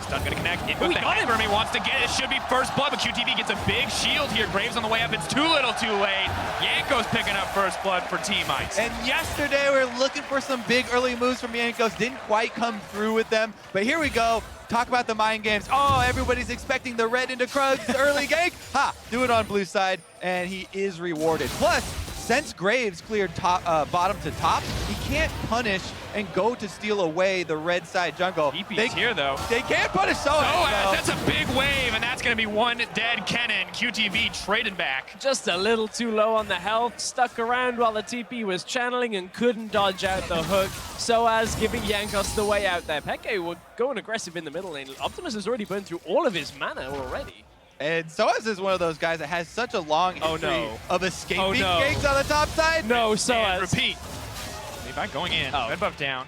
Speaker 16: Stun gonna connect. In with the Hecarim. He wants to get it. Should be first blood, but QTV gets a big shield here. Graves on the way up. It's too little too late. Yanko's picking up first blood for Team Ice.
Speaker 1: And yesterday we were looking for some big early moves from Yankos. Didn't quite come through with them. But here we go. Talk about the mind games. Oh, everybody's expecting the red into Krug's early gank. Ha! Do it on blue side, and he is rewarded. Plus, since Graves cleared bottom to top, he can't punish and go to steal away the red side jungle.
Speaker 16: EP's here, though.
Speaker 1: They can't punish Soaz.
Speaker 16: That's a big wave, and that's going to be one dead Kennen. QTV traded back.
Speaker 9: Just a little too low on the health, stuck around while the TP was channeling and couldn't dodge out the hook. Soaz giving Yankos the way out there. Peke were going aggressive in the middle lane. Optimus has already burned through all of his mana already.
Speaker 1: And Soaz is one of those guys that has such a long history of escaping ganks on the top side.
Speaker 9: No, Soaz.
Speaker 16: And repeat. Levi going in. Red buff down.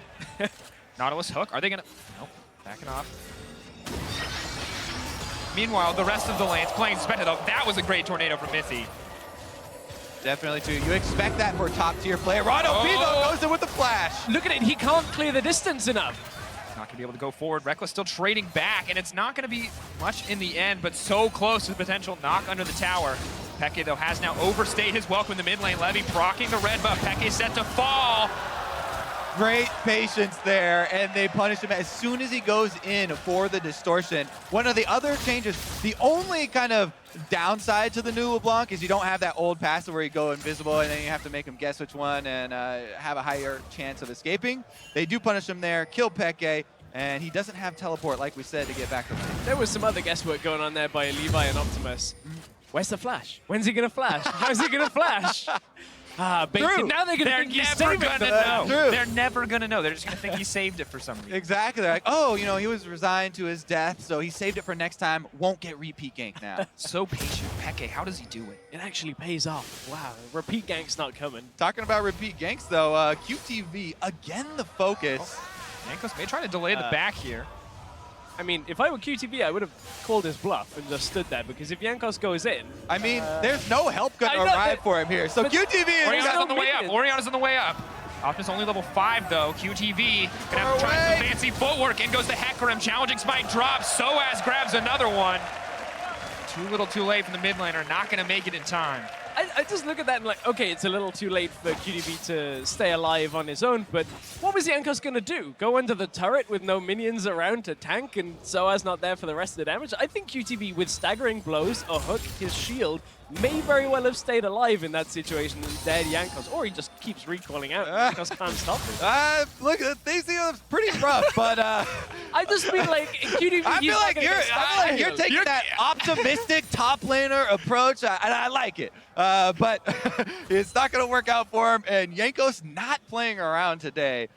Speaker 16: Nautilus hook. Are they going to... Nope. Backing off. Meanwhile, the rest of the lane's playing suspended. Oh, that was a great tornado from Mithy.
Speaker 1: Definitely, too. You expect that for a top-tier player. Rondo Pizo goes in with the flash.
Speaker 9: Look at it. He can't clear the distance enough.
Speaker 16: Not going to be able to go forward. Reckless still trading back, and it's not going to be much in the end, but so close to the potential knock under the tower. Peke, though, has now overstayed his welcome in the mid lane. Levy proccing the red buff. Peke set to fall.
Speaker 1: Great patience there, and they punish him as soon as he goes in for the distortion. One of the other changes, the only kind of downside to the new LeBlanc is you don't have that old passive where you go invisible and then you have to make him guess which one and have a higher chance of escaping. They do punish him there, kill Peke, and he doesn't have teleport, like we said, to get back to lane.
Speaker 9: There was some other guesswork going on there by Levi and Optimus. Where's the flash? When's he going to flash? How's he going to flash? Now they're going to think he's saving it.
Speaker 16: They're never going to know. They're just going to think he saved it for some reason.
Speaker 1: Exactly. They're like, oh, he was resigned to his death, so he saved it for next time. Won't get repeat gank now.
Speaker 16: So patient. Peke, how does he do it?
Speaker 9: It actually pays off. Wow. Repeat gank's not coming.
Speaker 1: Talking about repeat ganks, though, QTV, again the focus.
Speaker 16: Yankos may try to delay the back here.
Speaker 9: I mean, if I were QTV, I would have called his bluff and just stood there, because if Yankos goes in...
Speaker 1: I mean, there's no help going to arrive for him here. So QTV is...
Speaker 16: Oriana's on the way up. Oriana's on the way up. Optimus only level 5 though. QTV gonna have to try some fancy footwork. In goes the Hecarim, challenging smite drops. Soaz grabs another one. Too little too late from the mid laner, not gonna make it in time.
Speaker 9: I just look at that and like, okay, it's a little too late for QTV to stay alive on his own, but what was Jankos gonna do? Go under the turret with no minions around to tank and Soaz not there for the rest of the damage? I think QTV with staggering blows, a hook, his shield, may very well have stayed alive in that situation and dead Jankos, or he just keeps recoiling out. Jankos can't stop him.
Speaker 1: Look, they seem pretty rough, but
Speaker 9: I just mean like QTV.
Speaker 1: I feel like you're taking that optimistic top laner approach, and I like it. But it's not going to work out for him, and Jankos not playing around today.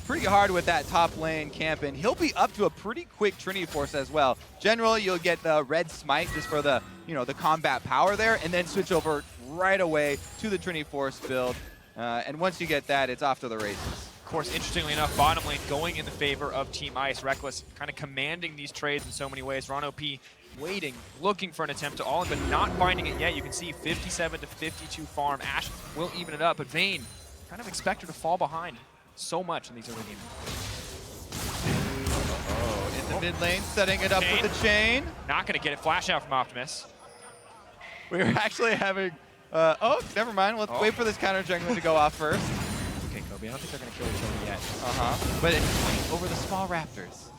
Speaker 1: Pretty hard with that top lane camp, and he'll be up to a pretty quick Trinity Force as well. Generally, you'll get the red smite just for the the combat power there, and then switch over right away to the Trinity Force build. And once you get that, it's off to the races.
Speaker 16: Of course, interestingly enough, bottom lane going in the favor of Team Ice. Reckless kind of commanding these trades in so many ways. Ron OP waiting, looking for an attempt to all-in, but not finding it yet. You can see 57 to 52 farm. Ashe will even it up, but Vayne kind of expect her to fall behind so much in these early games.
Speaker 1: In the mid lane, setting it up with the chain.
Speaker 16: Not going to get it. Flash out from Optimus.
Speaker 1: We were actually having... oh, never mind. Let's wait for this counter jungler to go off first.
Speaker 16: Okay, Kobe, I don't think they're going to kill each other yet.
Speaker 1: But it's over the small raptors.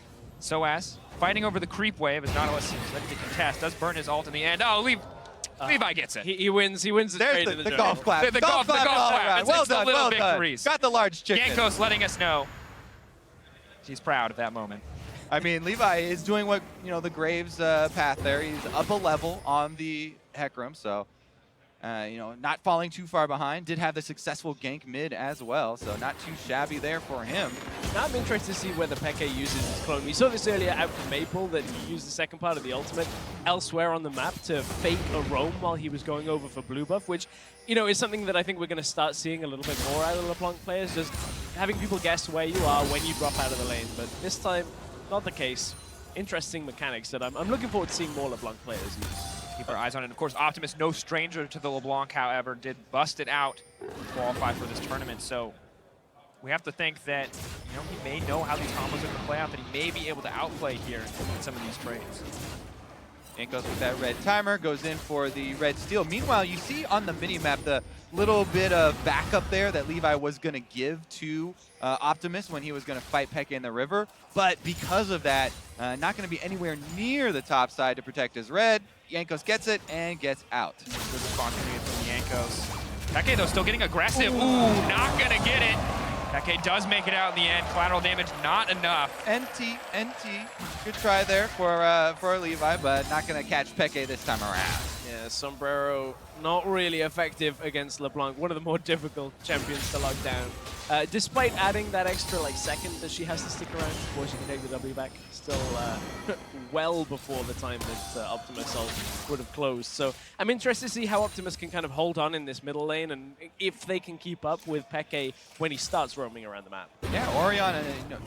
Speaker 16: Soaz fighting over the creep wave as Nautilus is ready to contest. Does burn his ult in the end. Oh, Levi gets it.
Speaker 9: He wins. He wins the trade in the
Speaker 1: golf clap.
Speaker 16: The golf clap. It's
Speaker 1: well
Speaker 16: the
Speaker 1: done,
Speaker 16: little
Speaker 1: well
Speaker 16: victories.
Speaker 1: done. Got the large chicken.
Speaker 16: Jankos letting us know she's proud of that moment.
Speaker 1: I mean, Levi is doing what, the Graves path there. He's up a level on the Hecarim, so, not falling too far behind. Did have the successful gank mid as well, so not too shabby there for him.
Speaker 9: Now I'm interested to see whether Peke uses his clone. We saw this earlier out from Maple, that he used the second part of the ultimate elsewhere on the map to fake a roam while he was going over for blue buff, which, is something that I think we're going to start seeing a little bit more out of LeBlanc players, just having people guess where you are when you drop out of the lane. But this time, not the case. Interesting mechanics that I'm looking forward to seeing more LeBlanc players use.
Speaker 16: Keep our eyes on it. Of course, Optimus, no stranger to the LeBlanc, however, did bust it out to qualify for this tournament. So we have to think that, he may know how these combos are going to play out, that he may be able to outplay here in some of these trades.
Speaker 1: And goes with that red timer, goes in for the red steal. Meanwhile, you see on the mini-map the little bit of backup there that Levi was going to give to Optimus when he was going to fight Peke in the river. But because of that, not going to be anywhere near the top side to protect his red. Jankos gets it and gets out.
Speaker 16: Good response from Jankos. Peke, though, still getting aggressive. Ooh, not going to get it. Peke does make it out in the end. Collateral damage, not enough.
Speaker 1: NT. Good try there for Levi, but not going to catch Peke this time around.
Speaker 9: Yeah, Sombrero not really effective against LeBlanc. One of the more difficult champions to lock down. Despite adding that extra second that she has to stick around before she can take the W back, still well before the time that Optimus ult would have closed. So I'm interested to see how Optimus can kind of hold on in this middle lane and if they can keep up with Peke when he starts roaming around the map.
Speaker 1: Yeah, Orion,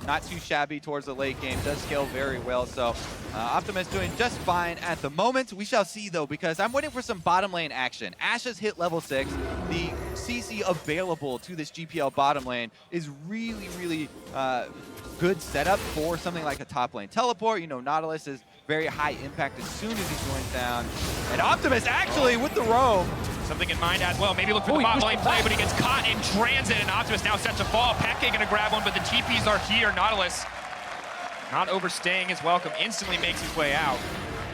Speaker 1: not too shabby towards the late game, does scale very well. So Optimus doing just fine at the moment. We shall see though, because I'm waiting for some bottom lane action. Ashe has hit level 6. The CC available to this GPL bottom lane is really, really good setup for something like a top lane teleport. Nautilus is very high impact as soon as he joins down. And Optimus actually with the roam.
Speaker 16: Something in mind as well. Maybe look for the bot lane play, but he gets caught in transit, and Optimus now set to fall. Peke gonna grab one, but the TPs are here. Nautilus not overstaying his welcome, instantly makes his way out.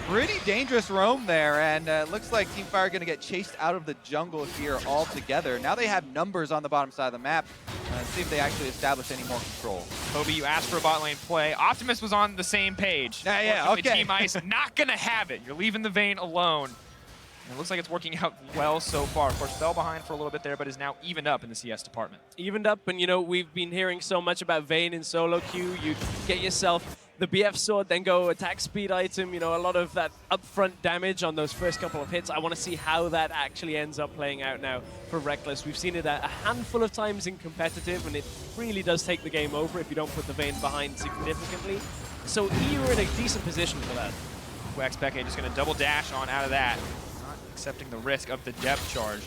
Speaker 1: Pretty dangerous roam there, and looks like Team Fire going to get chased out of the jungle here altogether. Now they have numbers on the bottom side of the map. See if they actually establish any more control.
Speaker 16: Kobe, you asked for a bot lane play. Optimus was on the same page.
Speaker 1: Yeah, okay.
Speaker 16: Team Ice not going to have it. You're leaving the Vayne alone. And it looks like it's working out well so far. Of course, fell behind for a little bit there, but is now evened up in the CS department.
Speaker 9: Evened up, and we've been hearing so much about Vayne in solo queue. You get yourself the BF sword, then go attack speed item, a lot of that upfront damage on those first couple of hits. I want to see how that actually ends up playing out now for Reckless. We've seen it a handful of times in competitive, and it really does take the game over if you don't put the Vayne behind significantly. So EU are in a decent position for that.
Speaker 16: xPeke just going to double dash on out of that. Not accepting the risk of the depth charge.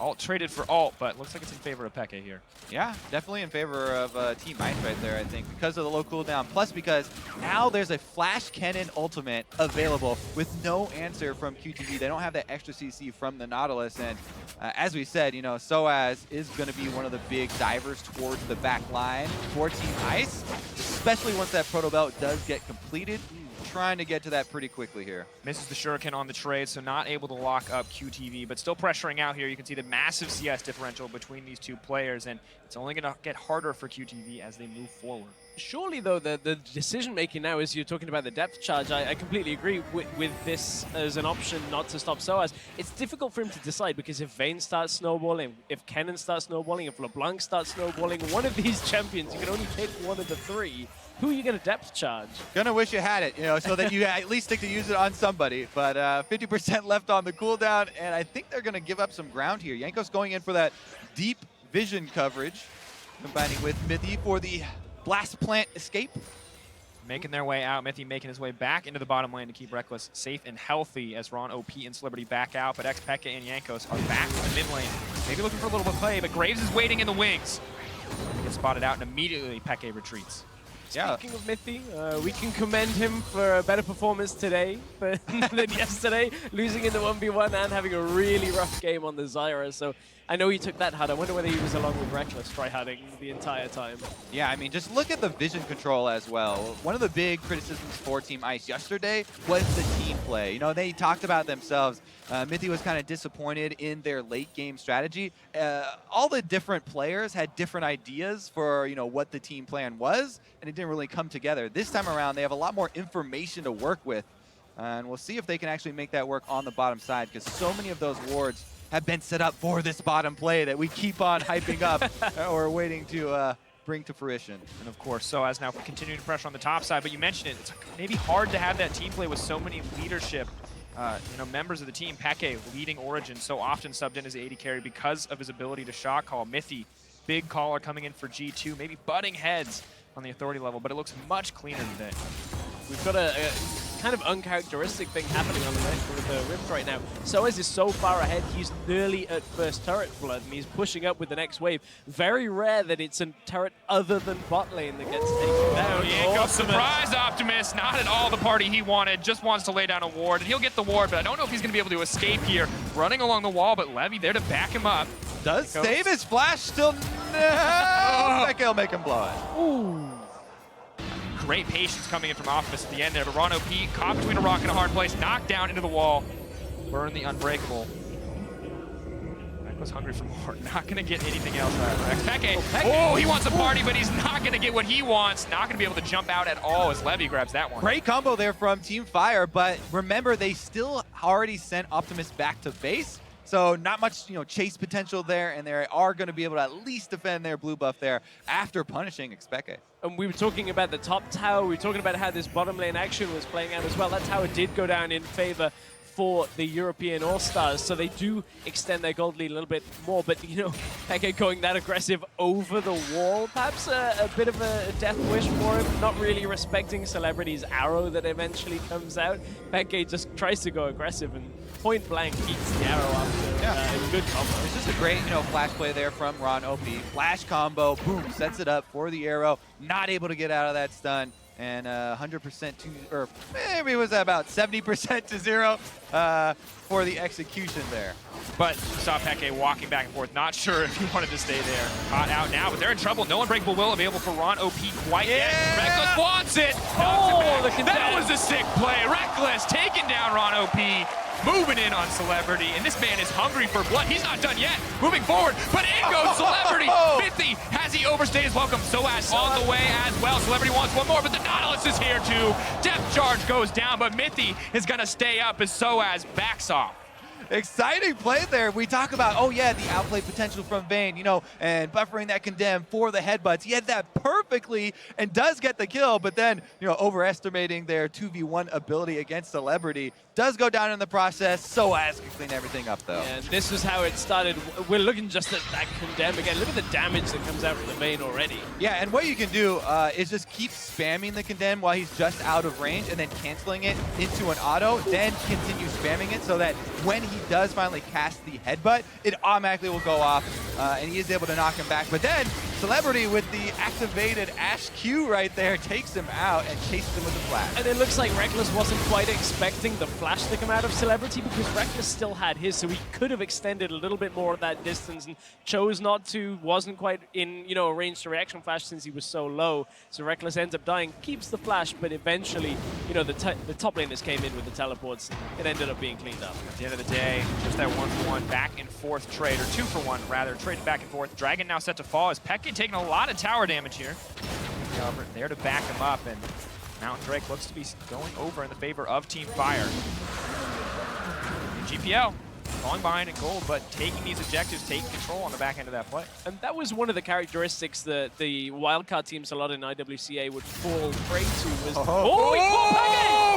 Speaker 16: Alt traded for alt, but looks like it's in favor of Peke here.
Speaker 1: Yeah, definitely in favor of Team Ice right there, I think, because of the low cooldown. Plus, because now there's a Flash Cannon ultimate available with no answer from QTV. They don't have that extra CC from the Nautilus. And as we said, you know, Soaz is going to be one of the big divers towards the back line for Team Ice, especially once that Proto Belt does get completed. Trying to get to that pretty quickly here.
Speaker 16: Misses the shuriken on the trade, so not able to lock up QTV, but still pressuring out here. You can see the massive CS differential between these two players, and it's only going to get harder for QTV as they move forward.
Speaker 9: Surely, though, the decision-making now, as you're talking about the depth charge, I completely agree with this as an option not to stop Soaz. It's difficult for him to decide, because if Vayne starts snowballing, if Kennen starts snowballing, if LeBlanc starts snowballing, one of these champions, you can only pick one of the three. Who are you going to depth charge?
Speaker 1: Gonna wish you had it, you know, so that you at least stick to use it on somebody. But 50% left on the cooldown, and I think they're gonna give up some ground here. Jankos going in for that deep vision coverage, combining with Mithy for the blast plant escape.
Speaker 16: Making their way out. Mithy making his way back into the bottom lane to keep Reckless safe and healthy as Ron, OP, and Celebrity back out. But xPeke and Jankos are back in the mid lane. Maybe looking for a little bit of play, but Graves is waiting in the wings. Gets spotted out, and immediately Peke retreats.
Speaker 9: Speaking of Mithy, we can commend him for a better performance today than yesterday, losing in the 1v1 and having a really rough game on the Zyra. So I know he took that hard. I wonder whether he was along with Reckless tryharding the entire time.
Speaker 1: Yeah, I mean, just look at the vision control as well. One of the big criticisms for Team Ice yesterday was the team play. You know, they talked about themselves. Mithy was kind of disappointed in their late game strategy. All the different players had different ideas for, you know, what the team plan was, and it didn't really come together. This time around, they have a lot more information to work with, and we'll see if they can actually make that work on the bottom side, because so many of those wards have been set up for this bottom play that we keep on hyping up or waiting to bring to fruition.
Speaker 16: And of course, Soaz now continuing to pressure on the top side, but you mentioned it, it's maybe hard to have that team play with so many leadership members of the team. Peke leading Origin, so often subbed in as the AD carry because of his ability to shot call. Mithy, big caller coming in for G2, maybe butting heads on the authority level, but it looks much cleaner today.
Speaker 9: We've got a kind of uncharacteristic thing happening on the with the Rift right now. Soaz is so far ahead, he's nearly at first turret blood, and he's pushing up with the next wave. Very rare that it's a turret other than bot lane that gets taken down.
Speaker 16: Jankos, surprise Optimus, not at all the party he wanted, just wants to lay down a ward, and he'll get the ward, but I don't know if he's going to be able to escape here. Running along the wall, but Levy there to back him up.
Speaker 1: Does save his flash still? No! Peke will make him blow it.
Speaker 16: Ooh. Great patience coming in from Optimus at the end there, but Ron OP caught between a rock and a hard place, knocked down into the wall, burn the unbreakable. Was hungry for more, not gonna get anything else out of xPeke. Oh, he wants a party, but he's not gonna get what he wants. Not gonna be able to jump out at all as Levy grabs that one.
Speaker 1: Great combo there from Team Fire, but remember, they still already sent Optimus back to base. So not much, you know, chase potential there, and they are going to be able to at least defend their blue buff there after punishing xPeke.
Speaker 9: And we were talking about the top tower. We were talking about how this bottom lane action was playing out as well. That tower did go down in favor for the European All-Stars, so they do extend their gold lead a little bit more, but you know, Peke going that aggressive over the wall, perhaps a bit of a death wish for him, not really respecting Celebrity's arrow that eventually comes out. Peke just tries to go aggressive and point blank eats the arrow after a good combo.
Speaker 1: It's just a great, you know, flash play there from Ron OP. Flash combo, boom, sets it up for the arrow, not able to get out of that stun. And 100% to, or maybe it was about 70% to 0 for the execution there.
Speaker 16: But saw Peke walking back and forth, not sure if he wanted to stay there. Caught out now, but they're in trouble. No Unbreakable Will available for Ron OP quite yet. Reckless wants it. That was a sick play. Reckless taking down Ron OP. Moving in on Celebrity, and this man is hungry for blood. He's not done yet. Moving forward, but in goes Celebrity. Mithy, has he overstayed his welcome? Soaz on the way as well. Celebrity wants one more, but the Nautilus is here too. Depth charge goes down, but Mithy is gonna stay up as Soaz backs off.
Speaker 1: Exciting play there. We talk about, oh yeah, the outplay potential from Vayne, you know, and buffering that condemn for the headbutts. He had that perfectly and does get the kill, but then, you know, overestimating their 2v1 ability against Celebrity. Does go down in the process. Soaz can clean everything up though.
Speaker 9: And this was how it started. We're looking just at that condemn again. Look at the damage that comes out from the Vayne already.
Speaker 1: Yeah, and what you can do is just keep spamming the condemn while he's just out of range and then canceling it into an auto, then continue spamming it so that when he does finally cast the headbutt, it automatically will go off, and he is able to knock him back. But then Celebrity with the activated Ash Q right there takes him out and chases him with the flash.
Speaker 9: And it looks like Reckless wasn't quite expecting the flash to come out of Celebrity because Reckless still had his, so he could have extended a little bit more of that distance and chose not to, wasn't quite in, you know, a range to reaction flash since he was so low. So Reckless ends up dying, keeps the flash, but eventually, you know, the top laners came in with the teleports. It ended up being cleaned up.
Speaker 16: At the end of the day, just that 1-for-1 back and forth trade, or 2-for-1 rather, traded back and forth. Dragon now set to fall as xPeke taking a lot of tower damage here. However, there to back him up, and Mountain Drake looks to be going over in the favor of Team Fire. And GPL falling behind in gold, but taking these objectives, taking control on the back end of that play.
Speaker 9: And that was one of the characteristics that the wildcard teams a lot in IWCA would fall prey to was...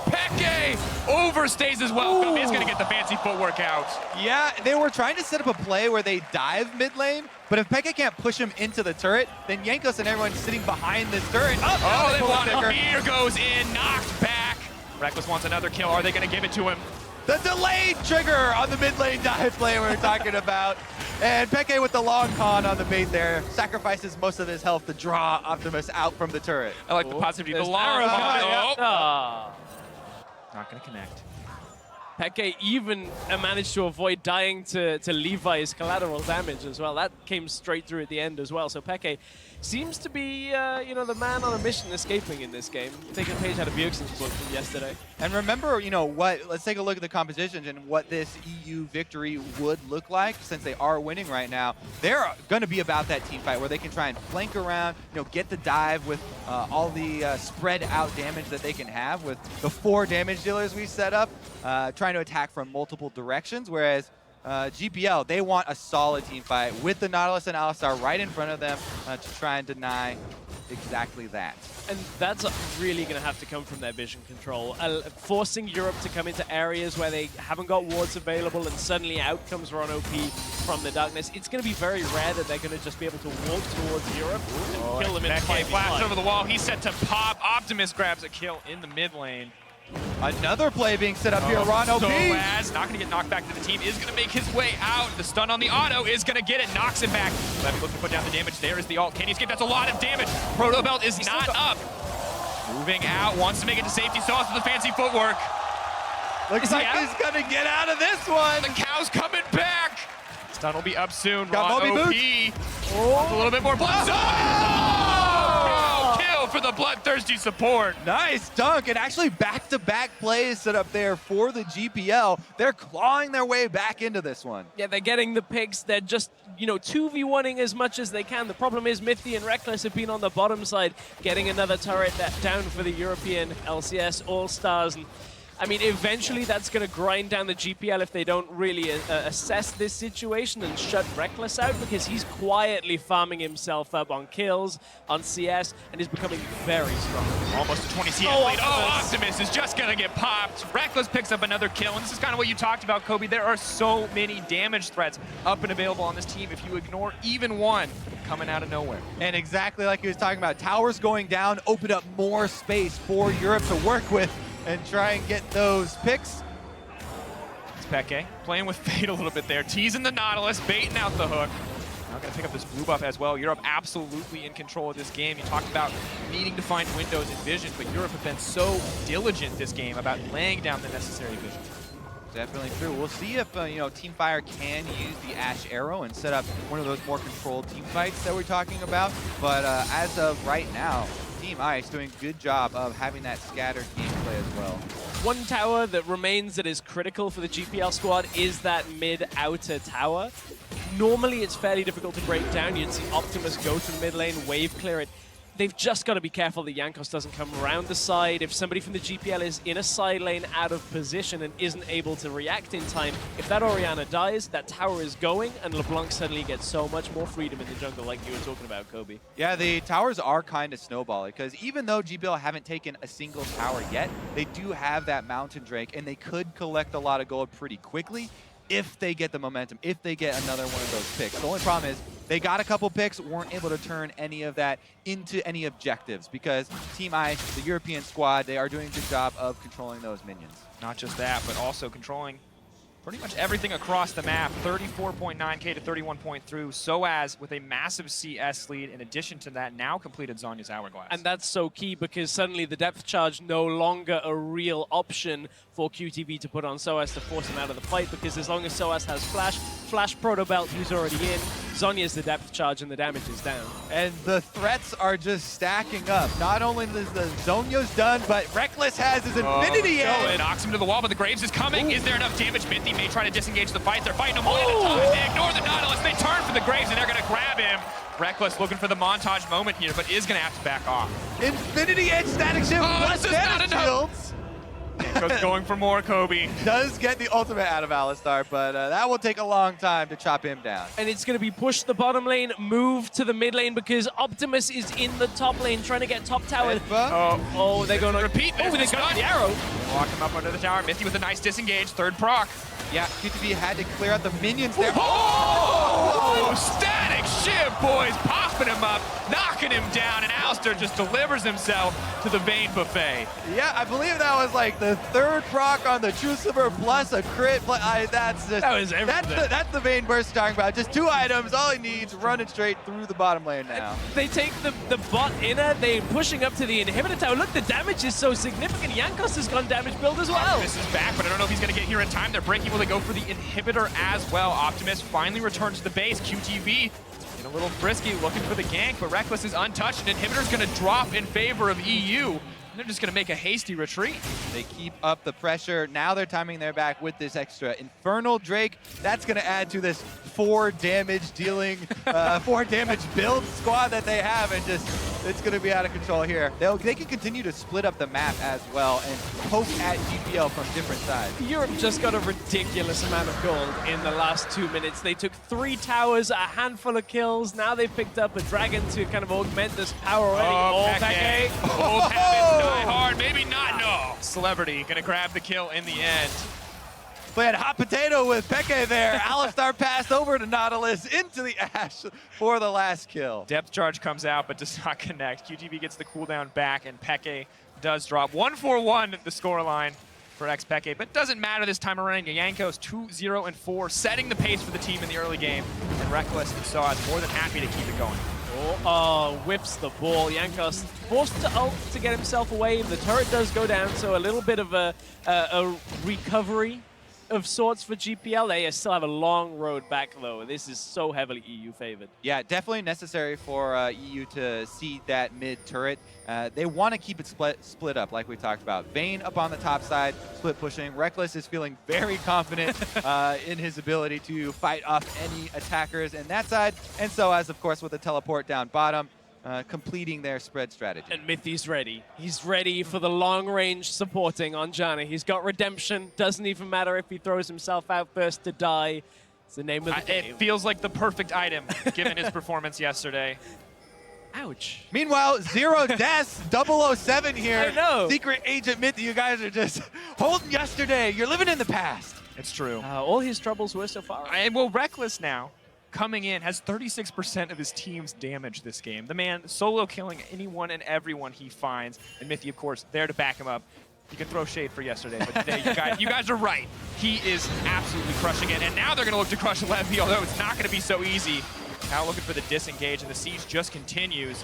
Speaker 16: xPeke overstays his welcome. He's going to get the fancy footwork out.
Speaker 1: Yeah, they were trying to set up a play where they dive mid lane, but if xPeke can't push him into the turret, then Jankos and everyone sitting behind this turret.
Speaker 16: Oh, they
Speaker 1: pull
Speaker 16: want
Speaker 1: the
Speaker 16: it.
Speaker 1: trigger.
Speaker 16: Here goes in, knocked back. Reckless wants another kill. Are they going to give it to him?
Speaker 1: The delayed trigger on the mid lane dive play we were talking about. And xPeke with the long con on the bait there sacrifices most of his health to draw Optimus out from the turret.
Speaker 16: I like the positivity. The long con. Not going to connect.
Speaker 9: xPeke even managed to avoid dying to Levi's collateral damage as well. That came straight through at the end as well. So xPeke seems to be, you know, the man on a mission escaping in this game. Taking a page out of Bjergsen's book from yesterday.
Speaker 1: And remember, you know, let's take a look at the compositions and what this EU victory would look like since they are winning right now. They're going to be about that team fight where they can try and flank around, you know, get the dive with all the spread out damage that they can have with the 4 damage dealers we set up, trying to attack from multiple directions, whereas GPL, they want a solid team fight with the Nautilus and Alistar right in front of them to try and deny exactly that.
Speaker 9: And that's really going to have to come from their vision control. Forcing Europe to come into areas where they haven't got wards available and suddenly out comes Ron OP from the darkness. It's going to be very rare that they're going to just be able to walk towards Europe and kill them in
Speaker 16: xPeke
Speaker 9: 5v5.
Speaker 16: flashed over the wall. He's set to pop. Optimus grabs a kill in the mid lane.
Speaker 1: Another play being set up here, Ron OP.
Speaker 16: Soaz, not going to get knocked back to the team, is going to make his way out. The stun on the auto is going to get it, knocks him back. Levy looking to put down the damage. There is the ult. Can he escape? That's a lot of damage. Proto Belt is not up. Moving out, wants to make it to safety. Sauce with the fancy footwork.
Speaker 1: Looks like he's going to get out of this one.
Speaker 16: The cow's coming back. Stun will be up soon.
Speaker 1: Got
Speaker 16: Ron OP. Wants a little bit more blood. Kill for the bloodthirsty support.
Speaker 1: Nice dunk, and actually back-to-back plays set up there for the GPL. They're clawing their way back into this one.
Speaker 9: Yeah, they're getting the picks. They're just, you know, 2v1ing as much as they can. The problem is Mythy and Reckless have been on the bottom side, getting another turret down for the European LCS All-Stars. And I mean, eventually that's going to grind down the GPL if they don't really assess this situation and shut Reckless out, because he's quietly farming himself up on kills, on CS, and is becoming very strong.
Speaker 16: Almost a 20 CS lead. Oh, Optimus is just going to get popped. Reckless picks up another kill, and this is kind of what you talked about, Kobe. There are so many damage threats up and available on this team. If you ignore even one, coming out of nowhere.
Speaker 1: And exactly like he was talking about, towers going down open up more space for Europe to work with and try and get those picks.
Speaker 16: xPeke playing with fate a little bit there, teasing the Nautilus, baiting out the hook. Now going to pick up this blue buff as well. Europe absolutely in control of this game. You talked about needing to find windows and vision, but Europe have been so diligent this game about laying down the necessary vision.
Speaker 1: Definitely true. We'll see if you know, Team Fire can use the Ash Arrow and set up one of those more controlled team fights that we're talking about. But as of right now, Team Ice doing a good job of having that scattered gameplay as well.
Speaker 9: One tower that remains that is critical for the GPL squad is that mid-outer tower. Normally, it's fairly difficult to break down. You'd see Optimus go to the mid lane, wave clear it. They've just got to be careful that Jankos doesn't come around the side. If somebody from the GPL is in a side lane out of position and isn't able to react in time, if that Orianna dies, that tower is going, and LeBlanc suddenly gets so much more freedom in the jungle like you were talking about, Kobe.
Speaker 1: Yeah, the towers are kind of snowballing, because even though GPL haven't taken a single tower yet, they do have that Mountain Drake, and they could collect a lot of gold pretty quickly if they get the momentum, if they get another one of those picks. The only problem is they got a couple picks, weren't able to turn any of that into any objectives, because Team Ice, the European squad, they are doing a good job of controlling those minions.
Speaker 16: Not just that, but also controlling pretty much everything across the map. 34.9k to 31.3. Soaz with a massive CS lead. In addition to that, now completed Zhonya's Hourglass.
Speaker 9: And that's so key because suddenly the depth charge no longer a real option for QTV to put on Soaz to force him out of the fight, because as long as Soaz has Flash Proto Belt, who's already in, Zhonya's the depth charge and the damage is down.
Speaker 1: And the threats are just stacking up. Not only is the Zhonya's done, but Reckless has his Infinity Edge.
Speaker 16: It knocks him to the wall, but the Graves is coming. Is there enough damage? Mythy may try to disengage the fight. They're fighting him one at a time. They ignore the Nautilus. They turn for the Graves, and they're going to grab him. Reckless looking for the montage moment here, but is going to have to back off.
Speaker 1: Infinity Edge static shield plus
Speaker 16: this is not
Speaker 1: damage
Speaker 16: enough.
Speaker 1: shields.
Speaker 16: Goes going for more, Kobe.
Speaker 1: Does get the ultimate out of Alistar, but that will take a long time to chop him down.
Speaker 9: And it's going to be push the bottom lane, move to the mid lane, because Optimus is in the top lane trying to get top tower. Oh, they're going to
Speaker 16: repeat.
Speaker 9: Oh, they got the arrow.
Speaker 16: Lock him up under the tower. Mythy with a nice disengage. Third proc.
Speaker 1: Yeah, QTV had to clear out the minions there.
Speaker 16: Oh! Static shift, boys. Popping him up, knocking him down, and Alistar just delivers himself to the Vayne buffet.
Speaker 1: Yeah, I believe that was like the third proc on the True Silver plus a crit. That's just,
Speaker 9: that was everything.
Speaker 1: That's the Vayne burst talking about. Just 2 items, all he needs, running straight through the bottom lane now.
Speaker 9: They take the bot inner, they're pushing up to the inhibitor tower. Look, the damage is so significant. Yankos has gone damage build as well.
Speaker 16: This is back, but I don't know if he's going to get here in time. They're breaking. Will they go for the inhibitor as well? Optimus finally returns to the base. QTV a little frisky, looking for the gank, but Reckless is untouched, and Inhibitor's going to drop in favor of EU. And they're just going to make a hasty retreat.
Speaker 1: They keep up the pressure. Now they're timing their back with this extra Infernal Drake. That's going to add to this 4 damage dealing, 4 damage build squad that they have, and just, it's going to be out of control here. They can continue to split up the map as well and poke at GPL from different sides.
Speaker 9: Europe just got a ridiculous amount of gold in the last 2 minutes. They took 3 towers, a handful of kills. Now they picked up a dragon to kind of augment this power already.
Speaker 16: Oh, Peke. Old habits die hard. Maybe not. No. Celebrity going to grab the kill in the end.
Speaker 1: Playing hot potato with Peke there. Alistar passed over to Nautilus into the Ash for the last kill.
Speaker 16: Depth charge comes out but does not connect. QTV gets the cooldown back, and Peke does drop. 1-4-1 the scoreline for xPeke, but doesn't matter this time around. Yankos 2-0-4, setting the pace for the team in the early game, and Reckless and Soaz more than happy to keep it going.
Speaker 9: Whips the ball. Yankos forced to ult to get himself away. The turret does go down, so a little bit of a recovery of sorts for GPL. They still have a long road back, though. This is so heavily EU favored.
Speaker 1: Yeah, definitely necessary for EU to see that mid turret. They want to keep it split up, like we talked about. Vayne up on the top side, split pushing. Reckless is feeling very confident in his ability to fight off any attackers in that side. And Soaz, of course, with a teleport down bottom, completing their spread strategy.
Speaker 9: And Mythy's ready. He's ready for the long-range supporting on Janna. He's got redemption. Doesn't even matter if he throws himself out first to die. It's the name of the game.
Speaker 16: It feels like the perfect item, given his performance yesterday.
Speaker 9: Ouch.
Speaker 1: Meanwhile, Zero Deaths, 007 here.
Speaker 9: I know.
Speaker 1: Secret Agent Mythy, you guys are just holding yesterday. You're living in the past.
Speaker 16: It's true.
Speaker 9: All his troubles were so far.
Speaker 16: And well, Reckless now, coming in, has 36% of his team's damage this game. The man solo killing anyone and everyone he finds. And Mythy, of course, there to back him up. You can throw shade for yesterday, but today you guys are right. He is absolutely crushing it. And now they're going to look to crush Levy, although it's not going to be so easy. Now looking for the disengage, and the siege just continues.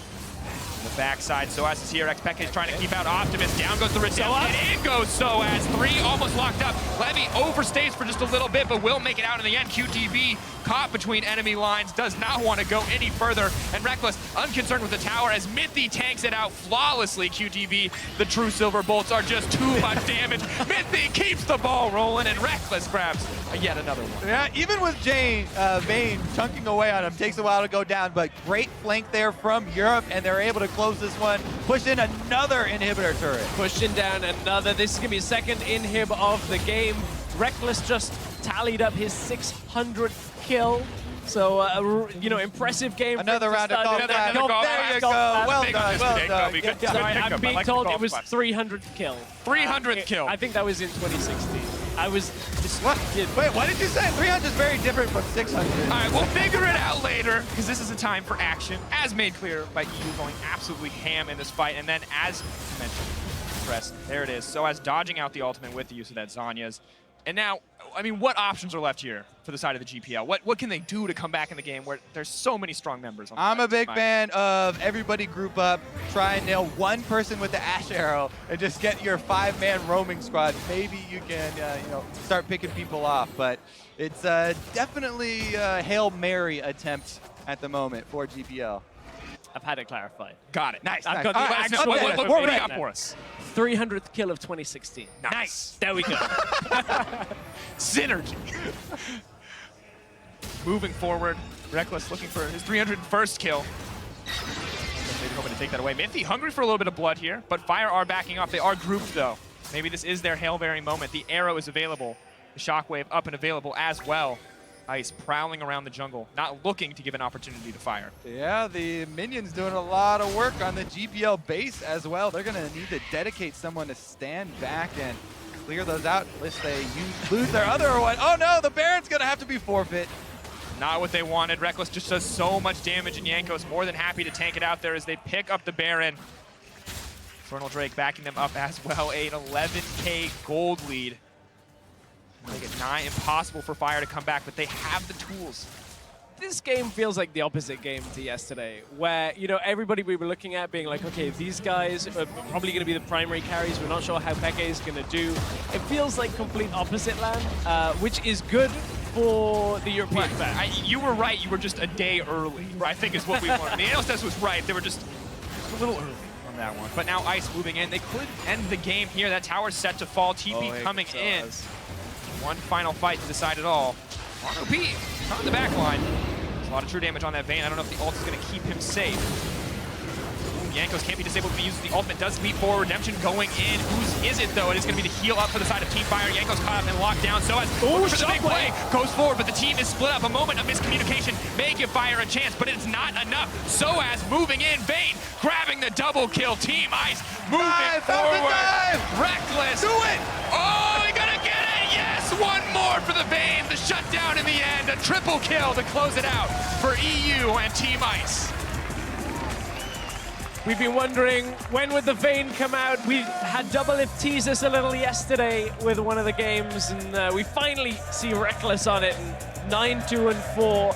Speaker 16: On the backside, Soaz is here. xPeke is trying to keep out Optimus. Down goes the redemption. In goes Soaz. 3 almost locked up. Levy overstays for just a little bit, but will make it out in the end. QTV caught between enemy lines, does not want to go any further. And Reckless unconcerned with the tower as Mythy tanks it out flawlessly. QTV, the true silver bolts are just too much damage. Mythy keeps the ball rolling, and Reckless grabs yet another one.
Speaker 1: Yeah, even with Vayne chunking away on him, takes a while to go down, but great flank there from Europe, and they're able to close this one, push in another inhibitor turret.
Speaker 9: Pushing down another. This is going to be his second inhib of the game. Reckless just tallied up his 600th kill. So, you know, impressive game.
Speaker 1: Another round of golf. There you go. Well done. Well done.
Speaker 9: Sorry, I'm being told it was 300th kill.
Speaker 16: 300th kill.
Speaker 9: I think that was in 2016. I was
Speaker 1: disrupted. Wait, what did you say? 300 is very different from 600.
Speaker 16: All right, we'll figure it out later, because this is a time for action, as made clear by EU going absolutely ham in this fight. And then, as mentioned, press, there it is. So as dodging out the ultimate with the use of that Zhonya's, And now, I mean, what options are left here for the side of the GPL? What can they do to come back in the game where there's so many strong members? On the
Speaker 1: I'm
Speaker 16: side
Speaker 1: a
Speaker 16: of
Speaker 1: big
Speaker 16: Senpai?
Speaker 1: fan of everybody group up, try and nail one person with the Ash Arrow, and just get your 5-man roaming squad. Maybe you can, start picking people off. But it's definitely a Hail Mary attempt at the moment for GPL.
Speaker 9: I've had it clarified.
Speaker 16: Got it. Nice.
Speaker 9: I've
Speaker 16: nice.
Speaker 9: got the
Speaker 16: All right,
Speaker 9: actual
Speaker 16: now, what do you got
Speaker 9: now.
Speaker 16: for us?
Speaker 9: 300th kill of 2016.
Speaker 16: Nice.
Speaker 9: There we go.
Speaker 16: Synergy. Moving forward, Reckless looking for his 301st kill. Maybe hoping to take that away. Mithy hungry for a little bit of blood here, but Fire are backing off. They are grouped though. Maybe this is their Hail Mary moment. The arrow is available. The Shockwave up and available as well. Ice prowling around the jungle, not looking to give an opportunity to Fire.
Speaker 1: Yeah, the minions doing a lot of work on the GPL base as well. They're going to need to dedicate someone to stand back and clear those out unless they lose their other one. Oh no, the Baron's going to have to be forfeit.
Speaker 16: Not what they wanted. Reckless just does so much damage, and Yanko's more than happy to tank it out there as they pick up the Baron. Infernal Drake backing them up as well. An 11K gold lead. Make it nigh impossible for Fire to come back, but they have the tools.
Speaker 9: This game feels like the opposite game to yesterday, where, everybody we were looking at being like, okay, these guys are probably going to be the primary carries. We're not sure how Peke is going to do. It feels like complete opposite land, which is good for the European fans.
Speaker 16: You were right. You were just a day early, I think is what we wanted. The analyst was right. They were just a little early on that one. But now Ice moving in. They could end the game here. That tower's set to fall. TP coming in. One final fight to decide it all. Mono P on the back line. There's a lot of true damage on that Vayne. I don't know if the ult is going to keep him safe. Ooh, Yankos can't be disabled if he uses the ultimate. Does leap forward. Redemption going in. Whose is it, though? It is going to be the heal up for the side of Team Fire. Yankos caught up and locked down. So as for the big play, goes forward, but the team is split up. A moment of miscommunication may give Fire a chance, but it's not enough. So as moving in, Vayne grabbing the double kill. Team Ice moving forward. Reckless.
Speaker 1: Do it!
Speaker 16: Oh, they gonna get it! Yes, one more for the Vayne. The shutdown in the end. A triple kill to close it out for EU and Team Ice.
Speaker 9: We've been wondering, when would the Vayne come out? We had Double Lift tease us a little yesterday with one of the games, and we finally see Reckless on it, and 9-2-4.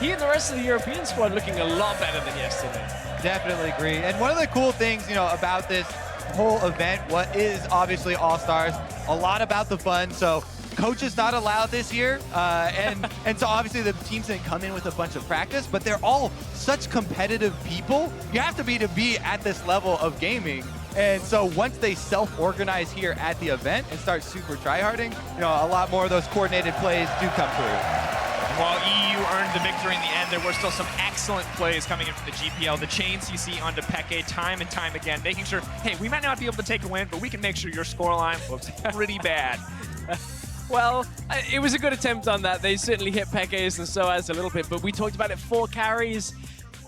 Speaker 9: He and the rest of the European squad looking a lot better than yesterday.
Speaker 1: Definitely agree. And one of the cool things, about this whole event, what is obviously All-Stars, a lot about the fun. So coach is not allowed this year, and so obviously the teams didn't come in with a bunch of practice, but they're all such competitive people. You have to be at this level of gaming. And so once they self-organize here at the event and start super tryharding, a lot more of those coordinated plays do come through.
Speaker 16: While EU earned the victory in the end, there were still some excellent plays coming in from the GPL. The chains you see onto Peke time and time again, making sure, hey, we might not be able to take a win, but we can make sure your scoreline looks pretty bad.
Speaker 9: Well, it was a good attempt on that. They certainly hit Peke's and Soaz a little bit, but we talked about it, 4 carries,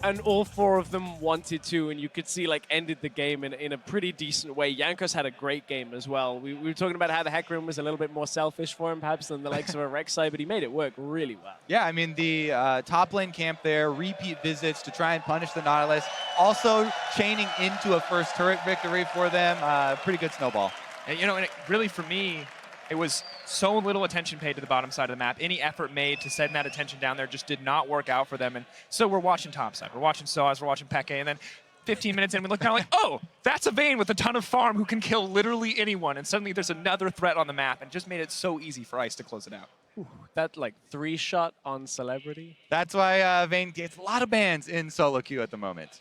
Speaker 9: and all 4 of them wanted to, and you could see, ended the game in a pretty decent way. Yankos had a great game as well. We were talking about how the Heck Room was a little bit more selfish for him, perhaps, than the likes of a Rek'Sai, but he made it work really well.
Speaker 1: Yeah, I mean, the top lane camp there, repeat visits to try and punish the Nautilus, also chaining into a first turret victory for them. Pretty good snowball.
Speaker 16: And, and really for me, it was so little attention paid to the bottom side of the map. Any effort made to send that attention down there just did not work out for them. And so we're watching topside. We're watching Soaz, we're watching Peke, and then 15 minutes in, we look kind of like, oh, that's a Vayne with a ton of farm who can kill literally anyone. And suddenly there's another threat on the map, and just made it so easy for Ice to close it out.
Speaker 9: Ooh, that 3-shot on Celebrity.
Speaker 1: That's why Vayne gets a lot of bans in solo queue at the moment.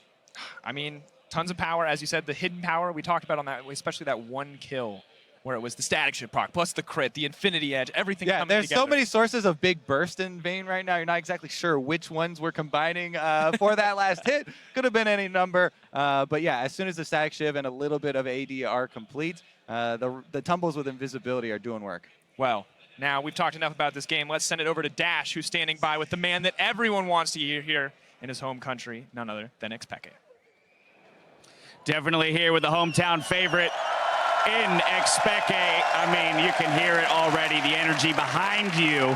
Speaker 16: I mean, tons of power. As you said, the hidden power we talked about on that, especially that one kill, where it was the static shift proc, plus the crit, the infinity edge, everything coming together.
Speaker 1: Yeah, there's so many sources of big burst in Vayne right now. You're not exactly sure which ones we're combining for that last hit. Could have been any number. But yeah, as soon as the static shift and a little bit of AD are complete, the tumbles with invisibility are doing work.
Speaker 16: Well, now we've talked enough about this game. Let's send it over to Dash, who's standing by with the man that everyone wants to hear here in his home country, none other than xPeke.
Speaker 10: Definitely here with the hometown favorite in xPeke. I mean, you can hear it already, the energy behind you.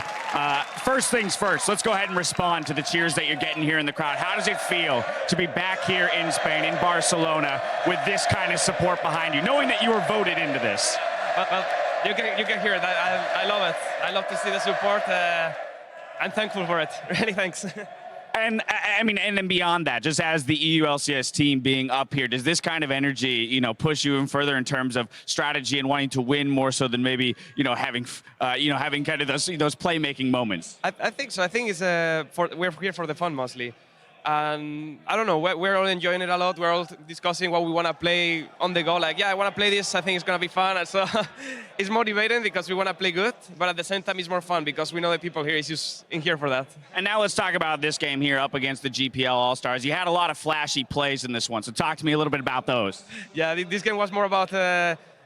Speaker 10: First things first, let's go ahead and respond to the cheers that you're getting here in the crowd. How does it feel to be back here in Spain, in Barcelona, with this kind of support behind you, knowing that you were voted into this?
Speaker 9: You can hear it. I love it. I love to see the support. I'm thankful for it. Really, thanks.
Speaker 10: And I mean, and then beyond that, just as the EU LCS team being up here, does this kind of energy, push you even further in terms of strategy and wanting to win more so than maybe, having kind of those playmaking moments?
Speaker 9: I think so. I think it's we're here for the fun mostly. And I don't know, we're all enjoying it a lot. We're all discussing what we want to play on the go. Like, yeah, I want to play this. I think it's going to be fun. So it's motivating because we want to play good. But at the same time, it's more fun because we know the people here is just in here for that.
Speaker 10: And now let's talk about this game here up against the GPL All-Stars. You had a lot of flashy plays in this one. So talk to me a little bit about those.
Speaker 9: Yeah, this game was more about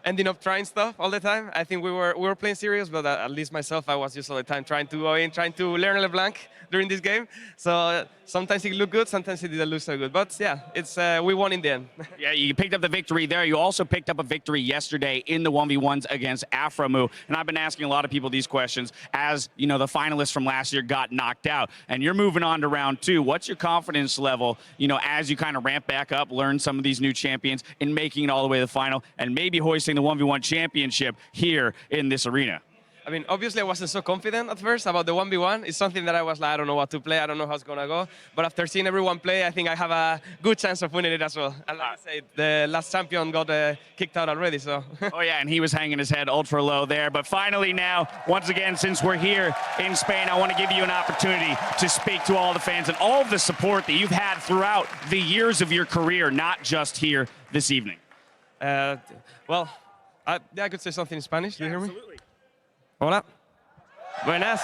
Speaker 9: ending up trying stuff all the time. I think we were playing serious, but at least myself, I was just all the time trying to go in, trying to learn LeBlanc during this game. So sometimes it looked good, sometimes it didn't look so good. But yeah, it's we won in the end.
Speaker 10: Yeah, you picked up the victory there. You also picked up a victory yesterday in the 1v1s against Aframu. And I've been asking a lot of people these questions as, the finalists from last year got knocked out. And you're moving on to round 2. What's your confidence level, as you kind of ramp back up, learn some of these new champions and making it all the way to the final and maybe hoisting the 1v1 championship here in this arena?
Speaker 9: I mean, obviously I wasn't so confident at first about the 1v1. It's something that I was like, I don't know what to play. I don't know how it's going to go. But after seeing everyone play, I think I have a good chance of winning it as well. And like I said, the last champion got kicked out already, so.
Speaker 10: Oh, yeah, and he was hanging his head ultra low there. But finally now, once again, since we're here in Spain, I want to give you an opportunity to speak to all the fans and all of the support that you've had throughout the years of your career, not just here this evening.
Speaker 9: Well, I could say something in Spanish. Do you hear me? Hola. Buenas.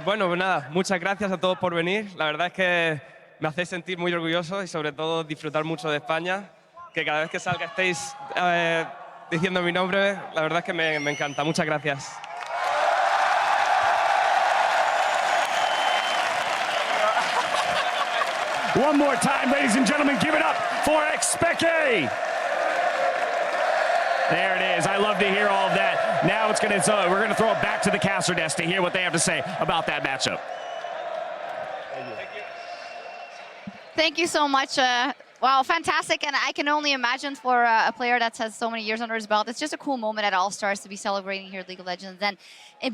Speaker 9: Bueno, pues nada, muchas gracias a todos por venir. La verdad es que me hacéis sentir muy orgulloso y sobre todo disfrutar mucho de España. Que cada vez que salga estéis diciendo mi nombre, la verdad es que me encanta. Muchas gracias.
Speaker 10: One more time, ladies and gentlemen, give it up for xPeke. There it is. I love to hear all of that. Now we're going to throw it back to the caster desk to hear what they have to say about that matchup.
Speaker 5: Thank you so much. Wow, fantastic. And I can only imagine for a player that has so many years under his belt, it's just a cool moment at All-Stars to be celebrating here at League of Legends and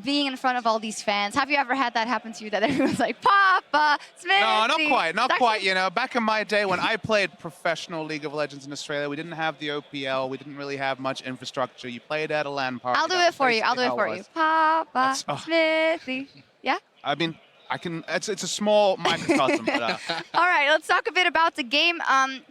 Speaker 5: being in front of all these fans. Have you ever had that happen to you, that everyone's like, Papa, Smith?
Speaker 6: No, not quite, not quite. Back in my day when I played professional League of Legends in Australia, we didn't have the OPL. We didn't really have much infrastructure. You played at a LAN party.
Speaker 5: I'll do it for you. I'll do it for you. Papa, Smithy. Yeah?
Speaker 6: I mean, it's a small microcosm. But,
Speaker 5: all right, let's talk a bit about the game.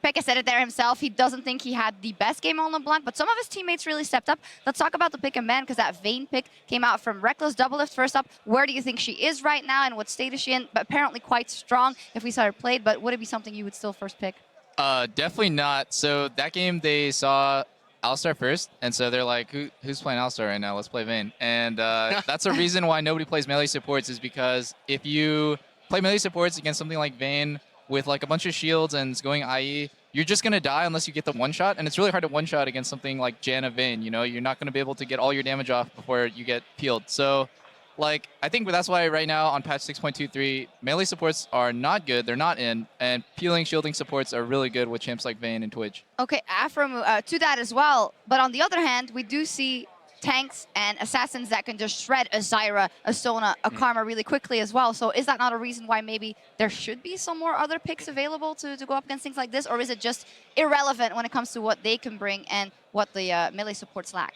Speaker 5: Pekka said it there himself. He doesn't think he had the best game on LeBlanc, but some of his teammates really stepped up. Let's talk about the pick and ban, because that Vayne pick came out from Reckless Doublelift first up. Where do you think she is right now, and what state is she in? But apparently quite strong if we saw her played, but would it be something you would still first pick?
Speaker 20: Definitely not. So that game, they saw Alistar first, and so they're like, who's playing Alistar right now? Let's play Vayne. And that's a reason why nobody plays melee supports, is because if you play melee supports against something like Vayne with like a bunch of shields and it's going IE, you're just going to die unless you get the one-shot, and it's really hard to one-shot against something like Janna Vayne. You're not going to be able to get all your damage off before you get peeled. So I think that's why right now on patch 6.23, melee supports are not good. They're not in, and peeling, shielding supports are really good with champs like Vayne and Twitch.
Speaker 5: Okay, Aframu, to that as well. But on the other hand, we do see tanks and assassins that can just shred a Zyra, a Sona, a Karma really quickly as well. So is that not a reason why maybe there should be some more other picks available to go up against things like this? Or is it just irrelevant when it comes to what they can bring and what the melee supports lack?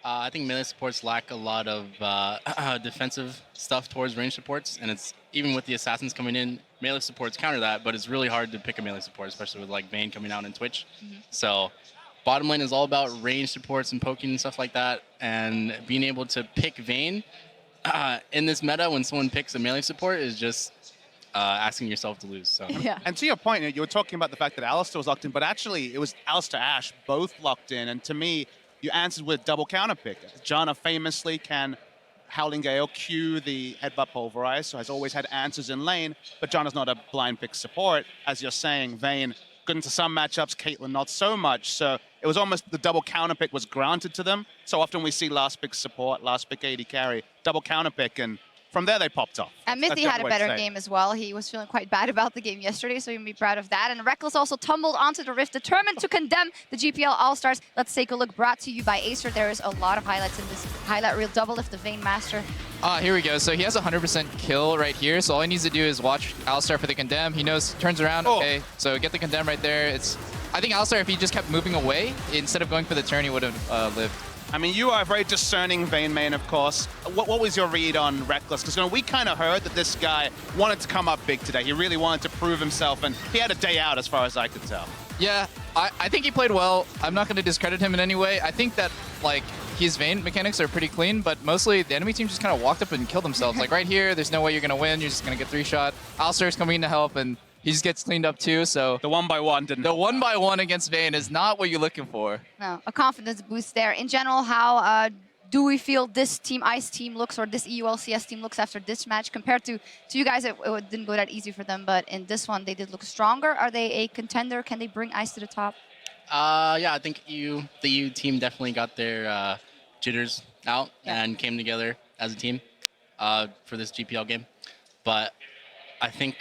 Speaker 21: I think melee supports lack a lot of defensive stuff towards range supports, and it's even with the assassins coming in, melee supports counter that, but it's really hard to pick a melee support, especially with like Vayne coming out in Twitch. So bottom lane is all about range supports and poking and stuff like that, and being able to pick Vayne in this meta when someone picks a melee support is just asking yourself to lose. So.
Speaker 5: Yeah.
Speaker 6: And to your point, you were talking about the fact that Alistar was locked in, but actually it was Alistar Ashe both locked in, and to me, you answered with double counter pick. Janna famously can Howling Gale Q the headbutt pulverize, so has always had answers in lane, but Janna's not a blind pick support. As you're saying, Vayne good into some matchups, Caitlyn not so much. So it was almost the double counter pick was granted to them. So often we see last pick support, last pick AD carry, double counter pick, and from there they popped off.
Speaker 5: And
Speaker 6: That's
Speaker 5: Mithy
Speaker 6: the
Speaker 5: had a
Speaker 6: only way to
Speaker 5: better
Speaker 6: say it.
Speaker 5: game as well. He was feeling quite bad about the game yesterday, so you can be proud of that. And Reckless also tumbled onto the Rift, determined to condemn the GPL All-Stars. Let's take a look, brought to you by Acer. There is a lot of highlights in this highlight reel. Double lift the Vayne Master.
Speaker 20: Here we go. So he has a 100% kill right here. So all he needs to do is watch Alistar for the condemn. He knows, turns around. Okay, so get the condemn right there. I think Alistar, if he just kept moving away, instead of going for the turn, he would have lived.
Speaker 6: I mean, you are a very discerning Vayne main, of course. What was your read on Reckless? Because we kind of heard that this guy wanted to come up big today. He really wanted to prove himself, and he had a day out as far as I could tell.
Speaker 20: Yeah, I think he played well. I'm not going to discredit him in any way. I think that, like, his Vayne mechanics are pretty clean, but mostly the enemy team just kind of walked up and killed themselves. Like, right here, there's no way you're going to win. You're just going to get 3-shot. Alistar's coming in to help, and he just gets cleaned up too, so...
Speaker 6: The 1-by-1 didn't...
Speaker 20: The 1-by-1 against Vayne is not what you're looking for.
Speaker 5: No, a confidence boost there. In general, how do we feel this Team Ice team looks, or this EULCS team looks after this match? Compared to you guys, it didn't go that easy for them, but in this one, they did look stronger. Are they a contender? Can they bring Ice to the top?
Speaker 21: Yeah, I think the EU team definitely got their jitters out and came together as a team for this GPL game. But I think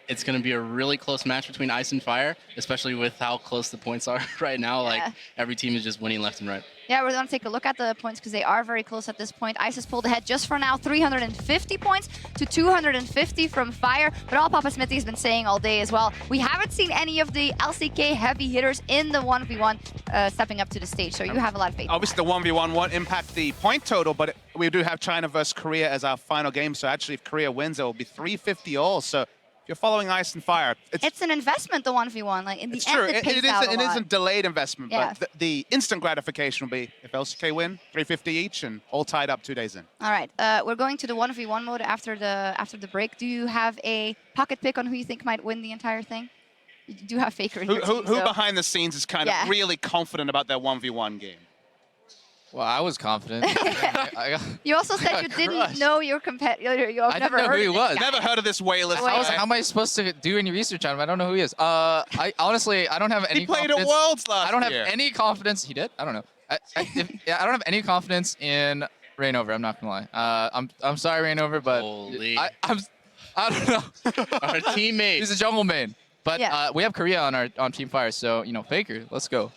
Speaker 21: it's going to be a really close match between Ice and Fire, especially with how close the points are right now. Like, every team is just winning left and right.
Speaker 5: Yeah, we're going to take a look at the points because they are very close at this point. Ice has pulled ahead just for now, 350 points to 250 from Fire. But all Papa Smithy has been saying all day as well, we haven't seen any of the LCK heavy hitters in the 1v1 stepping up to the stage. So you have a lot of faith.
Speaker 6: Obviously, the 1v1 won't impact the point total, but we do have China versus Korea as our final game. So actually, if Korea wins, it will be 350 all. So you're following Ice and Fire.
Speaker 5: It's an investment, the 1v1. Like, in the
Speaker 6: It's
Speaker 5: end,
Speaker 6: true.
Speaker 5: it pays out a lot.
Speaker 6: It is a delayed investment,
Speaker 5: Yeah.
Speaker 6: but the instant gratification will be if LCK win, 350 each, and all tied up 2 days in.
Speaker 5: All right, we're going to the 1v1 mode after the break. Do you have a pocket pick on who you think might win the entire thing? You do have Faker in your
Speaker 6: Who
Speaker 5: team, so-
Speaker 6: behind the scenes is kind of really confident about their 1v1 game?
Speaker 20: Well, I was confident.
Speaker 5: You also said you didn't know your competitor. You've
Speaker 20: I didn't
Speaker 5: never
Speaker 20: know
Speaker 5: heard
Speaker 20: who he
Speaker 5: of this
Speaker 20: was.
Speaker 5: guy.
Speaker 6: Never heard of this Wayless.
Speaker 20: I was like, how am I supposed to do any research on him? I don't know who he is. I honestly, I don't have any.
Speaker 6: He played
Speaker 20: confidence.
Speaker 6: at Worlds last
Speaker 20: I don't have
Speaker 6: year.
Speaker 20: any confidence. He did. I don't know. I don't have any confidence in Rainover. I'm not gonna lie. I'm sorry, Rainover, but I don't know.
Speaker 21: Our teammate.
Speaker 20: He's a jungle main. But we have Korea on Team Fire, so Faker, let's go.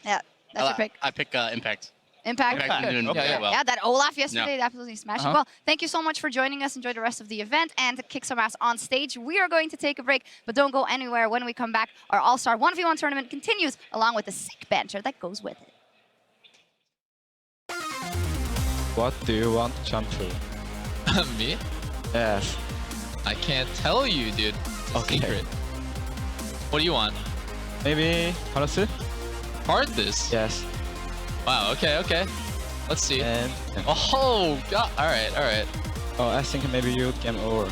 Speaker 5: Yeah, that's your pick.
Speaker 21: I pick Impact.
Speaker 5: Impact.
Speaker 21: Impact is doing very well.
Speaker 5: Yeah, that Olaf yesterday,
Speaker 21: Yeah.
Speaker 5: absolutely smashing.
Speaker 21: Uh-huh.
Speaker 5: Well, thank you so much for joining us. Enjoy the rest of the event and kick some ass on stage. We are going to take a break, but don't go anywhere. When we come back, our All-Star 1v1 tournament continues along with the sick banter that goes with it.
Speaker 4: What do you want to jump to?
Speaker 20: Me?
Speaker 4: Yes.
Speaker 20: I can't tell you, dude. Secret. What do you want?
Speaker 4: Maybe Harasu?
Speaker 20: Hardness?
Speaker 4: Yes.
Speaker 20: Wow, okay. Let's see. Oh, God. All right.
Speaker 4: Oh, I think maybe you game over.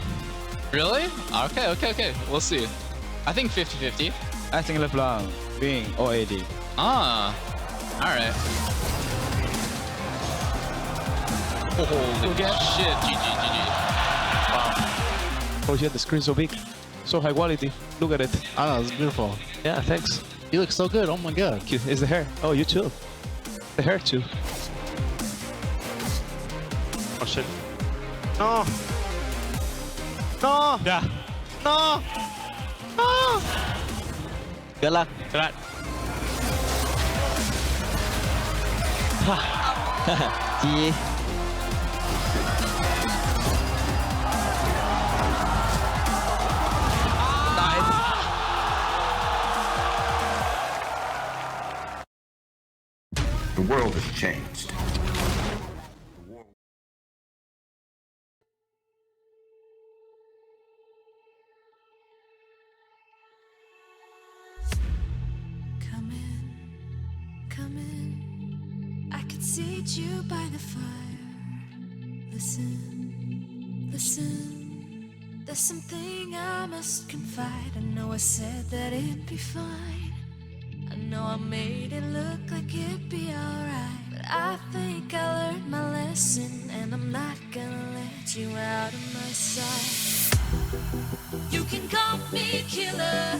Speaker 20: Really? Okay. We'll see. I think 50-50.
Speaker 4: I think LeBlanc, Vayne, or AD.
Speaker 20: Ah. All right. Holy shit. GG.
Speaker 4: Oh shit, the screen's so big. So high quality. Look at it.
Speaker 22: Ah, it's beautiful.
Speaker 4: Yeah, thanks.
Speaker 22: You look so good. Oh my god.
Speaker 4: It's the hair. Oh, you too. The hair too.
Speaker 22: Oh shit. No. No.
Speaker 4: Yeah.
Speaker 22: No. No.
Speaker 4: Good luck.
Speaker 22: Good luck.
Speaker 4: GG.
Speaker 23: The world has changed.
Speaker 14: Come in. I could seat you by the fire. Listen. There's something I must confide. I know I said that it'd be fine. I know I made it look like it'd be alright. But I think I learned my lesson, and I'm not gonna let you out of my sight. You can call me killer,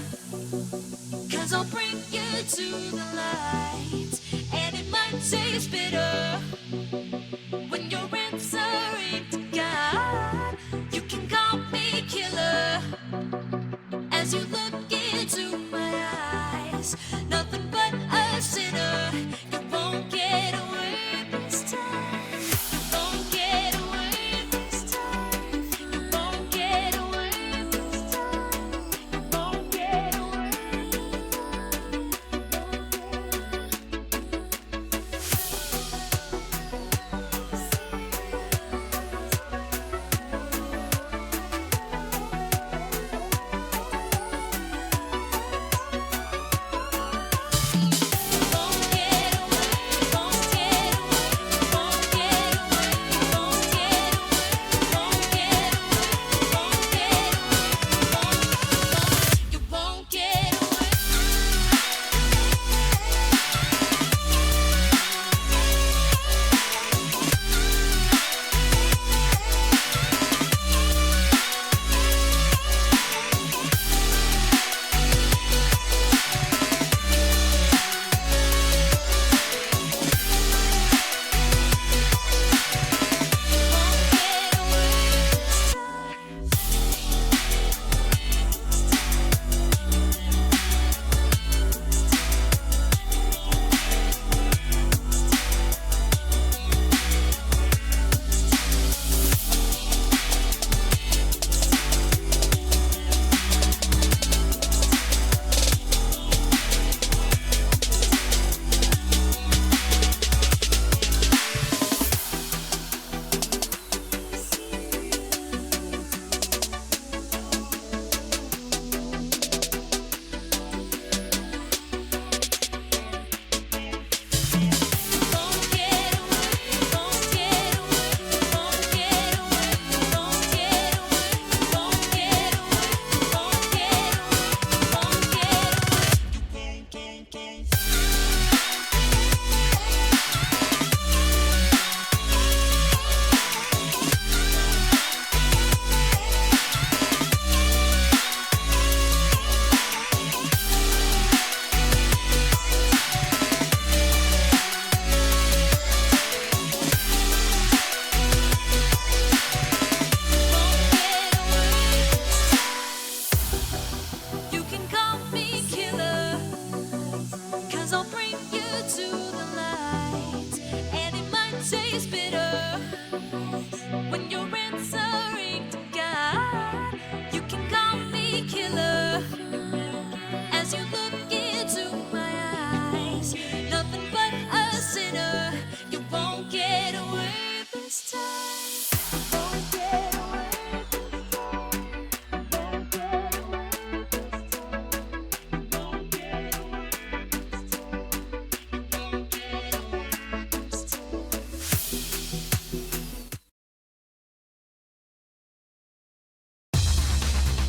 Speaker 14: 'cause I'll bring you to the light. And it might taste bitter when you're answering to God.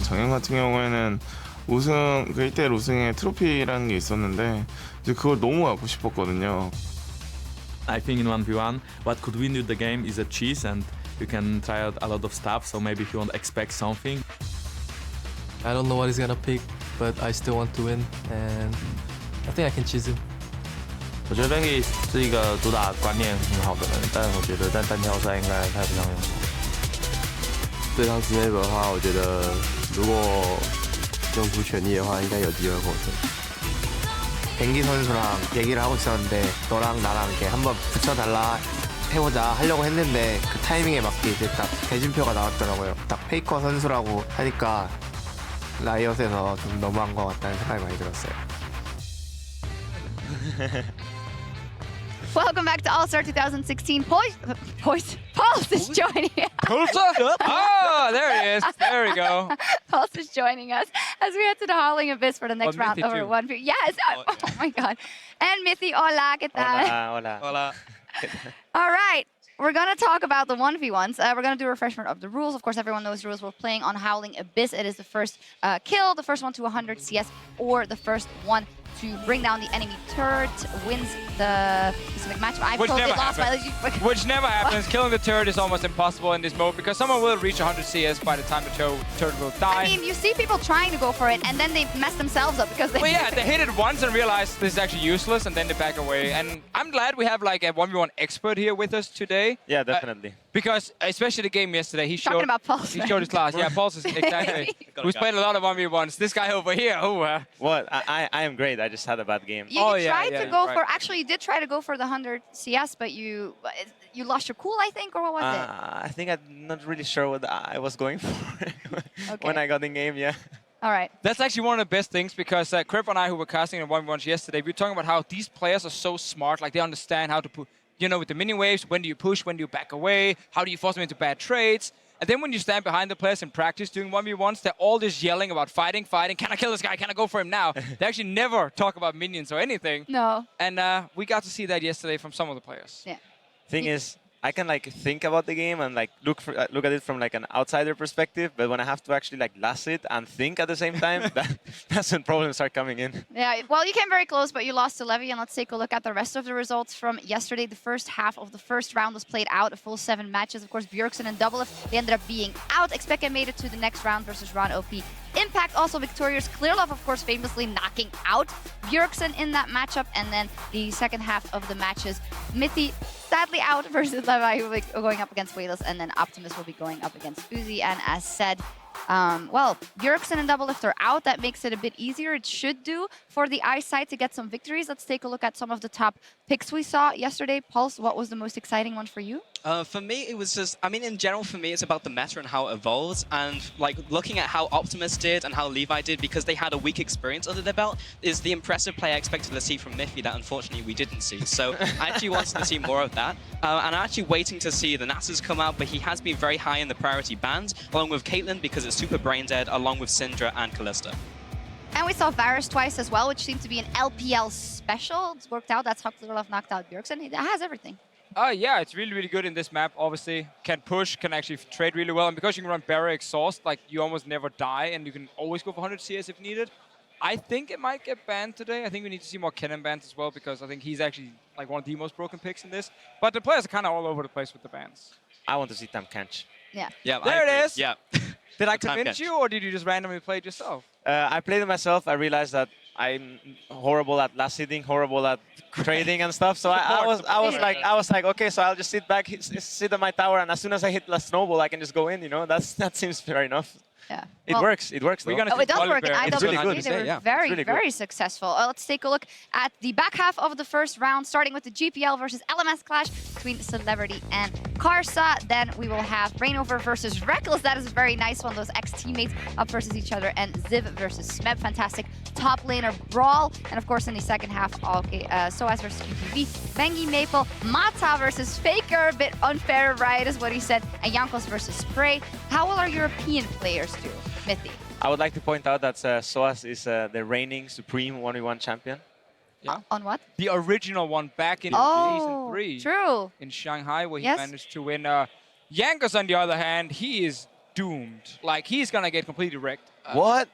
Speaker 2: 작년 같은 경우에는 우승, 그 1대1 우승에 트로피라는 게 있었는데 이제 그걸 너무 갖고 싶었거든요.
Speaker 11: I think in 1v1, what could win you the game is a cheese, and you can try out a lot of stuff. So maybe if you want to expect something.
Speaker 18: I don't know what he's gonna pick, but I still want to win, and I think I can cheese him.
Speaker 12: 我觉得 Becky 是一个主打观念很好的人，但我觉得在单挑赛应该派不上用场。对上 Sniper 的话，我觉得如果用出全力的话，应该有机会获胜。 뱅기 선수랑 얘기를 하고 있었는데 너랑 나랑 이렇게 한번 붙여달라 해보자 하려고 했는데 그 타이밍에 맞게 이제 딱 대진표가 나왔더라고요. 딱 페이커 선수라고 하니까 라이엇에서 좀 너무한 것 같다는 생각이 많이 들었어요.
Speaker 5: Welcome back to All-Star 2016. Pulse is joining us.
Speaker 24: Pulse? Oh, there it is. There we go.
Speaker 5: Pulse is joining us as we head to the Howling Abyss for the next round
Speaker 24: Mithy
Speaker 5: over
Speaker 24: too.
Speaker 5: 1v. Yes. Oh my God. And Mithy, hola, ¿qué tal?
Speaker 12: Hola, hola.
Speaker 5: All right. We're going to talk about the 1v1s. We're going to do a refreshment of the rules. Of course, everyone knows the rules. We're playing on Howling Abyss. It is the first kill, the first one to 100 CS, or the first one to bring down the enemy turret wins the specific match.
Speaker 24: Which never happens. Which never happens. Killing the turret is almost impossible in this mode because someone will reach 100 CS by the time the turret will die.
Speaker 5: I mean, you see people trying to go for it, and then they mess themselves up because they...
Speaker 24: Well, yeah, they hit it once and realize this is actually useless, and then they back away. And I'm glad we have like a 1v1 expert here with us today.
Speaker 12: Yeah, definitely.
Speaker 24: Because especially the game yesterday, he
Speaker 5: Talking
Speaker 24: showed
Speaker 5: about Pulse,
Speaker 24: he showed his class. Yeah, Pulse is exactly. Who's played a lot of 1v1s. This guy over here.
Speaker 12: Well, I am great. I just had a bad game.
Speaker 5: You tried to go for... Actually, you did try to go for the 100 CS, but you lost your cool, I think, or what was it?
Speaker 12: I think I'm not really sure what I was going for when I got in game, yeah.
Speaker 5: All right.
Speaker 24: That's actually one of the best things because Crip and I, who were casting in 1v1s yesterday, we were talking about how these players are so smart. Like, they understand how to put, you know, with the mini waves, when do you push, when do you back away, how do you force them into bad trades. And then when you stand behind the players in practice doing 1v1s, they're all just yelling about fighting. Can I kill this guy? Can I go for him now? They actually never talk about minions or anything.
Speaker 5: No.
Speaker 24: And we got to see that yesterday from some of the players.
Speaker 5: Yeah.
Speaker 12: Thing is, I can like think about the game and like look at it from like an outsider perspective, but when I have to actually like last it and think at the same time, that's when problems start coming in.
Speaker 5: Yeah, well, you came very close, but you lost to Levy, and let's take a look at the rest of the results from yesterday. The first half of the first round was played out, a full 7 matches. Of course, Bjergsen and Doublelift, they ended up being out. xPeke made it to the next round versus Ron OP. Impact also victorious. Clearlove, of course, famously knocking out Bjergsen in that matchup, and then the second half of the matches, Mithy sadly out versus Levi, who will be going up against Wayless, and then Optimus will be going up against Uzi. And as said, well, Bjergsen and Doublelift are out. That makes it a bit easier. It should do for the Ice side to get some victories. Let's take a look at some of the top picks we saw yesterday. Pulse, what was the most exciting one for you?
Speaker 7: For me, it was just, I mean, in general, for me, it's about the meta and how it evolves. And like looking at how Optimus did and how Levi did, because they had a weak experience under their belt, is the impressive play I expected to see from Mithy that unfortunately we didn't see. So I actually wanted to see more of that. And I'm actually waiting to see the Nasus come out, but he has been very high in the priority bands, along with Caitlyn because it's super brain dead, along with Syndra and Kalista.
Speaker 5: And we saw Varus twice as well, which seemed to be an LPL special. It's worked out. That's how Clearlove knocked out Bjergsen. It has everything.
Speaker 24: Yeah, it's really, really good in this map, obviously. Can push, can actually trade really well. And because you can run Barrier Exhaust, like, you almost never die, and you can always go for 100 CS if needed. I think it might get banned today. I think we need to see more Kennen bans as well, because I think he's actually, like, one of the most broken picks in this. But the players are kind of all over the place with the bans.
Speaker 12: I want to see them catch.
Speaker 5: Yeah.
Speaker 7: Yeah,
Speaker 24: there it is.
Speaker 7: Yeah.
Speaker 24: Did I convince you, or did you just randomly play it yourself?
Speaker 12: I played it myself. I realized that I'm horrible at last hitting, horrible at trading and stuff. So I was like, okay, so I'll just sit back, sit on my tower, and as soon as I hit the snowball, I can just go in. You know, that seems fair enough.
Speaker 5: Yeah.
Speaker 12: It works. It works.
Speaker 5: It does work in IWC.
Speaker 12: Really good.
Speaker 5: They were very successful. Let's take a look at the back half of the first round, starting with the GPL versus LMS clash between Celebrity and Karsa. Then we will have Rainover versus Reckless. That is a very nice one. Those ex-teammates up versus each other. And Ziv versus Smeb. Fantastic top laner brawl. And of course, in the second half, Soaz versus QTV. Bengi Maple. Mata versus Faker. A bit unfair, right, is what he said. And Jankos versus Spray. How will our European players do? Mithy.
Speaker 12: I would like to point out that Soaz is the reigning supreme 1v1 champion.
Speaker 24: Yeah.
Speaker 5: On what?
Speaker 24: The original one back in Season 3.
Speaker 5: True.
Speaker 24: In Shanghai, where he managed to win. Jankos, on the other hand, he is doomed. Like, he's going to get completely wrecked. What?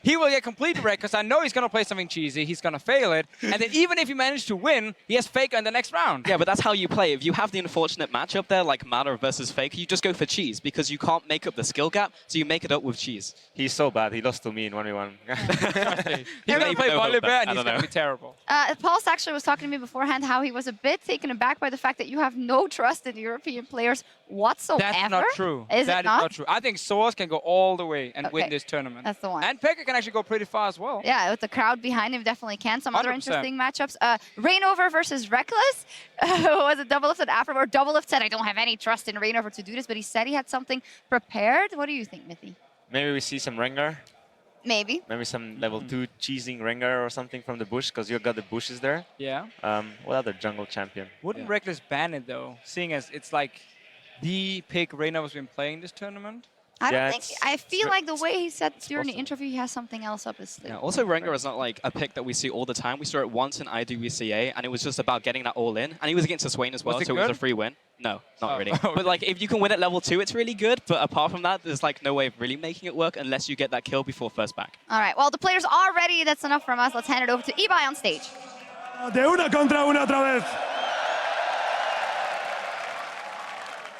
Speaker 24: He will get completely wrecked because I know he's going to play something cheesy. He's going to fail it. And then even if he manages to win, he has Fake in the next round.
Speaker 7: Yeah, but that's how you play. If you have the unfortunate matchup there, like Mana versus Fake, you just go for cheese because you can't make up the skill gap, so you make it up with cheese.
Speaker 3: He's so bad. He lost to me in 1v1.
Speaker 24: He's going to play Volibear and
Speaker 3: I
Speaker 24: he's
Speaker 3: don't
Speaker 24: going to
Speaker 3: know.
Speaker 24: be terrible.
Speaker 5: Pulse actually was talking to me beforehand how he was a bit taken aback by the fact that you have no trust in European players whatsoever.
Speaker 24: That's not true.
Speaker 5: Is
Speaker 24: That
Speaker 5: it not?
Speaker 24: true. I think Source can go all the way and win
Speaker 5: Okay.
Speaker 24: this tournament.
Speaker 5: That's the one.
Speaker 24: And Pekka can actually go pretty far as well.
Speaker 5: Yeah, with the crowd behind him, definitely can. Some other
Speaker 24: 100%.
Speaker 5: interesting matchups. Rainover versus Reckless was a double lift after, or double lift said, I don't have any trust in Rainover to do this, but he said he had something prepared. What do you think, Mithy?
Speaker 3: Maybe we see some Rengar.
Speaker 5: Maybe.
Speaker 3: Maybe some level 2 cheesing Rengar or something from the bush, because you got the bushes there.
Speaker 24: Yeah.
Speaker 3: What other jungle champion?
Speaker 24: Wouldn't Reckless ban it though, seeing as it's like the pick Rainover's been playing this tournament?
Speaker 5: I don't
Speaker 3: Yeah,
Speaker 5: think. I feel like the way he said during the interview, he has something else up his sleeve.
Speaker 7: Yeah, also, Rengar is not like a pick that we see all the time. We saw it once in IDWCA, and it was just about getting that all in. And he was against Swain as well,
Speaker 24: Was it
Speaker 7: so it was a
Speaker 24: good?
Speaker 7: free win. No, not
Speaker 24: Oh,
Speaker 7: really.
Speaker 24: okay.
Speaker 7: But like, if you can win at level 2, it's really good. But apart from that, there's like no way of really making it work unless you get that kill before first back.
Speaker 5: All right, well, the players are ready. That's enough from us. Let's hand it over to Ibai on stage.
Speaker 8: De una contra una otra vez.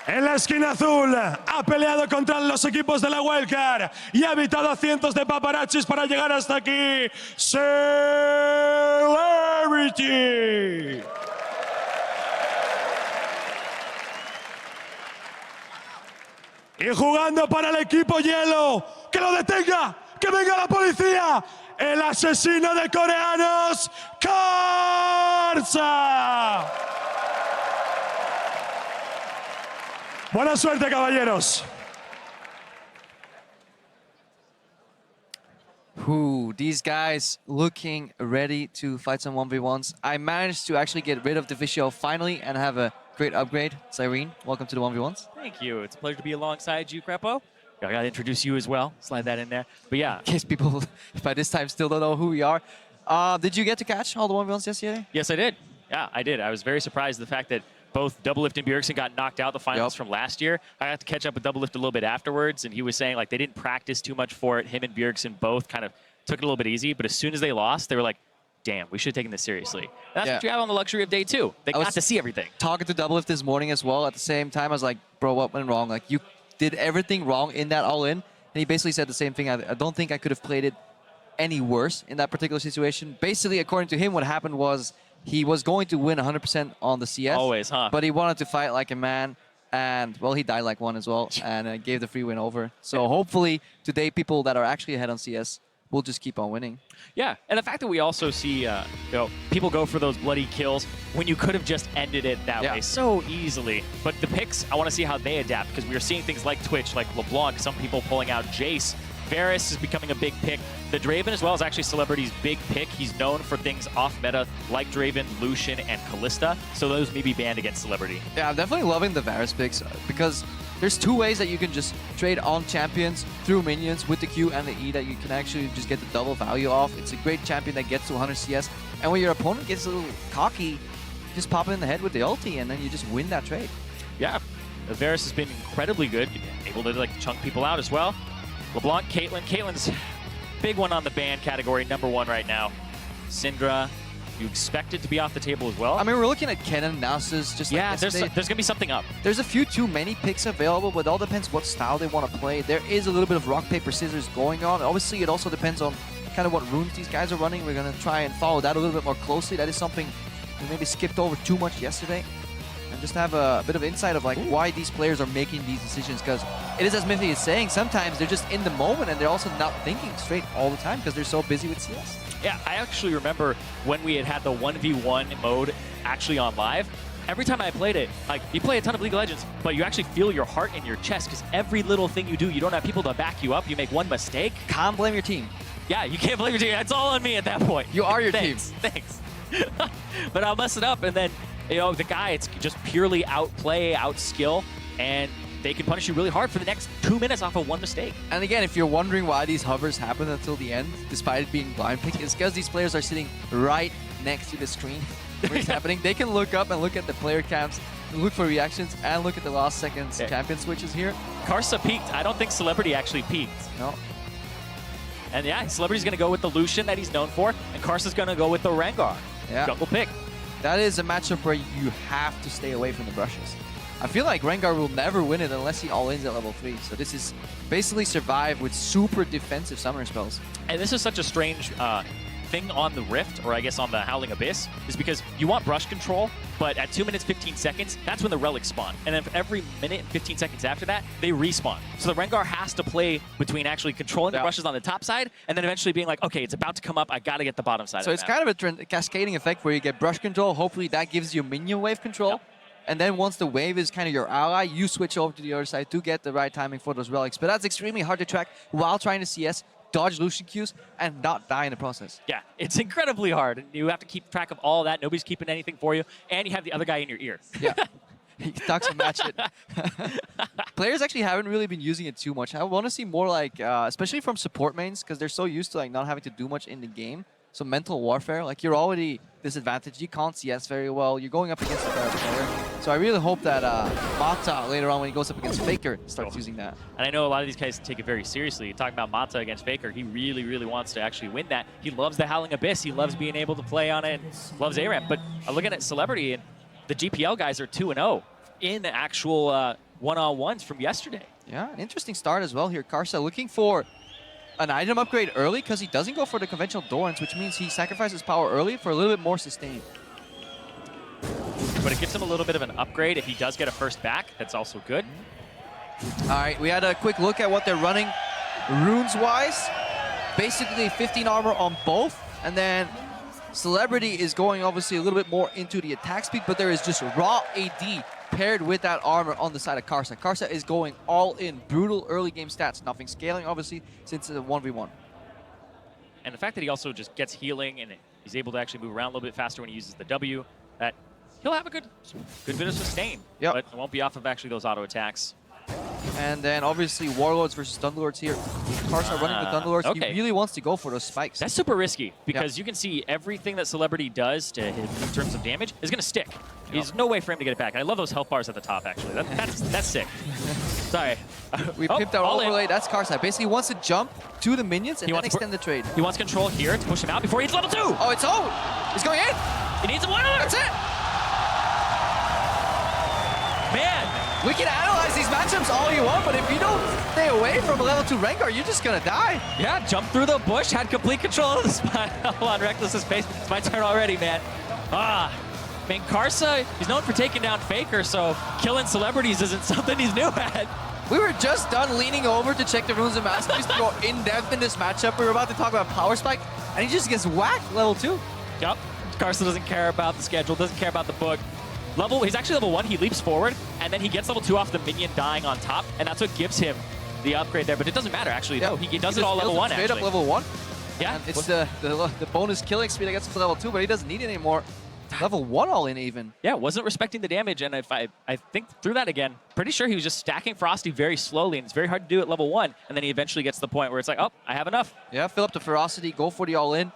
Speaker 8: En la esquina azul ha peleado contra los equipos de la Wildcard y ha evitado a cientos de paparazzis para llegar hasta aquí. Celebrity. Y jugando para el equipo hielo. ¡Que lo detenga! ¡Que venga la policía! El asesino de coreanos, Karsa. Buena suerte, caballeros.
Speaker 13: Ooh, these guys looking ready to fight some 1v1s. I managed to actually get rid of the Vishio finally and have a great upgrade. Cyrene, welcome to the 1v1s.
Speaker 15: Thank you. It's a pleasure to be alongside you, Crepo. I got to introduce you as well. Slide that in there. But yeah.
Speaker 13: In case people by this time still don't know who we are. Did you get to catch all the 1v1s yesterday?
Speaker 15: Yes, I did. Yeah, I did. I was very surprised at the fact that both Doublelift and Bjergsen got knocked out the finals from last year. I got to catch up with Doublelift a little bit afterwards, and he was saying like they didn't practice too much for it. Him and Bjergsen both kind of took it a little bit easy, but as soon as they lost, they were like, damn, we should have taken this seriously. And that's what you have on the luxury of day 2. They got to see everything.
Speaker 13: Talking to Doublelift this morning as well. At the same time, I was like, bro, what went wrong? Like, you did everything wrong in that all-in. And he basically said the same thing. I don't think I could have played it any worse in that particular situation. Basically, according to him, what happened was he was going to win 100% on the CS.
Speaker 15: Always, huh?
Speaker 13: But he wanted to fight like a man. And, well, he died like one as well. And gave the free win over. So hopefully, today, people that are actually ahead on CS will just keep on winning.
Speaker 15: Yeah, and the fact that we also see people go for those bloody kills when you could have just ended it that way so easily. But the picks, I want to see how they adapt, because we are seeing things like Twitch, like LeBlanc, some people pulling out Jace. Varus is becoming a big pick. The Draven as well is actually Celebrity's big pick. He's known for things off meta like Draven, Lucian, and Kalista, so those may be banned against Celebrity.
Speaker 13: Yeah, I'm definitely loving the Varus picks because there's 2 ways that you can just trade on champions through minions with the Q and the E that you can actually just get the double value off. It's a great champion that gets to 100 CS, and when your opponent gets a little cocky, just pop it in the head with the ulti, and then you just win that trade.
Speaker 15: Yeah, Varus has been incredibly good, able to like chunk people out as well. LeBlanc, Caitlyn. Caitlyn's big one on the ban category, #1 right now. Syndra, you expect it to be off the table as well?
Speaker 13: I mean, we're looking at Kennen analysis just like yesterday.
Speaker 15: There's going to be something up.
Speaker 13: There's a few too many picks available, but it all depends what style they want to play. There is a little bit of rock, paper, scissors going on. Obviously, it also depends on kind of what runes these guys are running. We're going to try and follow that a little bit more closely. That is something we maybe skipped over too much yesterday. And just have a bit of insight of like why these players are making these decisions, because it is as Mithy is saying, sometimes they're just in the moment and they're also not thinking straight all the time because they're so busy with CS.
Speaker 15: Yeah, I actually remember when we had the 1v1 mode actually on live. Every time I played it, like, you play a ton of League of Legends, but you actually feel your heart in your chest because every little thing you do, you don't have people to back you up. You make one mistake.
Speaker 13: Can't blame your team.
Speaker 15: Yeah, you can't blame your team. It's all on me at that point.
Speaker 13: You are your
Speaker 15: team. Thanks. But I'll mess it up, and then, you know, the guy, it's just purely outplay, outskill, and they can punish you really hard for the next 2 minutes off of one mistake.
Speaker 13: And again, if you're wondering why these hovers happen until the end, despite it being blind picked, it's because these players are sitting right next to the screen where it's happening. They can look up and look at the player cams, look for reactions, and look at the last seconds champion switches here.
Speaker 15: Karsa peaked. I don't think Celebrity actually peaked.
Speaker 13: No.
Speaker 15: And yeah, Celebrity's going to go with the Lucian that he's known for, and Karsa's going to go with the Rengar.
Speaker 13: Yeah.
Speaker 15: Jungle pick.
Speaker 13: That is a matchup where you have to stay away from the brushes. I feel like Rengar will never win it unless he all-ins at level 3. So this is basically survive with super defensive summoner spells.
Speaker 15: And this is such a strange thing on the Rift, or I guess on the Howling Abyss, is because you want brush control, but at 2 minutes 15 seconds, that's when the relics spawn. And then every minute and 15 seconds after that, they respawn. So the Rengar has to play between actually controlling the brushes on the top side, and then eventually being like, okay, it's about to come up, I gotta get the bottom side.
Speaker 13: So it's kind of a cascading effect where you get brush control, hopefully that gives you minion wave control. Yep. And then once the wave is kind of your ally, you switch over to the other side to get the right timing for those relics. But that's extremely hard to track while trying to CS, dodge Lucian Qs, and not die in the process.
Speaker 15: Yeah, it's incredibly hard. And you have to keep track of all that. Nobody's keeping anything for you. And you have the other guy in your ear.
Speaker 13: Yeah. He talks and match it. Players actually haven't really been using it too much. I want to see more like, especially from support mains, because they're so used to like not having to do much in the game. So mental warfare, like you're already disadvantaged. You can't CS very well. You're going up against a better player. So I really hope that Mata later on when he goes up against Faker starts using that.
Speaker 15: And I know a lot of these guys take it very seriously. Talking about Mata against Faker, he really, really wants to actually win that. He loves the Howling Abyss. He loves being able to play on it. Loves A-Ramp. But looking at Celebrity, and the GPL guys are 2-0 in actual one-on-ones from yesterday.
Speaker 13: Yeah, an interesting start as well here. Karsa looking for an item upgrade early because he doesn't go for the conventional Dorans, which means he sacrifices power early for a little bit more sustain.
Speaker 15: But it gives him a little bit of an upgrade. If he does get a first back, that's also good.
Speaker 13: All right, we had a quick look at what they're running runes-wise. Basically 15 armor on both, and then Celebrity is going obviously a little bit more into the attack speed, but there is just raw AD paired with that armor on the side of Karsa. Karsa is going all in. Brutal early game stats. Nothing scaling, obviously, since it's a 1v1.
Speaker 15: And the fact that he also just gets healing and he's able to actually move around a little bit faster when he uses the W, that he'll have a good bit of sustain.
Speaker 13: Yep.
Speaker 15: But it won't be off of actually those auto attacks.
Speaker 13: And then obviously Warlords versus Thunderlords here. Karsa running the Thunderlords.
Speaker 15: Okay.
Speaker 13: He really wants to go for those spikes.
Speaker 15: That's super risky because you can see everything that Celebrity does to him in terms of damage is going to stick. There's no way for him to get it back. And I love those health bars at the top, actually. That's sick. Sorry.
Speaker 13: We pipped our overlay. That's Karsa. Basically wants to jump to the minions and then extend the trade.
Speaker 15: He wants control here to push him out before he hits level 2.
Speaker 13: Oh, it's over. He's going in.
Speaker 15: He needs a one other.
Speaker 13: That's it.
Speaker 15: Man.
Speaker 13: We can analyze these matchups all you want, but if you don't stay away from a level 2 Rengar, you're just going to die.
Speaker 15: Yeah, jumped through the bush, had complete control of the spot. Hold on, Reckless's face. It's my turn already, man. Man, Karsa, he's known for taking down Faker, so killing celebrities isn't something he's new at.
Speaker 13: We were just done leaning over to check the runes and masteries to go in-depth in this matchup. We were about to talk about Power Spike, and he just gets whacked level 2.
Speaker 15: Yep. Karsa doesn't care about the schedule, doesn't care about the book. He's actually level 1, he leaps forward, and then he gets level 2 off the minion dying on top, and that's what gives him the upgrade there. But it doesn't matter, actually. Yeah, he does it all level 1,
Speaker 13: straight
Speaker 15: actually.
Speaker 13: up level 1.
Speaker 15: Yeah.
Speaker 13: And it's the bonus killing speed that gets to level 2, but he doesn't need it anymore. Level 1 all in even.
Speaker 15: Yeah, wasn't respecting the damage, and if I think through that again, pretty sure he was just stacking Frosty very slowly, and it's very hard to do at level 1, and then he eventually gets to the point where it's like, oh, I have enough.
Speaker 13: Yeah, fill up the ferocity, go for the all-in.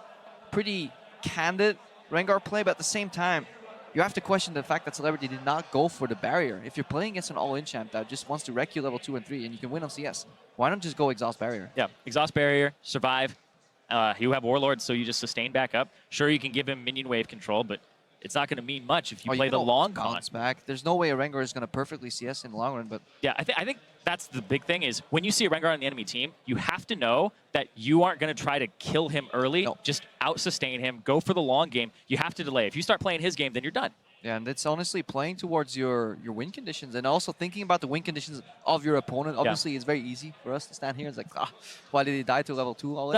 Speaker 13: Pretty candid Rengar play, but at the same time, you have to question the fact that Celebrity did not go for the barrier. If you're playing against an all-in champ that just wants to wreck you level 2 and 3 and you can win on CS, why not just go exhaust barrier?
Speaker 15: Yeah, exhaust barrier, survive. You have Warlord, so you just sustain back up. Sure, you can give him minion wave control, but it's not going to mean much if you play the long con.
Speaker 13: Back. There's no way a Rengar is going to perfectly CS in the long run, but
Speaker 15: yeah, I think that's the big thing is when you see a Rengar on the enemy team, you have to know that you aren't going to try to kill him early. No. Just out-sustain him, go for the long game. You have to delay. If you start playing his game, then you're done.
Speaker 13: Yeah, and it's honestly playing towards your win conditions and also thinking about the win conditions of your opponent. Obviously, it's very easy for us to stand here and it's like, why did he die to level 2 all in?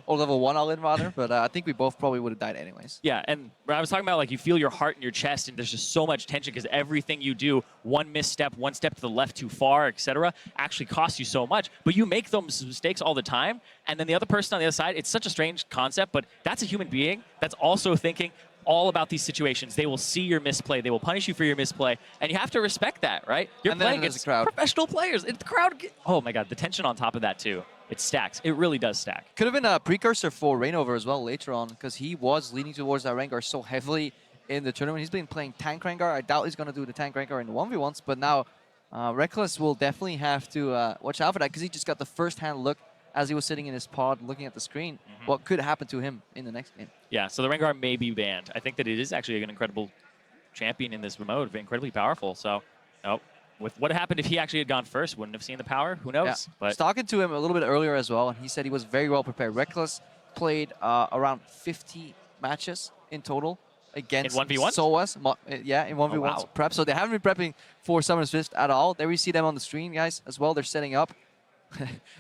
Speaker 13: Or level 1 all in, rather. But I think we both probably would have died anyways.
Speaker 15: Yeah, and I was talking about, like, you feel your heart in your chest and there's just so much tension because everything you do, one misstep, one step to the left too far, etc., actually costs you so much. But you make those mistakes all the time, and then the other person on the other side, it's such a strange concept, but that's a human being that's also thinking all about these situations. They will see your misplay. They will punish you for your misplay. And you have to respect that, right? You're playing against professional players. The crowd, oh my God, the tension on top of that too. It stacks. It really does stack.
Speaker 13: Could have been a precursor for Reignover as well later on because he was leaning towards that Rengar so heavily in the tournament. He's been playing tank Rengar. I doubt he's going to do the tank Rengar in the 1v1s, but now Reckless will definitely have to watch out for that because he just got the first-hand look as he was sitting in his pod looking at the screen, what could happen to him in the next game.
Speaker 15: Yeah, so the Rengar may be banned. I think that it is actually an incredible champion in this mode, incredibly powerful. So, with what happened if he actually had gone first, wouldn't have seen the power. Who knows?
Speaker 13: Yeah. I
Speaker 15: But
Speaker 13: was talking to him a little bit earlier as well, and he said he was very well prepared. Reckless played around 50 matches in total against
Speaker 15: in 1v1?
Speaker 13: SOAS. Yeah, in 1v1
Speaker 15: wow.
Speaker 13: prep. So they haven't been prepping for Summer's Fist at all. There we see them on the stream, guys, as well. They're setting up.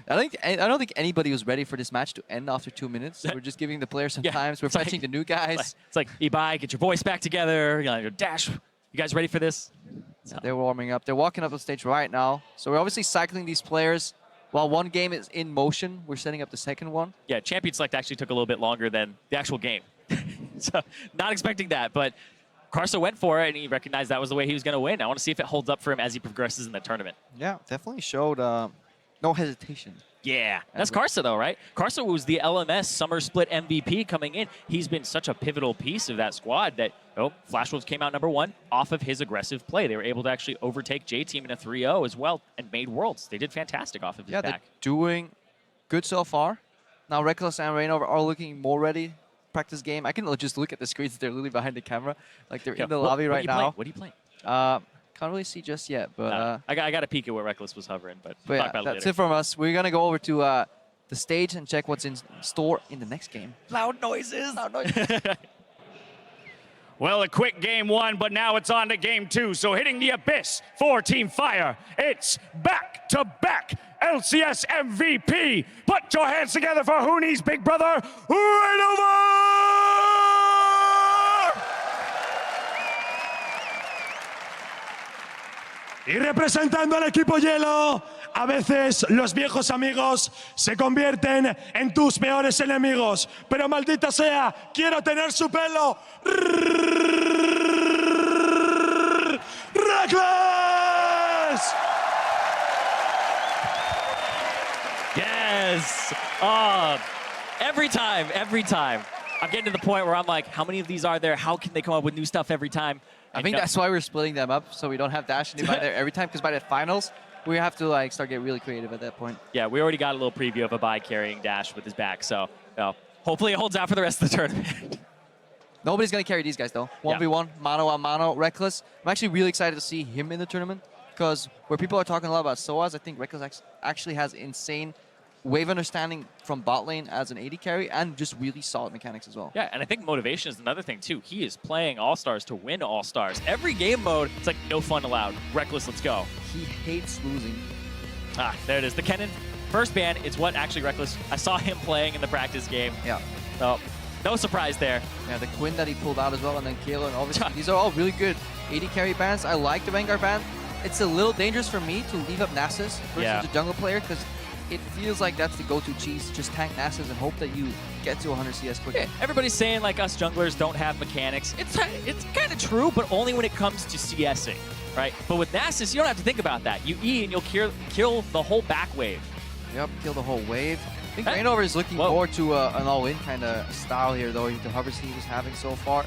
Speaker 13: I don't think anybody was ready for this match to end after 2 minutes. We're just giving the players some time. We're fetching the new guys.
Speaker 15: It's like, Ibai, get your voice back together. Dash, you guys ready for this?
Speaker 13: So they're warming up. They're walking up the stage right now. So we're obviously cycling these players. While one game is in motion, we're setting up the second one.
Speaker 15: Yeah, Champion Select actually took a little bit longer than the actual game. So not expecting that, but Karsa went for it, and he recognized that was the way he was going to win. I want to see if it holds up for him as he progresses in the tournament.
Speaker 13: Yeah, definitely showed no hesitation.
Speaker 15: Yeah, that's Karsa though, right? Karsa was the LMS Summer Split MVP coming in. He's been such a pivotal piece of that squad that Flash Wolves came out #1 off of his aggressive play. They were able to actually overtake J-Team in a 3-0 as well and made Worlds. They did fantastic off of his back.
Speaker 13: They're doing good so far. Now Reckless and Rainover are looking more ready. Practice game. I can just look at the screens. They're literally behind the camera. Like they're in the lobby right now.
Speaker 15: What are you playing?
Speaker 13: Can't really see just yet, but
Speaker 15: I got a peek at where Reckless was hovering, but we'll
Speaker 13: yeah,
Speaker 15: talk about it
Speaker 13: that's
Speaker 15: later.
Speaker 13: it from us. We're gonna go over to the stage and check what's in store in the next game.
Speaker 15: Loud noises.
Speaker 13: Loud noises.
Speaker 10: Well, a quick game one, but now it's on to game two. So hitting the abyss for Team Fire, it's back-to-back LCS MVP. Put your hands together for Hooney's big brother, Rainover!
Speaker 8: Y representando al equipo hielo, a veces los viejos amigos se convierten en tus peores enemigos. Pero maldita sea, quiero tener su pelo. Reckless!
Speaker 15: Yes! Every time. I'm getting to the point where I'm like, how many of these are there? How can they come up with new stuff every time?
Speaker 13: I think that's why we're splitting them up, so we don't have Dash and Ibai there every time, because by the finals, we have to like start getting really creative at that point.
Speaker 15: Yeah, we already got a little preview of Ibai carrying Dash with his back, so hopefully it holds out for the rest of the tournament.
Speaker 13: Nobody's going to carry these guys, though. 1v1, mano-a-mano, Reckless. I'm actually really excited to see him in the tournament, because where people are talking a lot about SOAS, I think Reckless actually has insane wave understanding from bot lane as an AD carry and just really solid mechanics as well.
Speaker 15: Yeah, and I think motivation is another thing, too. He is playing All-Stars to win All-Stars. Every game mode, it's like, no fun allowed. Reckless, let's go.
Speaker 13: He hates losing.
Speaker 15: There it is. The Kennen first ban, it's what actually Reckless, I saw him playing in the practice game.
Speaker 13: Yeah.
Speaker 15: So, no surprise there.
Speaker 13: Yeah, the Quinn that he pulled out as well, and then Kayla, and obviously these are all really good AD carry bans. I like the Vanguard ban. It's a little dangerous for me to leave up Nasus versus a jungle player, because it feels like that's the go-to cheese. Just tank Nasus and hope that you get to 100 CS quickly.
Speaker 15: Yeah, everybody's saying like us junglers don't have mechanics. It's kind of true, but only when it comes to CSing, right? But with Nasus, you don't have to think about that. You E and you'll kill the whole back wave.
Speaker 13: Yep, kill the whole wave. I think Rainover is looking forward to an all-in kind of style here, though, with the hovers he was having so far.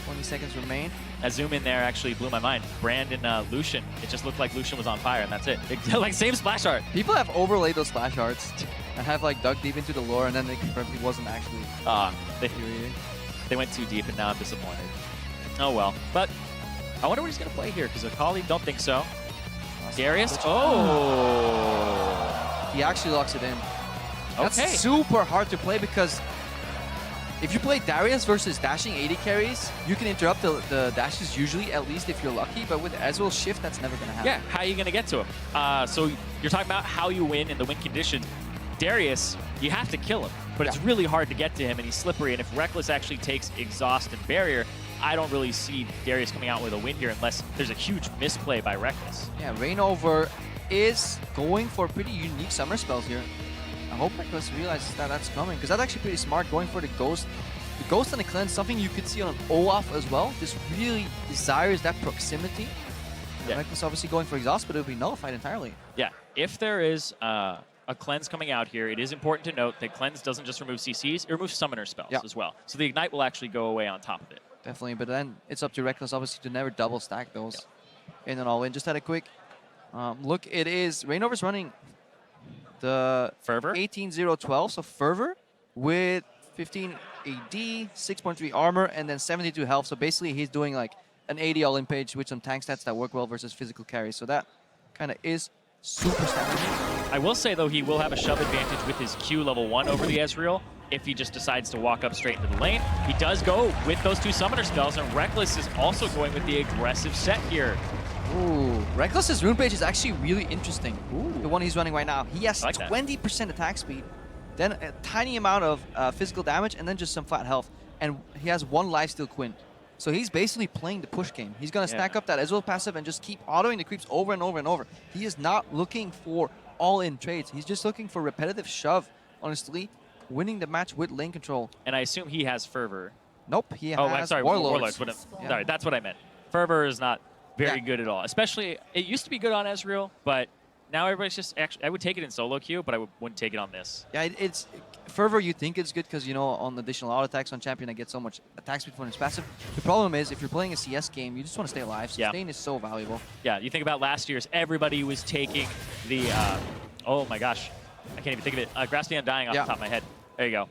Speaker 13: 20 seconds remain.
Speaker 15: A zoom in there actually blew my mind. Brand and Lucian, it just looked like Lucian was on fire, and that's it. Like, same splash art.
Speaker 13: People have overlaid those splash arts and have, like, dug deep into the lore, and then they confirmed he wasn't actually
Speaker 15: they went too deep, and now I'm disappointed. Oh, well. But I wonder what he's going to play here, because Akali, don't think so. Darius? Oh!
Speaker 13: He actually locks it in. That's
Speaker 15: Okay.
Speaker 13: super hard to play, because if you play Darius versus dashing AD carries, you can interrupt the dashes usually, at least if you're lucky, but with Ezreal's shift, that's never going to happen.
Speaker 15: Yeah, how are you going to get to him? So you're talking about how you win in the win conditions. Darius, you have to kill him, but it's really hard to get to him, and he's slippery, and if Reckless actually takes Exhaust and Barrier, I don't really see Darius coming out with a win here unless there's a huge misplay by Reckless.
Speaker 13: Yeah, Rainover is going for pretty unique summer spells here. I hope Reckless realizes that that's coming, because that's actually pretty smart, going for the Ghost. The Ghost and the Cleanse, something you could see on Olaf as well, just really desires that proximity. Yeah. Reckless obviously going for Exhaust, but it will be nullified entirely.
Speaker 15: Yeah, if there is a Cleanse coming out here, it is important to note that Cleanse doesn't just remove CCs, it removes Summoner spells as well. So the Ignite will actually go away on top of it.
Speaker 13: Definitely, but then it's up to Reckless, obviously, to never double stack those in and all in. Just had a quick look. It is Rainover's running the
Speaker 15: Fervor?
Speaker 13: 18-0-12, so Fervor with 15 AD, 6.3 armor, and then 72 health. So basically he's doing like an 80 all-in page with some tank stats that work well versus physical carry. So that kind of is super standard.
Speaker 15: I will say, though, he will have a shove advantage with his Q level 1 over the Ezreal if he just decides to walk up straight into the lane. He does go with those 2 summoner spells, and Reckless is also going with the aggressive set here.
Speaker 13: Ooh, Reckless's rune page is actually really interesting. Ooh. The one he's running right now. He has 20% attack speed, then a tiny amount of physical damage, and then just some flat health. And he has 1 lifesteal Quint. So he's basically playing the push game. He's going to stack up that Ezreal passive and just keep autoing the creeps over and over and over. He is not looking for all-in trades. He's just looking for repetitive shove, honestly, winning the match with lane control.
Speaker 15: And I assume he has Fervor.
Speaker 13: Nope, he has
Speaker 15: I'm sorry,
Speaker 13: Warlords.
Speaker 15: Sorry, that's what I meant. Fervor is not very good at all. Especially, it used to be good on Ezreal, but now everybody's just actually, I would take it in solo queue, but I wouldn't take it on this.
Speaker 13: Yeah, it's Fervor, you think it's good because, you know, on additional auto attacks on champion, I get so much attack speed from his passive. The problem is, if you're playing a CS game, you just want to stay alive. Sustain is so valuable.
Speaker 15: Yeah, you think about last year's, everybody was taking the, oh my gosh, I can't even think of it. Grasping Undying off the top of my head. There you go.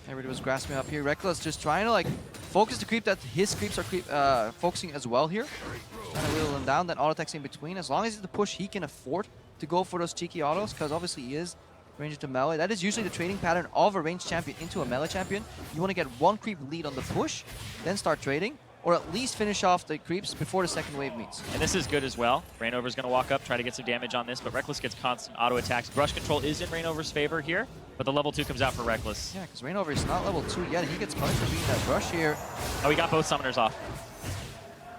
Speaker 13: Everybody was grasping up here. Reckless just trying to, like, focus the creep that his creeps are focusing as well here. Trying to whittle them down, then auto attacks in between. As long as it's the push, he can afford to go for those cheeky autos, because obviously he is ranged to melee. That is usually the trading pattern of a ranged champion into a melee champion. You want to get 1 creep lead on the push, then start trading, or at least finish off the creeps before the second wave meets.
Speaker 15: And this is good as well. Rainover's going to walk up, try to get some damage on this, but Reckless gets constant auto attacks. Brush control is in Rainover's favor here, but the level 2 comes out for Reckless.
Speaker 13: Yeah, because Rainover is not level 2 yet. He gets punished for being that brush here.
Speaker 15: Oh, he got both summoners off.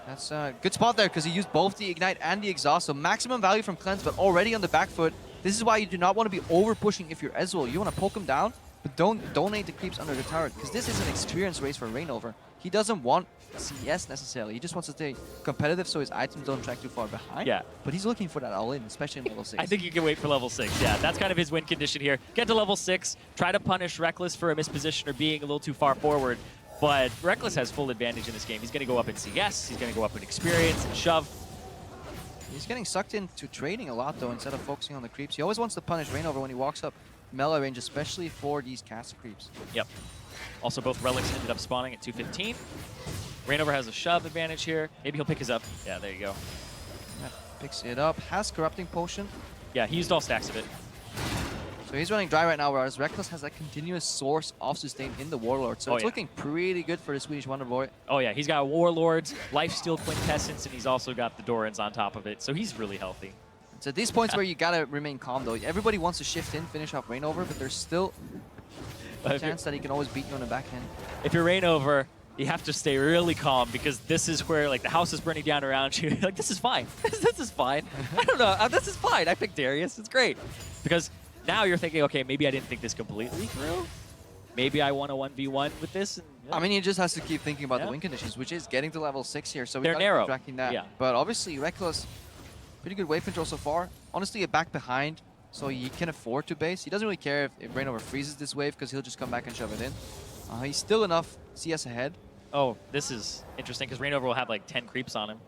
Speaker 13: That's a good spot there because he used both the Ignite and the Exhaust, so maximum value from Cleanse, but already on the back foot. This is why you do not want to be over-pushing if you're Ezreal. You want to poke him down, but don't donate the creeps under the turret, because this is an experience race for Rainover. He doesn't want CS necessarily. He just wants to stay competitive so his items don't track too far behind.
Speaker 15: Yeah.
Speaker 13: But he's looking for that all-in, especially in level 6.
Speaker 15: I think you can wait for level 6. Yeah, that's kind of his win condition here. Get to level 6, try to punish Reckless for a misposition or being a little too far forward. But Reckless has full advantage in this game. He's going to go up in CS, he's going to go up in experience and shove.
Speaker 13: He's getting sucked into trading a lot, though, instead of focusing on the creeps. He always wants to punish Rainover when he walks up melee range, especially for these cast creeps.
Speaker 15: Yep. Also, both relics ended up spawning at 215. Rainover has a shove advantage here. Maybe he'll pick his up. Yeah, there you go.
Speaker 13: Yeah, picks it up. Has Corrupting Potion.
Speaker 15: Yeah, he used all stacks of it.
Speaker 13: So he's running dry right now, whereas Reckless has a continuous source of sustain in the Warlord. So it's looking pretty good for the Swedish Wonder Boy.
Speaker 15: Oh yeah, he's got Warlords, Lifesteal Quintessence, and he's also got the Dorans on top of it. So he's really healthy.
Speaker 13: It's at these points where you gotta remain calm, though. Everybody wants to shift in, finish off Rainover, but there's still a chance that he can always beat you on the backhand.
Speaker 15: If you're Rainover, you have to stay really calm, because this is where, like, the house is burning down around you. Like, this is fine. This is fine. I don't know. This is fine. I picked Darius. It's great. Because now you're thinking, okay, maybe I didn't think this completely through. Maybe I want a 1v1 with this. And,
Speaker 13: I mean, he just has to keep thinking about the win conditions, which is getting to level 6 here. So
Speaker 15: they're narrow.
Speaker 13: Tracking that.
Speaker 15: Yeah.
Speaker 13: But obviously, Reckless, pretty good wave control so far. Honestly, a back behind, so he can afford to base. He doesn't really care if Rainover freezes this wave, because he'll just come back and shove it in. He's still enough CS ahead.
Speaker 15: Oh, this is interesting, because Rainover will have like 10 creeps on him.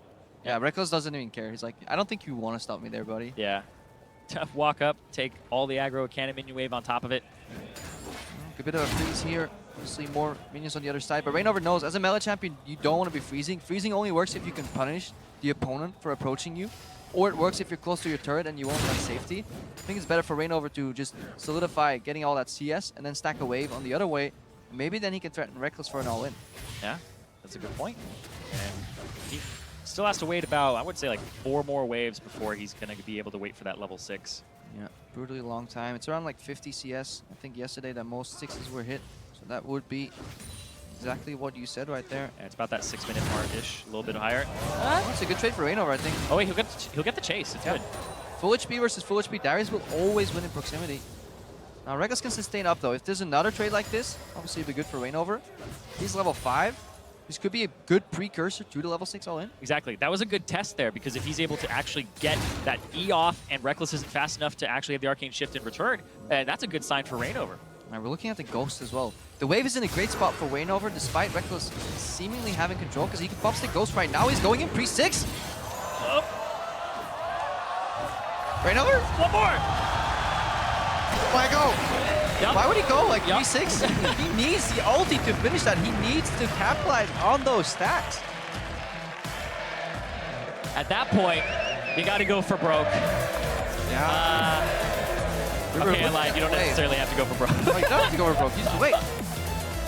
Speaker 13: Yeah, Reckless doesn't even care. He's like, I don't think you want to stop me there, buddy.
Speaker 15: Yeah. Tough walk up, take all the aggro, cannon minion wave on top of it.
Speaker 13: A bit of a freeze here. Obviously, more minions on the other side. But Rainover knows, as a melee champion, you don't want to be freezing. Freezing only works if you can punish the opponent for approaching you. Or it works if you're close to your turret and you won't have safety. I think it's better for Rainover to just solidify getting all that CS and then stack a wave on the other way. Maybe then he can threaten Reckless for an all-in.
Speaker 15: Yeah, that's a good point. And he still has to wait about, I would say, like 4 more waves before he's going to be able to wait for that level 6.
Speaker 13: Yeah, brutally long time. It's around like 50 CS. I think yesterday that most 6s were hit. So that would be exactly what you said right there.
Speaker 15: Yeah, it's about that 6-minute mark-ish, a little bit higher.
Speaker 13: It's a good trade for Rainover, I think.
Speaker 15: Oh wait, he'll get the chase. It's good.
Speaker 13: Full HP versus full HP. Darius will always win in proximity. Now, Reckless can sustain up, though. If there's another trade like this, obviously it'd be good for Rainover. He's level 5. This could be a good precursor to the level 6 all-in.
Speaker 15: Exactly. That was a good test there, because if he's able to actually get that E off and Reckless isn't fast enough to actually have the Arcane Shift in return, that's a good sign for Rainover.
Speaker 13: Now, we're looking at the Ghost as well. The wave is in a great spot for Rainover, despite Reckless seemingly having control, because he can pop stick Ghost right now. He's going in pre-6.
Speaker 15: Oh.
Speaker 13: Rainover?
Speaker 15: One more!
Speaker 13: Why go?
Speaker 7: Yep.
Speaker 13: Why would he go? Like
Speaker 7: Yep.
Speaker 13: 3-6? He needs the ulti to finish that. He needs to capitalize on those stacks.
Speaker 15: At that point, you got to go for broke.
Speaker 13: Yeah.
Speaker 15: Okay, I lied. You don't necessarily have to go for broke.
Speaker 13: No, you don't have to go for broke. Use the wave.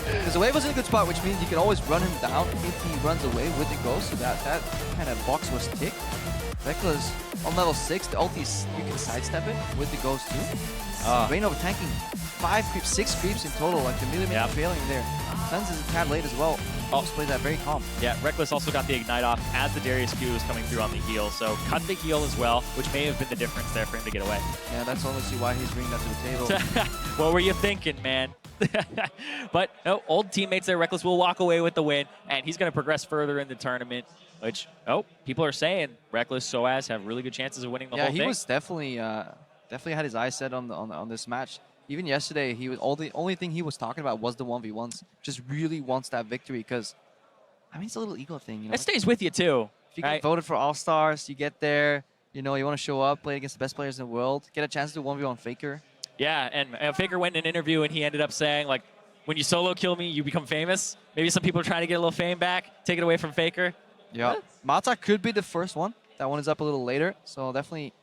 Speaker 13: Because the wave was in a good spot, which means you can always run him down if he runs away with the ghost. So that kind of box was ticked. Reckless on level 6, the ulti, you can sidestep it with the ghost too. Vayne over tanking 5 creeps, 6 creeps in total, like the millimeter failing there. Cleanse is a tad late as well. Also plays that very calm.
Speaker 15: Yeah, Reckless also got the Ignite off as the Darius Q was coming through on the heal. So cut the heal as well, which may have been the difference there for him to get away.
Speaker 13: Yeah, that's honestly why he's bringing that to the table.
Speaker 15: What were you thinking, man? But no, old teammates there. Reckless will walk away with the win, and he's going to progress further in the tournament, which, people are saying Reckless, Soaz have really good chances of winning the whole thing.
Speaker 13: Yeah, he was definitely had his eyes set on this match. Even yesterday, he was the only thing he was talking about was the 1v1s. Just really wants that victory because, I mean, it's a little ego thing. You know?
Speaker 15: It stays with you too.
Speaker 13: If you get voted for All-Stars, you get there, you want to show up, play against the best players in the world, get a chance to 1v1 Faker.
Speaker 15: Yeah, and Faker went in an interview and he ended up saying, like, when you solo kill me, you become famous. Maybe some people are trying to get a little fame back, take it away from Faker.
Speaker 13: Yeah. Mata could be the first one. That one is up a little later, so definitely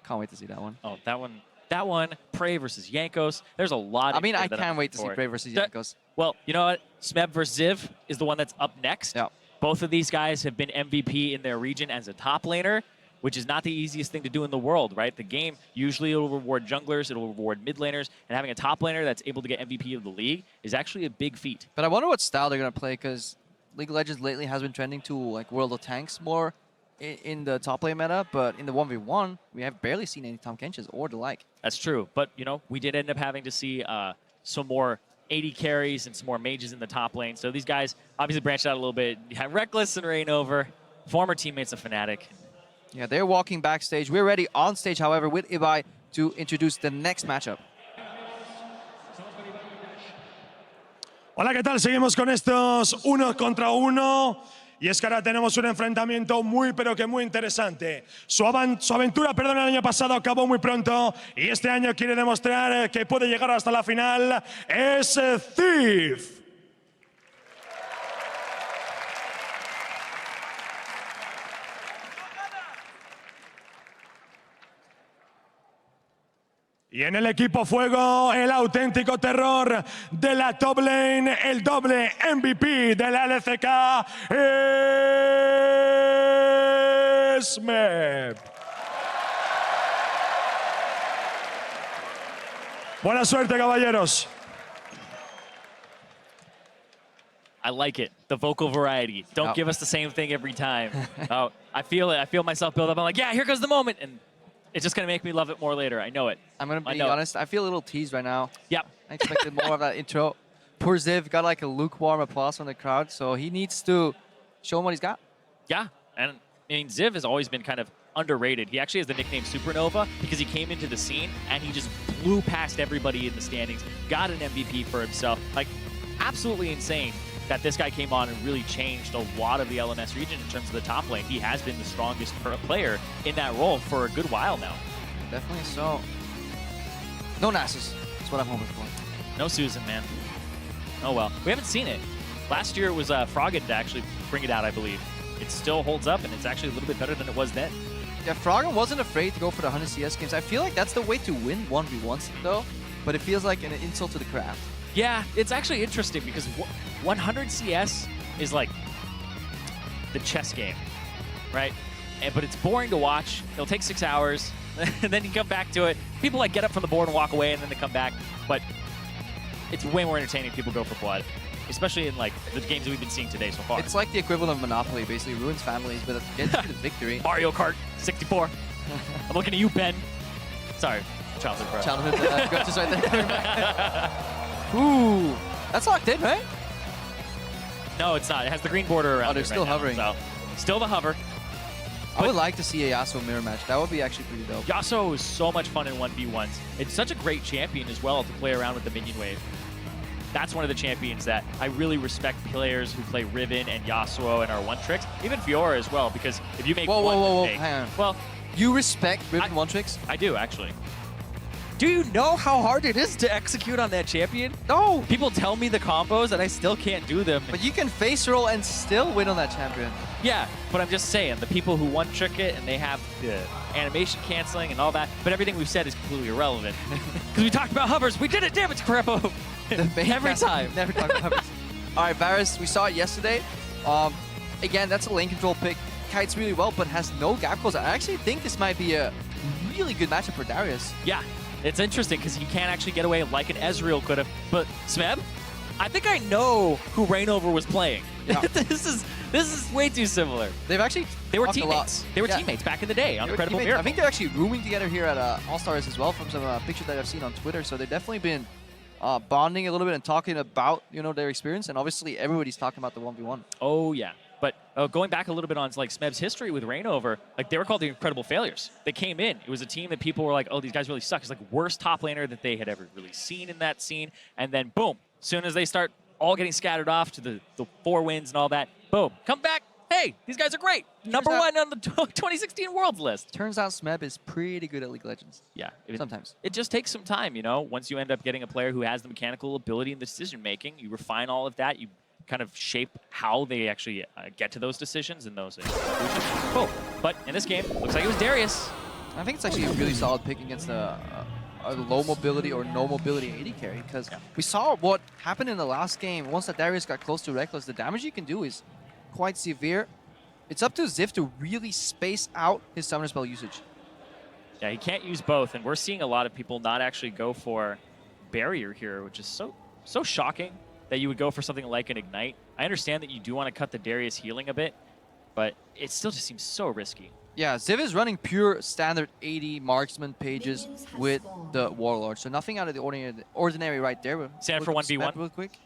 Speaker 13: can't wait to see that one.
Speaker 15: Oh, that one, Prey versus Yankos. There's a lot.
Speaker 13: I mean, I can't wait to see Prey versus Yankos.
Speaker 15: Well, you know what? Smeb versus Ziv is the one that's up next.
Speaker 13: Yeah.
Speaker 15: Both of these guys have been MVP in their region as a top laner, which is not the easiest thing to do in the world, right? The game, usually it'll reward junglers, it'll reward mid laners, and having a top laner that's able to get MVP of the league is actually a big feat.
Speaker 13: But I wonder what style they're going to play, because League of Legends lately has been trending to like World of Tanks more in the top lane meta, but in the 1v1, we have barely seen any Tahm Kenches or the like.
Speaker 15: That's true, but we did end up having to see some more 80 carries and some more mages in the top lane. So these guys obviously branched out a little bit. You have Reckless and Rain over, former teammates of Fnatic.
Speaker 13: Yeah, they're walking backstage. We're ready on stage, however, with Ibai to introduce the next matchup.
Speaker 8: Hola, ¿qué tal? Seguimos con estos 1 contra 1. Y es que ahora tenemos un enfrentamiento muy, pero que muy interesante. Su aventura, el año pasado acabó muy pronto. Y este año quiere demostrar que puede llegar hasta la final. Es Thief. Y en el equipo fuego, el auténtico terror de la top lane, el doble MVP de la LCK, es Meb. Buena suerte, caballeros.
Speaker 15: I like it. The vocal variety. Don't give us the same thing every time. I feel it. I feel myself build up. I'm like, yeah, here goes the moment. And it's just going to make me love it more later. I know it.
Speaker 13: I'm going to be honest. I feel a little teased right now.
Speaker 15: Yep.
Speaker 13: I expected more of that intro. Poor Ziv got like a lukewarm applause from the crowd, so he needs to show him what he's got.
Speaker 15: Yeah. And I mean, Ziv has always been kind of underrated. He actually has the nickname Supernova because he came into the scene and he just blew past everybody in the standings, got an MVP for himself. Like, absolutely insane that this guy came on and really changed a lot of the LMS region in terms of the top lane. He has been the strongest player in that role for a good while now.
Speaker 13: Definitely so. No Nasus. That's what I'm hoping for.
Speaker 15: No Susan, man. Oh well. We haven't seen it. Last year it was Froggen to actually bring it out, I believe. It still holds up, and it's actually a little bit better than it was then.
Speaker 13: Yeah, Froggen wasn't afraid to go for the 100 CS games. I feel like that's the way to win 1v1s, though. But it feels like an insult to the craft.
Speaker 15: Yeah, it's actually interesting because 100 CS is like the chess game, right? But it's boring to watch. It'll take 6 hours, and then you come back to it. People like get up from the board and walk away, and then they come back. But it's way more entertaining if people go for blood, especially in like the games that we've been seeing today so far.
Speaker 13: It's like the equivalent of Monopoly, basically ruins families, but gets you the victory.
Speaker 15: Mario Kart 64. I'm looking at you, Ben. Sorry, childhood, bro.
Speaker 13: Childhood, just right there. Ooh, that's locked in, right?
Speaker 15: No, it's not. It has the green border around.
Speaker 13: Oh, they're still hovering.
Speaker 15: So, still the hover.
Speaker 13: I would like to see a Yasuo mirror match. That would be actually pretty dope.
Speaker 15: Yasuo is so much fun in 1v1s. It's such a great champion as well to play around with the minion wave. That's one of the champions that I really respect players who play Riven and Yasuo and are one-tricks. Even Fiora as well, because if you make one mistake...
Speaker 13: Hang on.
Speaker 15: Well,
Speaker 13: you respect Riven one-tricks?
Speaker 15: I do, actually. Do you know how hard it is to execute on that champion?
Speaker 13: No.
Speaker 15: People tell me the combos and I still can't do them.
Speaker 13: But you can face roll and still win on that champion.
Speaker 15: Yeah, but I'm just saying, the people who one-trick it and they have the animation canceling and all that, but everything we've said is completely irrelevant. Because we talked about hovers, we did it, damn it, Crepo! Every time.
Speaker 13: Never talk about hovers. All right, Varus, we saw it yesterday. Again, that's a lane control pick. Kites really well, but has no gap close. I actually think this might be a really good matchup for Darius.
Speaker 15: Yeah, it's interesting because he can't actually get away like an Ezreal could have. But Smeb, I think I know who Reignover was playing.
Speaker 13: Yeah.
Speaker 15: This is way too similar.
Speaker 13: They
Speaker 15: were teammates. They were teammates back in the day on Incredible Miracle.
Speaker 13: I think they're actually rooming together here at All-Stars as well from some pictures that I've seen on Twitter. So they've definitely been bonding a little bit and talking about their experience. And obviously everybody's talking about the 1v1.
Speaker 15: Oh yeah. But going back a little bit on like Smeb's history with Reignover, like they were called the Incredible Failures. They came in. It was a team that people were like, oh, these guys really suck. It's like worst top laner that they had ever really seen in that scene. And then boom, as soon as they start all getting scattered off to the 4 wins and all that, boom, come back. Hey, these guys are great. Number 1 on the 2016 Worlds list.
Speaker 13: Turns out Smeb is pretty good at League of Legends.
Speaker 15: Yeah.
Speaker 13: Sometimes.
Speaker 15: It just takes some time, Once you end up getting a player who has the mechanical ability and the decision making, you refine all of that. You kind of shape how they actually get to those decisions and those conclusions. Cool. But in this game, looks like it was Darius.
Speaker 13: I think it's actually a really solid pick against a low mobility or no mobility AD carry, because we saw what happened in the last game. Once that Darius got close to Reckless, the damage you can do is quite severe. It's up to Ziv to really space out his summoner spell usage.
Speaker 15: Yeah, he can't use both, and we're seeing a lot of people not actually go for barrier here, which is so shocking that you would go for something like an Ignite. I understand that you do want to cut the Darius healing a bit, but it still just seems so risky.
Speaker 13: Yeah, Ziv is running pure standard 80 marksman pages with the Warlord, so nothing out of the ordinary right there.
Speaker 15: Standard for 1v1?
Speaker 13: Real quick.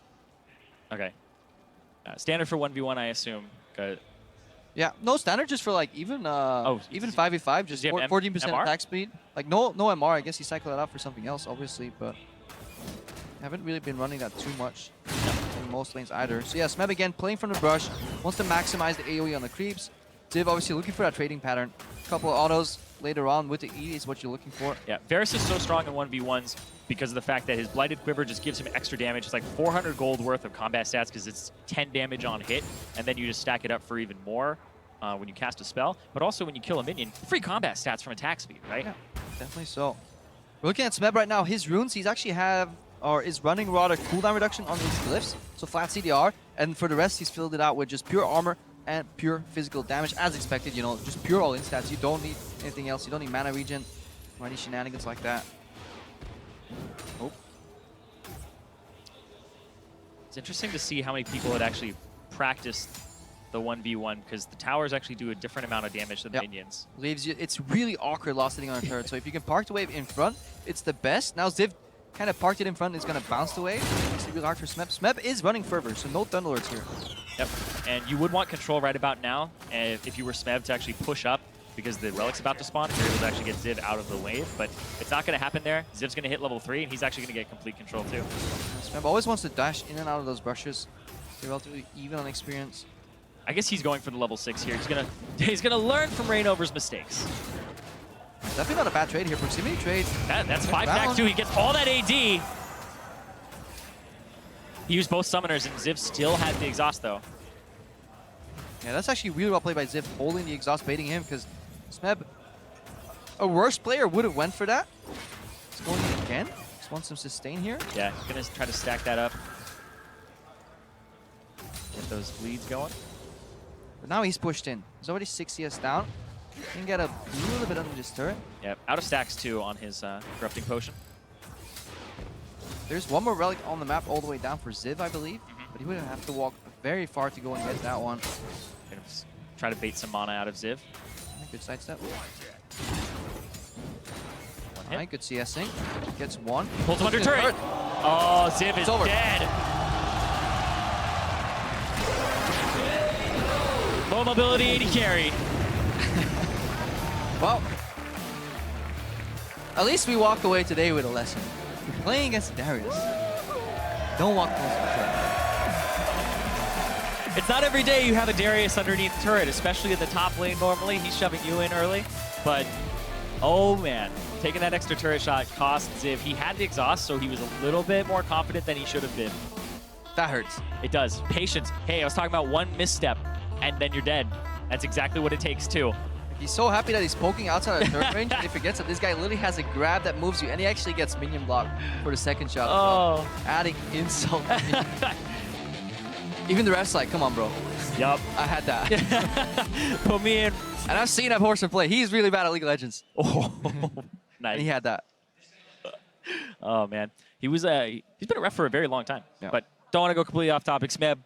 Speaker 15: Okay. Standard for 1v1, I assume. Good.
Speaker 13: Yeah, no standard, just for like even 5v5, just 14% attack speed. Like no MR, I guess he cycled that out for something else, obviously, but haven't really been running that too much in most lanes either. So yeah, Smeb again playing from the brush, wants to maximize the AoE on the creeps. Ziv obviously looking for that trading pattern. A couple of autos later on with the E is what you're looking for.
Speaker 15: Yeah, Varus is so strong in 1v1s because of the fact that his Blighted Quiver just gives him extra damage. It's like 400 gold worth of combat stats because it's 10 damage on hit, and then you just stack it up for even more when you cast a spell. But also when you kill a minion, free combat stats from attack speed, right?
Speaker 13: Yeah, definitely so. We're looking at Smeb right now. His runes, he's actually is running rather cooldown reduction on his glyphs, so flat CDR, and for the rest he's filled it out with just pure armor and pure physical damage as expected, just pure all-in stats. You don't need anything else. You don't need mana regen or any shenanigans like that.
Speaker 15: Oh. It's interesting to see how many people had actually practiced the 1v1 because the towers actually do a different amount of damage than minions.
Speaker 13: Leaves you, it's really awkward lost sitting on a turret, so if you can park the wave in front, it's the best. Now Ziv kind of parked it in front, it's going to bounce the wave. It's really hard for Smeb. Smeb is running fervor, so no Thunderlords here.
Speaker 15: Yep, and you would want control right about now if you were Smeb to actually push up because the Relic's about to spawn, you're able to actually get Ziv out of the wave, but it's not going to happen there. Ziv's going to hit level 3, and he's actually going to get complete control too.
Speaker 13: Smeb always wants to dash in and out of those brushes. They're relatively even on experience.
Speaker 15: I guess he's going for the level 6 here. He's gonna learn from Reignover's mistakes.
Speaker 13: Definitely not a bad trade here. Proximity trade.
Speaker 15: That's 5 back 2. He gets all that AD. He used both summoners, and Ziv still had the exhaust though.
Speaker 13: Yeah, that's actually really well played by Ziv, holding the exhaust, baiting him, because Smeb, a worse player would have went for that. He's going in again. Just wants some sustain here.
Speaker 15: Yeah, he's gonna try to stack that up. Get those bleeds going.
Speaker 13: But now he's pushed in. He's already 6 CS down. Can get a little bit under this turret.
Speaker 15: Yep, out of stacks too on his corrupting potion.
Speaker 13: There's one more relic on the map all the way down for Ziv, I believe. But he would have to walk very far to go and get that one.
Speaker 15: Gonna try to bait some mana out of Ziv.
Speaker 13: Good sidestep. Alright, good CSing. Gets one.
Speaker 15: Pulls him under turret. Oh, Ziv is dead. Low mobility 80 carry.
Speaker 13: Well, at least we walked away today with a lesson. If you're playing against Darius, don't walk close to the turret.
Speaker 15: It's not every day you have a Darius underneath the turret, especially in the top lane normally. He's shoving you in early, but Oh man, taking that extra turret shot cost Ziv. He had the exhaust, so he was a little bit more confident than he should have been.
Speaker 13: That hurts.
Speaker 15: It does. Patience. Hey, I was talking about one misstep, and then you're dead. That's exactly what it takes too.
Speaker 13: He's so happy that he's poking outside of turret range, and he forgets that this guy literally has a grab that moves you, and he actually gets minion block for the second shot as well. Adding insult to me. Even the ref's like, come on, bro.
Speaker 15: Yup.
Speaker 13: I had that.
Speaker 15: Put me in.
Speaker 13: And I've seen that Horseman play. He's really bad at League of Legends.
Speaker 15: Oh, nice.
Speaker 13: And he had that.
Speaker 15: Oh, man. He's been a ref for a very long time. Yeah. But don't want to go completely off topic. Smeb,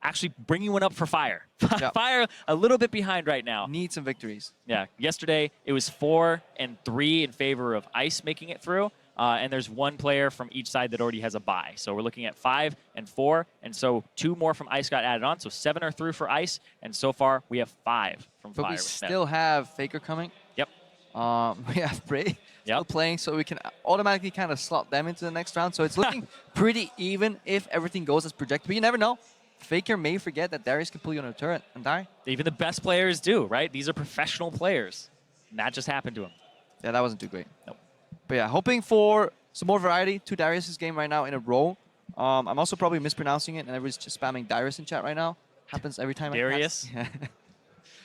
Speaker 15: actually bringing one up for Fire. Fire a little bit behind right now.
Speaker 13: Need some victories.
Speaker 15: Yeah. Yesterday, it was 4 and 3 in favor of Ice making it through. And there's one player from each side that already has a bye. So we're looking at 5 and 4. And so 2 more from Ice got added on. So 7 are through for Ice. And so far, we have 5 from Fire.
Speaker 13: But we still have Faker coming.
Speaker 15: Yep.
Speaker 13: We have Bray still playing, so we can automatically kind of slot them into the next round. So it's looking pretty even if everything goes as projected. But you never know. Faker may forget that Darius can pull you on a turret and die.
Speaker 15: Even the best players do, right? These are professional players. And that just happened to him.
Speaker 13: Yeah, that wasn't too great.
Speaker 15: Nope.
Speaker 13: But yeah, hoping for some more variety to Darius' game right now in a row. I'm also probably mispronouncing it, and everybody's just spamming Darius in chat right now. Happens every time.
Speaker 15: Darius?
Speaker 13: Yeah.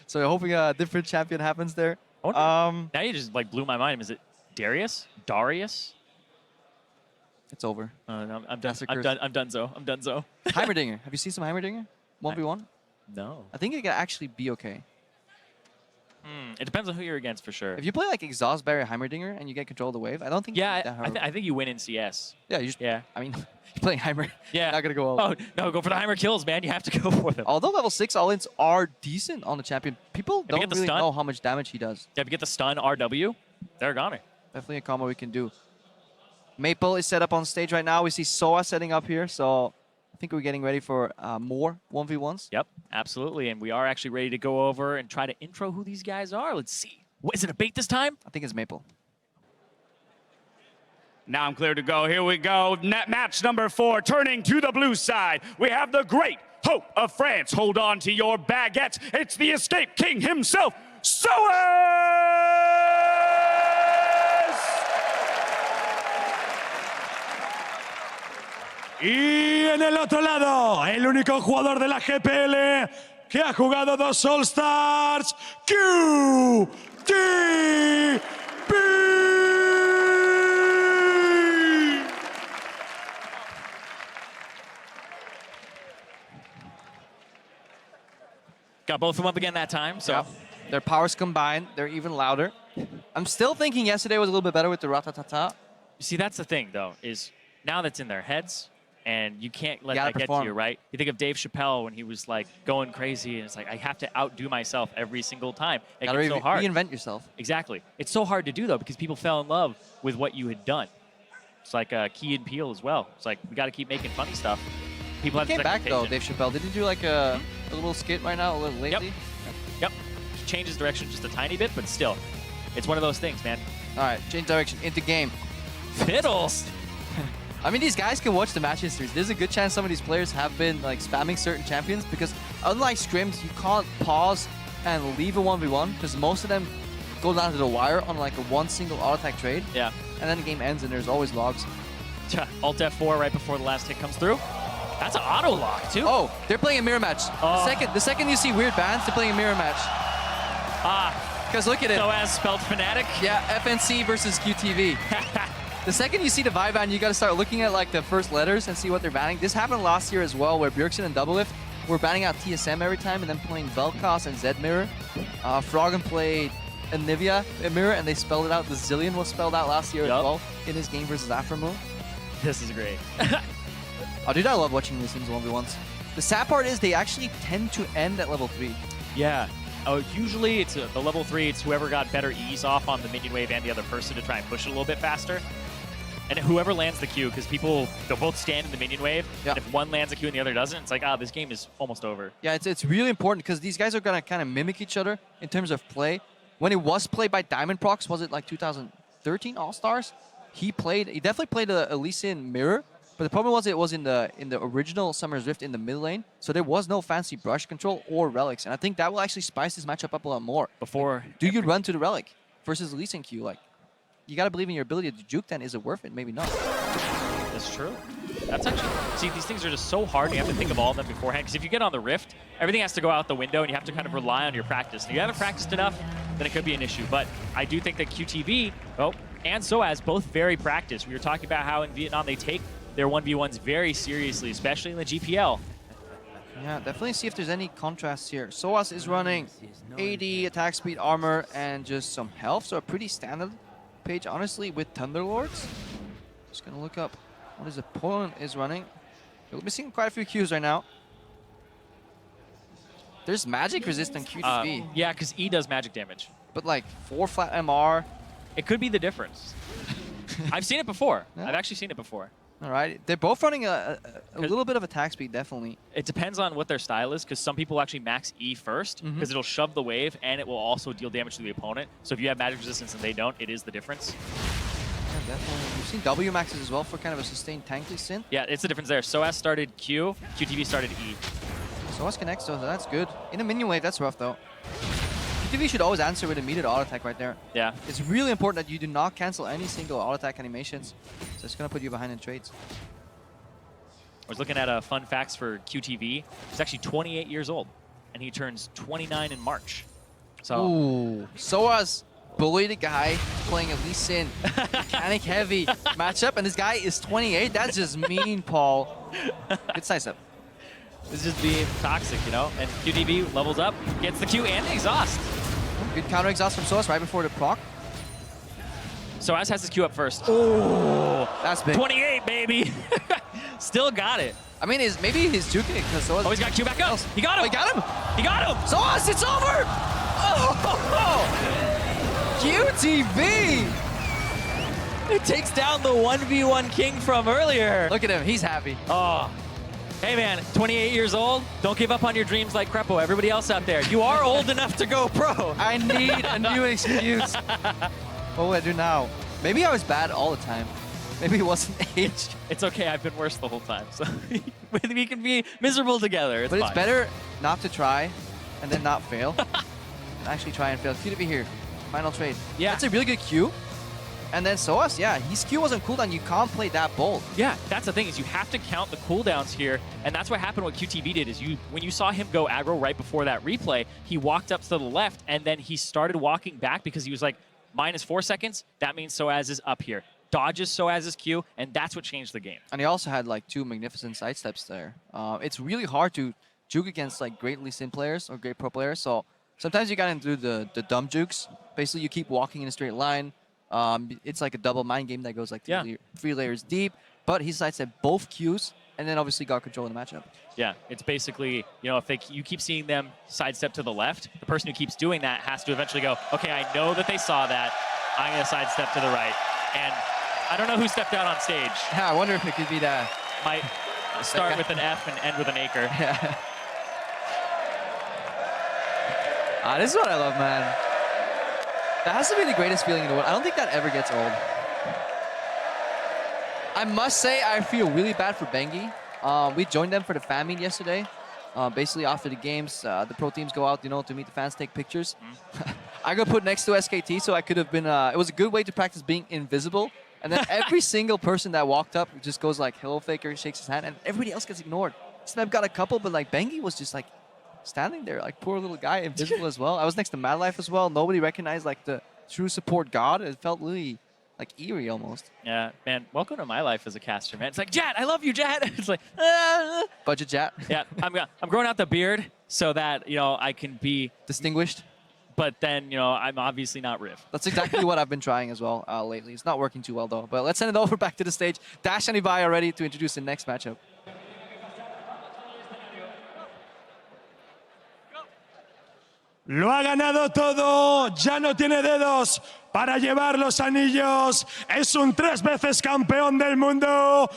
Speaker 13: So hoping a different champion happens there.
Speaker 15: Now you just like blew my mind. Is it Darius? Darius?
Speaker 13: It's over.
Speaker 15: No, I'm done. I'm done.
Speaker 13: Heimerdinger. Have you seen some Heimerdinger? 1v1?
Speaker 15: No.
Speaker 13: I think it can actually be okay.
Speaker 15: It depends on who you're against for sure.
Speaker 13: If you play like Exhaust Barrier Heimerdinger and you get control of the wave, I don't think
Speaker 15: I think you win in CS.
Speaker 13: Yeah, I mean, you're playing Heimer.
Speaker 15: Yeah.
Speaker 13: Not going to go all.
Speaker 15: Oh, no, go for the Heimer kills, man. You have to go for them.
Speaker 13: Although level 6 all-ins are decent on the champion, people don't really know how much damage he does.
Speaker 15: Yeah, if you get the stun RW, they're gone.
Speaker 13: Definitely a combo we can do. Maple is set up on stage right now. We see Soa setting up here, so I think we're getting ready for more 1v1s.
Speaker 15: Yep, absolutely. And we are actually ready to go over and try to intro who these guys are. Let's see. What, is it a bait this time?
Speaker 13: I think it's Maple.
Speaker 10: Now I'm clear to go. Here we go. Net match number 4, turning to the blue side. We have the great hope of France. Hold on to your baguettes. It's the Escape King himself, Soas!
Speaker 8: Y en el otro lado, el único jugador de la GPL que ha jugado 2 All-Stars, QTB.
Speaker 15: Got both of them up again that time, so.
Speaker 13: Yep. Their powers combined, they're even louder. I'm still thinking yesterday was a little bit better with the ratatata.
Speaker 15: You see, that's the thing, though, is now that's in their heads, and you can't let that
Speaker 13: perform.
Speaker 15: get to you, right? You think of Dave Chappelle when he was, like, going crazy, and it's like, I have to outdo myself every single time. It gets so hard.
Speaker 13: Reinvent yourself.
Speaker 15: Exactly. It's so hard to do, though, because people fell in love with what you had done. It's like Key and Peele as well. It's like, we got to keep making funny stuff. People have
Speaker 13: He came back, though, Dave Chappelle. Did he do, like, a little skit right now, a little lately?
Speaker 15: Yep. Changes direction just a tiny bit, but still. It's one of those things, man.
Speaker 13: All right, change direction into game.
Speaker 15: Fiddles!
Speaker 13: I mean, these guys can watch the match histories. There's a good chance some of these players have been like spamming certain champions because unlike scrims, you can't pause and leave a 1v1 because most of them go down to the wire on like a one single auto attack trade.
Speaker 15: Yeah.
Speaker 13: And then the game ends and there's always logs.
Speaker 15: Alt F4 right before the last hit comes through. That's an auto lock too.
Speaker 13: Oh, they're playing a mirror match.
Speaker 15: Oh.
Speaker 13: The second you see weird bans, they're playing a mirror match. Because look at it.
Speaker 15: So as spelled Fnatic?
Speaker 13: Yeah, FNC versus QTV. The second you see the Vibe ban, you got to start looking at like the first letters and see what they're banning. This happened last year as well, where Bjergsen and Doublelift were banning out TSM every time and then playing Vel'Koz and Zed Mirror. Froggen played Anivia Mirror and they spelled it out. The Zillion was spelled out last year as well in his game versus Aframu.
Speaker 15: This is great.
Speaker 13: Oh, dude, I love watching these things 1v1s. The sad part is they actually tend to end at level 3.
Speaker 15: Yeah. Oh, usually it's the level 3, it's whoever got better ease off on the minion wave and the other person to try and push it a little bit faster. And whoever lands the Q, because they'll both stand in the minion wave, and if one lands a Q and the other doesn't, it's like, this game is almost over.
Speaker 13: Yeah, it's really important because these guys are going to kind of mimic each other in terms of play. When it was played by Diamond Prox, was it like 2013 All-Stars? He definitely played a Lee Sin Mirror, but the problem was it was in the original Summer's Rift in the mid lane, so there was no fancy brush control or relics, and I think that will actually spice this matchup up a lot more.
Speaker 15: Do
Speaker 13: you run to the relic? versus Lee Sin Q. Like, you gotta believe in your ability to juke. Then is it worth it? Maybe not.
Speaker 15: That's true. That's actually, see, these things are just so hard. You have to think of all of them beforehand. Because if you get on the Rift, everything has to go out the window, and you have to kind of rely on your practice. If you haven't practiced enough, then it could be an issue. But I do think that QTV, and SOAS, both very practiced. We were talking about how in Vietnam they take their 1v1s very seriously, especially in the GPL.
Speaker 13: Yeah, definitely see if there's any contrast here. SOAS is running 80 attack speed, armor, and just some health. So a pretty standard page, honestly, with Thunderlords. Just gonna look up what his opponent is running. We're missing quite a few Qs right now. There's magic resistant QTV.
Speaker 15: Yeah, because E does magic damage.
Speaker 13: But like 4 flat MR.
Speaker 15: It could be the difference. I've seen it before. Yeah. I've actually seen it before.
Speaker 13: All right. They're both running a little bit of attack speed, definitely.
Speaker 15: It depends on what their style is, because some people actually max E first, because it'll shove the wave, and it will also deal damage to the opponent. So if you have magic resistance and they don't, it is the difference.
Speaker 13: Yeah, definitely. We've seen W maxes as well for kind of a sustained tanky synth.
Speaker 15: Yeah, it's the difference there. SOAS started Q, QTV started E.
Speaker 13: SOAS connects, so that's good. In a minion wave, that's rough, though. QTV should always answer with immediate auto attack right there.
Speaker 15: Yeah.
Speaker 13: It's really important that you do not cancel any single auto attack animations. So it's going to put you behind in trades.
Speaker 15: I was looking at fun facts for QTV. He's actually 28 years old, and he turns 29 in March. So.
Speaker 13: Ooh. SOAS bullied a guy playing a Lee Sin mechanic heavy matchup, and this guy is 28. That's just mean, Paul. Good size up.
Speaker 15: It's just being toxic, you know? And QTV levels up, gets the Q and the exhaust.
Speaker 13: Good counter exhaust from SOAS right before the proc.
Speaker 15: SOAS has his Q up first. Oh,
Speaker 13: that's big.
Speaker 15: 28, baby. Still got it.
Speaker 13: I mean, maybe he's juking it because SOAS.
Speaker 15: Oh, he's got Q back up. He got him.
Speaker 13: Oh, he got him.
Speaker 15: He got him.
Speaker 13: SOAS, it's over. QTV.
Speaker 15: It takes down the 1v1 king from earlier.
Speaker 13: Look at him. He's happy.
Speaker 15: Oh. Hey man, 28 years old, don't give up on your dreams like Crepo, everybody else out there. You are old enough to go pro.
Speaker 13: I need a new excuse. What will I do now? Maybe I was bad all the time. Maybe it wasn't age.
Speaker 15: It's okay, I've been worse the whole time. So we can be miserable together.
Speaker 13: But it's better not to try and then not fail. Actually try and fail. QTV here, final trade.
Speaker 15: Yeah.
Speaker 13: That's a really good Q. And then SOAS, yeah, his Q wasn't cooldown. You can't play that bold.
Speaker 15: Yeah, that's the thing, is you have to count the cooldowns here. And that's what happened. What QTV did is when you saw him go aggro right before that replay, he walked up to the left and then he started walking back because he was like, -4 seconds, that means SOAS is up here. Dodges SOAS's Q, and that's what changed the game.
Speaker 13: And he also had like 2 magnificent sidesteps there. It's really hard to juke against like great Lee Sin players or great pro players. So sometimes you gotta do the dumb jukes. Basically, you keep walking in a straight line. It's like a double mind game that goes like 3 layers deep, but he sidestepped both Qs and then obviously got control in the matchup.
Speaker 15: Yeah, it's basically, you know, if you keep seeing them sidestep to the left, the person who keeps doing that has to eventually go, okay, I know that they saw that, I'm going to sidestep to the right. And I don't know who stepped out on stage.
Speaker 13: Yeah, I wonder if it could be that.
Speaker 15: Might start with an F and end with an acre.
Speaker 13: Yeah. This is what I love, man. That has to be the greatest feeling in the world. I don't think that ever gets old. I must say, I feel really bad for Bengi. We joined them for the fan meet yesterday. Basically, after the games, the pro teams go out, you know, to meet the fans, take pictures. I got put next to SKT, so I could have been. It was a good way to practice being invisible. And then every single person that walked up just goes like, "Hello, Faker," shakes his hand, and everybody else gets ignored. Snap got a couple, but like Bengi was just like standing there, like poor little guy, invisible as well. I was next to Mad Life as well. Nobody recognized like the true support god. It felt really like eerie almost.
Speaker 15: Yeah, man, welcome to my life as a caster, man. It's like, Jat, I love you, Jat. It's like,
Speaker 13: Budget Jat.
Speaker 15: Yeah, I'm growing out the beard so that, you know, I can be
Speaker 13: distinguished.
Speaker 15: But then, you know, I'm obviously not Riv.
Speaker 13: That's exactly what I've been trying as well lately. It's not working too well though. But let's send it over back to the stage. Dash and Ibai are ready to introduce the next matchup.
Speaker 8: Lo ha ganado todo, ya no tiene dedos para llevar los anillos. Es un 3 veces campeón del mundo.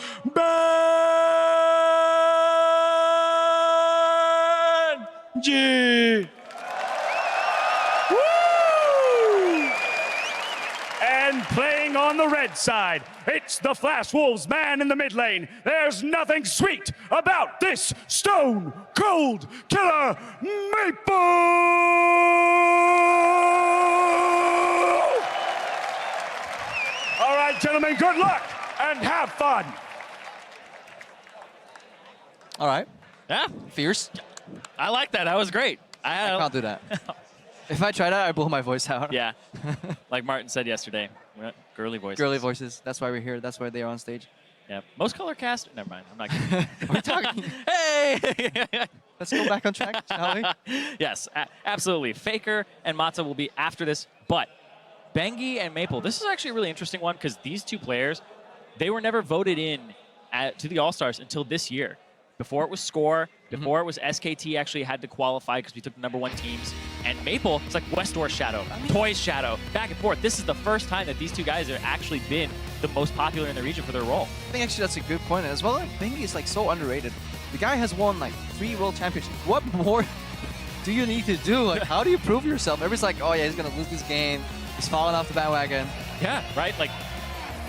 Speaker 8: Benji.
Speaker 1: And playing on the red side, it's the Flash Wolves man in the mid lane. There's nothing sweet about this stone cold killer Maple! All right, gentlemen, good luck and have fun.
Speaker 13: All right.
Speaker 15: Yeah.
Speaker 13: Fierce.
Speaker 15: I like that. That was great.
Speaker 13: I can't do that. If I try that, I blow my voice out.
Speaker 15: Yeah. Like Martin said yesterday, girly voices.
Speaker 13: Girly voices. That's why we're here. That's why they are on stage.
Speaker 15: Yeah. Most color cast. Never mind. I'm not kidding.
Speaker 13: We're talking.
Speaker 15: Hey!
Speaker 13: Let's go back on track, shall we?
Speaker 15: Yes, absolutely. Faker and Mata will be after this, but Bengi and Maple, this is actually a really interesting one because these two players, they were never voted in to the All-Stars until this year. Before it was Score, before it was SKT actually had to qualify because we took the #1 teams. And Maple, it's like Westdoor Shadow, Toys Shadow, back and forth. This is the first time that these two guys have actually been the most popular in the region for their role.
Speaker 13: I think actually that's a good point. As well, like, Bengi is like so underrated. The guy has won like 3 world championships. What more do you need to do? Like, how do you prove yourself? Everybody's like, oh yeah, he's gonna lose this game. He's falling off the bandwagon.
Speaker 15: Yeah, right? Like,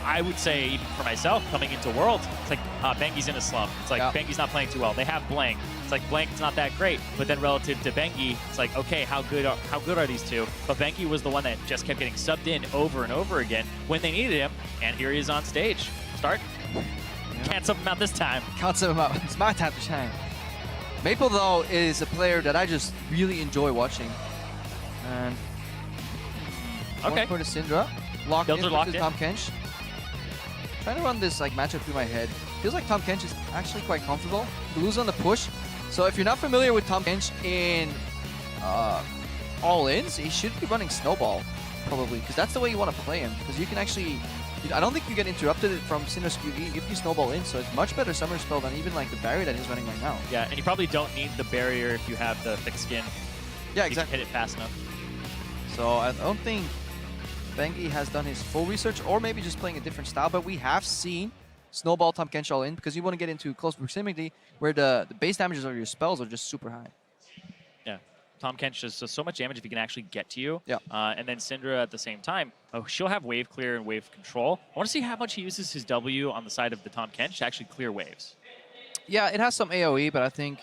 Speaker 15: I would say, even for myself, coming into Worlds, it's like, Bengi's in a slump. It's like, Bengi's not playing too well. They have Blank. It's like, Blank's not that great. But then relative to Bengi, it's like, okay, how good are these two? But Bengi was the one that just kept getting subbed in over and over again when they needed him. And here he is on stage. Start. Can't sub him out this time.
Speaker 13: Can't sub him out. It's my time to shine. Maple, though, is a player that I just really enjoy watching. And
Speaker 15: okay.
Speaker 13: For the Syndra. Locked
Speaker 15: Builds
Speaker 13: in
Speaker 15: are locked in.
Speaker 13: Tom Kench. Trying to run this like matchup through my head. Feels like Tom Kench is actually quite comfortable. You lose on the push. So if you're not familiar with Tom Kench in all-ins, he should be running Snowball, probably, because that's the way you want to play him. Because you can actually, I don't think you get interrupted from Syndra's QE if you Snowball in, so it's much better summer spell than even like the barrier that he's running right now.
Speaker 15: Yeah, and you probably don't need the barrier if you have the thick skin.
Speaker 13: Yeah,
Speaker 15: you
Speaker 13: exactly.
Speaker 15: can hit it fast enough.
Speaker 13: So I don't think Bengi has done his full research, or maybe just playing a different style, but we have seen Snowball Tom Kench all in because you want to get into close proximity where the base damages of your spells are just super high.
Speaker 15: Yeah, Tom Kench does so much damage if he can actually get to you.
Speaker 13: Yeah.
Speaker 15: And then Syndra at the same time, she'll have wave clear and wave control. I want to see how much he uses his W on the side of the Tom Kench to actually clear waves.
Speaker 13: Yeah, it has some AoE, but I think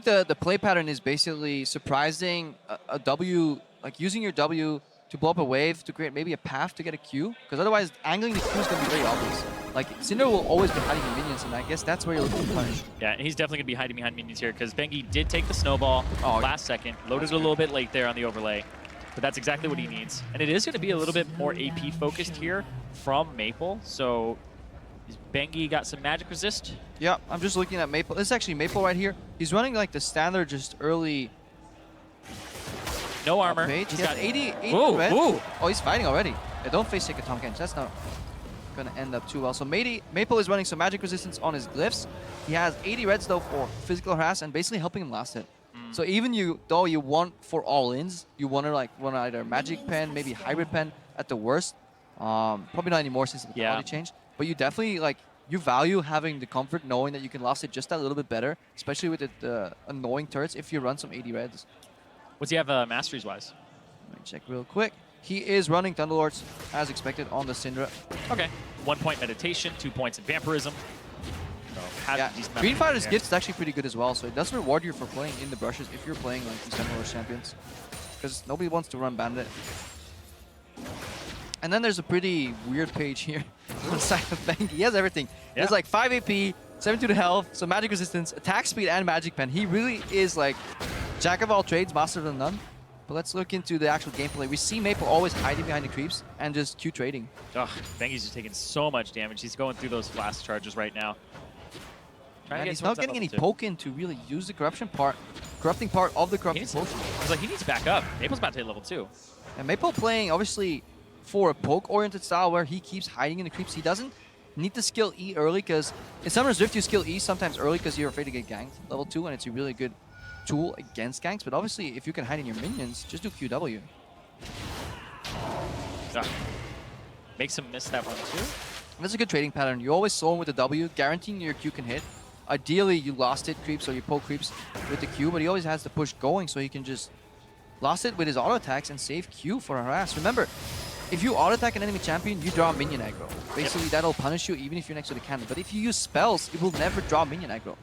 Speaker 13: the play pattern is basically surprising a W, like using your W to blow up a wave to create maybe a path to get a Q, because otherwise angling the Q is going to be very obvious. Like, Syndra will always be hiding the minions, and I guess that's where you're looking to punish.
Speaker 15: Yeah, and he's definitely going to be hiding behind minions here, because Bengi did take the snowball last second, loaded a little bit late there on the overlay, but that's exactly what he needs. And it is going to be a little bit more AP focused here from Maple, so Bengi got some magic resist.
Speaker 13: Yeah, I'm just looking at Maple. This is actually Maple right here. He's running like the standard, just early.
Speaker 15: No armor.
Speaker 13: Page. He has 80
Speaker 15: Ooh,
Speaker 13: red.
Speaker 15: ooh.
Speaker 13: Oh, he's fighting already. Yeah, don't face take a Tom Kench. That's not going to end up too well. So Maple is running some magic resistance on his glyphs. He has 80 reds though for physical harass and basically helping him last hit. So even though you want for all-ins, you want to like run either magic pen, maybe hybrid pen at the worst. Probably not anymore since the quality changed. But you definitely like, you value having the comfort knowing that you can last it just a little bit better, especially with the annoying turrets if you run some 80 reds.
Speaker 15: What's he have masteries-wise?
Speaker 13: Let me check real quick. He is running Thunderlords as expected on the Syndra.
Speaker 15: Okay. 1 point meditation, 2 points in vampirism. So
Speaker 13: Yeah, Green Fighter's gift is actually pretty good as well, so it does reward you for playing in the brushes if you're playing like these Thunderlords champions. Because nobody wants to run Bandit. And then there's a pretty weird page here on the side of Bengi. He has everything. He has like 5 AP, 72 to health, some magic resistance, attack speed, and magic pen. He really is like jack of all trades, master of none. But let's look into the actual gameplay. We see Maple always hiding behind the creeps and just Q trading.
Speaker 15: Ugh, Bengi's just taking so much damage. He's going through those flash charges right now.
Speaker 13: And he's not getting any poke in to really use the corrupting part of the corrupting potion.
Speaker 15: It's like he needs to back up. Maple's about to hit level 2.
Speaker 13: And Maple playing obviously for a poke-oriented style where he keeps hiding in the creeps. He doesn't need to skill E early because in Summer's Rift you skill E sometimes early because you're afraid to get ganked level 2 and it's a really good tool against ganks. But obviously if you can hide in your minions, just do QW.
Speaker 15: Makes him miss that one too.
Speaker 13: That's a good trading pattern. You always zone with the W, guaranteeing your Q can hit. Ideally you last hit creeps or you poke creeps with the Q, but he always has the push going so he can just last hit with his auto attacks and save Q for harass. Remember, if you auto-attack an enemy champion, you draw minion aggro. Basically, that'll punish you even if you're next to the cannon. But if you use spells, it will never draw minion aggro.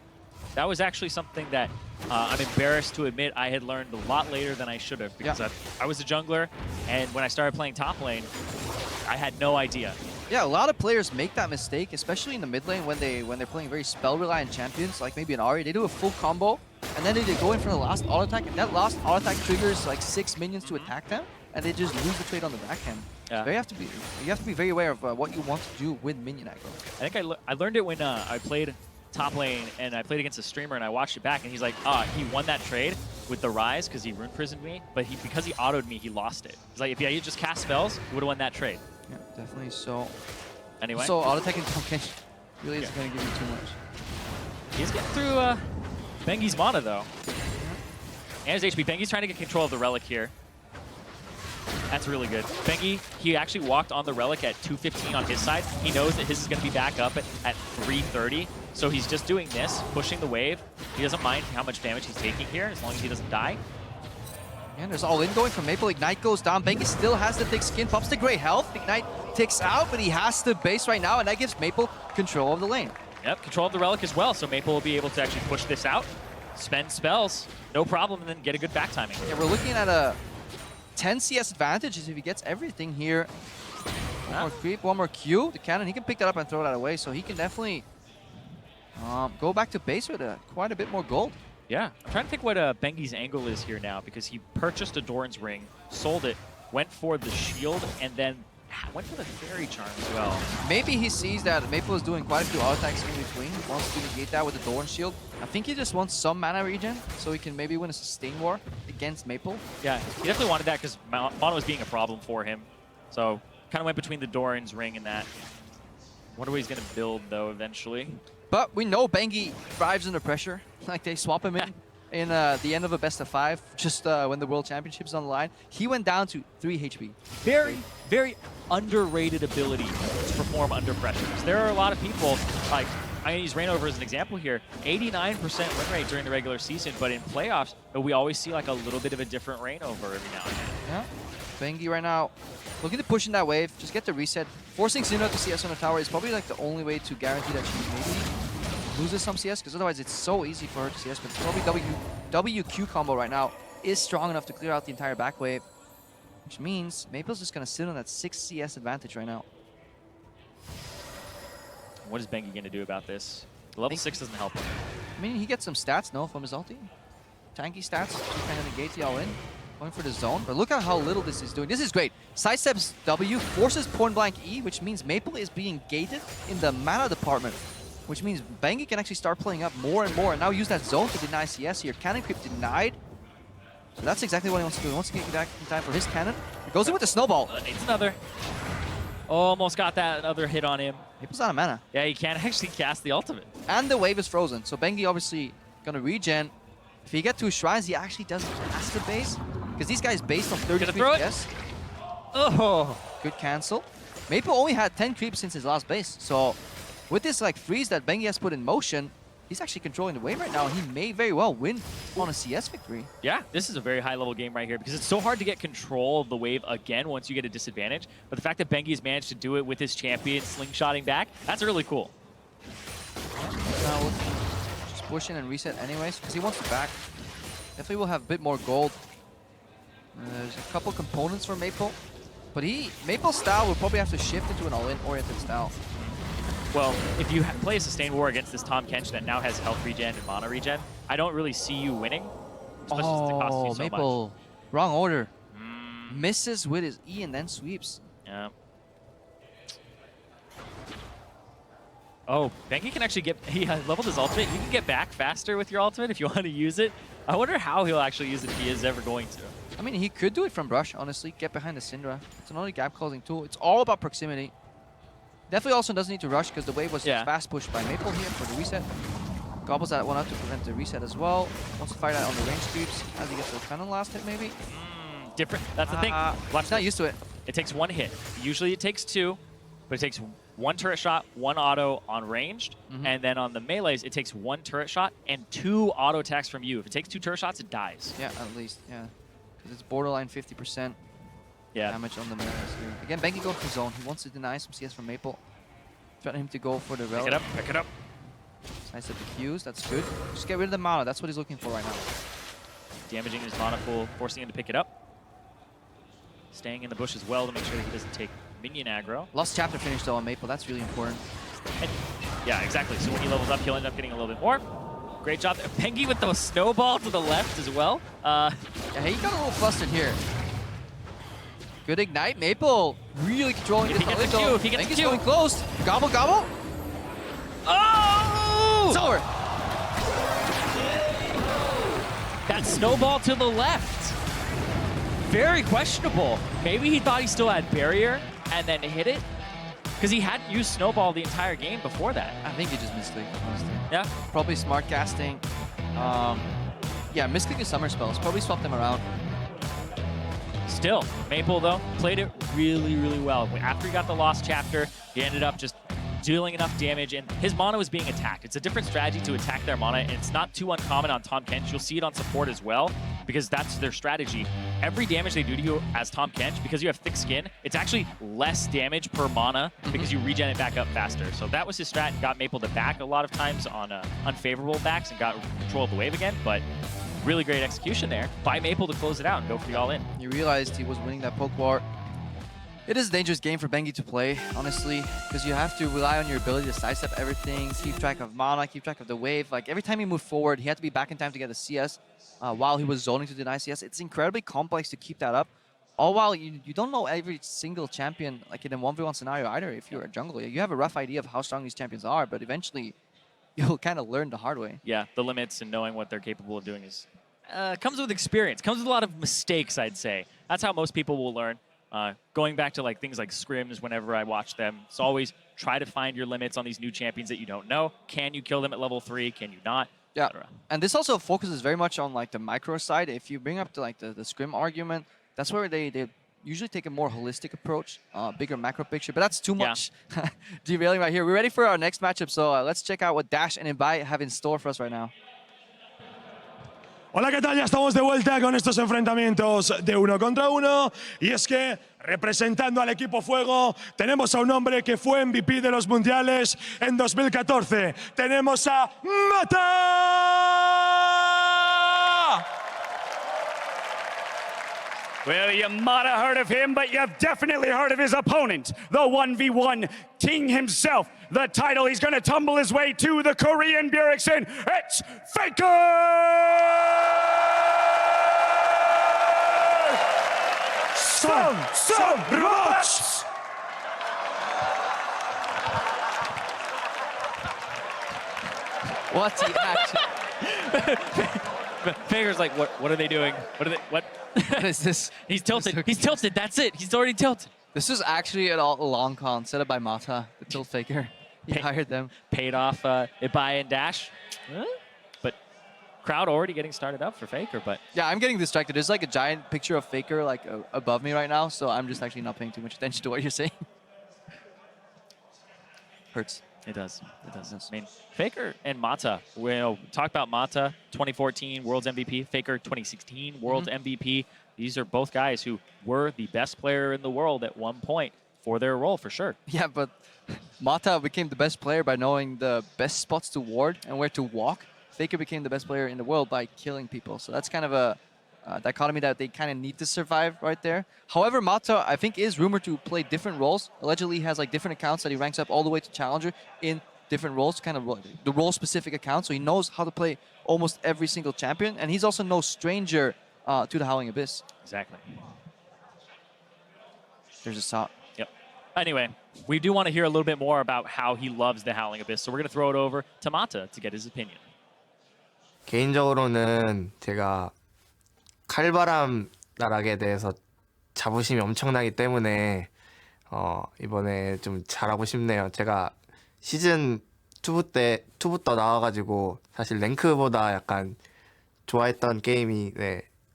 Speaker 15: That was actually something that I'm embarrassed to admit I had learned a lot later than I should have. Because I was a jungler, and when I started playing top lane, I had no idea.
Speaker 13: Yeah, a lot of players make that mistake, especially in the mid lane when they're playing very spell reliant champions, like maybe an Ahri. They do a full combo, and then they go in for the last auto attack, and that last auto attack triggers like 6 minions to attack them, and they just lose the trade on the backhand.
Speaker 15: Yeah.
Speaker 13: So you have to be very aware of what you want to do with minion aggro.
Speaker 15: I think I learned it when I played top lane and I played against a streamer and I watched it back and he's like, he won that trade with the Rise because he rune prisoned me, but because he autoed me, he lost it. He's like, if he just cast spells, he would have won that trade.
Speaker 13: Yeah, definitely. So
Speaker 15: anyway,
Speaker 13: so auto attacking Tonken really isn't going to give you too much.
Speaker 15: He's getting through Bengi's mana though, and his HP. Bengi's trying to get control of the relic here. That's really good. Bengi, he actually walked on the relic at 215 on his side. He knows that his is going to be back up at 330. So he's just doing this, pushing the wave. He doesn't mind how much damage he's taking here, as long as he doesn't die.
Speaker 13: And there's all in going from Maple. Ignite goes down. Bengi still has the thick skin, pops the great health. Ignite ticks out, but he has the base right now, and that gives Maple control of the lane.
Speaker 15: Yep, control of the relic as well. So Maple will be able to actually push this out, spend spells, no problem, and then get a good back timing.
Speaker 13: Yeah, we're looking at a 10 CS advantage if he gets everything here. One more creep, one more Q. The cannon, he can pick that up and throw that away, so he can definitely go back to base with quite a bit more gold.
Speaker 15: Yeah, I'm trying to think what Bengi's angle is here now, because he purchased a Doran's Ring, sold it, went for the shield, and then went for the Fairy Charm as well.
Speaker 13: Maybe he sees that Maple is doing quite a few auto attacks in between, wants to negate that with the Doran shield. I think he just wants some mana regen, so he can maybe win a sustain war against Maple.
Speaker 15: Yeah, he definitely wanted that because mono was being a problem for him. So kind of went between the Doran's Ring and that. Wonder what he's going to build, though, eventually.
Speaker 13: But we know Bengi thrives under pressure. Like, they swap him in the end of a best of 5, just when the World Championship's on the line. He went down to 3 HP.
Speaker 15: Very, very underrated ability to perform under pressure. There are a lot of people, like, I'm going to use Reignover as an example here. 89% win rate during the regular season, but in playoffs, we always see like a little bit of a different Reignover every now and then.
Speaker 13: Yeah. Bengi right now looking to push in that wave, just get the reset. Forcing Syndra to CS on the tower is probably like the only way to guarantee that she maybe loses some CS, because otherwise it's so easy for her to CS. But probably WQ combo right now is strong enough to clear out the entire back wave, which means Maple's just going to sit on that 6 CS advantage right now.
Speaker 15: What is Bengi going to do about this? Level 6 doesn't help him.
Speaker 13: I mean, he gets some stats, no, from his ulti. Tanky stats to kind of negate the all-in. Going for the zone, but look at how little this is doing. This is great. Sidesteps W, forces point blank E, which means Maple is being gated in the mana department, which means Bengi can actually start playing up more and more, and now use that zone to deny CS here. Cannon creep denied. So that's exactly what he wants to do. He wants to get back in time for his cannon. He goes in with the snowball.
Speaker 15: Needs another. Almost got that other hit on him.
Speaker 13: Maple's out of mana.
Speaker 15: Yeah, he can't actually cast the ultimate.
Speaker 13: And the wave is frozen, so Bengi obviously gonna regen. If he get 2 shrines, he actually doesn't cast the base, because these guys based on 33 PS.
Speaker 15: Oh,
Speaker 13: good cancel. Maple only had 10 creeps since his last base, so with this like freeze that Bengi has put in motion, he's actually controlling the wave right now, and he may very well win on a CS victory.
Speaker 15: Yeah, this is a very high-level game right here, because it's so hard to get control of the wave again once you get a disadvantage. But the fact that Bengi's managed to do it with his champion slingshotting back, that's really cool.
Speaker 13: Now just push in and reset anyways, because he wants to back. Definitely will have a bit more gold. There's a couple components for Maple, but Maple's style will probably have to shift into an all-in oriented style.
Speaker 15: Well, if you play a sustained war against this Tahm Kench that now has health regen and mana regen, I don't really see you winning, especially since it costs you so
Speaker 13: Maple.
Speaker 15: much.
Speaker 13: Wrong order. Misses with his E and then sweeps.
Speaker 15: Yeah. Oh, Bengi can actually he has leveled his ultimate. You can get back faster with your ultimate if you want to use it. I wonder how he'll actually use it if he is ever going to.
Speaker 13: I mean, he could do it from Brush, honestly. Get behind the Syndra. It's another gap closing tool. It's all about proximity. Definitely also doesn't need to rush because the wave was fast pushed by Maple here for the reset. Gobbles that one up to prevent the reset as well. Wants to fight out on the range creeps as he gets the cannon last hit, maybe.
Speaker 15: Different. That's the thing.
Speaker 13: He's not used to it.
Speaker 15: It takes 1 hit. Usually it takes 2, but it takes 1 turret shot, 1 auto on ranged, and then on the melees, it takes 1 turret shot and 2 auto attacks from you. If it takes 2 turret shots, it dies.
Speaker 13: Yeah, at least, yeah. Because it's borderline 50% damage on the melees here. Again, Bengi going for zone. He wants to deny some CS from Maple. Threaten him to go for the relic.
Speaker 15: Pick it up.
Speaker 13: Nice at the Qs, that's good. Just get rid of the mana, that's what he's looking for right now.
Speaker 15: Damaging his mana pool, forcing him to pick it up. Staying in the bush as well to make sure that he doesn't take minion aggro.
Speaker 13: Lost chapter finish though on Maple, that's really important.
Speaker 15: And, yeah, exactly. So when he levels up, he'll end up getting a little bit more. Great job there. Pengi with the snowball to the left as well.
Speaker 13: Yeah, he got a little flustered here. Good ignite. Maple really controlling
Speaker 15: if he gets the Q, if he gets the Q.
Speaker 13: Going close. Gobble, gobble.
Speaker 15: Oh!
Speaker 13: It's over.
Speaker 15: That snowball to the left. Very questionable. Maybe he thought he still had barrier and then hit it. Because he hadn't used snowball the entire game before that.
Speaker 13: I think he just misclicked, honestly.
Speaker 15: Yeah?
Speaker 13: Probably smart casting. Yeah, misclick his summer spells. Probably swapped them around.
Speaker 15: Still, Maple, though, played it really, really well. After he got the lost chapter, he ended up just dealing enough damage, and his mana was being attacked. It's a different strategy to attack their mana, and it's not too uncommon on Tahm Kench. You'll see it on support as well, because that's their strategy. Every damage they do to you as Tahm Kench, because you have thick skin, it's actually less damage per mana because you regen it back up faster. So that was his strat, and got Maple to back a lot of times on unfavorable backs and got control of the wave again, but really great execution there by Maple to close it out and go for the all-in.
Speaker 13: He realized he was winning that poke war. It is a dangerous game for Bengi to play, honestly, because you have to rely on your ability to sidestep everything, keep track of mana, keep track of the wave. Like, every time he moved forward, he had to be back in time to get the CS while he was zoning to deny CS. It's incredibly complex to keep that up, all while you don't know every single champion, like in a 1v1 scenario either. If you're a jungler, you have a rough idea of how strong these champions are, but eventually you'll kind of learn the hard way.
Speaker 15: Yeah, the limits and knowing what they're capable of doing is comes with experience, comes with a lot of mistakes, I'd say. That's how most people will learn. Going back to things like scrims, whenever I watch them, it's always try to find your limits on these new champions that you don't know. Can you kill them at level 3? Can you not?
Speaker 13: Yeah, and this also focuses very much on the macro side. If you bring up the scrim argument, that's where they usually take a more holistic approach, bigger macro picture. But that's too much derailing right here. We're ready for our next matchup, so let's check out what Dash and Senpai have in store for us right now.
Speaker 8: Hola, ¿qué tal? Ya estamos de vuelta con estos enfrentamientos de 1 contra 1. Y es que, representando al equipo Fuego, tenemos a un hombre que fue MVP de los mundiales en 2014. Tenemos a Mata!
Speaker 1: Well, you might have heard of him, but you've definitely heard of his opponent, the 1v1 king himself. The title, he's going to tumble his way to the Korean Bjergsen. It's Faker! Some robots!
Speaker 13: What's he actually?
Speaker 15: Faker's like, what are they doing? What
Speaker 13: is this?
Speaker 15: He's tilted. He's tilted. That's it. He's already tilted.
Speaker 13: This is actually a long con set up by Mata, the tilt Faker. He hired them.
Speaker 15: Paid off Ibai and Dash. But crowd already getting started up for Faker, but...
Speaker 13: Yeah, I'm getting distracted. There's a giant picture of Faker above me right now, so I'm just actually not paying too much attention to what you're saying. Hurts.
Speaker 15: It does. It does. I mean, Faker and Mata. We'll talk about Mata, 2014 World's MVP. Faker, 2016 World's MVP. These are both guys who were the best player in the world at one point for their role, for sure.
Speaker 13: Yeah, but Mata became the best player by knowing the best spots to ward and where to walk. Faker became the best player in the world by killing people. So that's kind of a dichotomy that they kind of need to survive right there. However, Mata, I think, is rumored to play different roles. Allegedly, he has different accounts that he ranks up all the way to Challenger in different roles, kind of the role-specific accounts. So he knows how to play almost every single champion. And he's also no stranger to the Howling Abyss.
Speaker 15: Exactly.
Speaker 13: There's a shot.
Speaker 15: Yep. Anyway, we do want to hear a little bit more about how he loves the Howling Abyss. So we're going to throw it over to Mata to get his opinion.
Speaker 9: 개인적으로는 제가 칼바람 나락에 대해서 자부심이 엄청나기 때문에 이번에 좀 잘하고 싶네요. 제가 시즌 2부터 나와가지고 사실 랭크보다 약간 좋아했던 게임이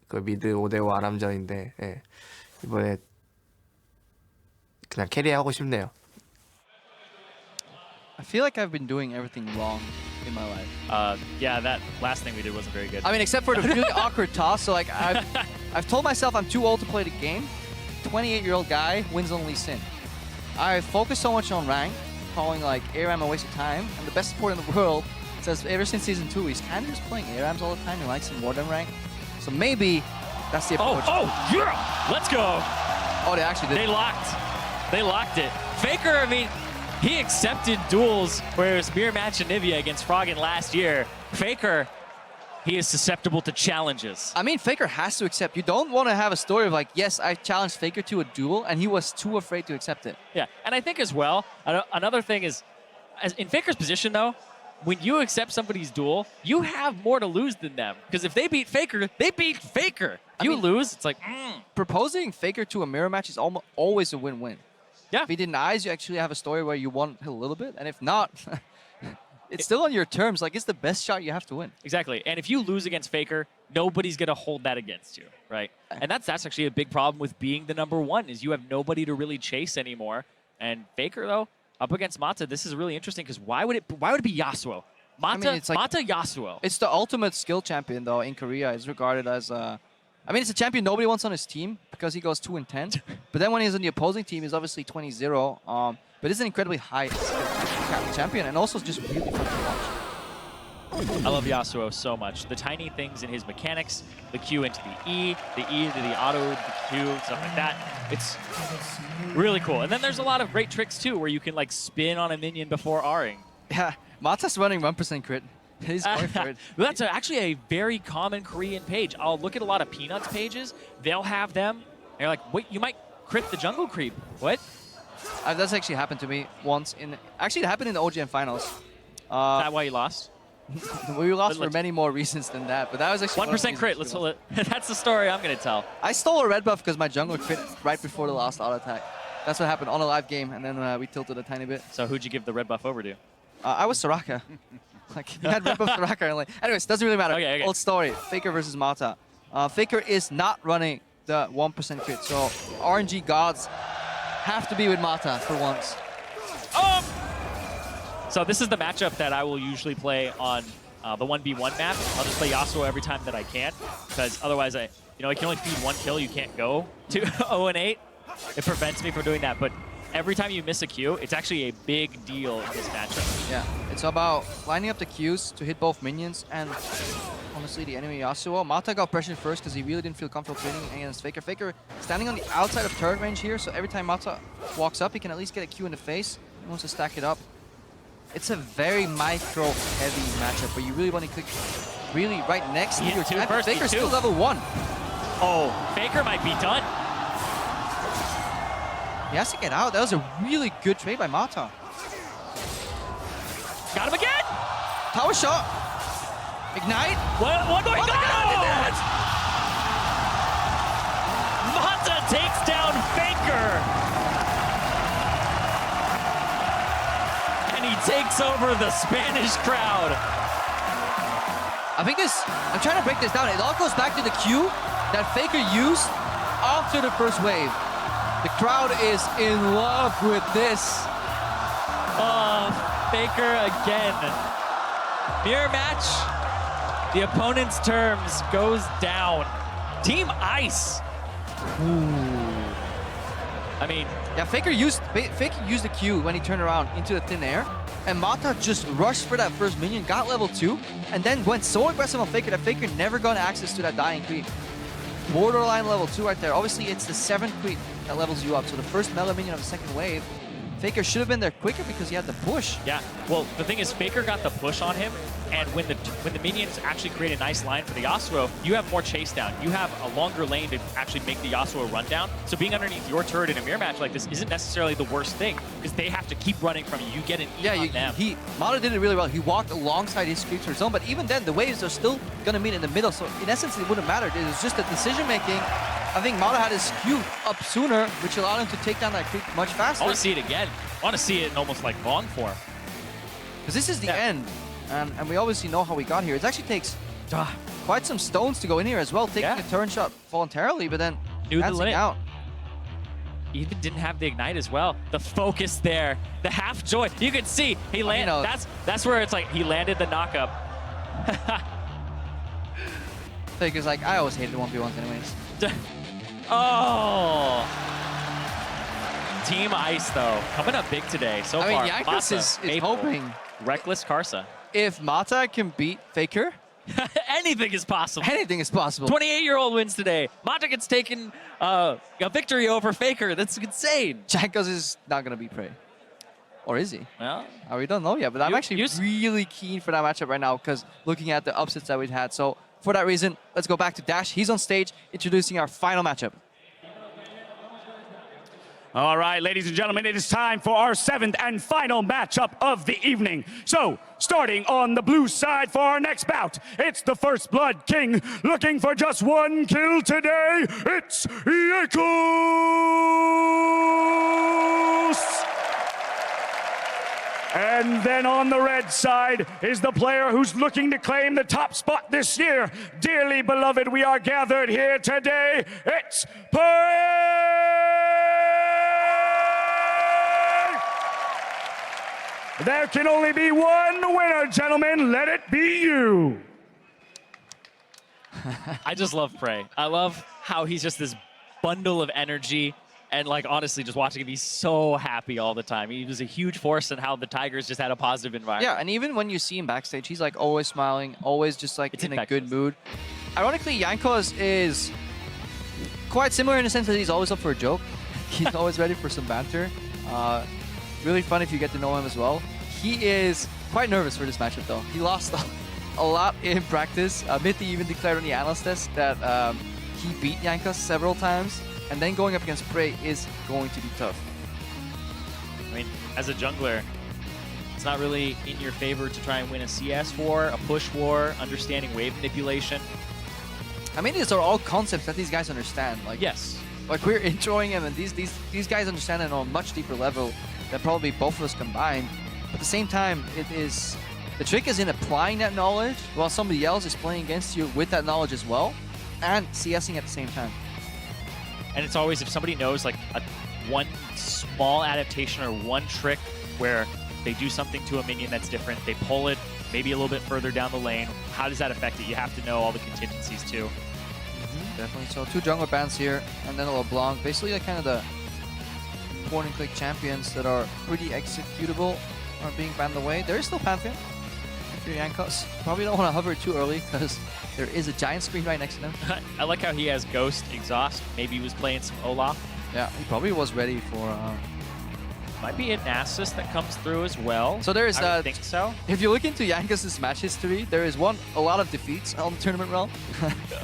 Speaker 9: 그 미드 5대5 아람전인데 이번에 그냥 캐리하고 싶네요.
Speaker 13: I feel like I've been doing everything wrong in my life.
Speaker 15: Yeah, that last thing we did wasn't very good.
Speaker 13: I mean, except for the really awkward toss. So I've told myself I'm too old to play the game. 28-year-old guy wins only sin. I focus so much on rank, calling ARAM a waste of time. And the best support in the world says ever since season 2, he's kind of just playing ARAMs all the time. He likes it more than rank. So maybe that's the approach.
Speaker 15: Oh, yeah! Let's go!
Speaker 13: Oh, they actually did.
Speaker 15: They locked. They locked it. Faker, I mean, he accepted duels where it was mirror match and Nivea against Froggen last year. Faker, he is susceptible to challenges.
Speaker 13: I mean, Faker has to accept. You don't want to have a story of like, yes, I challenged Faker to a duel, and he was too afraid to accept it.
Speaker 15: Yeah, and I think as well, another thing is, in Faker's position though, when you accept somebody's duel, you have more to lose than them. Because if they beat Faker, they beat Faker. You lose, it's like,
Speaker 13: Proposing Faker to a mirror match is always a win-win.
Speaker 15: Yeah.
Speaker 13: If he denies, you actually have a story where you won a little bit. And if not, it's still on your terms. Like, it's the best shot you have to win.
Speaker 15: Exactly. And if you lose against Faker, nobody's going to hold that against you, right? And that's actually a big problem with being the #1, is you have nobody to really chase anymore. And Faker, though, up against Mata, this is really interesting because why would it be Yasuo? Mata,
Speaker 13: it's like,
Speaker 15: Mata Yasuo.
Speaker 13: It's the ultimate skill champion, though, in Korea. It's regarded as I mean, it's a champion nobody wants on his team because he goes 2 and 10. But then when he's on the opposing team, he's obviously 20-0. But it's an incredibly high champion and also just really fun to watch.
Speaker 15: I love Yasuo so much. The tiny things in his mechanics, the Q into the E into the auto, the Q, stuff like that. It's really cool. And then there's a lot of great tricks too, where you can like spin on a minion before R-ing.
Speaker 13: Yeah, Mata's running 1% crit. He's going for it.
Speaker 15: That's actually a very common Korean page. I'll look at a lot of Peanuts pages. They'll have them. And you're like, wait, you might crit the jungle creep. What?
Speaker 13: That's actually happened to me once. Actually, it happened in the OGN finals.
Speaker 15: Is that why you lost?
Speaker 13: We lost for many more reasons than that, but that was actually
Speaker 15: 1% crit. That's the story I'm gonna tell.
Speaker 13: I stole a red buff because my jungle crit right before the last auto attack. That's what happened on a live game, and then we tilted a tiny bit.
Speaker 15: So who'd you give the red buff over to?
Speaker 13: I was Soraka. Like, he had red buff Soraka. And like, anyways, doesn't really matter.
Speaker 15: Okay.
Speaker 13: Old story. Faker versus Mata. Faker is not running the 1% crit, so RNG gods have to be with Mata for once.
Speaker 15: So this is the matchup that I will usually play on the 1v1 map. I'll just play Yasuo every time that I can, because otherwise I can only feed 1 kill. You can't go to 0-8. It prevents me from doing that. But every time you miss a Q, it's actually a big deal in this matchup.
Speaker 13: Yeah, it's about lining up the Qs to hit both minions and honestly the enemy Yasuo. Mata got pressured first because he really didn't feel comfortable trading against Faker. Faker standing on the outside of turret range here, so every time Mata walks up, he can at least get a Q in the face. He wants to stack it up. It's a very micro-heavy matchup, but you really want to click really right next to your team. Faker's still level 1.
Speaker 15: Oh, Faker might be done.
Speaker 13: He has to get out. That was a really good trade by Mata.
Speaker 15: Got him again!
Speaker 13: Tower shot. Ignite.
Speaker 15: One more. God! Mata takes down Faker. And he takes over the Spanish crowd.
Speaker 13: I think I'm trying to break this down. It all goes back to the Q that Faker used after the first wave. The crowd is in love with this.
Speaker 15: Oh, Faker again. Mirror match. The opponent's terms goes down. Team Ice. I mean,
Speaker 13: yeah, Faker used the Q when he turned around into the thin air, and Mata just rushed for that first minion, got level 2, and then went so aggressive on Faker that Faker never got access to that dying creep. Borderline level 2 right there. Obviously, it's the 7th creep that levels you up. So the first melee minion of the second wave, Faker should have been there quicker because he had the push.
Speaker 15: Yeah, well, the thing is, Faker got the push on him, and when the minions actually create a nice line for the Yasuo, you have more chase down. You have a longer lane to actually make the Yasuo run down. So being underneath your turret in a mirror match like this isn't necessarily the worst thing, because they have to keep running from you. You get an E on them.
Speaker 13: Mata did it really well. He walked alongside his creep to his zone, but even then, the waves are still going to meet in the middle. So in essence, it wouldn't matter. It was just the decision-making. I think Mata had his Q up sooner, which allowed him to take down that creep much faster.
Speaker 15: I want to see it again. I want to see it in almost like long form.
Speaker 13: Because this is the end, and we obviously know how we got here. It actually takes quite some stones to go in here as well, taking a turn shot voluntarily, but then passing out.
Speaker 15: Even didn't have the ignite as well. The focus there, the half joy. You can see he landed. That's where it's like he landed the knockup.
Speaker 13: Faker's like, I always hated the 1v1s anyways.
Speaker 15: Oh. Team Ice, though, coming up big today so far.
Speaker 13: I mean, Yikers is hoping.
Speaker 15: Reckless Karsa.
Speaker 13: If Mata can beat Faker,
Speaker 15: Anything is possible.
Speaker 13: Anything is possible.
Speaker 15: 28-year-old wins today. Monta gets taken a victory over Faker. That's insane.
Speaker 13: Jankos is not going to beat Prey. Or is he?
Speaker 15: Well,
Speaker 13: we don't know yet, but I'm actually really keen for that matchup right now because looking at the upsets that we've had. So for that reason, let's go back to Dash. He's on stage introducing our final matchup.
Speaker 1: All right, ladies and gentlemen, it is time for our 7th and final matchup of the evening. So, starting on the blue side for our next bout, it's the First Blood King looking for just 1 kill today. It's Jankos! And then on the red side is the player who's looking to claim the top spot this year. Dearly beloved, we are gathered here today. It's Poro! There can only be one winner, gentlemen. Let it be you.
Speaker 15: I just love Prey. I love how he's just this bundle of energy. And like honestly, just watching him, he's so happy all the time. He was a huge force in how the Tigers just had a positive environment.
Speaker 13: Yeah, and even when you see him backstage, he's like always smiling, always just like in a good mood. Ironically, Jankos is quite similar in the sense that he's always up for a joke. He's always ready for some banter. Really fun if you get to know him as well. He is quite nervous for this matchup though. He lost a lot in practice. Mithy even declared on the analyst test that he beat Jankos several times. And then going up against Prey is going to be tough.
Speaker 15: I mean, as a jungler, it's not really in your favor to try and win a CS war, a push war, understanding wave manipulation.
Speaker 13: I mean, these are all concepts that these guys understand. Like,
Speaker 15: yes.
Speaker 13: Like we're introing them, and these guys understand it on a much deeper level than probably both of us combined. But at the same time, the trick is in applying that knowledge while somebody else is playing against you with that knowledge as well, and CSing at the same time.
Speaker 15: And it's always, if somebody knows like one small adaptation or one trick where they do something to a minion that's different, they pull it maybe a little bit further down the lane, how does that affect it? You have to know all the contingencies too.
Speaker 13: Definitely. So 2 jungler bans here, and then a LeBlanc. Basically, like kind of the point-and-click champions that are pretty executable are being banned away. There is still Pantheon. If you're Jankos, probably don't want to hover too early because there is a giant screen right next to them.
Speaker 15: I like how he has Ghost, Exhaust. Maybe he was playing some Olaf.
Speaker 13: Yeah, he probably was ready for...
Speaker 15: Might be a Nasus that comes through as well.
Speaker 13: So there is...
Speaker 15: I would think so.
Speaker 13: If you look into Jankos' match history, there is a lot of defeats on the tournament realm.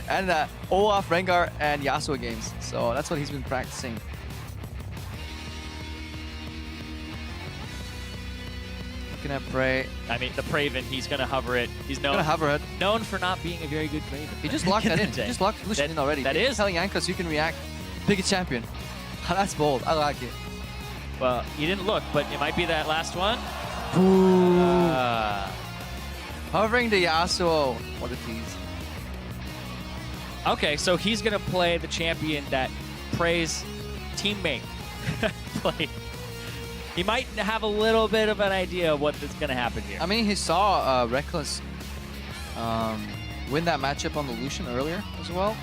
Speaker 13: And Olaf, Rengar, and Yasuo games. So that's what he's been practicing. Looking at Prey.
Speaker 15: I mean, the Praven, he's going to hover it. He's known for not being a very good Praven.
Speaker 13: He just locked that in. He just locked Lucian in already.
Speaker 15: That is.
Speaker 13: Telling Jankos you can react. Pick a champion. That's bold. I like it.
Speaker 15: Well, he didn't look, but it might be that last one.
Speaker 13: Hovering the Yasuo. What a tease.
Speaker 15: Okay, so he's going to play the champion that Prey's teammate played. He might have a little bit of an idea of what's going to happen here.
Speaker 13: I mean, he saw Reckless win that matchup on the Lucian earlier as well.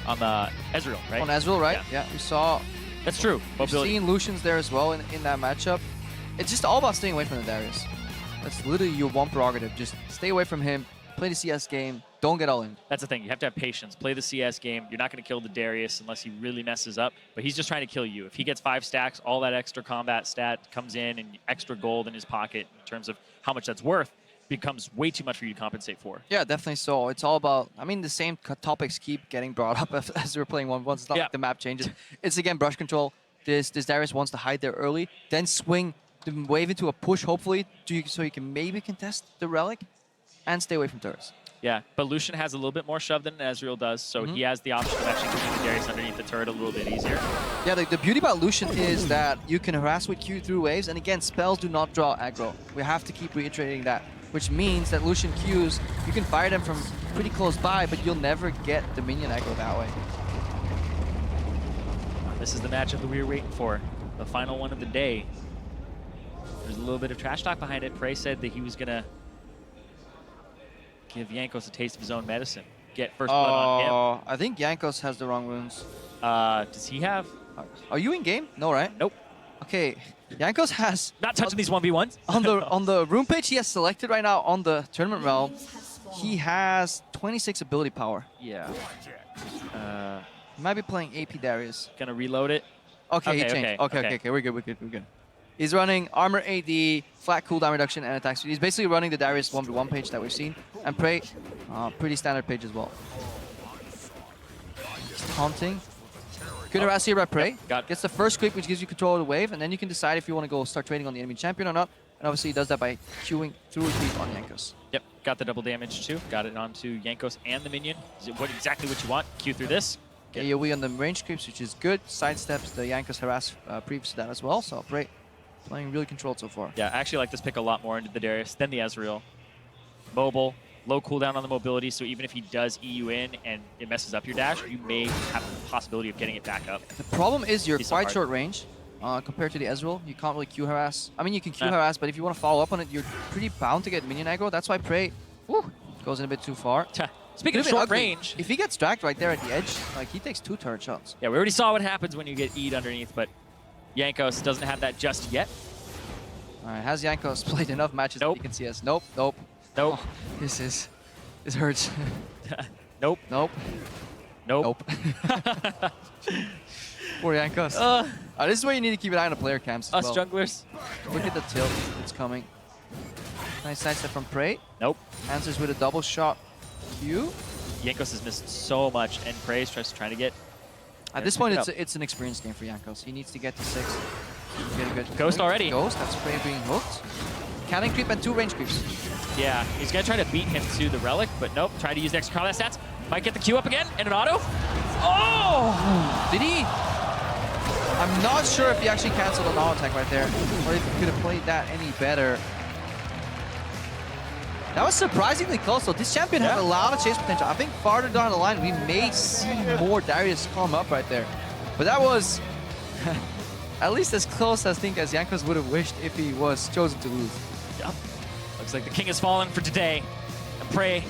Speaker 15: On Ezreal, right?
Speaker 13: On Ezreal, right? Yeah, we saw...
Speaker 15: That's true.
Speaker 13: We've seen Lucians there as well in that matchup. It's just all about staying away from the Darius. That's literally your one prerogative. Just stay away from him, play the CS game, don't get all in.
Speaker 15: That's the thing. You have to have patience. Play the CS game. You're not going to kill the Darius unless he really messes up. But he's just trying to kill you. If he gets 5 stacks, all that extra combat stat comes in and extra gold in his pocket in terms of how much that's worth becomes way too much for you to compensate for.
Speaker 13: Yeah, definitely so. It's all about, I mean, the same topics keep getting brought up as we're playing 1v1. It's not like the map changes. It's, again, brush control. This Darius wants to hide there early, then swing the wave into a push, hopefully, so you can maybe contest the Relic and stay away from turrets.
Speaker 15: Yeah, but Lucian has a little bit more shove than Ezreal does, so he has the option of actually keeping the Darius underneath the turret a little bit easier.
Speaker 13: Yeah, the beauty about Lucian is that you can harass with Q through waves, and again, spells do not draw aggro. We have to keep reiterating that, which means that Lucian Qs, you can fire them from pretty close by, but you'll never get the minion aggro that way.
Speaker 15: This is the matchup that we were waiting for, the final one of the day. There's a little bit of trash talk behind it. Prey said that he was going to give Jankos a taste of his own medicine. Get first blood on him.
Speaker 13: I think Jankos has the wrong runes.
Speaker 15: Does he have?
Speaker 13: Are you in game? No, right?
Speaker 15: Nope.
Speaker 13: Okay, Jankos has...
Speaker 15: Not touching these 1v1s.
Speaker 13: on the rune page he has selected right now on the tournament realm, he has 26 ability power.
Speaker 15: Yeah.
Speaker 13: He might be playing AP Darius.
Speaker 15: Gonna reload it.
Speaker 13: Okay, he changed. Okay, we're good. He's running armor AD, flat cooldown reduction, and attack speed. He's basically running the Darius 1v1 page that we've seen. And Prey, pretty standard page as well. Just taunting. Good harass here by Prey. Gets the first creep, which gives you control of the wave, and then you can decide if you want to go start trading on the enemy champion or not. And obviously he does that by queuing through a creep on Jankos.
Speaker 15: Yep, got the double damage too. Got it onto Jankos and the minion. Is it exactly what you want? Q through this.
Speaker 13: AoE on the range creeps, which is good. Sidesteps the Jankos harass previous to that as well. So Prey playing really controlled so far.
Speaker 15: Yeah, I actually like this pick a lot more into the Darius than the Ezreal. Mobile, low cooldown on the mobility, so even if he does EU in and it messes up your dash, you may have the possibility of getting it back up.
Speaker 13: The problem is you're quite short range compared to the Ezreal. You can't really Q harass. I mean, you can Q harass, but if you want to follow up on it, you're pretty bound to get minion aggro. That's why Prey goes in a bit too far.
Speaker 15: Speaking of short range,
Speaker 13: if he gets dragged right there at the edge, like he takes 2 turret shots.
Speaker 15: Yeah, we already saw what happens when you get E'd underneath, but Jankos doesn't have that just yet.
Speaker 13: All right, has Jankos played enough matches that he can see us? Nope. Oh, this hurts.
Speaker 15: Nope.
Speaker 13: Poor Jankos. This is where you need to keep an eye on the player camps as well.
Speaker 15: Junglers.
Speaker 13: Look at the tilt. It's coming. Nice sidestep from Prey.
Speaker 15: Nope.
Speaker 13: Answers with a double shot Q.
Speaker 15: Jankos has missed so much, and Prey's trying to get...
Speaker 13: At this point, it's an experience game for Jankos. He needs to get to 6. Get a good
Speaker 15: Ghost already.
Speaker 13: Ghost, that's Prey being hooked. Cannon creep and 2 range creeps.
Speaker 15: Yeah, he's going to try to beat him to the Relic, but nope. Try to use the extra combat stats. Might get the Q up again, and an auto. Oh!
Speaker 13: Did he? I'm not sure if he actually canceled an auto attack right there, or if he could have played that any better. That was surprisingly close, though. This champion has a lot of chase potential. I think farther down the line, we may see more Darius come up right there. But that was at least as close, I think, as Jankos would have wished if he was chosen to lose.
Speaker 15: Yep. Looks like the king has fallen for today. And Prey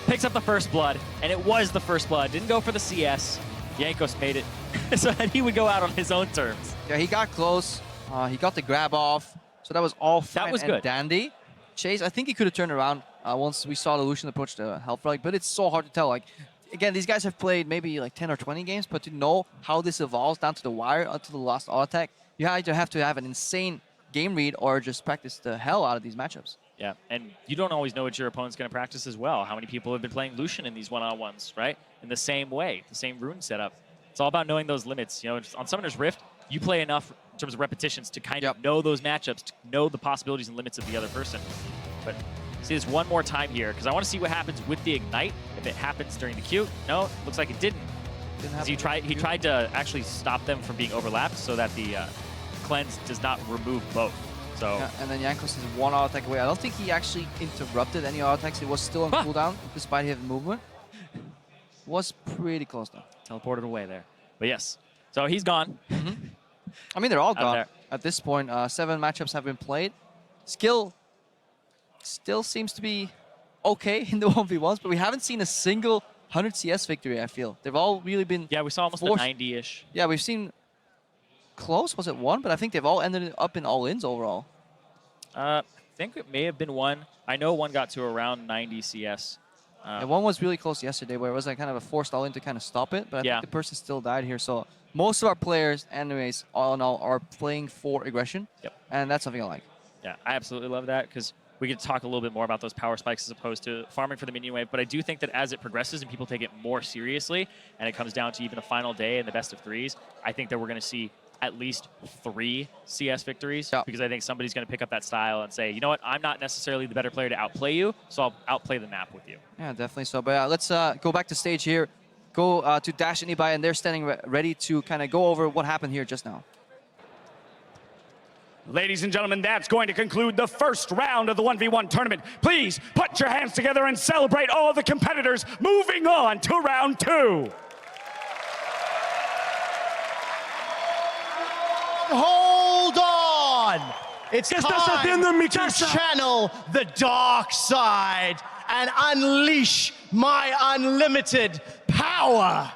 Speaker 15: picks up the first blood, and it was the first blood. Didn't go for the CS. Jankos made it so that he would go out on his own terms.
Speaker 13: Yeah, he got close. He got the grab off. So that was all fine and dandy. Chase, I think he could have turned around once we saw the Lucian approach the health relic, but it's so hard to tell. Like, again, these guys have played maybe like 10 or 20 games, but to know how this evolves down to the wire until the last auto attack, you either have to have an insane game read or just practice the hell out of these matchups.
Speaker 15: Yeah, and you don't always know what your opponent's going to practice as well. How many people have been playing Lucian in these one-on-ones, right? In the same way, the same rune setup. It's all about knowing those limits. You know, on Summoner's Rift, you play enough in terms of repetitions to kind of know those matchups, to know the possibilities and limits of the other person. But see this one more time here, because I want to see what happens with the Ignite. If it happens during the Q. No, looks like it didn't. He tried to actually stop them from being overlapped so that the cleanse does not remove both. So
Speaker 13: yeah, and then Jankos is 1 auto attack away. I don't think he actually interrupted any auto attacks. It was still on cooldown despite his movement. Was pretty close though.
Speaker 15: Teleported away there. But yes, so he's gone.
Speaker 13: I mean, they're all gone at this point. 7 matchups have been played. Skill still seems to be okay in the 1v1s, but we haven't seen a single 100 CS victory, I feel. They've all really been...
Speaker 15: Yeah, we saw almost a 90-ish.
Speaker 13: Yeah, we've seen close, was it 1? But I think they've all ended up in all-ins overall.
Speaker 15: I think it may have been 1. I know 1 got to around 90 CS.
Speaker 13: And 1 was really close yesterday, where it was like kind of a forced all-in to kind of stop it, but I think the person still died here. So most of our players, anyways, all in all, are playing for aggression, and that's something I like.
Speaker 15: Yeah, I absolutely love that, because we could talk a little bit more about those power spikes as opposed to farming for the minion wave, but I do think that as it progresses and people take it more seriously, and it comes down to even the final day and the best of 3s, I think that we're going to see at least 3 CS victories, because I think somebody's going to pick up that style and say, you know what, I'm not necessarily the better player to outplay you, so I'll outplay the map with you.
Speaker 13: Yeah, definitely so. But let's go back to stage here, go to Dash and Ibai, and they're standing ready to kind of go over what happened here just now.
Speaker 1: Ladies and gentlemen, that's going to conclude the first round of the 1v1 tournament. Please put your hands together and celebrate all the competitors moving on to round 2.
Speaker 22: Hold on! It's time to channel the dark side and unleash my unlimited power.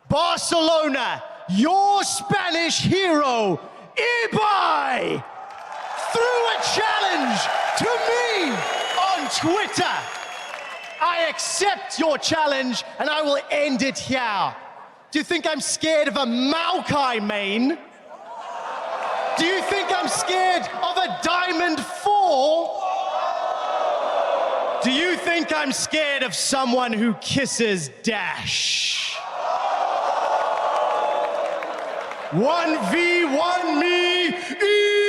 Speaker 22: Barcelona, your Spanish hero, Ibai, threw a challenge to me on Twitter. I accept your challenge and I will end it here. Do you think I'm scared of a Maokai main? Do you think I'm scared of a Diamond 4? Do you think I'm scared of someone who kisses Dash? 1v1 me, eBay!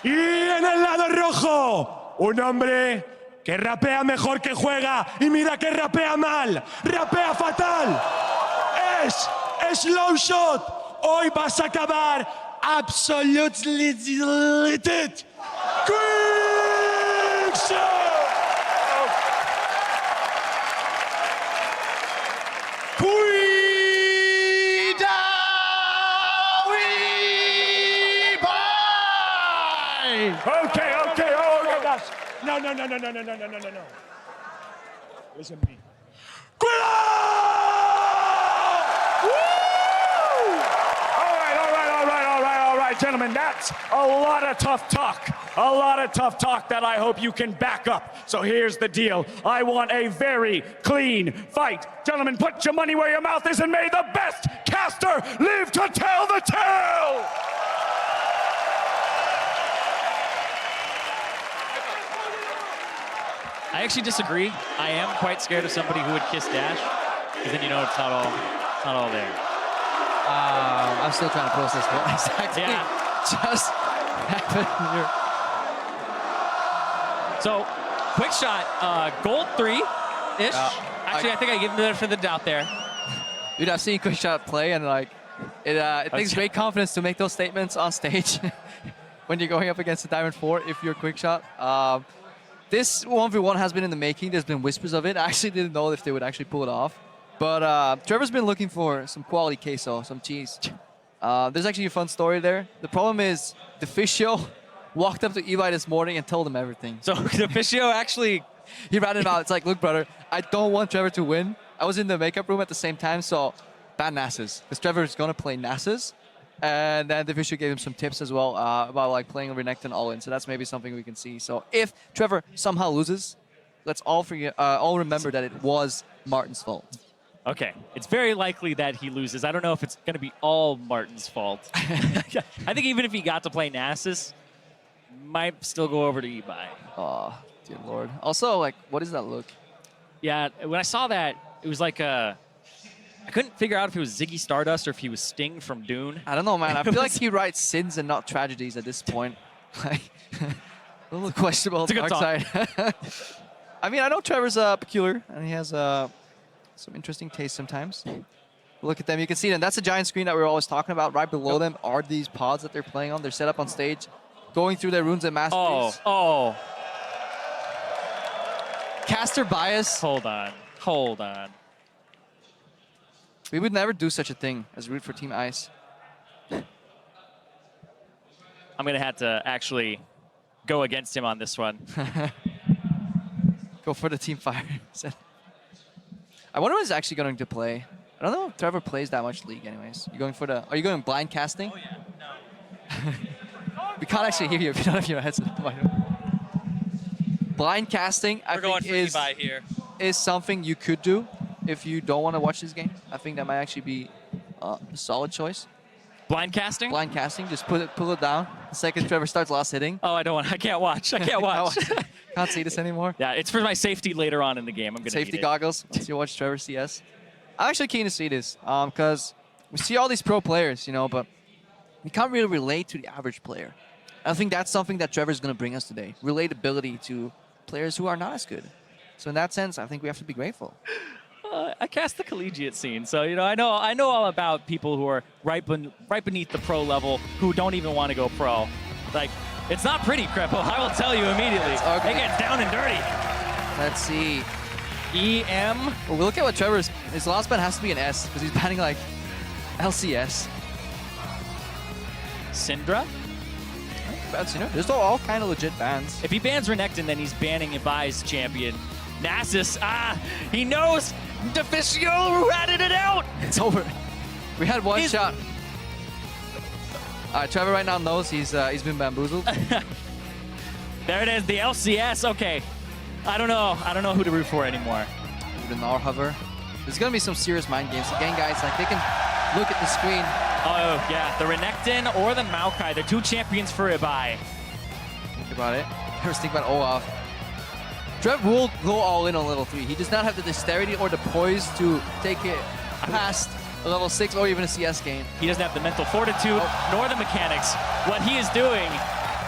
Speaker 8: Y en el lado rojo, un hombre que rapea mejor que juega. Y mira que rapea mal, rapea fatal. Es Slow Shot. Hoy vas a acabar absolutely deleted. Quickshot. Okay, oh gosh. No. Listen to me.
Speaker 1: All right, gentlemen, that's a lot of tough talk. A lot of tough talk that I hope you can back up. So here's the deal. I want a very clean fight. Gentlemen, put your money where your mouth is and may the best caster live to tell the tale.
Speaker 15: I actually disagree. I am quite scared of somebody who would kiss Dash, because then you know it's not all there.
Speaker 13: I'm still trying to process what exactly just happened here.
Speaker 15: So, Quickshot, gold 3-ish. Actually, I think I give him the benefit of the doubt there.
Speaker 13: Dude, I've seen Quickshot play, and like, it takes great confidence to make those statements on stage when you're going up against a Diamond 4 if you're Quickshot. This 1v1 has been in the making. There's been whispers of it. I actually didn't know if they would actually pull it off. But Trevor's been looking for some quality queso, some cheese. There's actually a fun story there. The problem is, the Fisio walked up to Eli this morning and told him everything.
Speaker 15: So the Fisio actually...
Speaker 13: He ratted him out. It's like, look, brother, I don't want Trevor to win. I was in the makeup room at the same time, so ban Nasus. Because Trevor is going to play Nasus. And then the Fisio gave him some tips as well about like playing Renekton all-in. So that's maybe something we can see. So if Trevor somehow loses, let's all remember that it was Martin's fault.
Speaker 15: Okay, it's very likely that he loses. I don't know if it's going to be all Martin's fault. I think even if he got to play Nasus, might still go over to Ebai.
Speaker 13: Oh, dear Lord. Also, like, what does that look?
Speaker 15: Yeah, when I saw that, it was like a... I couldn't figure out if it was Ziggy Stardust or if he was Sting from Dune.
Speaker 13: I don't know, man. I feel like he writes sins and not tragedies at this point. Like, a little questionable on the dark side. I mean, I know Trevor's peculiar, and he has some interesting taste sometimes. Look at them. You can see them. That's a giant screen that we were always talking about. Right below them are these pods that they're playing on. They're set up on stage, going through their runes and masteries.
Speaker 15: Oh.
Speaker 13: Caster bias.
Speaker 15: Hold on.
Speaker 13: We would never do such a thing as root for Team Ice.
Speaker 15: I'm going to have to actually go against him on this one.
Speaker 13: Go for the Team Fire. I wonder what he's actually going to play. I don't know if Trevor plays that much League anyways. Are you going blind casting?
Speaker 15: Oh, yeah. No.
Speaker 13: We can't actually hear you if you don't have your headset. Blind casting, I think, is something you could do if you don't want to watch this game. I think that might actually be a solid choice.
Speaker 15: Blind casting?
Speaker 13: Blind casting, just pull it down. The second Trevor starts last hitting.
Speaker 15: Oh, I can't watch.
Speaker 13: Can't see this anymore.
Speaker 15: Yeah, it's for my safety later on in the game. I'm gonna
Speaker 13: safety goggles once you watch Trevor CS. I'm actually keen to see this because we see all these pro players, but we can't really relate to the average player. I think that's something that Trevor's going to bring us today. Relatability to players who are not as good. So in that sense, I think we have to be grateful.
Speaker 15: I cast the collegiate scene, so I know all about people who are right beneath the pro level who don't even want to go pro. Like, it's not pretty, Crepo. I will tell you immediately. They get down and dirty.
Speaker 13: Let's see.
Speaker 15: EM.
Speaker 13: Well, look at what Trevor's. His last ban has to be an S because he's banning like LCS.
Speaker 15: Syndra.
Speaker 13: There's all kind of legit bans.
Speaker 15: If he bans Renekton, then he's banning Ibai's champion. Nasus, he knows Deficio ratted it out.
Speaker 13: It's over. We had one shot. Trevor right now knows he's been bamboozled.
Speaker 15: There it is, the LCS. Okay, I don't know who to root for anymore.
Speaker 13: The Gnar hover. There's gonna be some serious mind games again, guys. Like they can look at the screen.
Speaker 15: Oh yeah, the Renekton or the Maokai. They're two champions for Ibai.
Speaker 13: Think about it. First think about Olaf. Trev will go all in on level 3. He does not have the dexterity or the poise to take it past a level 6 or even a CS game.
Speaker 15: He doesn't have the mental fortitude nor the mechanics. What he is doing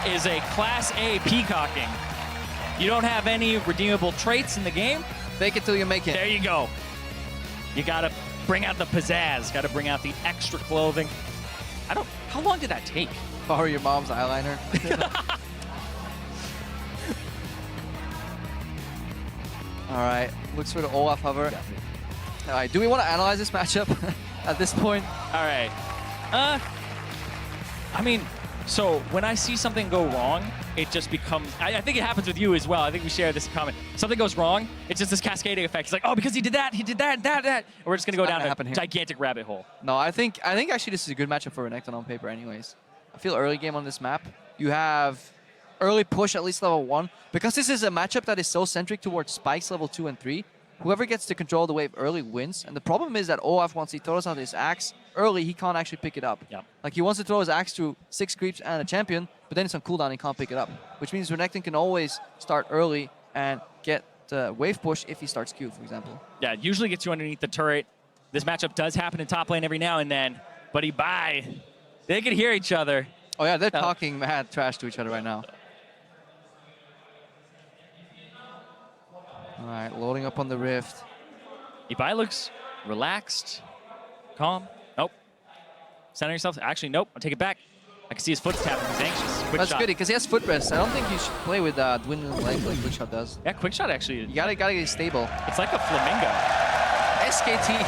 Speaker 15: is a Class A peacocking. You don't have any redeemable traits in the game.
Speaker 13: Fake it till you make it.
Speaker 15: There you go. You gotta bring out the pizzazz. Gotta bring out the extra clothing. How long did that take?
Speaker 13: Borrow your mom's eyeliner. All right, looks for the Olaf hover. All right, do we want to analyze this matchup at this point?
Speaker 15: All right. I mean, so when I see something go wrong, it just becomes, I think it happens with you as well. I think we share this comment. Something goes wrong, it's just this cascading effect. It's like, oh, because he did that, that. And we're just gonna go down a gigantic rabbit hole.
Speaker 13: No, I think actually this is a good matchup for Renekton on paper anyways. I feel early game on this map, you have early push at least level 1. Because this is a matchup that is so centric towards spikes level 2 and 3, whoever gets to control the wave early wins. And the problem is that Olaf, once he throws out his axe early, he can't actually pick it up.
Speaker 15: Yeah.
Speaker 13: Like he wants to throw his axe through 6 creeps and a champion, but then it's on cooldown, he can't pick it up. Which means Renekton can always start early and get the wave push if he starts Q, for example.
Speaker 15: Yeah, it usually gets you underneath the turret. This matchup does happen in top lane every now and then, but Ibai, they can hear each other.
Speaker 13: Oh yeah, they're talking mad trash to each other right now. All right, loading up on the Rift.
Speaker 15: Ibai looks relaxed, calm. Nope. Center yourself. Actually, nope. I'll take it back. I can see his foot tapping. He's anxious. Quick
Speaker 13: That's
Speaker 15: shot.
Speaker 13: good because he has foot rest. I don't think you should play with dwindling leg like Quickshot does.
Speaker 15: Yeah, Quickshot actually.
Speaker 13: You gotta get stable.
Speaker 15: It's like a flamingo.
Speaker 13: SKT.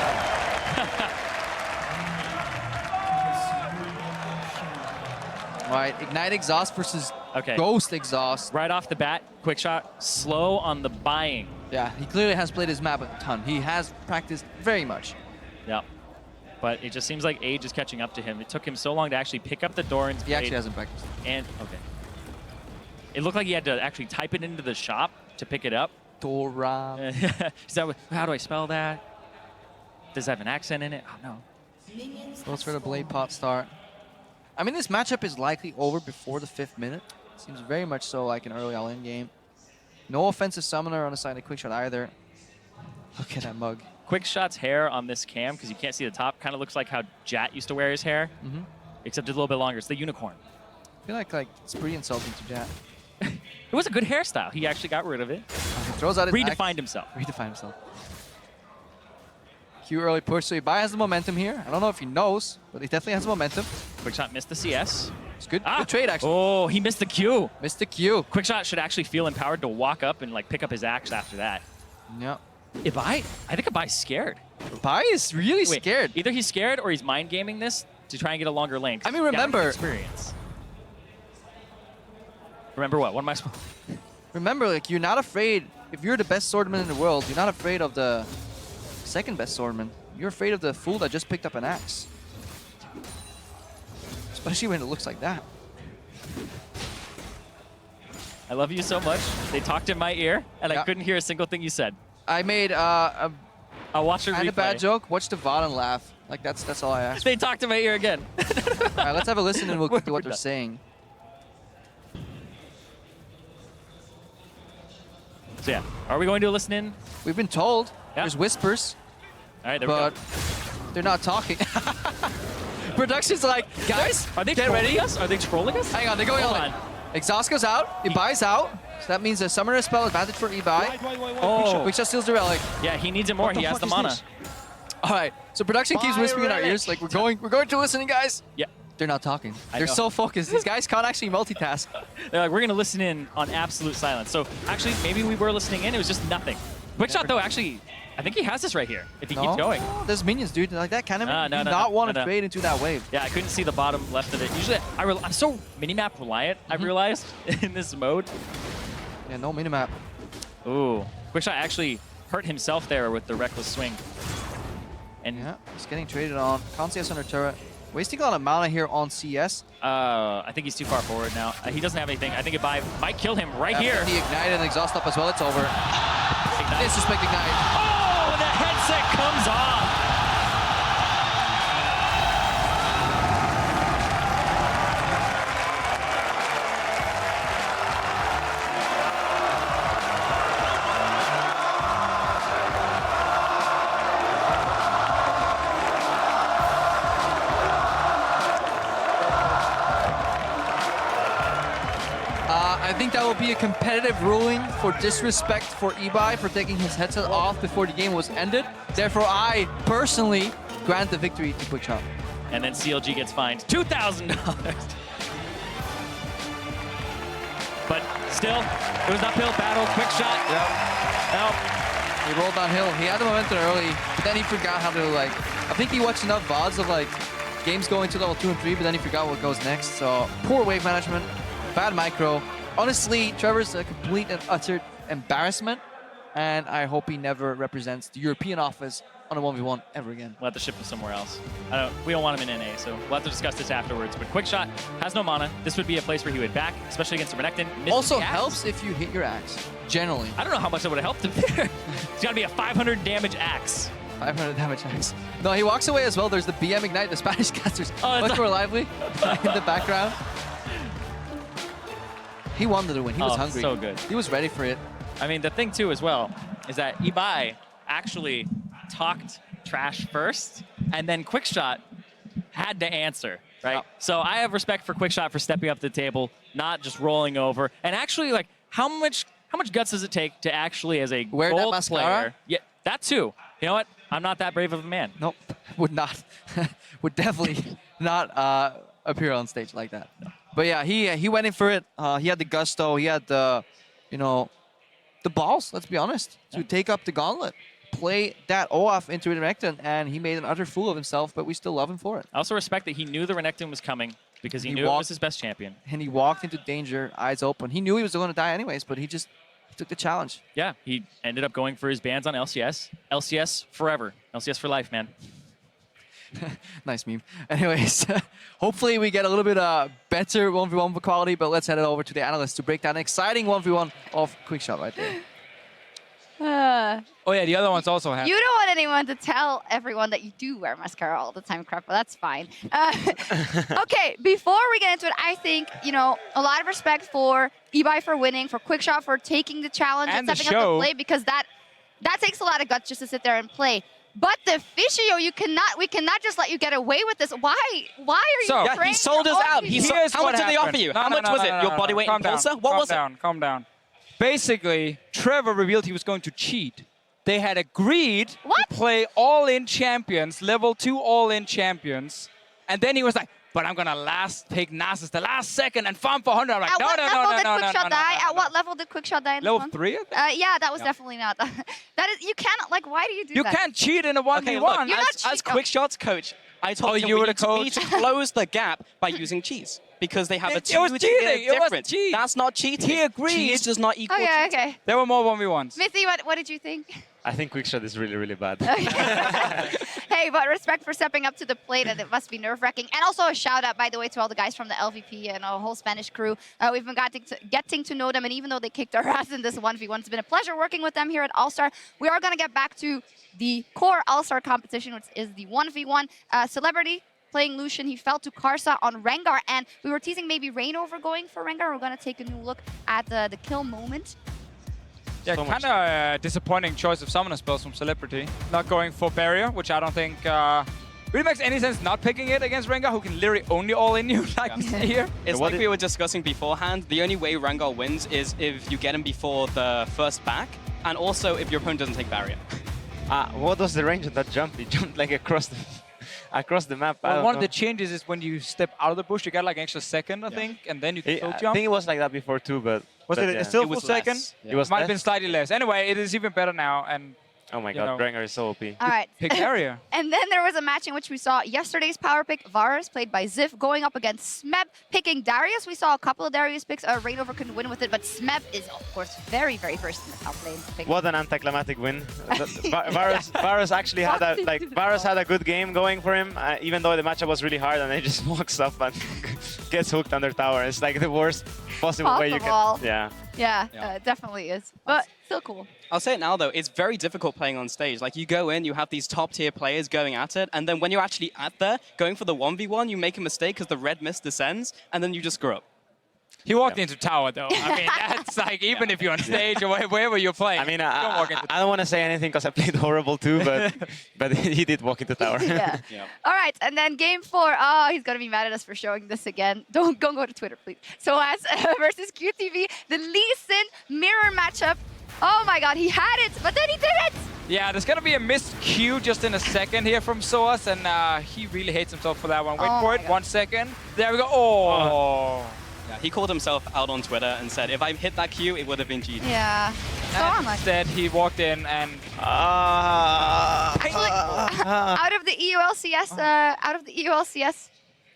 Speaker 13: All right, Ignite Exhaust versus Ghost Exhaust.
Speaker 15: Right off the bat, Quickshot, slow on the buying.
Speaker 13: Yeah, he clearly has played his map a ton. He has practiced very much.
Speaker 15: Yeah. But it just seems like age is catching up to him. It took him so long to actually pick up the Doran's
Speaker 13: He actually hasn't practiced.
Speaker 15: And, okay. It looked like he had to actually type it into the shop to pick it up.
Speaker 13: Doran.
Speaker 15: Is that how do I spell that? Does it have an accent in it? Oh, no.
Speaker 13: Goes for the Blade Pot start. I mean, this matchup is likely over before the 5th minute. Seems very much so like an early all-in game. No offensive summoner on the side of Quickshot either. Look at that mug.
Speaker 15: Quickshot's hair on this cam, because you can't see the top, kind of looks like how Jat used to wear his hair, except it's a little bit longer. It's the unicorn.
Speaker 13: I feel like it's pretty insulting to Jat.
Speaker 15: It was a good hairstyle. He actually got rid of it.
Speaker 13: He throws out his
Speaker 15: Redefined himself.
Speaker 13: Redefined himself. Q early push, so Ibai has the momentum here. I don't know if he knows, but he definitely has momentum.
Speaker 15: Quickshot missed the CS.
Speaker 13: It's good, good trade, actually.
Speaker 15: Oh, he missed the Q.
Speaker 13: Missed the Q.
Speaker 15: Quickshot should actually feel empowered to walk up and like pick up his axe after that.
Speaker 13: Yep.
Speaker 15: Ibai, I think Ibai's scared.
Speaker 13: Ibai is really scared.
Speaker 15: Either he's scared or he's mind gaming this to try and get a longer lane.
Speaker 13: I mean, remember.
Speaker 15: Experience. Remember what? What am I supposed to...
Speaker 13: Remember, like, you're not afraid. If you're the best swordman in the world, you're not afraid of the second best swordman. You're afraid of the fool that just picked up an axe. Especially when it looks like that.
Speaker 15: I love you so much. They talked in my ear, and I couldn't hear a single thing you said.
Speaker 13: I made
Speaker 15: I'll watch a
Speaker 13: kind of
Speaker 15: replay.
Speaker 13: bad joke. Watch the VOD and laugh. Like, that's all I ask.
Speaker 15: They talked in my ear again.
Speaker 13: All right, let's have a listen and we'll get to what they're saying.
Speaker 15: So yeah, are we going to listen in?
Speaker 13: We've been told.
Speaker 15: Yeah.
Speaker 13: There's whispers.
Speaker 15: All right, there
Speaker 13: but
Speaker 15: we go.
Speaker 13: They're not talking. Production's like, guys,
Speaker 15: are they
Speaker 13: get ready.
Speaker 15: us? Are they trolling us?
Speaker 13: Hang on, they're going on. Exhaust goes out. Ibai's out. So that means a summoner spell advantage for Ibai.
Speaker 15: Oh.
Speaker 13: Quickshot steals the relic.
Speaker 15: Yeah, he needs it more. He has the mana.
Speaker 13: All right, so production keeps whispering in our ears, like we're going to listening, guys.
Speaker 15: Yeah.
Speaker 13: They're not talking. They're
Speaker 15: know.
Speaker 13: so focused. These guys can't actually multitask.
Speaker 15: They're like, we're gonna listen in on absolute silence. So actually, maybe we were listening in. It was just nothing. Quickshot though, actually, I think he has this right here. If he keeps going.
Speaker 13: There's minions, dude. Like that kind of
Speaker 15: No,
Speaker 13: do not want to trade into that wave.
Speaker 15: Yeah, I couldn't see the bottom left of it. Usually, I'm so minimap reliant. I've realized in this mode.
Speaker 13: Yeah, no minimap.
Speaker 15: Ooh, Quickshot actually hurt himself there with the reckless swing. And
Speaker 13: yeah, he's getting traded on. Can't see us under turret. Wasting a lot of mana here on CS.
Speaker 15: I think he's too far forward now. He doesn't have anything. I think it might kill him right here.
Speaker 13: The Ignite and Exhaust up as well. It's over.
Speaker 15: Ignite.
Speaker 13: Disrespect Ignite.
Speaker 15: Oh, the headset comes off.
Speaker 13: I think that will be a competitive ruling for disrespect for eBay for taking his headset off before the game was ended. Therefore, I personally grant the victory to Quickshot.
Speaker 15: And then CLG gets fined $2,000. But still, it was an uphill battle. Quickshot.
Speaker 13: Nope. He rolled downhill. He had the momentum early, but then he forgot how to like. I think he watched enough VODs of like games going to level 2 and 3, but then he forgot what goes next. So poor wave management, bad micro. Honestly, Trevor's a complete and utter embarrassment, and I hope he never represents the European office on a 1v1 ever again.
Speaker 15: We'll have to ship him somewhere else. We don't want him in NA, so we'll have to discuss this afterwards. But Quickshot has no mana. This would be a place where he would back, especially against the Renekton.
Speaker 13: Also helps if you hit your axe, generally.
Speaker 15: I don't know how much that would have helped him there. It's got to be a 500 damage axe.
Speaker 13: 500 damage axe. No, he walks away as well. There's the BM Ignite, the Spanish casters. Much more lively in the background. He wanted to win. He was hungry.
Speaker 15: So good.
Speaker 13: He was ready for it.
Speaker 15: I mean, the thing too as well is that eBay actually talked trash first, and then Quickshot had to answer, right? Yep. So I have respect for Quickshot for stepping up to the table, not just rolling over, and actually, like, how much guts does it take to actually, as a
Speaker 13: Wear
Speaker 15: gold
Speaker 13: that mascara?
Speaker 15: player, yeah, that too. You know what? I'm not that brave of a man.
Speaker 13: Nope, would not, would definitely not appear on stage like that. No. But yeah, he went in for it. He had the gusto. He had the, the balls. Let's be honest, to take up the gauntlet, play that Olaf into the Renekton, and he made an utter fool of himself. But we still love him for it.
Speaker 15: I also respect that he knew the Renekton was coming because he knew it was his best champion.
Speaker 13: And he walked into danger, eyes open. He knew he was going to die anyways, but he just took the challenge.
Speaker 15: Yeah, he ended up going for his bans on LCS. LCS forever. LCS for life, man.
Speaker 13: Nice meme. Anyways, hopefully we get a little bit better 1v1 quality, but let's head it over to the analysts to break down an exciting 1v1 of Quickshot right there.
Speaker 24: Oh yeah, the other one's also happening.
Speaker 5: You don't want anyone to tell everyone that you do wear mascara all the time, Crap, but that's fine. Okay, before we get into it, I think, a lot of respect for eBay for winning, for Quickshot for taking the challenge and stepping up to play, because that takes a lot of guts just to sit there and play. But the Fishio, we cannot just let you get away with this. Why are you
Speaker 24: yeah, he sold us out.
Speaker 7: How much did they offer you? How much was it? Your body weight in Pulsar? What was it?
Speaker 24: Calm down. Basically, Trevor revealed he was going to cheat. They had agreed to play all-in champions, level 2 all-in champions, and then he was like, but I'm gonna take Nasus the last second and farm for 100. I'm like,
Speaker 5: At what level did Quickshot die in this
Speaker 24: level
Speaker 5: one?
Speaker 24: 3?
Speaker 5: Yeah, that was definitely not. You cannot, why do you do that?
Speaker 24: You can't cheat in a 1v1.
Speaker 7: Okay, look, as Quickshot's coach, I told him
Speaker 24: you
Speaker 7: we
Speaker 24: were
Speaker 7: need
Speaker 24: the
Speaker 7: to close the gap by using cheese. Because they have a
Speaker 24: It was cheating. It wasn't cheat.
Speaker 7: That's not cheating.
Speaker 24: He agreed.
Speaker 7: Cheese does not equal
Speaker 5: Okay,
Speaker 7: cheating.
Speaker 5: okay.
Speaker 24: There were more 1v1s.
Speaker 5: Mithy, what did you think?
Speaker 3: I think Quickshot is really, really bad.
Speaker 5: Hey, but respect for stepping up to the plate, and it must be nerve-wracking. And also a shout-out, by the way, to all the guys from the LVP and our whole Spanish crew. We've been getting to know them, and even though they kicked our ass in this 1v1, it's been a pleasure working with them here at All-Star. We are going to get back to the core All-Star competition, which is the 1v1 Celebrity. Playing Lucian, he fell to Karsa on Rengar, and we were teasing maybe Rainover going for Rengar. We're going to take a new look at the kill moment.
Speaker 24: Yeah, kind of a disappointing choice of summoner spells from Celebrity. Not going for Barrier, which I don't think really makes any sense not picking it against Rengar, who can literally only all-in you like here.
Speaker 7: It's like we were discussing beforehand. The only way Rengar wins is if you get him before the first back, and also if your opponent doesn't take Barrier.
Speaker 3: What was the range of that jump? He jumped like across the map.
Speaker 24: Well, one of the changes is when you step out of the bush, you get like an extra second, I think, and then you can still jump.
Speaker 3: I think it was like that before too, but...
Speaker 24: Was it still full second?
Speaker 3: It was
Speaker 24: might have been slightly less. Anyway, it is even better now, and
Speaker 3: Oh my
Speaker 24: You
Speaker 3: god,
Speaker 24: know.
Speaker 3: Granger is so OP.
Speaker 5: All right.
Speaker 24: Pick area.
Speaker 5: And then there was a match in which we saw yesterday's power pick, Varus, played by Ziv, going up against Smeb, picking Darius. We saw a couple of Darius picks. Reignover couldn't win with it, but Smeb is, of course, very, very first in the top lane. To pick.
Speaker 3: What an anticlimactic win. Varus actually had Varus had a good game going for him, even though the matchup was really hard, and he just walks up and gets hooked under tower. It's like the worst possible way you can. Yeah.
Speaker 5: Yeah, definitely is. But still cool.
Speaker 7: I'll say it now, though. It's very difficult playing on stage. Like, you go in, you have these top-tier players going at it, and then when you're actually at there, going for the 1v1, you make a mistake because the red mist descends, and then you just screw up.
Speaker 24: He walked into tower, though. I mean, that's like, even if you're on stage or wherever you're playing.
Speaker 3: I mean, I don't want to say anything because I played horrible too, but he did walk into tower.
Speaker 5: Yeah. All right, and then game 4. Oh, he's going to be mad at us for showing this again. Don't go to Twitter, please. SOAS versus QTV, the Lee Sin mirror matchup. Oh my god, he had it, but then he didn't!
Speaker 24: Yeah, there's going to be a missed Q just in a second here from SOAS, and he really hates himself for that one. Wait for it, 1 second. There we go. Oh!
Speaker 7: Yeah, he called himself out on Twitter and said, if I hit that Q, it would have been GG.
Speaker 5: Yeah.
Speaker 24: Instead, he walked in and...
Speaker 5: Actually, out of the EULCS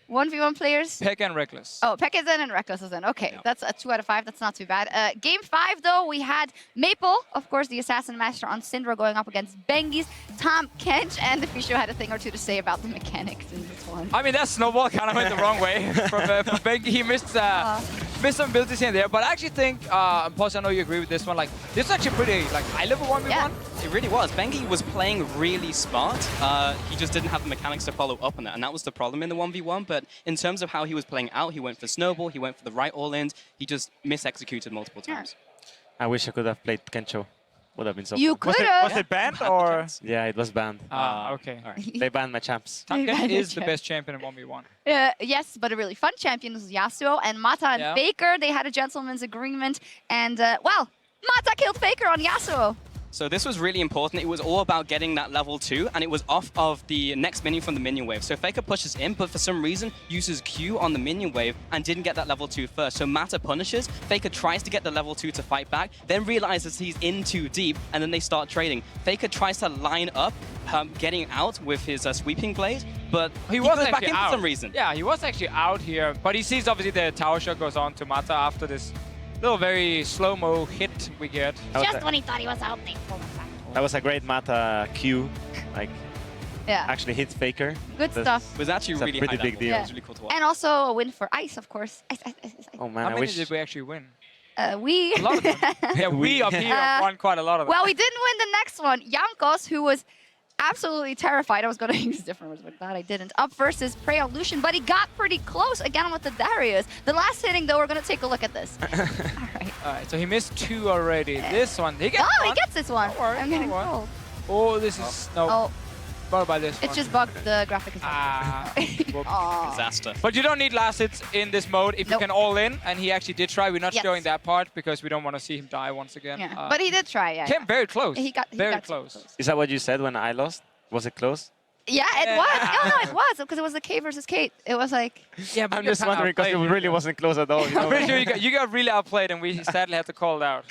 Speaker 5: 1v1 players.
Speaker 24: Peke and Reckless.
Speaker 5: Oh, Peke is in and Reckless is in. Okay, that's a 2 out of 5. That's not too bad. Game 5, though, we had Maple, of course, the Assassin Master on Syndra going up against Bengi's Tom Kench, and the Fisho had a thing or two to say about the mechanics in this one.
Speaker 24: I mean, that snowball kind of went the wrong way from Bengi. He missed some abilities in there, but I actually think, Pulse, I know you agree with this one, like, this is actually pretty, like, high-level 1v1.
Speaker 7: Yeah, it really was. Bengi was playing really smart. He just didn't have the mechanics to follow up on that, and that was the problem in the 1v1, but in terms of how he was playing out, he went for Snowball, he went for the right all-ins, he just mis-executed multiple times.
Speaker 3: I wish I could have played Kencho. Would have been so
Speaker 5: You
Speaker 3: fun.
Speaker 5: could have.
Speaker 24: Was it banned or?
Speaker 3: Yeah, it was banned.
Speaker 24: Okay.
Speaker 3: All right. They banned my champs.
Speaker 24: Tamken is the best champion in 1v1.
Speaker 5: Yes, but a really fun champion was Yasuo, and Mata and Faker, they had a gentleman's agreement, and, well, Mata killed Faker on Yasuo.
Speaker 7: So this was really important. It was all about getting that level 2, and it was off of the next minion from the minion wave. So Faker pushes in, but for some reason uses Q on the minion wave and didn't get that level 2 first. So Mata punishes, Faker tries to get the level 2 to fight back, then realizes he's in too deep, and then they start trading. Faker tries to line up getting out with his sweeping blade, but he
Speaker 24: was
Speaker 7: goes back
Speaker 24: actually
Speaker 7: in
Speaker 24: out
Speaker 7: for some reason.
Speaker 24: Yeah, he was actually out here, but he sees obviously the tower shot goes on to Mata after this little very slow-mo hit we get.
Speaker 5: Just when he thought he was out, they pulled him back.
Speaker 3: That was a great Mata Q. Like,
Speaker 5: yeah,
Speaker 3: actually hit Faker.
Speaker 5: Good stuff.
Speaker 7: It was actually really
Speaker 3: pretty
Speaker 7: high
Speaker 3: big
Speaker 7: level.
Speaker 3: deal.
Speaker 7: Yeah. It was really cool to watch.
Speaker 5: And also a win for Ice, of course. Ice.
Speaker 3: Oh man,
Speaker 24: How
Speaker 3: I
Speaker 24: many
Speaker 3: wish.
Speaker 24: did we actually win?
Speaker 5: We.
Speaker 24: A lot of them. Yeah, we up here won quite a lot of them.
Speaker 5: Well, we didn't win the next one. Yamkos, who was absolutely terrified. I was going to use different words, but glad I didn't. Up versus Prey on Lucian, but he got pretty close again with the Darius. The last hitting, though, we're going to take a look at this.
Speaker 24: All right, so he missed 2 already. This one, he gets
Speaker 5: he gets this one. I'm getting cold.
Speaker 24: Oh, this is no. What about this one?
Speaker 5: It's just bugged. The graphic is bugged.
Speaker 7: Disaster.
Speaker 24: But you don't need last hits in this mode if you can all in, and he actually did try. We're not showing that part because we don't want to see him die once again.
Speaker 5: Yeah. But he did try, yeah.
Speaker 24: Came very close.
Speaker 5: He got
Speaker 24: very
Speaker 5: got
Speaker 24: close.
Speaker 3: Is that what you said when I lost? Was it close?
Speaker 5: Yeah, it was. Oh, no, it was, because it was the K versus Kate. It was like...
Speaker 24: Yeah, but
Speaker 3: I'm just wondering because it really wasn't close at all. You know?
Speaker 24: I'm pretty sure you got really outplayed, and we sadly had to call it out.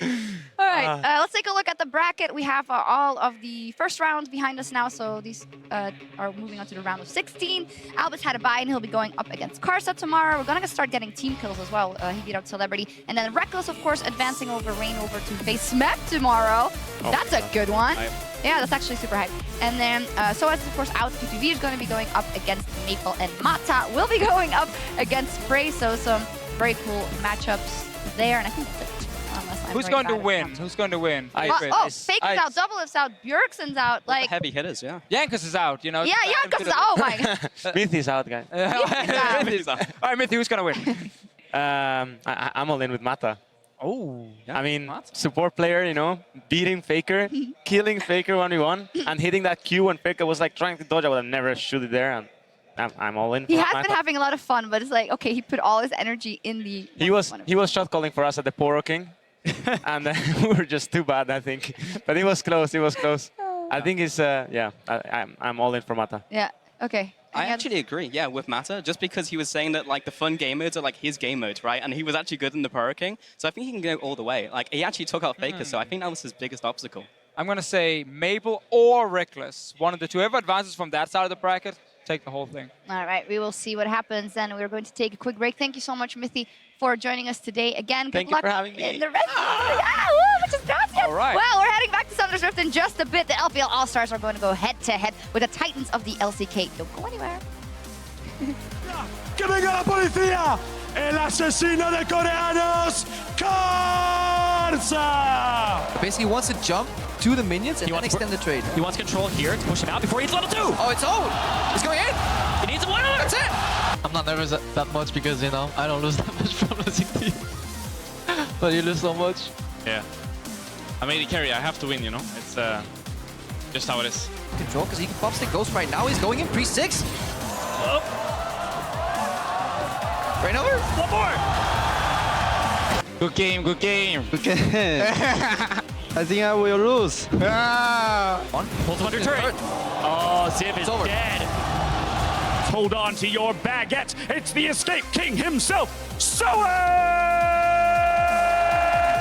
Speaker 5: All right, let's take a look at the bracket. We have all of the first round behind us now, so these are moving on to the round of 16. Albus had a bye, and he'll be going up against Karsa tomorrow. We're going to start getting team kills as well. He beat out Celebrity. And then Reckless, of course, advancing over Reignover to face Smeb tomorrow.
Speaker 3: Oh,
Speaker 5: that's a good one. Yeah, that's actually super hype. And then SOAS is, of course, out. QTV is going to be going up against Maple, and Mata will be going up against Frey. So some very cool matchups there. And I think that's it.
Speaker 24: Who's going to win? Who's going to win?
Speaker 5: Faker's out, Double is out, Björksen's out. Like
Speaker 7: heavy hitters, yeah.
Speaker 24: Yankus is out, you know.
Speaker 5: Yeah, Yankus is out. Oh my god.
Speaker 3: Myth is out, guys.
Speaker 24: Myth is out. All right, Mythy, who's going to win?
Speaker 3: I'm all in with Mata.
Speaker 24: Oh,
Speaker 3: I mean, support player, you know, beating Faker, killing Faker 1v1, and hitting that Q when Faker was like trying to dodge. I would have never shoot it there, and I'm all in.
Speaker 5: He has been having a lot of fun, but it's like, okay, he put all his energy in the...
Speaker 3: He was shot calling for us at the Poro King, and we were just too bad, I think. But it was close, it was close. I think it's, yeah, I'm all in for Mata.
Speaker 5: Yeah, okay.
Speaker 7: I actually agree, yeah, with Mata, just because he was saying that like the fun game modes are like his game modes, right? And he was actually good in the Poro King, so I think he can go all the way. Like he actually took out Faker, so I think that was his biggest obstacle.
Speaker 24: I'm going to say Maple or Reckless. One of the two. Whoever advances from that side of the bracket, take the whole thing.
Speaker 5: All right, we will see what happens then. We're going to take a quick break. Thank you so much, Mithy, for joining us today. Again, good luck
Speaker 24: for having me.
Speaker 5: in the rest which is gracias.
Speaker 24: All right.
Speaker 5: Well, we're heading back to Summer's Rift in just a bit. The LPL All-Stars are going to go head-to-head with the Titans of the LCK. Don't go anywhere.
Speaker 8: ¡Que venga la policía! ¡El asesino de coreanos, Karsa!
Speaker 13: Basically, he wants to jump to the minions and then extend the trade.
Speaker 15: He wants control here to push him out before he hits level 2.
Speaker 13: Oh, it's over. He's going in.
Speaker 15: He needs a winner.
Speaker 13: That's it.
Speaker 18: I'm not nervous that much because, you know, I don't lose that much from losing to you. But you lose so much.
Speaker 6: Yeah. I made a carry. I have to win, you know? It's just how it is.
Speaker 13: Control, because he can pop stick Ghost right now. He's going in pre-6.
Speaker 15: Oh.
Speaker 13: Right over.
Speaker 15: One more.
Speaker 6: Good game, good game.
Speaker 18: Good game. I think I will lose.
Speaker 15: One. Pulls him under turret. Oh, Ziv is dead.
Speaker 1: Hold on to your baguette. It's the Escape King himself, Soa!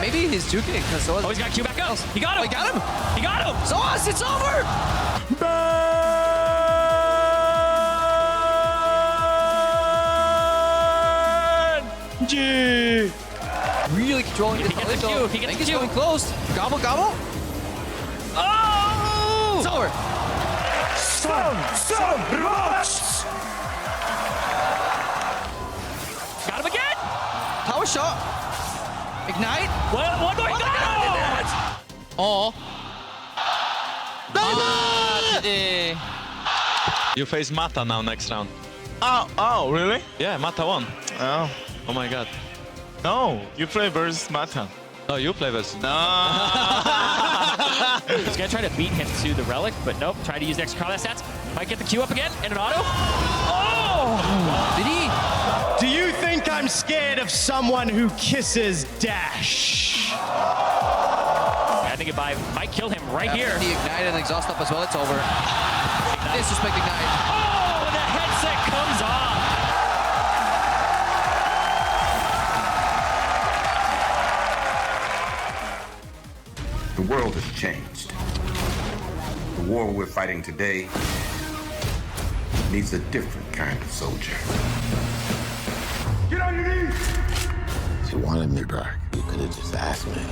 Speaker 13: Maybe he's juking because Soa's...
Speaker 15: Oh, he's got Q back up. He got him.
Speaker 13: Oh, he got him.
Speaker 15: He got him.
Speaker 13: Soa's, it's over.
Speaker 8: G.
Speaker 13: Really controlling
Speaker 15: If
Speaker 13: this.
Speaker 15: he gets the Q, if he gets the Q.
Speaker 13: Going close. Gobble, gobble.
Speaker 15: Oh!
Speaker 13: It's over.
Speaker 1: Some rocks!
Speaker 15: Got him again.
Speaker 13: Power shot. Ignite.
Speaker 15: One more. He got it.
Speaker 24: Oh.
Speaker 11: You face Mata now next round.
Speaker 2: Oh, really?
Speaker 11: Yeah, Mata won.
Speaker 2: Oh,
Speaker 11: Oh my god.
Speaker 2: no. You play versus Mata.
Speaker 11: No, you play versus.
Speaker 2: No.
Speaker 15: He's gonna try to beat him to the relic, but nope. Try to use the extra combat stats. Might get the Q up again and an auto. Oh!
Speaker 13: Did he?
Speaker 22: Do you think I'm scared of someone who kisses Dash?
Speaker 15: I think it might kill him right here.
Speaker 13: He ignited and exhaust up as well. It's over. Disrespect ignite.
Speaker 15: Oh, the headset comes off.
Speaker 23: The world has changed. The war we're fighting today needs a different kind of soldier.
Speaker 1: Get on your knees!
Speaker 23: If you wanted me back, you could have just asked me.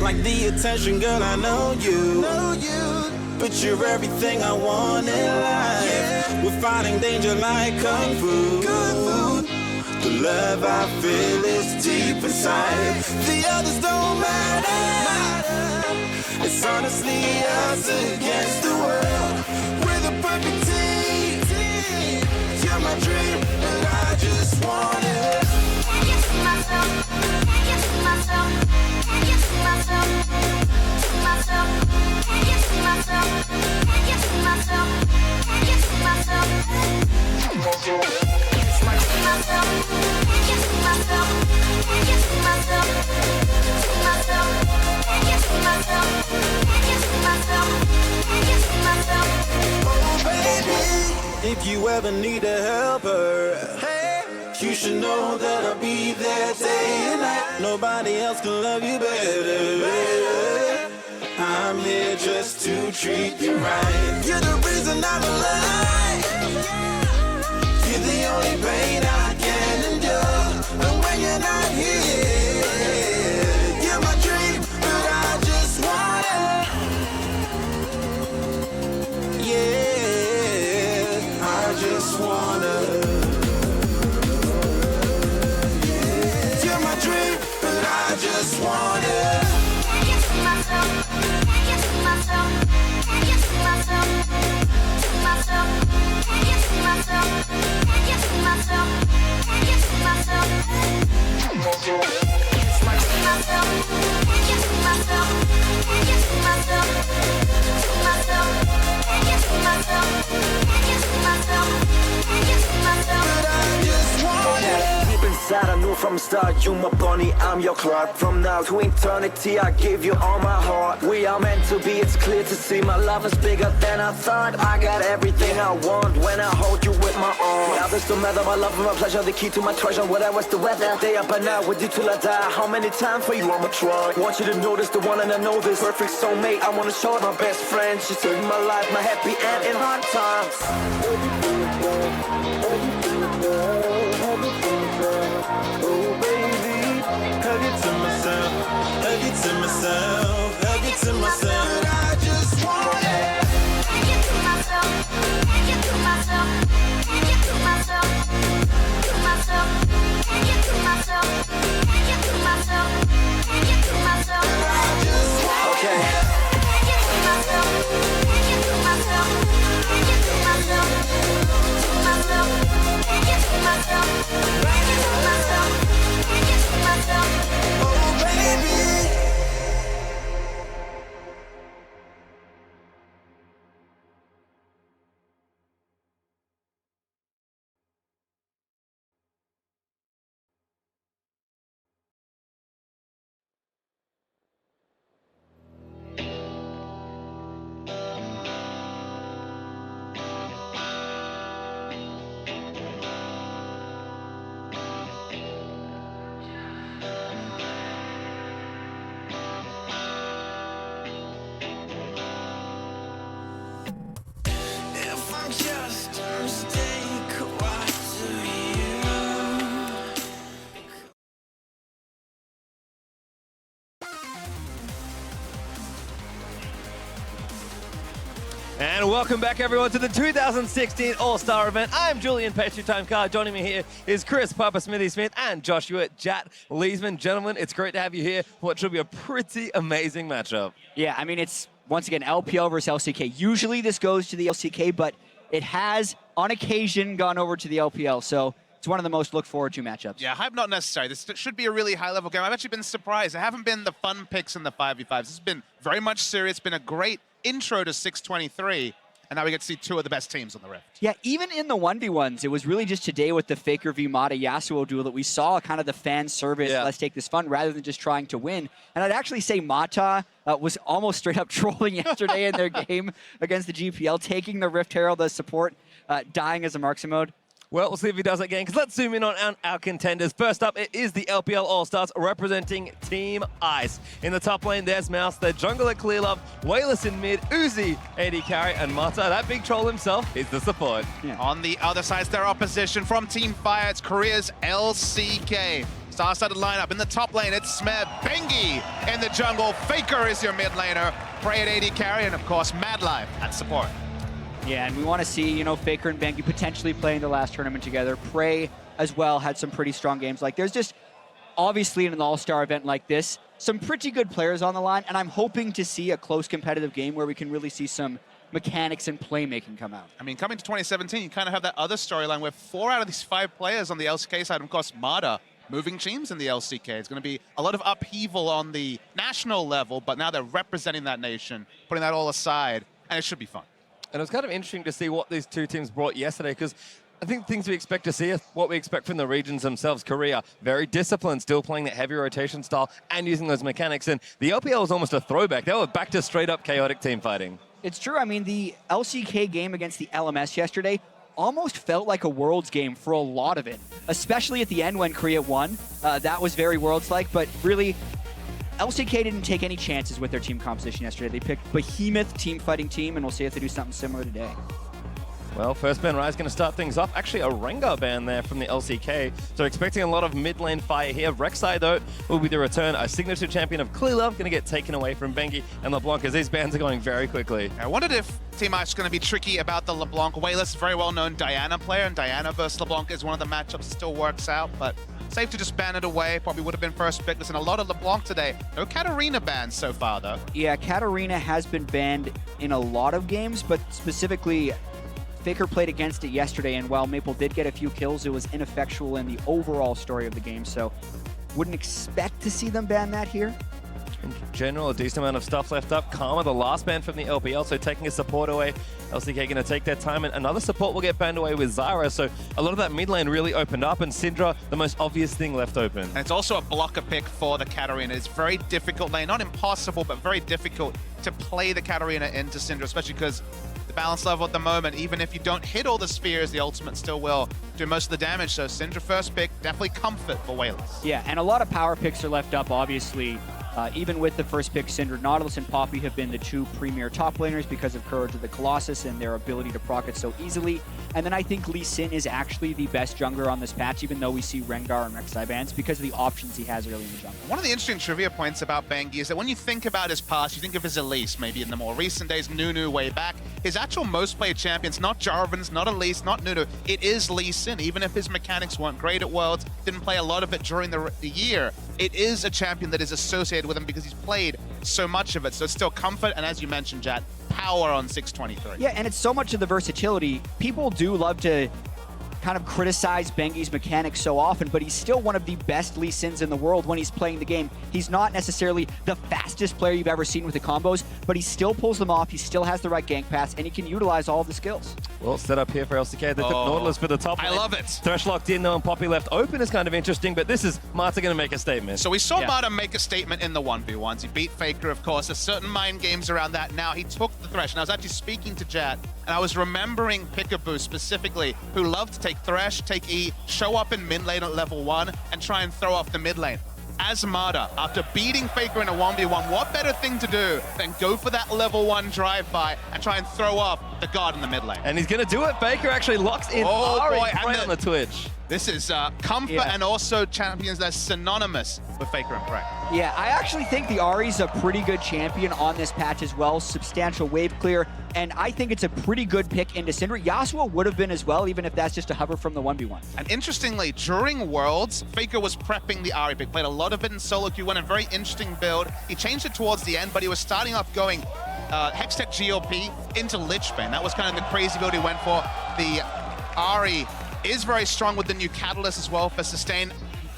Speaker 16: Like the attention, girl, I know you. But you're everything I want in life. We're fighting danger like kung fu. The love I feel is deep inside. The others don't matter. It's honestly us against the world. We're the perfect team. You're my dream, and I just want it. Can't get to myself. Can't get to myself. Can't get to myself. To myself. Can't get to myself. Can't get to myself. Can't get to myself. If you ever need a helper, you should know that I'll be there day and night. Nobody else can love you better. I'm here just to treat you right. You're the reason I'm alive. You're the only pain I can endure. And when you're not here, you're my dream, but I just want it. Yeah, I just wanna. You're my dream, but I just want it. from the start, you my bunny, I'm your Clark. From now to eternity, I give you all my heart. We are meant to be, it's clear to see. My love is bigger than I thought. I got everything I want when I hold you with my arms. The others don't matter, my love and my pleasure, the key to my treasure. Whatever's the weather, day up and out with you till I die. How many times for you I'ma try? Want you to notice the one and I know this. Perfect soulmate, I wanna show it my best friend. She saved my life, my happy end in hard times. Oh baby, hug it to myself, hug it to myself, hug it to myself. I just want it. Hug it to myself, hug it to myself, hug it to myself, to myself, hug it to myself, hug it to myself, hug it to myself. I just want it. Hug it to myself, hug it to myself, hug it to myself, to myself, hug it to myself, hug it to myself, hug it to myself. Oh baby.
Speaker 17: And welcome back, everyone, to the 2016 All-Star event. I'm Julian Petrie-Time Car. Joining me here is Chris Papa Smithy-Smith and Joshua Jat Leesman. Gentlemen, it's great to have you here for what should be a pretty amazing matchup.
Speaker 19: Yeah, I mean, it's, once again, LPL versus LCK. Usually this goes to the LCK, but it has, on occasion, gone over to the LPL. So it's one of the most looked forward to matchups.
Speaker 20: Yeah, hype not necessary. This should be a really high-level game. I've actually been surprised. There haven't been the fun picks in the 5v5s. This has been very much serious. It's been a great intro to 623, and now we get to see two of the best teams on the Rift.
Speaker 19: Yeah, even in the 1v1s, it was really just today with the Faker v Mata Yasuo duel that we saw kind of the fan service, let's take this fun, rather than just trying to win. And I'd actually say Mata was almost straight up trolling yesterday in their game against the GPL, taking the Rift Herald as support, dying as a marksman mode.
Speaker 17: Well, we'll see if he does it again, because let's zoom in on our contenders. First up, it is the LPL All-Stars representing Team Ice. In the top lane, there's Mouse, the jungle at Clear Love, Wayless in mid, Uzi, AD carry, and Mata, that big troll himself, is the support.
Speaker 20: Yeah. On the other side, their opposition from Team Fire, it's Korea's LCK. Star-studded lineup. In the top lane, it's Smed, Bengi in the jungle, Faker is your mid laner, Prey at AD carry, and of course, Madlife at support.
Speaker 19: Yeah, and we want to see, you know, Faker and Bengi potentially playing the last tournament together. Prey as well had some pretty strong games. Like, there's just, obviously in an all-star event like this, some pretty good players on the line, and I'm hoping to see a close competitive game where we can really see some mechanics and playmaking come out.
Speaker 20: I mean, coming to 2017, you kind of have that other storyline where 4 out of these 5 players on the LCK side, and of course, Mata, moving teams in the LCK. It's going to be a lot of upheaval on the national level, but now they're representing that nation, putting that all aside, and it should be fun.
Speaker 17: And it was kind of interesting to see what these two teams brought yesterday, because I think things we expect to see are what we expect from the regions themselves. Korea, very disciplined, still playing that heavy rotation style and using those mechanics. And the LPL was almost a throwback. They were back to straight-up chaotic team fighting.
Speaker 19: It's true. I mean, the LCK game against the LMS yesterday almost felt like a Worlds game for a lot of it, especially at the end when Korea won. That was very Worlds-like, but really, LCK didn't take any chances with their team composition yesterday. They picked behemoth team fighting team, and we'll see if they do something similar today.
Speaker 17: Well, first ban Rise going to start things off. Actually, a Rengar ban there from the LCK. So expecting a lot of mid lane fire here. Rek'Sai, though, will be the return. A signature champion of Clear Love going to get taken away from Bengi and LeBlanc, as these bans are going very quickly.
Speaker 20: I wondered if Team Ice is going to be tricky about the LeBlanc. Wayless, very well-known Diana player, and Diana versus LeBlanc is one of the matchups that still works out, but safe to just ban it away. Probably would have been first pick. Listen, a lot of LeBlanc today. No Katarina bans so far, though.
Speaker 19: Yeah, Katarina has been banned in a lot of games, but specifically, Faker played against it yesterday, and while Maple did get a few kills, it was ineffectual in the overall story of the game, so wouldn't expect to see them ban that here.
Speaker 17: in general, a decent amount of stuff left up. Karma, the last ban from the LPL, so taking a support away. LCK going to take their time, and another support will get banned away with Zyra. So a lot of that mid lane really opened up, and Syndra, the most obvious thing left open.
Speaker 20: And it's also a blocker pick for the Katarina. It's very difficult lane, not impossible, but very difficult to play the Katarina into Syndra, especially because the balance level at the moment, even if you don't hit all the spheres, the ultimate still will do most of the damage. So Syndra first pick, definitely comfort for Wayless.
Speaker 19: Yeah, and a lot of power picks are left up, obviously. Even with the first pick, Syndra, Nautilus, and Poppy have been the two premier top laners because of Courage of the Colossus and their ability to proc it so easily. And then I think Lee Sin is actually the best jungler on this patch, even though we see Rengar and Rek'Sai bans, because of the options he has early in the jungle.
Speaker 20: One of the interesting trivia points about Bengi is that when you think about his past, you think of his Elise, maybe in the more recent days, Nunu way back. His actual most played champions, not Jarvan's, not Elise, not Nunu, it is Lee Sin. Even if his mechanics weren't great at Worlds, didn't play a lot of it during the year, it is a champion that is associated with him because he's played so much of it. So it's still comfort, and as you mentioned, Jat, power on 623.
Speaker 19: Yeah, and it's so much of the versatility. People do love to kind of criticize Bengi's mechanics so often, but he's still one of the best Lee Sins in the world when he's playing the game. He's not necessarily the fastest player you've ever seen with the combos, but he still pulls them off, he still has the right gank paths, and he can utilize all of the skills.
Speaker 17: Well, set up here for LCK. They took Nautilus for the top lane.
Speaker 20: I love it.
Speaker 17: Thresh locked in though, and Poppy left open is kind of interesting, but this is Marta going to make a statement.
Speaker 20: So we saw Marta make a statement in the 1v1s. He beat Faker, of course. There's certain mind games around that. Now he took the Thresh, and I was actually speaking to Jat, and I was remembering Peekaboo specifically, who loved to take Thresh, take E, show up in mid lane at level 1, and try and throw off the mid lane. As Marta, after beating Faker in a 1v1, what better thing to do than go for that level 1 drive-by and try and throw off the god in the mid lane?
Speaker 17: And he's going to do it. Faker actually locks in Ari right on the Twitch.
Speaker 20: This is comfort and also champions that's synonymous with Faker and Prey.
Speaker 19: Yeah, I actually think the Ari's a pretty good champion on this patch as well. Substantial wave clear, and I think it's a pretty good pick into Syndra. Yasuo would have been as well, even if that's just a hover from the 1v1.
Speaker 20: And interestingly, during Worlds, Faker was prepping the Ari pick, played a lot of it in solo queue, won a very interesting build. He changed it towards the end, but he was starting off going Hextech GOP into Lichbane. That was kind of the crazy build he went for. The Ari is very strong with the new Catalyst as well for sustain.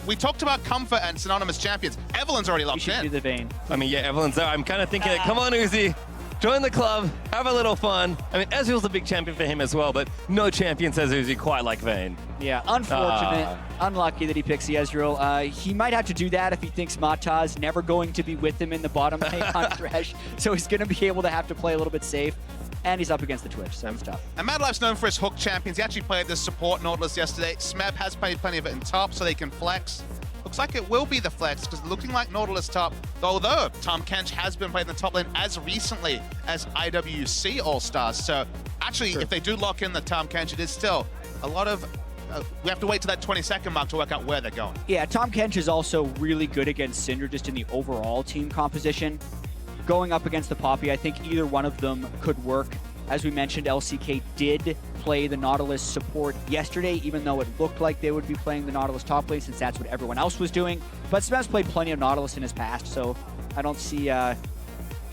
Speaker 20: We talked about comfort and synonymous champions. Evelyn's already locked in.
Speaker 19: Do the Vayne.
Speaker 17: I mean, yeah, Evelyn's there. I'm kind of thinking, come on, Uzi. Join the club, have a little fun. I mean, Ezreal's a big champion for him as well, but no champion says Uzi quite like Vayne.
Speaker 19: Yeah, unfortunate. Unlucky that he picks the Ezreal. He might have to do that if he thinks Mata's never going to be with him in the bottom lane on Thresh. So he's going to be able to have to play a little bit safe. And he's up against the Twitch, so it's tough.
Speaker 20: And Mad Life's known for his hook champions. He actually played the support Nautilus yesterday. Smeb has played plenty of it in top, so they can flex. Looks like it will be the flex, because looking like Nautilus top, although Tom Kench has been playing the top lane as recently as IWC All-Stars. So actually, if they do lock in the Tom Kench, it is still a lot of... we have to wait to that 20-second mark to work out where they're going.
Speaker 19: Yeah, Tom Kench is also really good against Syndra just in the overall team composition. Going up against the Poppy, I think either one of them could work. As we mentioned, LCK did play the Nautilus support yesterday, even though it looked like they would be playing the Nautilus top lane since that's what everyone else was doing. But Smeb's played plenty of Nautilus in his past, so I don't see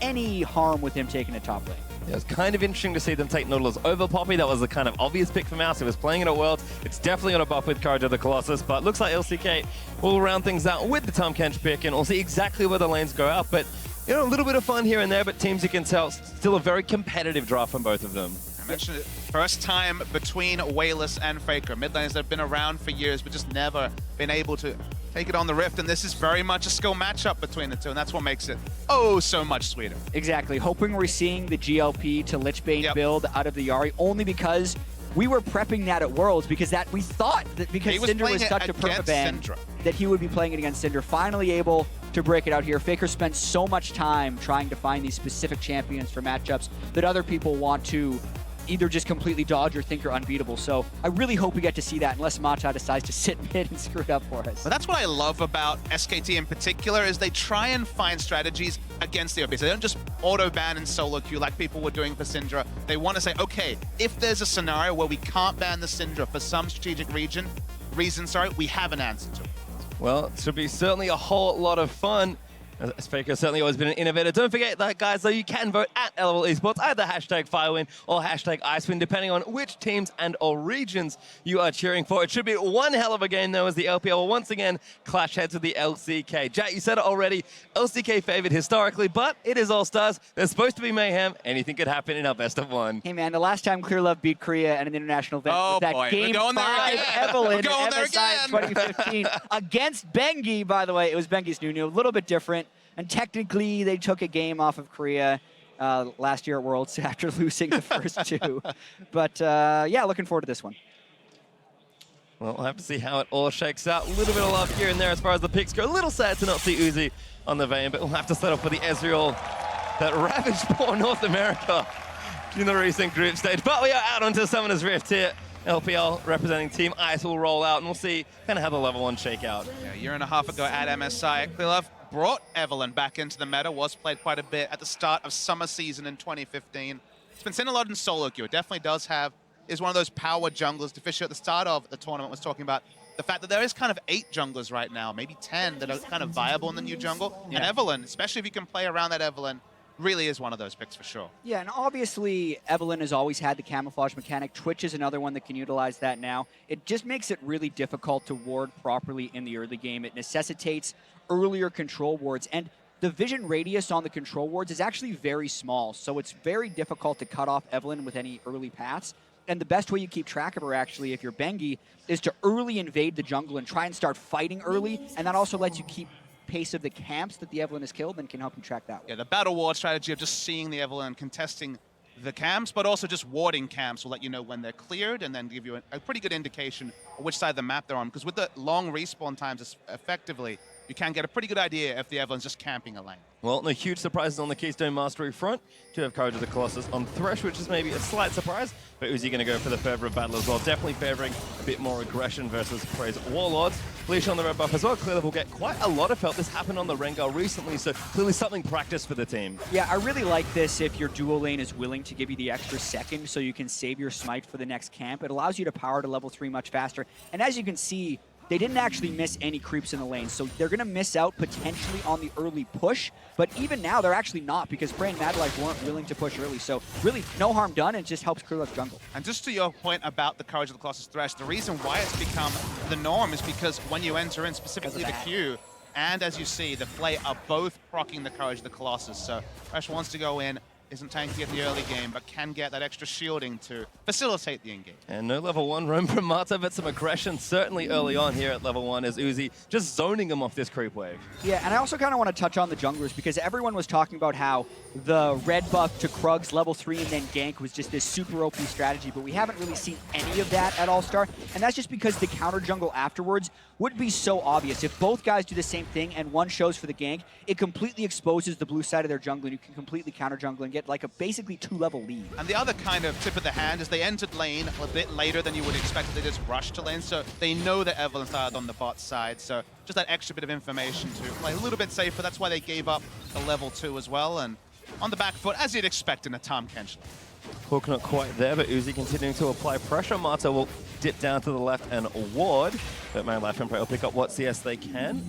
Speaker 19: any harm with him taking a top lane.
Speaker 17: Yeah, it's kind of interesting to see them take Nautilus over Poppy. That was the kind of obvious pick for Mouse. He was playing it at Worlds. It's definitely on a buff with Courage of the Colossus, but looks like LCK will round things out with the Tom Kench pick, and we'll see exactly where the lanes go out. But you know, a little bit of fun here and there, but teams, you can tell, still a very competitive draft from both of them.
Speaker 20: I mentioned it, first time between Wayless and Faker. Mid laners that have been around for years, but just never been able to take it on the Rift, and this is very much a skill matchup between the two, and that's what makes it so much sweeter.
Speaker 19: Exactly. Hoping we're seeing the GLP to Lichbane build out of the Yari, only because we were prepping that at Worlds, because that we thought that because Syndra was such a perfect ban that he would be playing it against Syndra. Finally able to break it out here. Faker spent so much time trying to find these specific champions for matchups that other people want to either just completely dodge or think are unbeatable. So I really hope we get to see that, unless Mata decides to sit mid and screw it up for us.
Speaker 20: But that's what I love about SKT in particular, is they try and find strategies against the OP. So they don't just auto-ban and solo queue like people were doing for Syndra. They want to say, okay, if there's a scenario where we can't ban the Syndra for some strategic reason, we have an answer to it.
Speaker 17: Well, it should be certainly a whole lot of fun. xPeke has certainly always been an innovator. Don't forget that, guys, though, you can vote at LoL eSports, either hashtag FireWin or hashtag IceWin, depending on which teams and or regions you are cheering for. It should be one hell of a game, though, as the LPL will once again clash heads with the LCK. Jack, you said it already, LCK favored historically, but it is All-Stars. There's supposed to be mayhem. Anything could happen in our best of one.
Speaker 19: Hey, man, the last time Clearlove beat Korea at an international event was that Game 5 Evelyn in MSI 2015 against Bengi, by the way. It was Bengi's Nunu, a little bit different. And technically, they took a game off of Korea last year at Worlds after losing the first two. But yeah, looking forward to this one.
Speaker 17: Well, we'll have to see how it all shakes out. A little bit of love here and there as far as the picks go. A little sad to not see Uzi on the Vayne, but we'll have to settle for the Ezreal that ravaged poor North America in the recent group stage. But we are out onto Summoner's Rift here. LPL representing Team Ice will roll out, and we'll see kind of how the level 1 shake out.
Speaker 20: Yeah, a year and a half ago at MSI, Clearlove brought Evelyn back into the meta, was played quite a bit at the start of summer season in 2015. It's been seen a lot in solo queue. It definitely is one of those power junglers. Fisher at the start of the tournament was talking about the fact that there is kind of 8 junglers right now, maybe 10 that are kind of viable in the new jungle. Yeah. And Evelyn, especially if you can play around that Evelyn, really is one of those picks for sure.
Speaker 19: Yeah, and obviously Evelyn has always had the camouflage mechanic. Twitch is another one that can utilize that now. It just makes it really difficult to ward properly in the early game. It necessitates earlier control wards, and the vision radius on the control wards is actually very small, so it's very difficult to cut off Evelyn with any early paths. And the best way you keep track of her, actually, if you're Bengi, is to early invade the jungle and try and start fighting early, and that also lets you keep pace of the camps that the Evelyn has killed and can help you track that.
Speaker 20: Yeah, the battle ward strategy of just seeing the Evelyn contesting the camps, but also just warding camps will let you know when they're cleared and then give you a pretty good indication of which side of the map they're on. Because with the long respawn times, effectively, you can get a pretty good idea if the Evelyn's just camping a lane.
Speaker 17: Well, no huge surprises on the Keystone Mastery front. Do have Courage of the Colossus on Thresh, which is maybe a slight surprise, but Uzi going to go for the fervor of battle as well. Definitely favoring a bit more aggression versus Prey's Warlords. Leash on the red buff as well. Clearly will get quite a lot of help. This happened on the Rengar recently, so clearly something practiced for the team.
Speaker 19: Yeah, I really like this if your duo lane is willing to give you the extra second so you can save your smite for the next camp. It allows you to power to level 3 much faster. And as you can see, they didn't actually miss any creeps in the lane, so they're going to miss out potentially on the early push, but even now they're actually not because Prey and Mad Life weren't willing to push early, so really no harm done, and it just helps Clearlove's jungle.
Speaker 20: And just to your point about the Courage of the Colossus Thresh, the reason why it's become the norm is because when you enter in, specifically the queue, and as you see, the Flay are both proccing the Courage of the Colossus, so Thresh wants to go in, isn't tanky at the early game, but can get that extra shielding to facilitate the engage.
Speaker 17: And no level 1 roam from Mata, but some aggression certainly early on here at level 1 as Uzi just zoning him off this creep wave.
Speaker 19: Yeah, and I also kind of want to touch on the junglers because everyone was talking about how the red buff to Krug's level 3 and then gank was just this super OP strategy, but we haven't really seen any of that at All-Star, and that's just because the counter jungle afterwards would be so obvious. If both guys do the same thing and one shows for the gank, it completely exposes the blue side of their jungle and you can completely counter jungle and get like a basically 2-level lead.
Speaker 20: And the other kind of tip of the hand is they entered lane a bit later than you would expect. They just rushed to lane, so they know that Evelyn started on the bot side, so just that extra bit of information to play a little bit safer. That's why they gave up a level 2 as well, and on the back foot, as you'd expect in a Tahm Kench.
Speaker 17: Hook not quite there, but Uzi continuing to apply pressure. Mata will dip down to the left and ward, but Man Life and Prey will pick up what CS they can.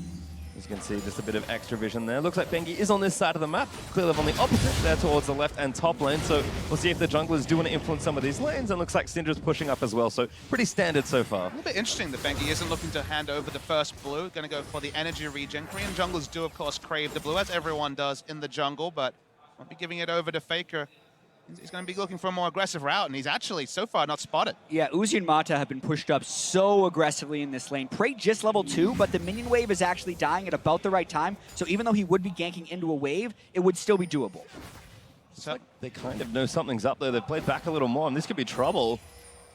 Speaker 17: As you can see, just a bit of extra vision there. Looks like Bengi is on this side of the map. Clearlove on the opposite, there towards the left and top lane. So we'll see if the junglers do want to influence some of these lanes. And looks like Syndra's pushing up as well. So pretty standard so far.
Speaker 20: A little bit interesting that Bengi isn't looking to hand over the first blue. Going to go for the energy regen. Korean junglers do, of course, crave the blue, as everyone does in the jungle. But won't be giving it over to Faker. He's going to be looking for a more aggressive route, and he's actually, so far, not spotted.
Speaker 19: Yeah, Uzi and Mata have been pushed up so aggressively in this lane. Prey just level 2, but the minion wave is actually dying at about the right time, so even though he would be ganking into a wave, it would still be doable.
Speaker 17: It's like they kind of know something's up there. They've played back a little more, and this could be trouble.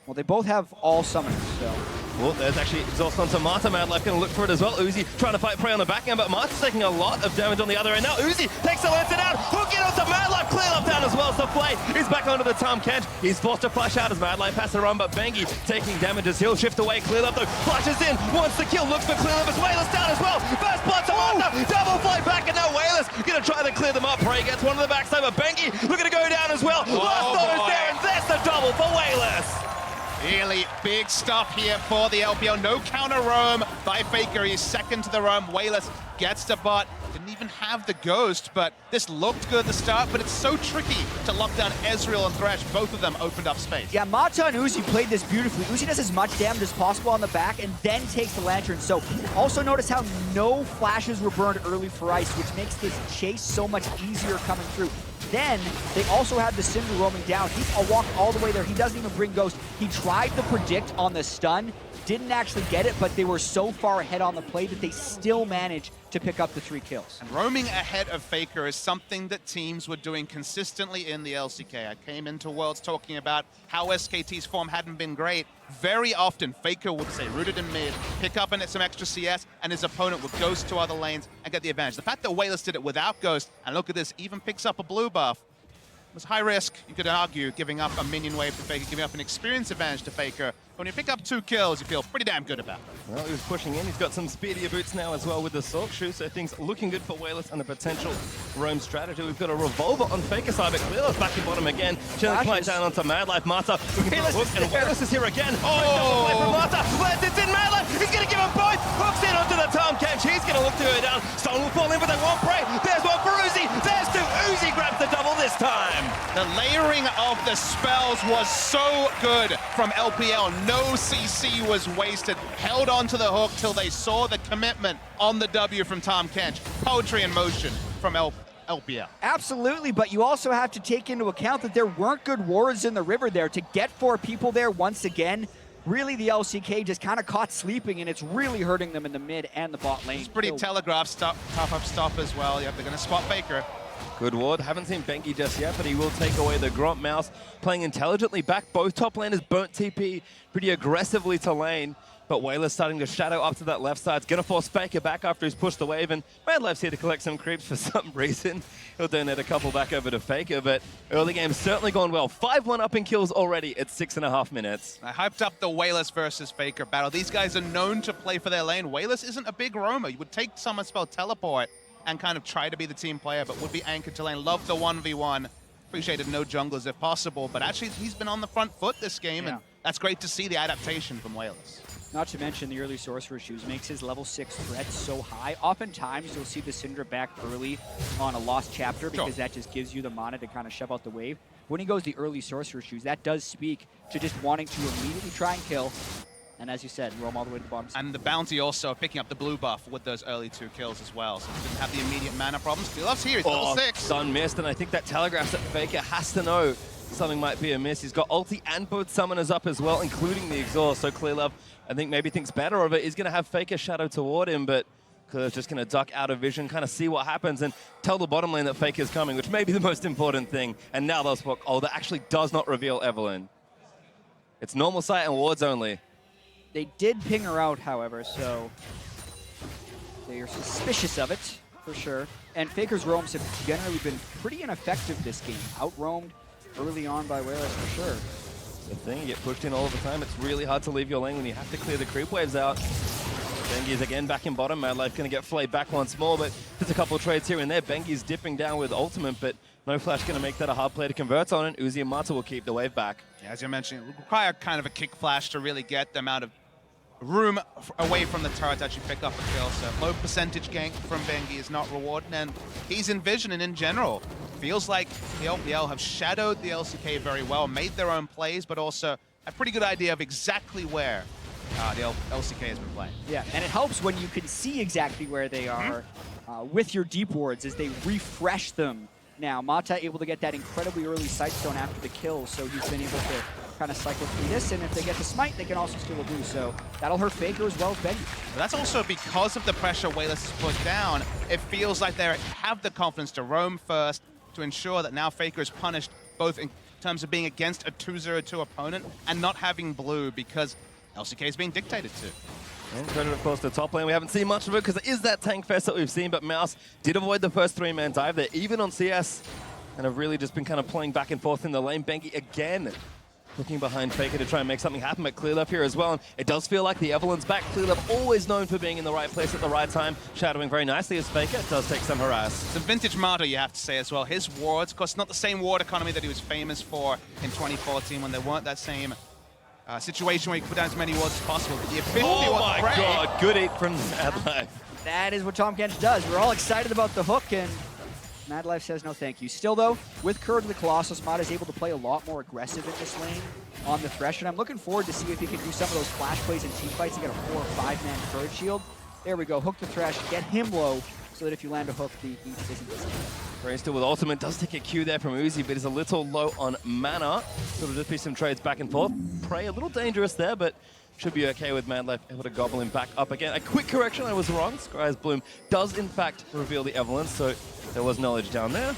Speaker 19: Well, they both have all summoners, so...
Speaker 17: Well, there's actually exhaust onto Mata. Mad Life going to look for it as well. Uzi trying to fight Prey on the back end, but Mata's taking a lot of damage on the other end. Now Uzi takes the lantern out, hooking onto Mad Life. Clearlove down as well, so Flay is back onto the Tahm Kench. He's forced to flash out as Mad Life passes around, but Bengi taking damage as he'll shift away. Clearlove though flashes in, wants the kill, looks for Clearlove as Wayless down as well. First blood to Mata, double Flay back, and now Wayless going to try to clear them up. Prey gets one on the backside, but Bengi looking to go down as well. Last note is there, and there's the double for Wayless.
Speaker 20: Really big stuff here for the LPL. No counter roam by Faker. He's second to the roam. Wayless gets the bot. Didn't even have the ghost, but this looked good at the start, but it's so tricky to lock down Ezreal and Thresh. Both of them opened up space.
Speaker 19: Yeah, Mata and Uzi played this beautifully. Uzi does as much damage as possible on the back and then takes the Lantern. So also notice how no flashes were burned early for Ice, which makes this chase so much easier coming through. Then they also had the Cinder roaming down. He's walked all the way there. He doesn't even bring Ghost. He tried to predict on the stun, didn't actually get it, but they were so far ahead on the play that they still managed to pick up the 3 kills.
Speaker 20: And roaming ahead of Faker is something that teams were doing consistently in the LCK. I came into Worlds talking about how SKT's form hadn't been great. Very often, Faker would say rooted in mid, pick up in some extra CS, and his opponent would ghost to other lanes and get the advantage. The fact that Wayless did it without Ghost, and look at this, even picks up a blue buff, was high risk. You could argue giving up a minion wave to Faker, giving up an experience advantage to Faker. When you pick up 2 kills, you feel pretty damn good about it.
Speaker 17: Well, he was pushing in. He's got some speedier boots now as well with the Sork Shoe, so things looking good for Wayless and the potential roam strategy. We've got a revolver on Faker's side, but Clearless back in bottom again. Chilling quite down onto Madlife. Marta looking for a hook, and Wayless is here again. Oh! Play from Marta. Lands it in Madlife. He's going to give him both. Hooks in onto the Tom Kench. He's going to look to go down. Stone will fall in, but they won't break. There's one for Uzi. There's 2. Uzi grabs the double this time.
Speaker 20: The layering of the spells was so good from LPL. No CC was wasted. Held onto the hook till they saw the commitment on the W from Tom Kench. Poetry in motion from LPL.
Speaker 19: Absolutely, but you also have to take into account that there weren't good wards in the river there. To get 4 people there once again, really the LCK just kind of caught sleeping, and it's really hurting them in the mid and the bot lane.
Speaker 20: It's pretty telegraphed tough up stop as well. Yep, they're going to spot Faker.
Speaker 17: Good ward. Haven't seen Bengi just yet, but he will take away the Gromp Mouse. Playing intelligently back. Both top laners burnt TP pretty aggressively to lane. But Wayless starting to shadow up to that left side. It's going to force Faker back after he's pushed the wave. And Madlife's here to collect some creeps for some reason. He'll donate a couple back over to Faker. But early game's certainly gone well. 5-1 up in kills already at 6.5 minutes.
Speaker 20: I hyped up the Wayless versus Faker battle. These guys are known to play for their lane. Wayless isn't a big roamer. You would take someone spell teleport and kind of try to be the team player, but would be anchored to lane. Love the 1v1. Appreciated no junglers if possible, but actually he's been on the front foot this game, and that's great to see the adaptation from Wayless.
Speaker 19: Not to mention the early Sorcerer Shoes makes his level 6 threat so high. Oftentimes you'll see the Syndra back early on a lost chapter because that just gives you the mana to kind of shove out the wave. When he goes the early Sorcerer Shoes, that does speak to just wanting to immediately try and kill. And as you said, roam all the way to the bottom.
Speaker 20: And the bounty also picking up the blue buff with those early 2 kills as well. So he didn't have the immediate mana problems. He loves here, he's level 6.
Speaker 17: Stun missed, and I think that telegraphs that Faker has to know something might be amiss. He's got ulti and both summoners up as well, including the exhaust. So Clearlove, I think maybe thinks better of it. He's going to have Faker shadow toward him, but Clearlove's just going to duck out of vision, kind of see what happens, and tell the bottom lane that Faker's coming, which may be the most important thing. And now they'll spook. Oh, that actually does not reveal Evelyn. It's normal sight and wards only.
Speaker 19: They did ping her out, however, so they are suspicious of it, for sure. And Faker's roams have generally been pretty ineffective this game. Out-roamed early on by Wayless, for sure.
Speaker 17: The thing, you get pushed in all of the time. It's really hard to leave your lane when you have to clear the creep waves out. Bengi's again back in bottom. Madlife going to get flayed back once more, but there's a couple of trades here and there. Bengi's dipping down with ultimate, but no flash going to make that a hard play to convert on, and Uzi and Mata will keep the wave back.
Speaker 20: Yeah, as you mentioned, it would require kind of a kick flash to really get them out of room away from the turret to actually pick up a kill. So low percentage gank from Bengi is not rewarded, and he's in vision, and in general, feels like the LPL have shadowed the LCK very well, made their own plays, but also a pretty good idea of exactly where the LCK has been playing.
Speaker 19: Yeah, and it helps when you can see exactly where they are with your deep wards as they refresh them. Now, Mata able to get that incredibly early Sightstone after the kill, so he's been able to kind of cycle through this, and if they get the smite, they can also steal a boost, so that'll hurt Faker as well as Bengi.
Speaker 20: But that's also because of the pressure Wayless has put down. It feels like they have the confidence to roam first to ensure that now Faker is punished both in terms of being against a 2-0-2 opponent and not having blue because LCK is being dictated to.
Speaker 17: And credit, of course, to top lane. We haven't seen much of it because it is that tank fest that we've seen, but Mouse did avoid the first 3-man dive there, even on CS, and have really just been kind of playing back and forth in the lane. Bengi again looking behind Faker to try and make something happen, but Clearlove here as well. And it does feel like the Evelyn's back. Clearlove always known for being in the right place at the right time, shadowing very nicely as Faker does take some harass.
Speaker 20: Some vintage Marta, you have to say as well. His wards, of course, not the same ward economy that he was famous for in 2014 when there weren't that same situation where you can put down as many wards as possible. But the 50
Speaker 17: Oh my god, good eat from Mad Life.
Speaker 19: That is what Tahm Kench does. We're all excited about the hook, and Mad Life says no thank you. Still though, with Courage of the Colossus, Mata is able to play a lot more aggressive in this lane on the Thresh, and I'm looking forward to see if he can do some of those flash plays in team fights and get a 4 or 5-man Courage shield. There we go, hook the Thresh, get him low, so that if you land a hook, the heat isn't visible.
Speaker 17: Frey still with ultimate, does take a Q there from Uzi, but is a little low on mana. So it'll just be some trades back and forth. Prey a little dangerous there, but should be okay with Mad Life able to gobble him back up again. A quick correction, I was wrong. Scry's Bloom does in fact reveal the Evelynn, so there was knowledge down there.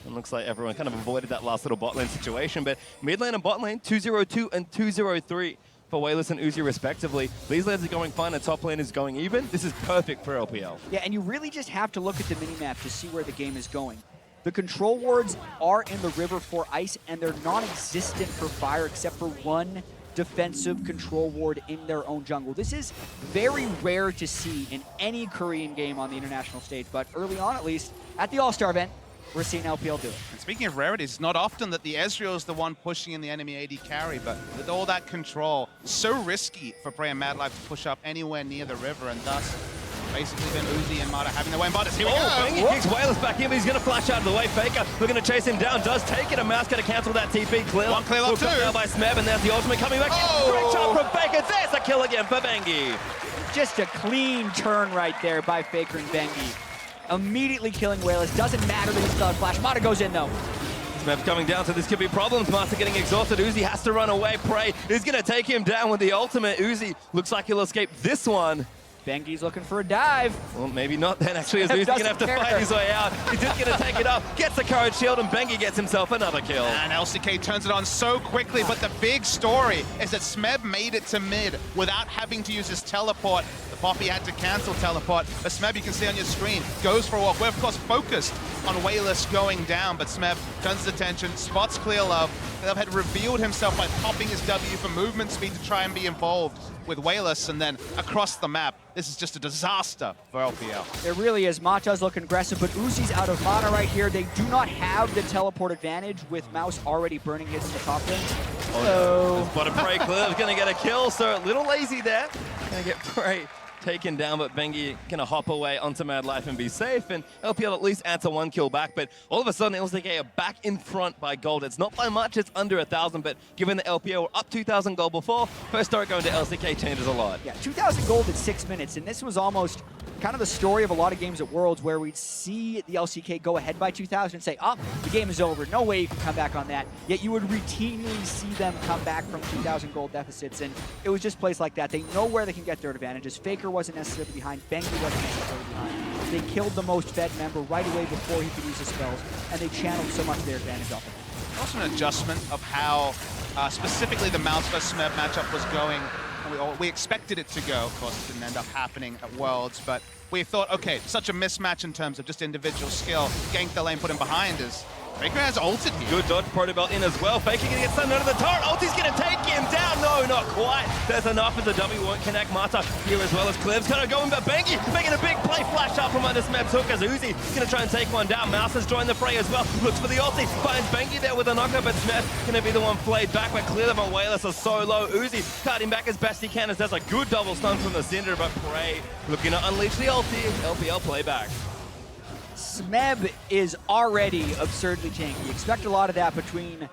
Speaker 17: And looks like everyone kind of avoided that last little bot lane situation, but mid lane and bot lane, 2-0-2 and 2-0-3 for Wayless and Uzi respectively. These lanes are going fine and top lane is going even. This is perfect for LPL.
Speaker 19: Yeah, and you really just have to look at the minimap to see where the game is going. The control wards are in the river for ice, and they're non-existent for fire except for one defensive control ward in their own jungle. This is very rare to see in any Korean game on the international stage, but early on at least, at the All-Star event, we're seeing LPL do it.
Speaker 20: And speaking of rarities, it's not often that the Ezreal is the one pushing in the enemy AD carry, but with all that control, so risky for Prey and Mad Life to push up anywhere near the river, and thus basically then Uzi and Mata having their way in bottom. Here we go!
Speaker 17: He kicks Wayless back in, but he's going to flash out of the way. Faker looking to chase him down, does take it. A mouse going to cancel that TP. Clear.
Speaker 20: One clear up, two.
Speaker 17: Now by Smeb, and there's the ultimate coming back. Great shot from Faker. There's a kill again for Bengi.
Speaker 19: Just a clean turn right there by Faker and Bengi. Immediately killing Wayless. Doesn't matter that he's still on flash. Mata goes in though.
Speaker 17: Smeb coming down, so this could be problems. Mata getting exhausted. Uzi has to run away. Prey is going to take him down with the ultimate. Uzi looks like he'll escape this one.
Speaker 19: Bengi's looking for a dive.
Speaker 17: Well, maybe not then, actually, as Uzi's going to have to fight his way out. He's just going to take it up, gets the Courage Shield, and Bengi gets himself another kill.
Speaker 20: And LCK turns it on so quickly, but the big story is that Smeb made it to mid without having to use his teleport. The Poppy had to cancel teleport, but Smeb, you can see on your screen, goes for a walk. We're, of course, focused on Wayless going down, but Smeb turns his attention, spots Clear Love. Clear Love had revealed himself by popping his W for movement speed to try and be involved with Wayless, and then across the map, this is just a disaster for LPL.
Speaker 19: It really is. Mata's looking aggressive, but Uzi's out of mana right here. They do not have the teleport advantage with Mouse already burning hits in the top lane.
Speaker 17: Oh, but a Prey Clear's going to get a kill, so a little lazy there. Going to get Prey taken down, but Bengi gonna hop away onto Mad Life and be safe, and LPL at least adds a 1 kill back, but all of a sudden LCK are back in front by gold. It's not by much, it's under 1,000, but given the LPL were up 2,000 gold before, first start going to LCK changes a lot.
Speaker 19: Yeah, 2,000 gold in 6 minutes, and this was almost kind of the story of a lot of games at Worlds where we'd see the LCK go ahead by 2,000 and say, oh, the game is over, no way you can come back on that. Yet you would routinely see them come back from 2,000 gold deficits, and it was just plays like that. They know where they can get their advantages. Faker wasn't necessarily behind, Bengi wasn't necessarily behind. They killed the most fed member right away before he could use his spells, and they channeled so much of their advantage off of it.
Speaker 20: Also an adjustment of how specifically the Mouse vs Smeb matchup was going. We expected it to go, of course it didn't end up happening at Worlds, but we thought, okay, such a mismatch in terms of just individual skill. Gank the lane, put him behind is Faker has ulted here.
Speaker 17: Good dodge, Protobelt in as well. Faker gonna get stunned under the turret. Ulti's gonna take him down. No, not quite. There's enough as the W won't connect. Mata here as well as Cliv's gonna go in, but Bengi making a big play. Flash up from under Smeb's hook as Uzi gonna try and take one down. Mouse has joined the fray as well. Looks for the ulti. Finds Bengi there with a knocker, but Smeb gonna be the one flayed back. But Clear and Wayless are so low. Uzi cutting back as best he can as there's a good double stun from the Cinder, but Prey looking to unleash the ulti. LPL playback.
Speaker 19: Smeb is already absurdly tanky. Expect a lot of that between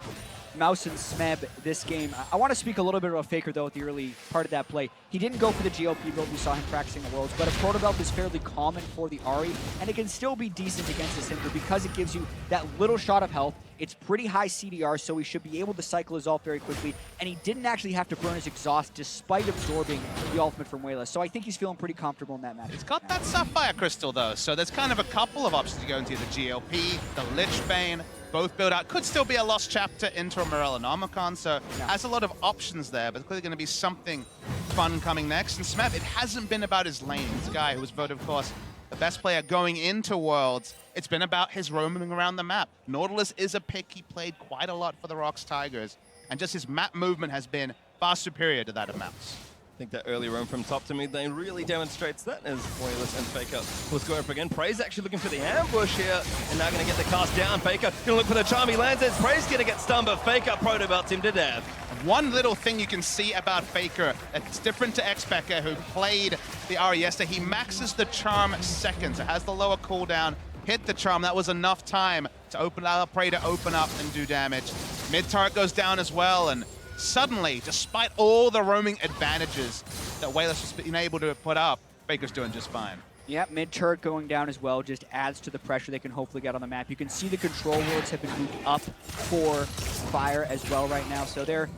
Speaker 19: Mouse and Smeb this game. I want to speak a little bit about Faker, though, at the early part of that play. He didn't go for the GLP build. We saw him practicing the Worlds, but a Protobelt is fairly common for the Ahri, and it can still be decent against the Cinder because it gives you that little shot of health. It's pretty high CDR, so he should be able to cycle his ult very quickly, and he didn't actually have to burn his exhaust despite absorbing the ultimate from Wayless. So I think he's feeling pretty comfortable in that match.
Speaker 20: He's got that Sapphire Crystal, though, so there's kind of a couple of options to go into. The GLP, the Lich Bane, both build out. Could still be a lost chapter into a Morellonomicon, so has a lot of options there, but clearly going to be something fun coming next. And Smeb, it hasn't been about his lane. He's a guy who was voted, of course, the best player going into Worlds. It's been about his roaming around the map. Nautilus is a pick. He played quite a lot for the Rocks Tigers, and just his map movement has been far superior to that of Mouse.
Speaker 17: think that early roam from top to mid lane really demonstrates that as Wayless and Faker will score up again. Prey's actually looking for the ambush here, and now going to get the cast down. Faker going to look for the charm. He lands it. Prey's going to get stunned, but Faker proto belts him to death.
Speaker 20: One little thing you can see about Faker, it's different to xPeke, who played the Ahri yesterday. He maxes the charm seconds. It has the lower cooldown. Hit the charm. That was enough time to open out Prey to open up and do damage. Mid turret goes down as well, and suddenly, despite all the roaming advantages that Wayless has been able to put up, Faker's doing just fine.
Speaker 19: Yep, mid turret going down as well just adds to the pressure they can hopefully get on the map. You can see the control wards have been moved up for Fire as well right now, so they're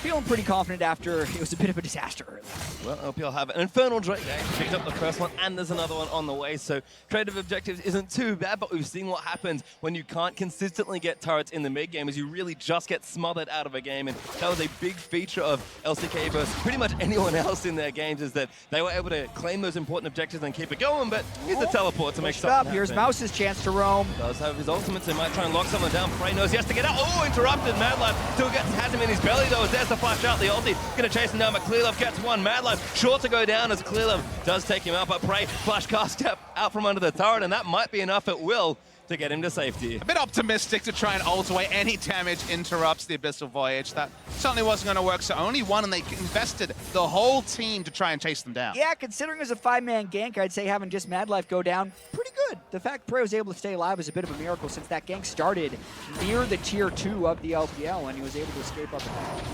Speaker 19: feeling pretty confident after it was a bit of a disaster earlier.
Speaker 17: Well, LPL have an Infernal Drake. They actually picked up the first one, and there's another one on the way, so creative objectives isn't too bad, but we've seen what happens when you can't consistently get turrets in the mid game, is you really just get smothered out of a game, and that was a big feature of LCK versus pretty much anyone else in their games, is that they were able to claim those important objectives and keep it going, but here's the teleport to make something happen.
Speaker 19: Here's Mouse's chance to roam.
Speaker 17: Does have his ultimate, so he might try and lock someone down. Prey knows he has to get out. Oh, interrupted. Madlife still has him in his belly, though, as there's the flash out. The ulti going to chase him down, but Clearlove gets one. Madlife sure to go down as Clearlove does take him out, but Prey flash cast step out from under the turret, and that might be enough at will to get him to safety.
Speaker 20: A bit optimistic to try and ult away any damage, interrupts the Abyssal Voyage. That certainly wasn't going to work, so only one, and they invested the whole team to try and chase them down.
Speaker 19: Yeah, considering it was a 5-man gank, I'd say having just Madlife go down, pretty good. The fact Prey was able to stay alive is a bit of a miracle since that gank started near the tier 2 of the LPL, and he was able to escape up ahead.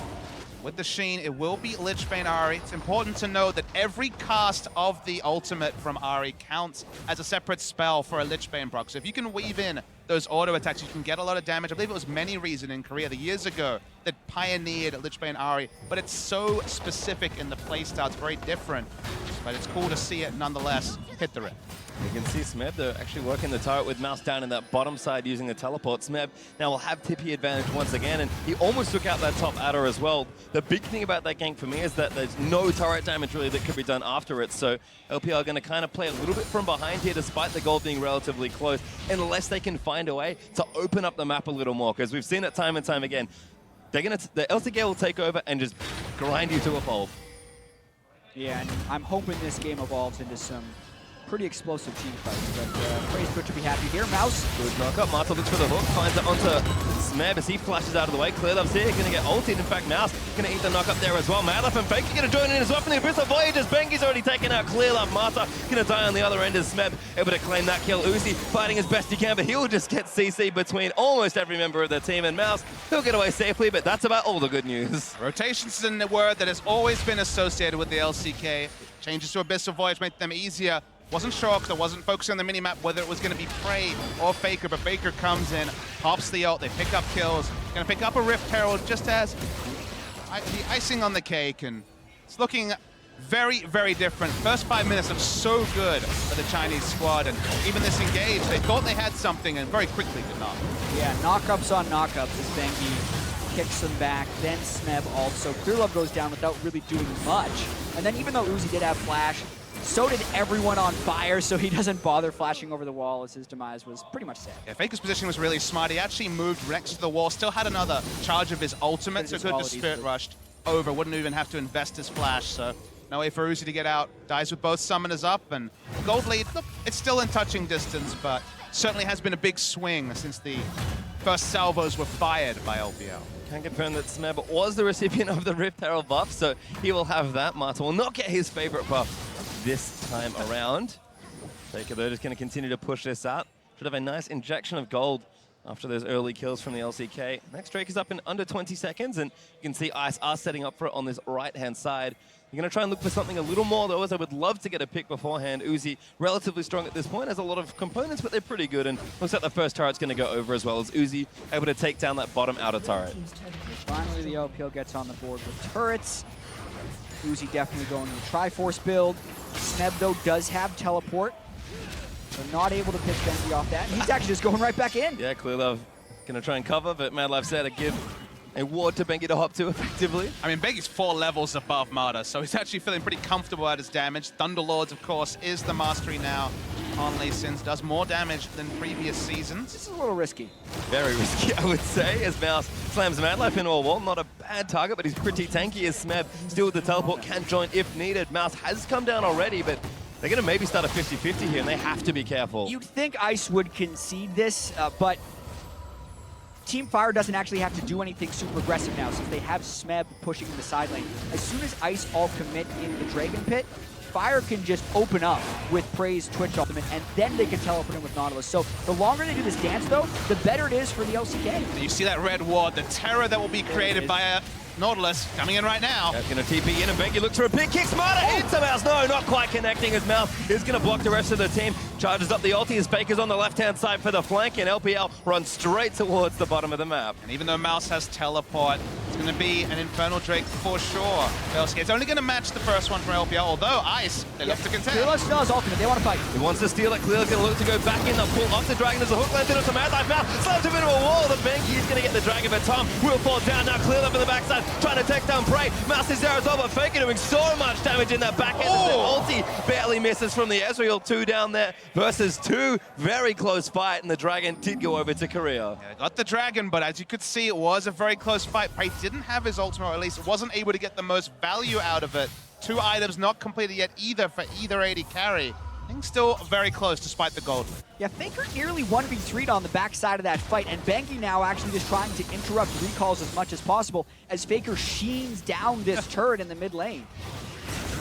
Speaker 20: With the Sheen, it will be Lichbane Ahri. It's important to know that every cast of the ultimate from Ahri counts as a separate spell for a Lichbane proc. So if you can weave in those auto attacks, you can get a lot of damage. I believe it was Many Reason in Korea years ago that pioneered Lichbane Ahri, but it's so specific in the playstyle, it's very different. But it's cool to see it nonetheless hit the rip.
Speaker 17: You can see Smeb, though, actually working the turret with Mouse down in that bottom side using the teleport. Smeb now will have Tippy advantage once again, and he almost took out that top adder as well. The big thing about that gank for me is that there's no turret damage really that could be done after it, so LPL are going to kind of play a little bit from behind here despite the gold being relatively close, unless they can find a way to open up the map a little more, because we've seen it time and time again. The LCK will take over and just grind you to evolve.
Speaker 19: Yeah, and I'm hoping this game evolves into some pretty explosive team fights, but Prey's good to be happy here. Mouse.
Speaker 17: Good knockup. Marta looks for the hook, finds it onto Smeb as he flashes out of the way. Clearlove's here, going to get ulted. In fact, Mouse going to eat the knockup there as well. Madlife and Fake going to join in as well from the Abyssal Voyagers. Bengi's already taken out Clearlove. Marta going to die on the other end as Smeb able to claim that kill. Uzi fighting as best he can, but he'll just get CC between almost every member of the team, and Mouse, he'll get away safely, but that's about all the good news.
Speaker 20: Rotations is a word that has always been associated with the LCK. Changes to Abyssal Voyage make them easier. Wasn't sure because I wasn't focusing on the minimap whether it was going to be Prey or Faker, but Faker comes in, pops the ult, they pick up kills. Going to pick up a Rift Herald just as the icing on the cake, and it's looking very, very different. First 5 minutes looked so good for the Chinese squad, and even this engage, they thought they had something and very quickly did not.
Speaker 19: Yeah, knockups on knockups as Bengi kicks them back, then Smeb also. Clearlove goes down without really doing much. And then even though Uzi did have flash, so did everyone on Fire, so he doesn't bother flashing over the wall as his demise was pretty much set.
Speaker 20: Yeah, Faker's position was really smart. He actually moved next to the wall, still had another charge of his ultimate, so could just Spirit Rushed over, wouldn't even have to invest his flash, so no way for Uzi to get out. Dies with both summoners up, and gold lead, look, it's still in touching distance, but certainly has been a big swing since the first salvos were fired by LPL.
Speaker 17: Can confirm that Smeb was the recipient of the Rift Herald buff, so he will have that. Marta will not get his favorite buff this time around. Faker, though, just going to continue to push this out. Should have a nice injection of gold after those early kills from the LCK. Next Drake is up in under 20 seconds, and you can see Ice are setting up for it on this right-hand side. You're going to try and look for something a little more, though, as I would love to get a pick beforehand. Uzi, relatively strong at this point, has a lot of components, but they're pretty good, and looks like the first turret's going to go over as well, as Uzi able to take down that bottom outer turret.
Speaker 19: Finally, the LPL gets on the board with turrets. Uzi definitely going to the Triforce build. Smeb, though, does have teleport. So not able to pick Benji off that. And he's actually just going right back in.
Speaker 17: Yeah, Clearlove going to try and cover, but Madlife said to give a ward to Bengi to hop to effectively.
Speaker 20: I mean, Bengi's 4 levels above Marta, so he's actually feeling pretty comfortable at his damage. Thunderlords, of course, is the mastery now. on Lee Sin's does more damage than previous seasons.
Speaker 19: This is a little risky.
Speaker 17: Very risky, I would say, as Mouse slams Mad Life into a wall. Not a bad target, but he's pretty tanky as Smeb, still with the teleport, can join if needed. Mouse has come down already, but they're going to maybe start a 50-50 here, and they have to be careful.
Speaker 19: You'd think Ice would concede this, but Team Fire doesn't actually have to do anything super aggressive now, since they have Smeb pushing in the side lane. As soon as Ice all commit in the Dragon Pit, Fire can just open up with Prey's Twitch ultimate, and then they can teleport in with Nautilus. So the longer they do this dance, though, the better it is for the LCK.
Speaker 20: You see that red ward, the terror that will be created by Nautilus coming in right now.
Speaker 17: That's going to TP in, and Bengi looks for a big kick. Smarter hits the Mouse. No, not quite connecting, as Mouse is going to block the rest of the team. Charges up the ulti as Faker's on the left-hand side for the flank, and LPL runs straight towards the bottom of the map.
Speaker 20: And even though Mouse has teleport, it's going to be an Infernal Drake for sure. It's only going to match the first one from LPL, although Ice, they look to contend.
Speaker 19: Clearless still has ultimate. They want to fight.
Speaker 17: He wants to steal it. Clearly's going to look to go back in. They'll pull off the Dragon. There's a hook landed onto Mad Life. Mouse slams him into a wall. The Bengi is going to get the Dragon, but Tom will fall down. Now Clear up in the backside, trying to take down Prey. Mouse is there as well, but Faker doing so much damage in that back end. Oh. The ulti barely misses from the Ezreal. 2 down there versus 2. Very close fight, and the Dragon did go over to Korea.
Speaker 20: Yeah, got the Dragon, but as you could see, it was a very close fight. Prey didn't have his ultimate, or at least wasn't able to get the most value out of it. 2 items not completed yet either for either AD carry. I think still very close despite the gold.
Speaker 19: Yeah, Faker nearly 1v3'd on the backside of that fight, and Bengi now actually just trying to interrupt recalls as much as possible as Faker sheens down this turret in the mid lane.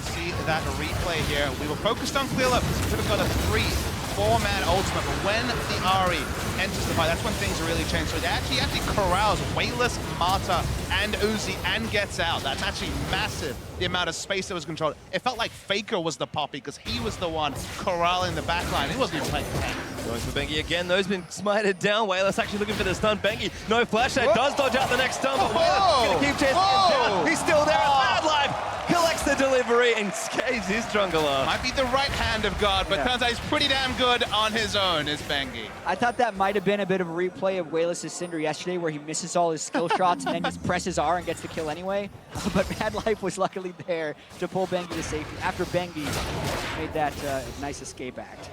Speaker 20: See that replay here. We were focused on clear up because we could have got a 3-4-man ultimate, but when the Ahri enters the fight, that's when things really change. So it actually corrals Wayless, Marta, and Uzi and gets out. That's actually massive, the amount of space that was controlled. It felt like Faker was the poppy because he was the one corralling the backline. He wasn't even playing the tank.
Speaker 17: Going for Bengi again. Those been smited down. Wayless actually looking for the stun. Bengi, no flash there. Does dodge out the next stun, but Wayless going to keep chasing him down. He's still there. Mad Life collects the delivery and scaves his jungler.
Speaker 20: Might be the right hand of God, but turns out he's pretty damn good on his own, is Bengi.
Speaker 19: I thought that might have been a bit of a replay of Wayless' Cinder yesterday where he misses all his skill shots and then just presses R and gets the kill anyway. But Mad Life was luckily there to pull Bengi to safety after Bengi made that nice escape act.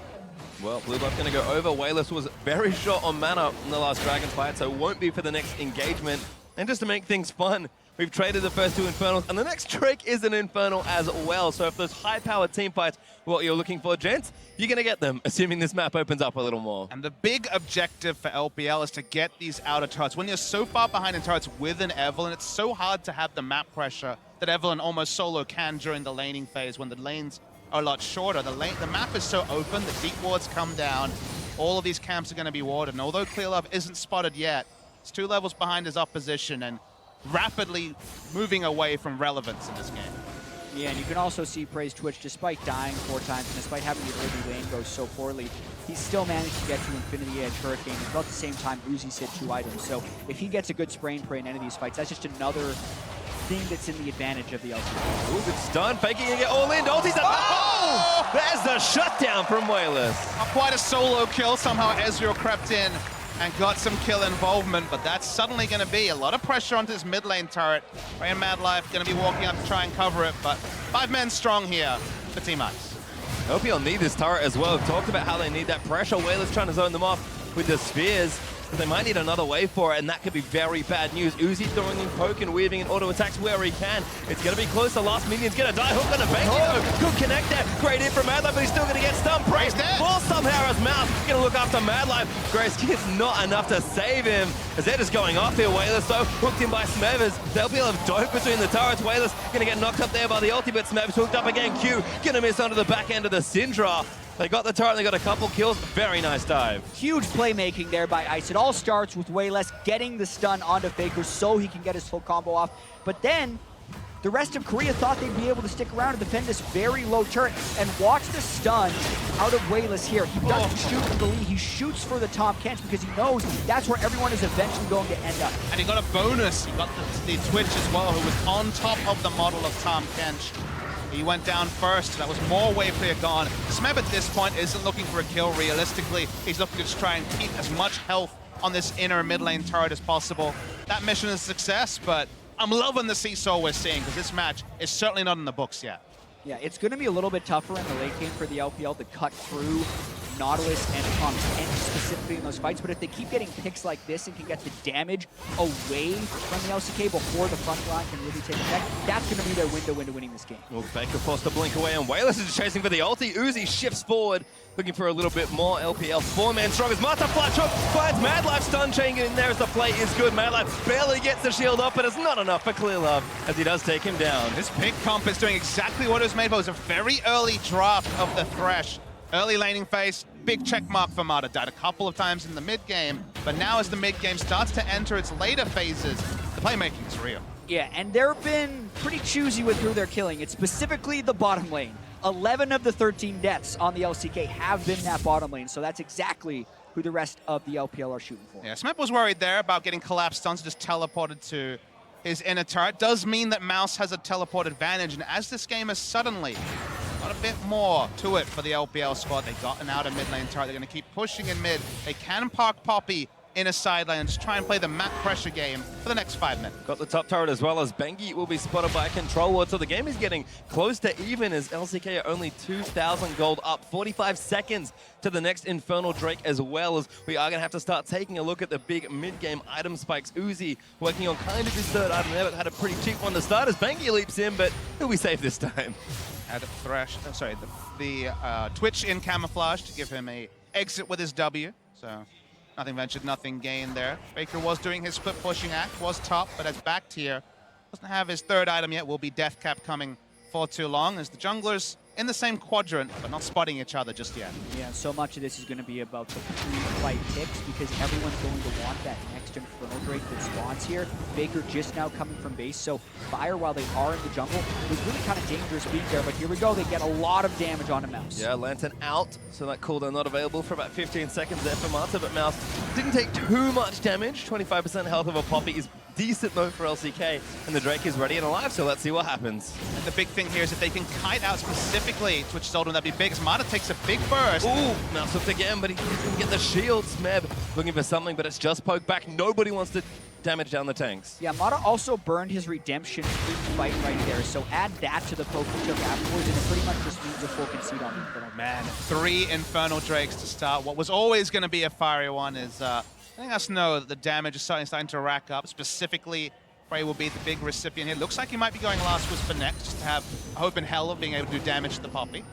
Speaker 17: Well, Blue Buff going to go over. Wayless was very short on mana in the last Dragon fight, so won't be for the next engagement. And just to make things fun, we've traded the first 2 Infernals, and the next Drake is an Infernal as well. So if those high-powered team fights are what you're looking for, gents, you're going to get them, assuming this map opens up a little more.
Speaker 20: And the big objective for LPL is to get these outer turrets. When you're so far behind in turrets with an Evelynn, it's so hard to have the map pressure that Evelynn almost solo can during the laning phase when the lanes are a lot shorter. The map is so open, the deep wards come down, all of these camps are going to be warded. And although Clearlove isn't spotted yet, it's 2 levels behind his opposition and rapidly moving away from relevance in this game.
Speaker 19: Yeah, and you can also see Prey's Twitch, despite dying 4 times and despite having the early lane go so poorly, he still managed to get to Infinity Edge Hurricane. And about the same time, Uzi's hit 2 items. So if he gets a good spray and pray in any of these fights, that's just another thing that's in the advantage of the LCK.
Speaker 17: Ooh, good stun. Faking and get all in. Ulti's oh! There's the shutdown from Wayless.
Speaker 20: Not quite a solo kill. Somehow Ezreal crept in and got some kill involvement, but that's suddenly going to be a lot of pressure onto this mid lane turret. Ray and Mad Life going to be walking up to try and cover it, but 5 men strong here for Team Ice.
Speaker 17: LPL need this turret as well. We've talked about how they need that pressure. Wayless trying to zone them off with the spears. But they might need another wave for it, and that could be very bad news. Uzi throwing in poke and weaving in auto attacks where he can. It's going to be close. The last minion's going to die. Hook on the Bengi. Good connect there. Great hit from Mad Life, but he's still going to get stunned. Praise falls somehow as Mouse going to look after Mad Life. Grace gets not enough to save him as they're just going off here. Wayless, though, hooked in by Smevers. They'll be able to dope between the turrets. Wayless going to get knocked up there by the ulti, but Smevers hooked up again. Q going to miss onto the back end of the Syndra. They got the turret, they got a couple kills. Very nice dive.
Speaker 19: Huge playmaking there by Ice. It all starts with Wayless getting the stun onto Faker so he can get his full combo off. But then, the rest of Korea thought they'd be able to stick around and defend this very low turret. And watch the stun out of Wayless here. He doesn't shoot for the lead, he shoots for the Tom Kench because he knows that's where everyone is eventually going to end up.
Speaker 20: And he got a bonus. He got the Twitch as well, who was on top of the model of Tom Kench. He went down first. That was more wave clear gone. Smeb at this point isn't looking for a kill realistically. He's looking to just try and keep as much health on this inner mid lane turret as possible. That mission is a success, but I'm loving the seesaw we're seeing because this match is certainly not in the books yet.
Speaker 19: Yeah, it's going to be a little bit tougher in the late game for the LPL to cut through Nautilus and Atomic End specifically in those fights, but if they keep getting picks like this and can get the damage away from the LCK before the front line can really take effect, that's going to be their window into winning this game.
Speaker 17: Well, Baker forced to blink away, and Wayless is chasing for the ulti. Uzi shifts forward, looking for a little bit more. LPL 4-man strong as Mata flash hook finds Mad Life stun chain in there as the play is good. Mad Life barely gets the shield up, but it's not enough for Clear Love as he does take him down.
Speaker 20: This pick comp is doing exactly what it was made for. It was a very early draft of the Thresh. Early laning phase, big check mark for Mata. Died a couple of times in the mid game, but now as the mid game starts to enter its later phases, the playmaking is real.
Speaker 19: Yeah, and they've been pretty choosy with who they're killing. It's specifically the bottom lane. 11 of the 13 deaths on the LCK have been that bottom lane, so that's exactly who the rest of the LPL are shooting for.
Speaker 20: Yeah, Smep was worried there about getting collapsed stuns, just teleported to his inner turret. Does mean that Mouse has a teleport advantage, and as this game has suddenly got a bit more to it for the LPL squad, they got an outer mid lane turret. They're going to keep pushing in mid. They can park Poppy in a side lane and just try and play the map pressure game for the next 5 minutes.
Speaker 17: Got the top turret as well as Bengi will be spotted by a control ward, so the game is getting close to even as LCK are only 2,000 gold up, 45 seconds to the next Infernal Drake, as well as we are going to have to start taking a look at the big mid-game item spikes. Uzi working on kind of his third item there, but had a pretty cheap one to start as Bengi leaps in, but he'll be safe this time.
Speaker 20: Had Thresh, the Twitch in camouflage to give him a exit with his W, so nothing ventured, nothing gained there. Baker was doing his split pushing act, was top, but as back tier, doesn't have his third item yet. Will be Death Cap coming for too long as the junglers in the same quadrant, but not spotting each other just yet.
Speaker 19: Yeah, so much of this is going to be about the pre-fight picks because everyone's going to want that next Infernal Drake that spawns here. Baker just now coming from base, so Fire, while they are in the jungle, was really kind of dangerous being there, but here we go. They get a lot of damage on a Mouse.
Speaker 17: Yeah, Lantern out, so that cooldown not available for about 15 seconds there for Mata, but Mouse didn't take too much damage. 25% health of a Poppy is decent though for LCK, and the Drake is ready and alive, so let's see what happens.
Speaker 20: And the big thing here is if they can kite out specifically Twitch Soldier, that'd be big, as Mata takes a big burst.
Speaker 17: Ooh, Mouse hooked again, but he didn't get the shield. Smeb looking for something, but it's just poked back. Nobody wants to damage down the tanks.
Speaker 19: Yeah, Mata also burned his redemption fight right there, so add that to the poke he took afterwards, and it pretty much just means a full concede on him.
Speaker 20: Oh man, 3 Infernal Drakes to start. What was always going to be a fiery one is letting us know that the damage is starting to rack up. Specifically, Frey will be the big recipient here. Looks like he might be going last with for next, just to have a hope in hell of being able to do damage to the Poppy.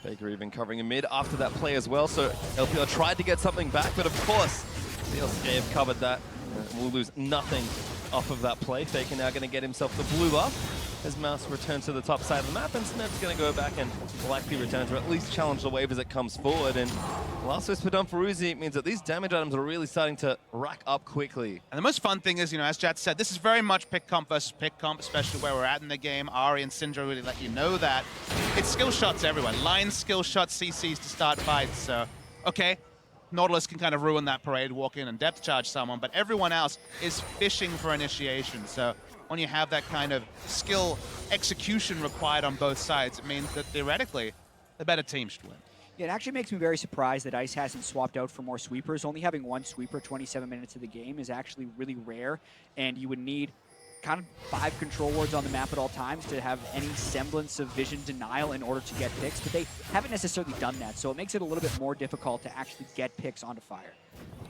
Speaker 17: Baker even covering a mid after that play as well, so LPL tried to get something back, but of course, the LCK have covered that. We'll lose nothing off of that play. Faker now going to get himself the blue buff as Mouse returns to the top side of the map, and Smeb's going to go back and likely return to at least challenge the wave as it comes forward. And last Whisper done for Uzi means that these damage items are really starting to rack up quickly.
Speaker 20: And the most fun thing is, as Jat said, this is very much pick comp versus pick comp, especially where we're at in the game. Ari and Syndra really let you know that. It's skill shots everywhere. Line skill shots, CCs to start fights. So, okay, Nautilus can kind of ruin that parade, walk in and depth charge someone, but everyone else is fishing for initiation. So when you have that kind of skill execution required on both sides, it means that theoretically, the better team should win.
Speaker 19: Yeah, it actually makes me very surprised that ICE hasn't swapped out for more sweepers. Only having one sweeper 27 minutes of the game is actually really rare, and you would need kind of 5 control wards on the map at all times to have any semblance of vision denial in order to get picks, but they haven't necessarily done that, so it makes it a little bit more difficult to actually get picks onto Fire.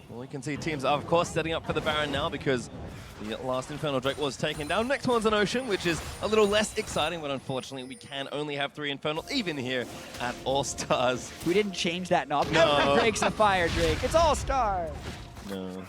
Speaker 17: Well, you can see teams are, of course, setting up for the Baron now because the last Infernal Drake was taken down. Next one's an Ocean, which is a little less exciting, but unfortunately we can only have 3 Infernal, even here at All-Stars.
Speaker 19: We didn't change that knob.
Speaker 17: No.
Speaker 19: Every Drake's a Fire Drake. It's All-Star.
Speaker 17: No.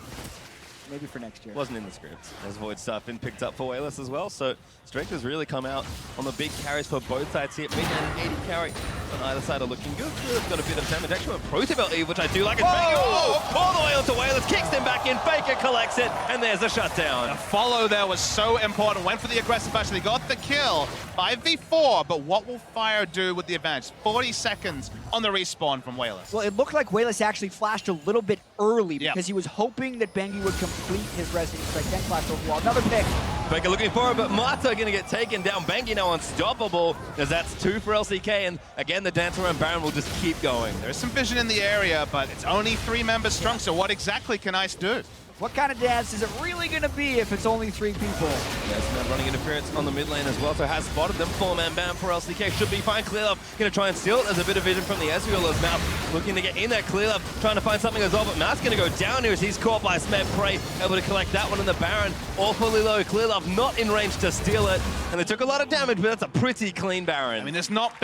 Speaker 19: Maybe for next year.
Speaker 17: Wasn't in the script. As Void stuff been picked up for Wayless as well, so Drake has really come out on the big carries for both sides here. Mid and 80 carry on either side are looking good. Got a bit of damage. Actually, a Protobelt Eve, which I do like. It's all the way onto Wayless, kicks him back in. Faker collects it, and there's a shutdown.
Speaker 20: The follow there was so important. Went for the aggressive actually got the kill. 5v4, but what will Fire do with the advantage? 40 seconds on the respawn from Wayless.
Speaker 19: Well, it looked like Wayless actually flashed a little bit early because he was hoping that Bengi would complete his Resident Strike 10 flash over the wall. Another pick.
Speaker 17: Faker looking for it, but Mata going to get taken down. Bengi now unstoppable, as that's 2 for LCK, and again, the dance around Baron will just keep going.
Speaker 20: There's some vision in the area, but it's only 3 members strong, so what exactly can ICE do?
Speaker 19: What kind of dance is it really going to be if it's only 3 people?
Speaker 17: Yes, now running interference on the mid lane as well, so has spotted them. 4-man ban for LCK, should be fine. Clearlove going to try and steal it. There's a bit of vision from the Ezreal as Mouth looking to get in there. Clearlove trying to find something as well, but Mouth's going to go down here as he's caught by Smed Prey, able to collect that one in the Baron. Awfully low. Clearlove not in range to steal it, and they took a lot of damage, but that's a pretty clean Baron.
Speaker 20: I mean, there's not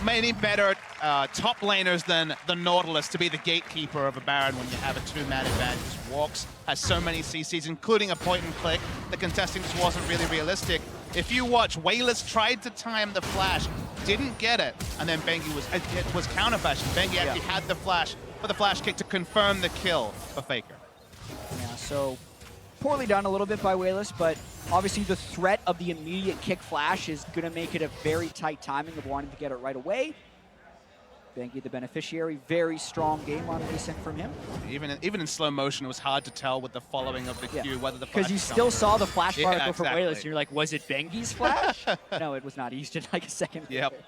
Speaker 20: many better top laners than the Nautilus to be the gatekeeper of a Baron when you have a 2-man advantage. Walks has so many CCs, including a point and click. The contesting just wasn't really realistic. If you watch, Wayless tried to time the flash, didn't get it, and then Bengi was counterflash. Bengi actually had the flash for the flash kick to confirm the kill for Faker.
Speaker 19: Yeah, so poorly done a little bit by Wayless, but obviously the threat of the immediate kick flash is going to make it a very tight timing of wanting to get it right away. Bengi the beneficiary, very strong game on async from him.
Speaker 20: Even in slow motion, it was hard to tell with the following of the Q whether the flash.
Speaker 19: Because you still saw the flash particle from
Speaker 20: exactly.
Speaker 19: Wayless, and you're like, was it Bengi's flash? No, it was not. He used it like a second.
Speaker 20: Yep.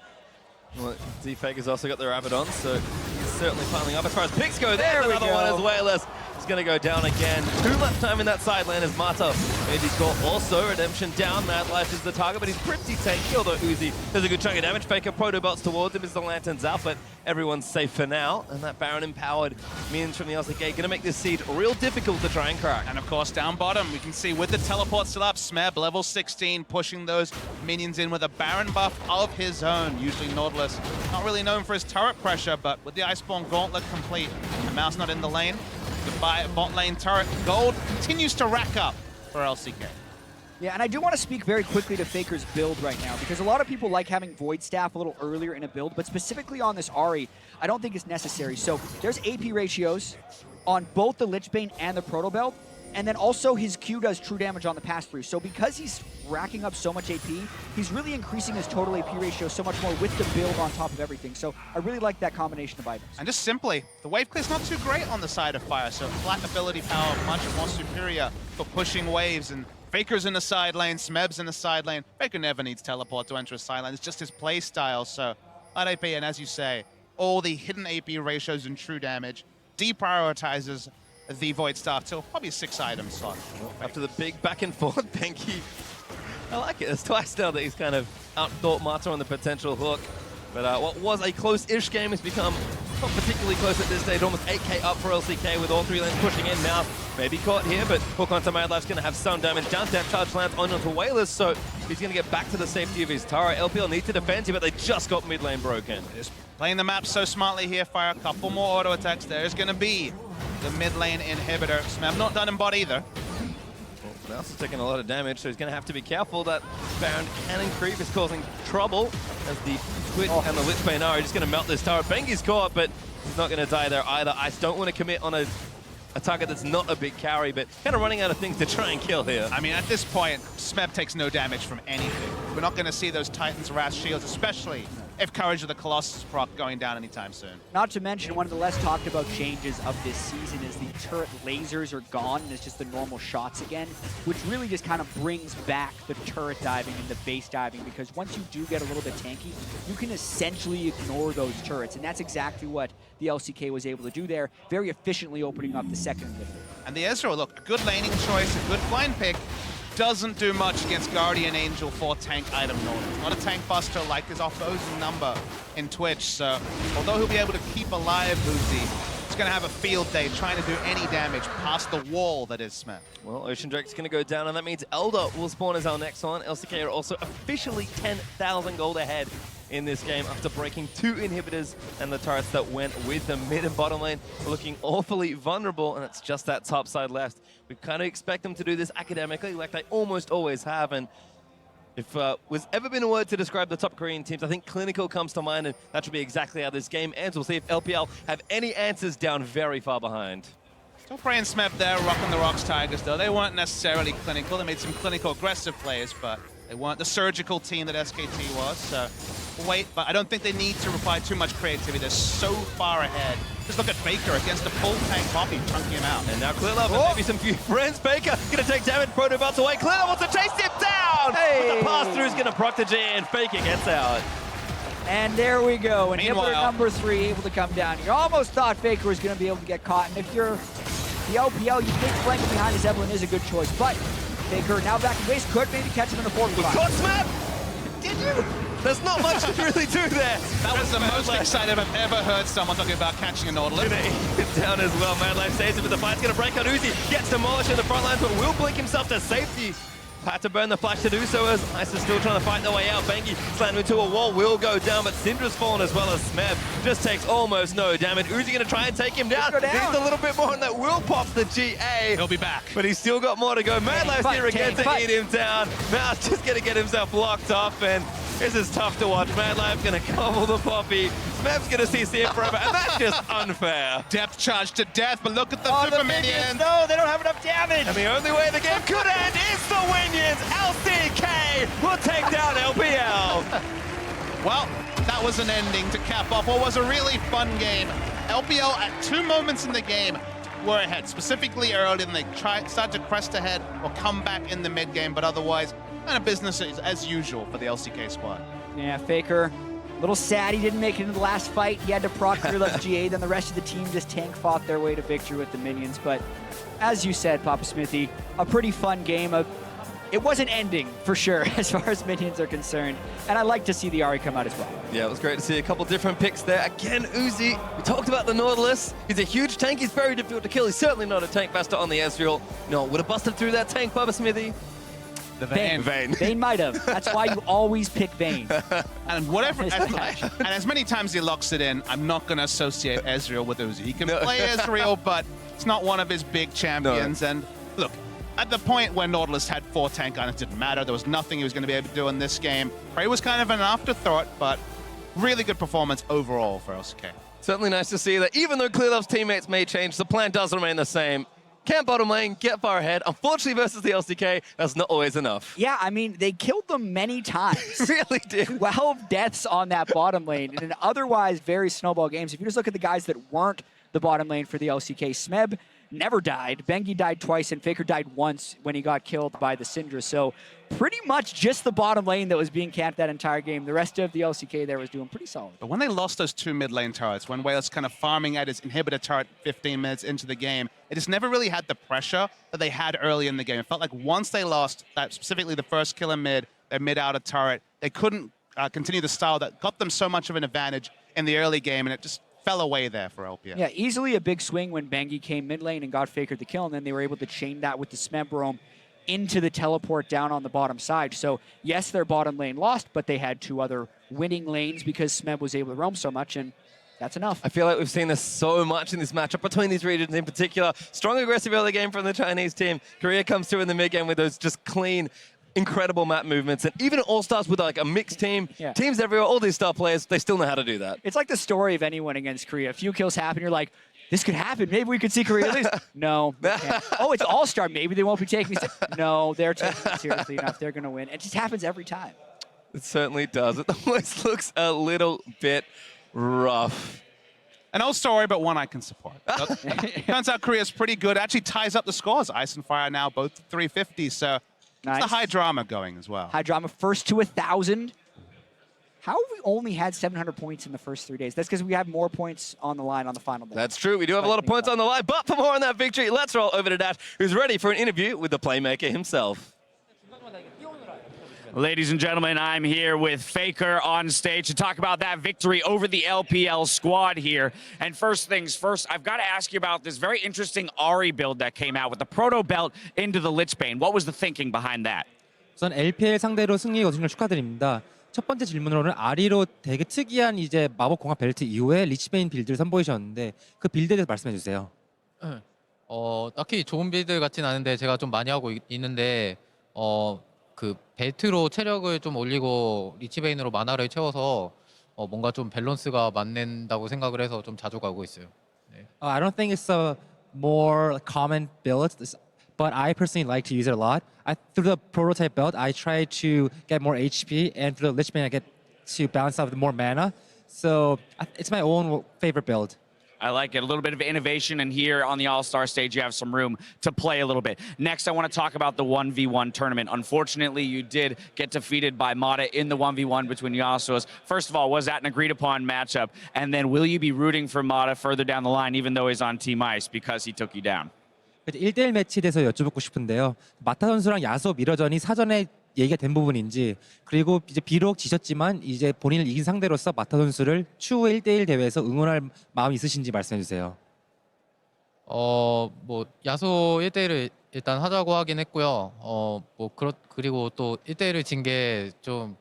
Speaker 17: Well, xPeke has also got the Rabbit on, so he's certainly piling up. As far as picks go, there's
Speaker 19: There we
Speaker 17: another
Speaker 19: go.
Speaker 17: one as Wayless. He's going to go down again. 2 left time in that side lane as Mata made his call. Also, Redemption down. Mad Life is the target, but he's pretty tanky, although Uzi does a good chunk of damage. Faker proto-bots towards him as the Lantern's out, but everyone's safe for now. And that Baron empowered minions from the LCK going to make this seed real difficult to try and crack.
Speaker 20: And of course, down bottom, we can see with the teleport still up, Smeb, level 16, pushing those minions in with a Baron buff of his own. Usually Nautilus, not really known for his turret pressure, but with the Iceborne Gauntlet complete, and Mouse not in the lane, goodbye bot lane turret. Gold continues to rack up for LCK.
Speaker 19: Yeah, and I do want to speak very quickly to Faker's build right now, because a lot of people like having Void Staff a little earlier in a build, but specifically on this Ahri, I don't think it's necessary. So there's AP ratios on both the Lich Bane and the Proto Belt, and then also his Q does true damage on the pass-through. So because he's racking up so much AP, he's really increasing his total AP ratio so much more with the build on top of everything. So I really like that combination of items.
Speaker 20: And just simply, the wave clear's not too great on the side of Fire, so flat ability power much more superior for pushing waves. And Faker's in the side lane, Smeb's in the side lane. Faker never needs teleport to enter a side lane. It's just his play style. So light AP, and as you say, all the hidden AP ratios and true damage deprioritizes the Void Staff till probably 6 items slot.
Speaker 17: After the big back and forth, Bengi, I like it. It's twice now that he's kind of outthought Mata on the potential hook. But what was a close-ish game has become not particularly close at this stage. Almost 8k up for LCK with all 3 lanes pushing in. Mouth maybe caught here, but hook onto Mad Life's going to have some damage. Down tap charge lands onto Wayless, so he's going to get back to the safety of his turret. LPL need to defend here, but they just got mid lane broken.
Speaker 20: Just playing the map so smartly here, Fire. A couple more auto attacks. There's going to be the mid lane inhibitor. Smeb not done in bot either.
Speaker 17: Mouse is taking a lot of damage, so he's going to have to be careful. That Baron cannon creep is causing trouble as the Twitch and the Lich Bane are just going to melt this turret. Bengi's caught, but he's not going to die there either. Ice don't want to commit on a target that's not a big carry, but kind of running out of things to try and kill here.
Speaker 20: I mean, at this point, Smeb takes no damage from anything. We're not going to see those Titans Wrath shields, especially if Courage of the Colossus proc going down anytime soon.
Speaker 19: Not to mention, one of the less talked about changes of this season is the turret lasers are gone and it's just the normal shots again, which really just kind of brings back the turret diving and the base diving, because once you do get a little bit tanky, you can essentially ignore those turrets, and that's exactly what the LCK was able to do there, very efficiently opening up the second inhibitor.
Speaker 20: And the Ezreal, look, a good laning choice, a good blind pick, doesn't do much against Guardian Angel for tank item Norton. Not a tank buster like his opposing number in Twitch, so although he'll be able to keep alive Uzi, he's going to have a field day trying to do any damage past the wall that is Smeb.
Speaker 17: Well, Ocean Drake's going to go down, and that means Elder will spawn as our next one. LCK are also officially 10,000 gold ahead in this game after breaking 2 inhibitors, and the turrets that went with the mid and bottom lane are looking awfully vulnerable, and it's just that top side left. We kind of expect them to do this academically like they almost always have, and if was ever been a word to describe the top Korean teams, I think clinical comes to mind, and that should be exactly how this game ends. We'll see if LPL have any answers down very far behind.
Speaker 20: Still praying Smeb there, rocking the Rocks Tigers though. They weren't necessarily clinical. They made some clinical aggressive plays, but they weren't the surgical team that SKT was, so wait, but I don't think they need to apply too much creativity. They're so far ahead. Just look at Baker against a full tank Poppy, chunking him out.
Speaker 17: And now Clearlove and maybe some few friends. Baker gonna take damage, Proto Bots away. Clearlove wants to chase him down!
Speaker 19: Hey.
Speaker 17: But the pass-through is gonna proc the G, and Faker gets out.
Speaker 19: And there we go, inhibitor
Speaker 20: Meanwhile,
Speaker 19: number 3 able to come down. You almost thought Faker was going to be able to get caught, and if you're the LPL, you think flanking behind his Evelyn is a good choice, but Faker now back in base, could maybe catch him in a 4v5.
Speaker 17: Caught Smap! Did you? There's not much to really do there.
Speaker 20: That was the most excited I've ever heard someone talking about catching a Nautilus.
Speaker 17: Gonna eat it down as well. Madlife saves it, but the fight's gonna break out. Uzi gets demolished in the front lines, but will blink himself to safety. Had to burn the flash to do so as Ice is still trying to fight their way out. Bengi slammed into a wall, will go down, but Syndra's fallen as well as Smeb just takes almost no damage. Uzi gonna try and take him down. Needs a little bit more and that will pop the GA.
Speaker 20: He'll be back.
Speaker 17: But he's still got more to go. Madlife's here again to eat him down. Mouse just gonna get himself locked off, and this is tough to watch. Madlife gonna gobble the Poppy. Smeb's gonna CC it forever, and that's just unfair.
Speaker 20: Depth charge to death, but look at the super minions.
Speaker 17: No, they don't have enough damage. And the only way the game could end is the Winions. LCK will take down LPL.
Speaker 20: Well, that was an ending to cap off what was a really fun game. LPL at 2 moments in the game were ahead, specifically early, and they started to crest ahead or come back in the mid game, but otherwise, kind of business as usual for the LCK squad.
Speaker 19: Yeah, Faker, a little sad he didn't make it into the last fight. He had to proc Fearless GA, then the rest of the team just tank fought their way to victory with the minions. But as you said, Papa Smithy, a pretty fun game. It wasn't ending, for sure, as far as minions are concerned. And I like to see the Ahri come out as well.
Speaker 17: Yeah, it was great to see a couple different picks there. Again, Uzi, we talked about the Nautilus. He's a huge tank. He's very difficult to kill. He's certainly not a tank master on the Ezreal. No, would have busted through that tank, Papa Smithy.
Speaker 20: The Vayne.
Speaker 19: Vayne might have. That's why you always pick Vayne.
Speaker 20: And whatever, and as many times he locks it in, I'm not going to associate Ezreal with Uzi. He can play Ezreal, but it's not one of his big champions. And look, at the point when Nautilus had 4 tank items, it didn't matter. There was nothing he was going to be able to do in this game. Prey was kind of an afterthought, but really good performance overall for LCK.
Speaker 17: Certainly nice to see that even though Clearlove's teammates may change, the plan does remain the same. Can't bottom lane, get far ahead. Unfortunately, versus the LCK, that's not always enough.
Speaker 19: Yeah, I mean, they killed them many times.
Speaker 17: Really did.
Speaker 19: 12 deaths on that bottom lane in an otherwise very snowball games. If you just look at the guys that weren't the bottom lane for the LCK, Smeb never died. Bengi died twice, and Faker died once when he got killed by the Syndra. So pretty much just the bottom lane that was being camped that entire game. The rest of the LCK there was doing pretty solid.
Speaker 20: But when they lost those 2 mid lane turrets, when Wales kind of farming at his inhibitor turret 15 minutes into the game, it just never really had the pressure that they had early in the game. It felt like once they lost that, specifically the first kill in mid, their mid-outer turret, they couldn't continue the style that got them so much of an advantage in the early game, and it just fell away there for LPL.
Speaker 19: Yeah, easily a big swing when Bengi came mid lane and got Faker the kill, and then they were able to chain that with the Smeb roam into the teleport down on the bottom side. So yes, their bottom lane lost, but they had 2 other winning lanes because Smeb was able to roam so much, and that's enough.
Speaker 17: I feel like we've seen this so much in this matchup between these regions in particular. Strong aggressive early game from the Chinese team. Korea comes through in the mid game with those just clean, incredible map movements, and even All-Stars with like a mixed team, teams everywhere, all these star players, they still know how to do that.
Speaker 19: It's like the story of anyone against Korea. A few kills happen, you're like, this could happen. Maybe we could see Korea lose. No. Oh, it's All-Star. Maybe they won't be taking me. No, they're taking it seriously enough. They're going to win. It just happens every time.
Speaker 17: It certainly does. It always looks a little bit rough.
Speaker 20: An old story, but one I can support. Turns out Korea's pretty good. Actually ties up the scores. Ice and Fire now both 350, so
Speaker 19: nice.
Speaker 20: It's the high drama going as well.
Speaker 19: High drama, first to 1,000. How have we only had 700 points in the first 3 days? That's because we have more points on the line on the final day.
Speaker 17: That's true. We do have a lot of points on the line, but for more on that victory, let's roll over to Dash, who's ready for an interview with the playmaker himself.
Speaker 10: Ladies and gentlemen, I'm here with Faker on stage to talk about that victory over the LPL squad here. And first things first, I've got to ask you about this very interesting Ahri build that came out with the Proto belt into the Lichbane. What was the thinking behind that?
Speaker 4: 우선 LPL 상대로 승리 거두신 축하드립니다. 첫 번째 질문으로는 아리로 되게 특이한 이제 마법 공합 벨트 이후에 리치베인 빌드를 선보이셨는데 그 빌드에 대해서 말씀해 주세요.
Speaker 18: 딱히 좋은 빌드 같진 않은데 제가 좀 많이 하고 있는데 그 벨트로 체력을 좀 올리고 리치베인으로 마나를 채워서 뭔가 좀 밸런스가 맞는다고 생각을 해서 좀 자주 가고 있어요. 네.
Speaker 4: I don't think it's a more common build, but I personally like to use it a lot. Through the prototype belt, I try to get more HP, and through the Lichbane, I get to balance out with more mana. So it's my own favorite build.
Speaker 10: I like it. A little bit of innovation, and here on the All-Star stage, you have some room to play a little bit. Next, I want to talk about the 1v1 tournament. Unfortunately, you did get defeated by Mata in the 1v1 between Yasuo's. First of all, was that an agreed-upon matchup? And then will you be rooting for Mata further down the line, even though he's on Team Ice, because he took you down?
Speaker 4: 1대1 매치에 대해서 여쭤보고 싶은데요. 마타 선수랑 야소 미러전이 사전에 얘기가 된 부분인지, 그리고 이제 비록 지셨지만 이제 본인을 이긴 상대로서 마타 선수를 추후 1대1 대회에서 응원할 마음이 있으신지 말씀해 주세요.
Speaker 18: 뭐 야소 1대1을 일단 하자고 하긴 했고요. 그리고 또 1대1을 진 게 좀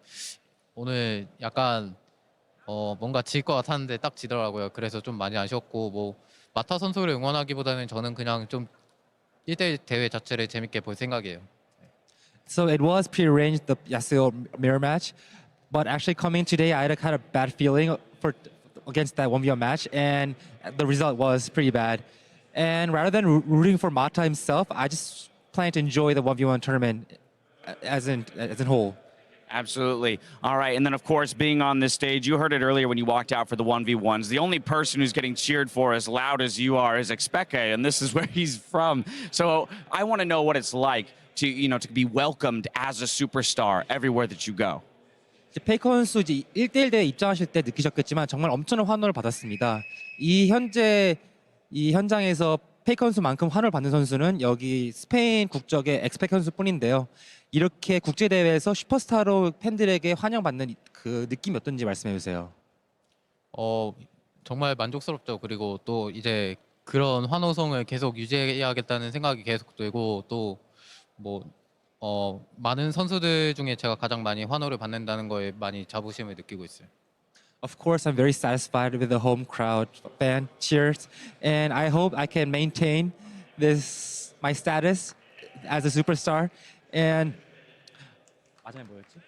Speaker 18: 오늘 약간 뭔가 질 것 같았는데 딱 지더라고요. 그래서 좀 많이 아쉬웠고, 뭐 마타 선수를 응원하기보다는 저는 그냥 좀 1대1 대회 자체를 재밌게 볼 생각이에요.
Speaker 4: So it was prearranged, the Yasuo mirror match, but actually coming today, I had a kind of bad feeling against that 1v1 match, and the result was pretty bad. And rather than rooting for Mata himself, I just plan to enjoy the 1v1 tournament as in whole.
Speaker 10: Absolutely. All right, and then of course, being on this stage, you heard it earlier when you walked out for the 1v1s. The only person who's getting cheered for as loud as you are is xPeke, and this is where he's from. So I want to know what it's like to be welcomed as a superstar everywhere that you go.
Speaker 4: 페이커 선수 이제 1대1 대회 입장하실 때 느끼셨겠지만 정말 엄청난 환호를 받았습니다. 이 현장에서 페이커 선수만큼 환호를 받는 선수는 여기 스페인 국적의 xPeke 선수뿐인데요. 이렇게 국제 대회에서 슈퍼스타로 팬들에게 환영받는 그 느낌이 어떤지 말씀해 주세요.
Speaker 18: 정말 만족스럽죠. 그리고 또 이제 그런 환호성을 계속 유지해야겠다는 생각이 계속 들고, 또 많은 선수들 중에 제가 가장 많이 환호를 받는다는 거에 많이 자부심을 느끼고 있어요.
Speaker 4: Of course, I'm very satisfied with the home crowd fan cheers, and I hope I can maintain my status as a superstar. And 마지막에 뭐였지?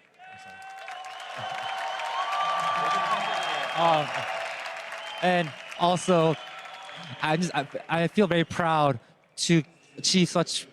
Speaker 4: And also, I feel very proud to achieve such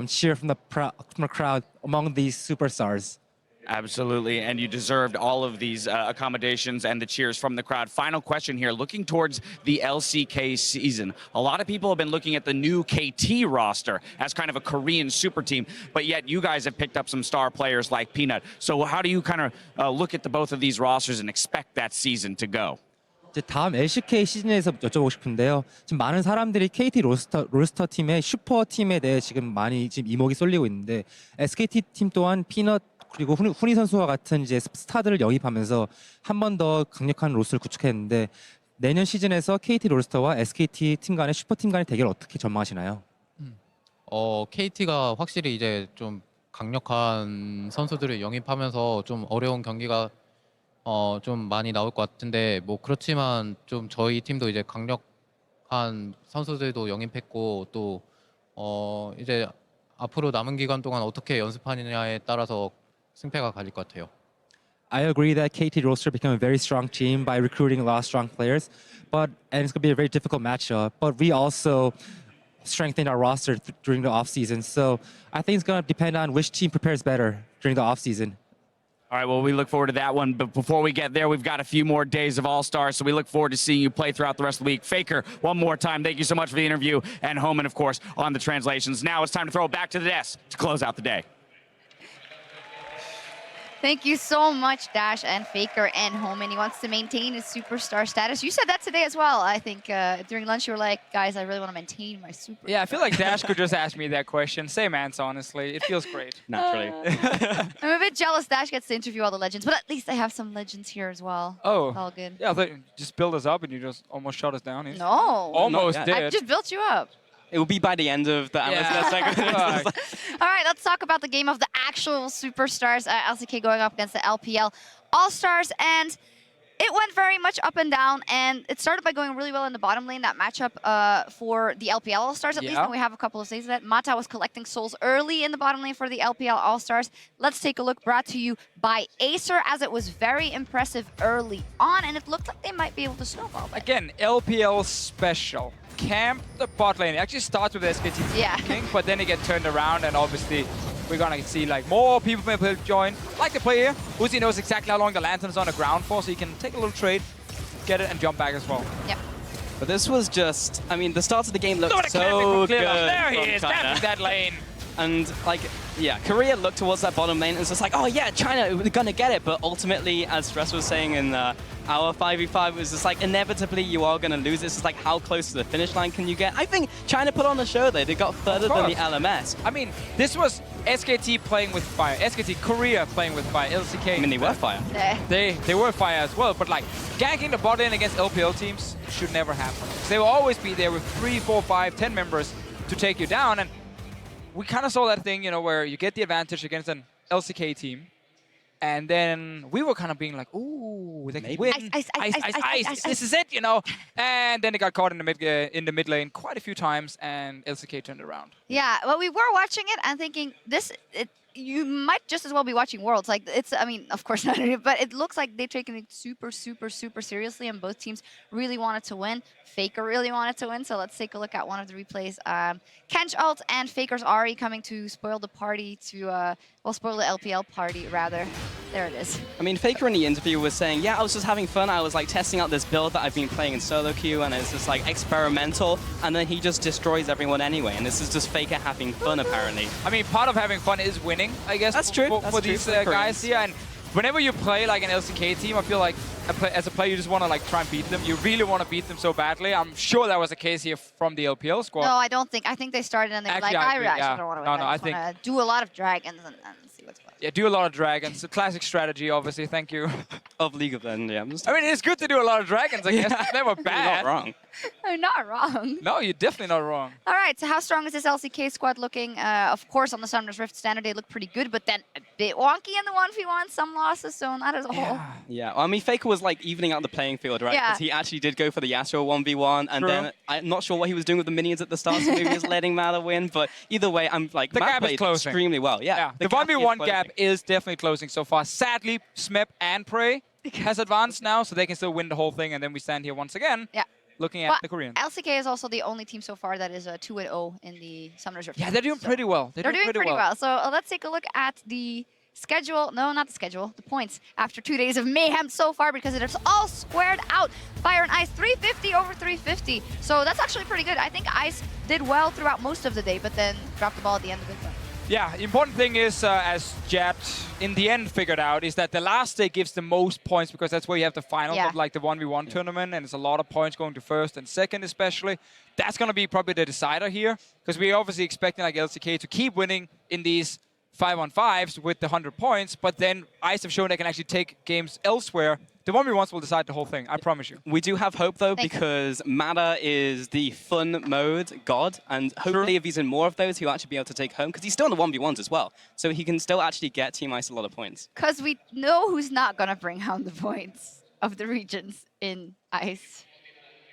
Speaker 4: cheer from the crowd among these superstars.
Speaker 10: Absolutely, and you deserved all of these accommodations and the cheers from the crowd. Final question here, looking towards the LCK season. A lot of people have been looking at the new KT roster as kind of a Korean super team, but yet you guys have picked up some star players like Peanut. So how do you kind of look at both of these rosters and expect that season to go?
Speaker 4: 이제 다음 LCK 시즌에서 여쭤보고 싶은데요. 지금 많은 사람들이 KT 롤스터 팀의 슈퍼 팀에 대해 지금 많이 이목이 쏠리고 있는데, SKT 팀 또한 피넛 그리고 훈이 선수와 같은 이제 스타들을 영입하면서 한 번 더 강력한 로스를 구축했는데, 내년 시즌에서 KT 롤스터와 SKT 팀 간의 슈퍼 팀 간의 대결 어떻게 전망하시나요?
Speaker 18: KT가 확실히 이제 좀 강력한 선수들을 영입하면서 좀 어려운 경기가 좀 많이 나올 것 같은데, 뭐 그렇지만 좀 저희 팀도 이제 강력한 선수들도 영입했고, 또 이제 앞으로 남은 기간 동안 어떻게 연습하느냐에 따라서 승패가 갈릴 것 같아요.
Speaker 4: I agree that KT roster became a very strong team by recruiting a lot of strong players, and it's going to be a very difficult matchup. But we also strengthened our roster during the off season, so I think it's going to depend on which team prepares better during the off season.
Speaker 10: All right, well, we look forward to that one. But before we get there, we've got a few more days of All-Stars, so we look forward to seeing you play throughout the rest of the week. Faker, one more time, thank you so much for the interview. And Homan, of course, on the translations. Now it's time to throw it back to the desk to close out the day.
Speaker 5: Thank you so much, Dash and Faker and Homan. He wants to maintain his superstar status. You said that today as well. I think during lunch you were like, guys, I really want to maintain my superstar.
Speaker 24: Yeah, I feel like Dash could just ask me that question. Same answer, honestly. It feels great.
Speaker 10: Naturally.
Speaker 5: I'm a bit jealous Dash gets to interview all the legends, but at least I have some legends here as well.
Speaker 24: Oh.
Speaker 5: It's all good.
Speaker 24: Yeah, but just build us up and you just almost shut us down.
Speaker 5: No.
Speaker 24: Almost did.
Speaker 5: I just built you up.
Speaker 7: It will be by the end of the analyst segment.
Speaker 5: All right, let's talk about the game of the actual superstars. LCK going up against the LPL All-Stars, and it went very much up and down, and it started by going really well in the bottom lane, that matchup for the LPL All-Stars, at least, and we have a couple of saves of that. Mata was collecting souls early in the bottom lane for the LPL All-Stars. Let's take a look, brought to you by Acer, as it was very impressive early on, and it looked like they might be able to snowball that.
Speaker 24: Again, LPL special. Camp the bot lane. It actually starts with SKT King, but then it gets turned around, and obviously we're gonna see like more people maybe join. Like the player, Uzi knows exactly how long the lantern's on the ground for, so he can take a little trade, get it, and jump back as well.
Speaker 5: Yep.
Speaker 7: But this was just, I mean, the start of the game looked so good.
Speaker 24: There he is, tapping that lane.
Speaker 7: And like, yeah, Korea looked towards that bottom lane and it's just like, oh yeah, China, we're gonna get it. But ultimately, as Stress was saying in our 5v5, it was just like, inevitably you are gonna lose. It's just like, how close to the finish line can you get? I think China put on the show though. They got further than the LMS.
Speaker 24: I mean, this was SKT playing with fire, SKT Korea playing with fire, LCK.
Speaker 7: I mean, they were fire.
Speaker 24: They were fire as well, but like, ganking the bot lane against LPL teams should never happen. They will always be there with 3, 4, 5, 10 members to take you down. And we kind of saw that thing, you know, where you get the advantage against an LCK team, and then we were kind of being like, ooh, they can win. Ice. This is it, you know. And then they got caught in the mid lane quite a few times, and LCK turned around.
Speaker 5: Yeah, well, we were watching it and thinking you might just as well be watching Worlds. Like, it's, I mean, of course not, but it looks like they've taken it super, super, super seriously, and both teams really wanted to win. Faker really wanted to win, so let's take a look at one of the replays. Kench ult and Faker's Ahri coming to spoil the party well, spoil the LPL party, rather. There it is.
Speaker 7: I mean, Faker in the interview was saying, yeah, I was just having fun. I was like testing out this build that I've been playing in solo queue, and it's just like experimental, and then he just destroys everyone anyway, and this is just Faker having fun, apparently.
Speaker 24: I mean, part of having fun is winning, I guess.
Speaker 7: That's true.
Speaker 24: For these guys here. And whenever you play like an LCK team, I feel like as a player, you just want to like try and beat them. You really want to beat them so badly. I'm sure that was the case here from the LPL squad.
Speaker 5: No, I don't think. I think they started and they were like, I actually don't want to win.
Speaker 24: No,
Speaker 5: I think want to do a lot of dragons and see what's what.
Speaker 24: Yeah, do a lot of dragons. A classic strategy, obviously. Thank you.
Speaker 7: Of League of Legends.
Speaker 24: I mean, it's good to do a lot of dragons, I guess.
Speaker 7: Yeah.
Speaker 24: They were bad.
Speaker 7: You're not wrong.
Speaker 5: I'm not wrong.
Speaker 24: No, you're definitely not wrong.
Speaker 5: All right, so how strong is this LCK squad looking? Of course, on the Summoner's Rift standard, they look pretty good, but then a bit wonky in the 1v1, some losses, so not as a whole.
Speaker 7: Yeah, well, I mean, Faker was like evening out the playing field, right?
Speaker 5: Yeah.
Speaker 7: Because he actually did go for the Yasuo 1v1, and then I'm not sure what he was doing with the minions at the start, so maybe he was letting Mala win, but either way, I'm like,
Speaker 24: the
Speaker 7: Matt
Speaker 24: gap is
Speaker 7: played
Speaker 24: closing
Speaker 7: extremely well. Yeah,
Speaker 24: the 1v1 gap is definitely closing so far. Sadly, Smep and Prey has advanced now, so they can still win the whole thing, and then we stand here once again.
Speaker 5: Yeah.
Speaker 24: Looking at the Koreans.
Speaker 5: LCK is also the only team so far that is 2-0 in the Summoner's Rift.
Speaker 24: Yeah, they're doing pretty well.
Speaker 5: They're doing pretty well. So let's take a look at the schedule. No, not the schedule. The points after 2 days of mayhem so far, because it's all squared out. Fire and Ice 350 over 350. So that's actually pretty good. I think Ice did well throughout most of the day, but then dropped the ball at the end of it.
Speaker 24: Yeah, the important thing is, as Jad in the end figured out, is that the last day gives the most points, because that's where you have the finals of like the 1v1 tournament, and it's a lot of points going to first and second especially. That's going to be probably the decider here, because we're obviously expecting like LCK to keep winning in these 5-on-5s with the 100 points, but then Ice have shown they can actually take games elsewhere. The 1v1s will decide the whole thing, I promise you.
Speaker 7: We do have hope, though, because Mada is the fun mode god, and hopefully if he's in more of those, he'll actually be able to take home, because he's still in the 1v1s as well, so he can still actually get Team Ice a lot of points.
Speaker 5: Because we know who's not going to bring home the points of the regions in Ice.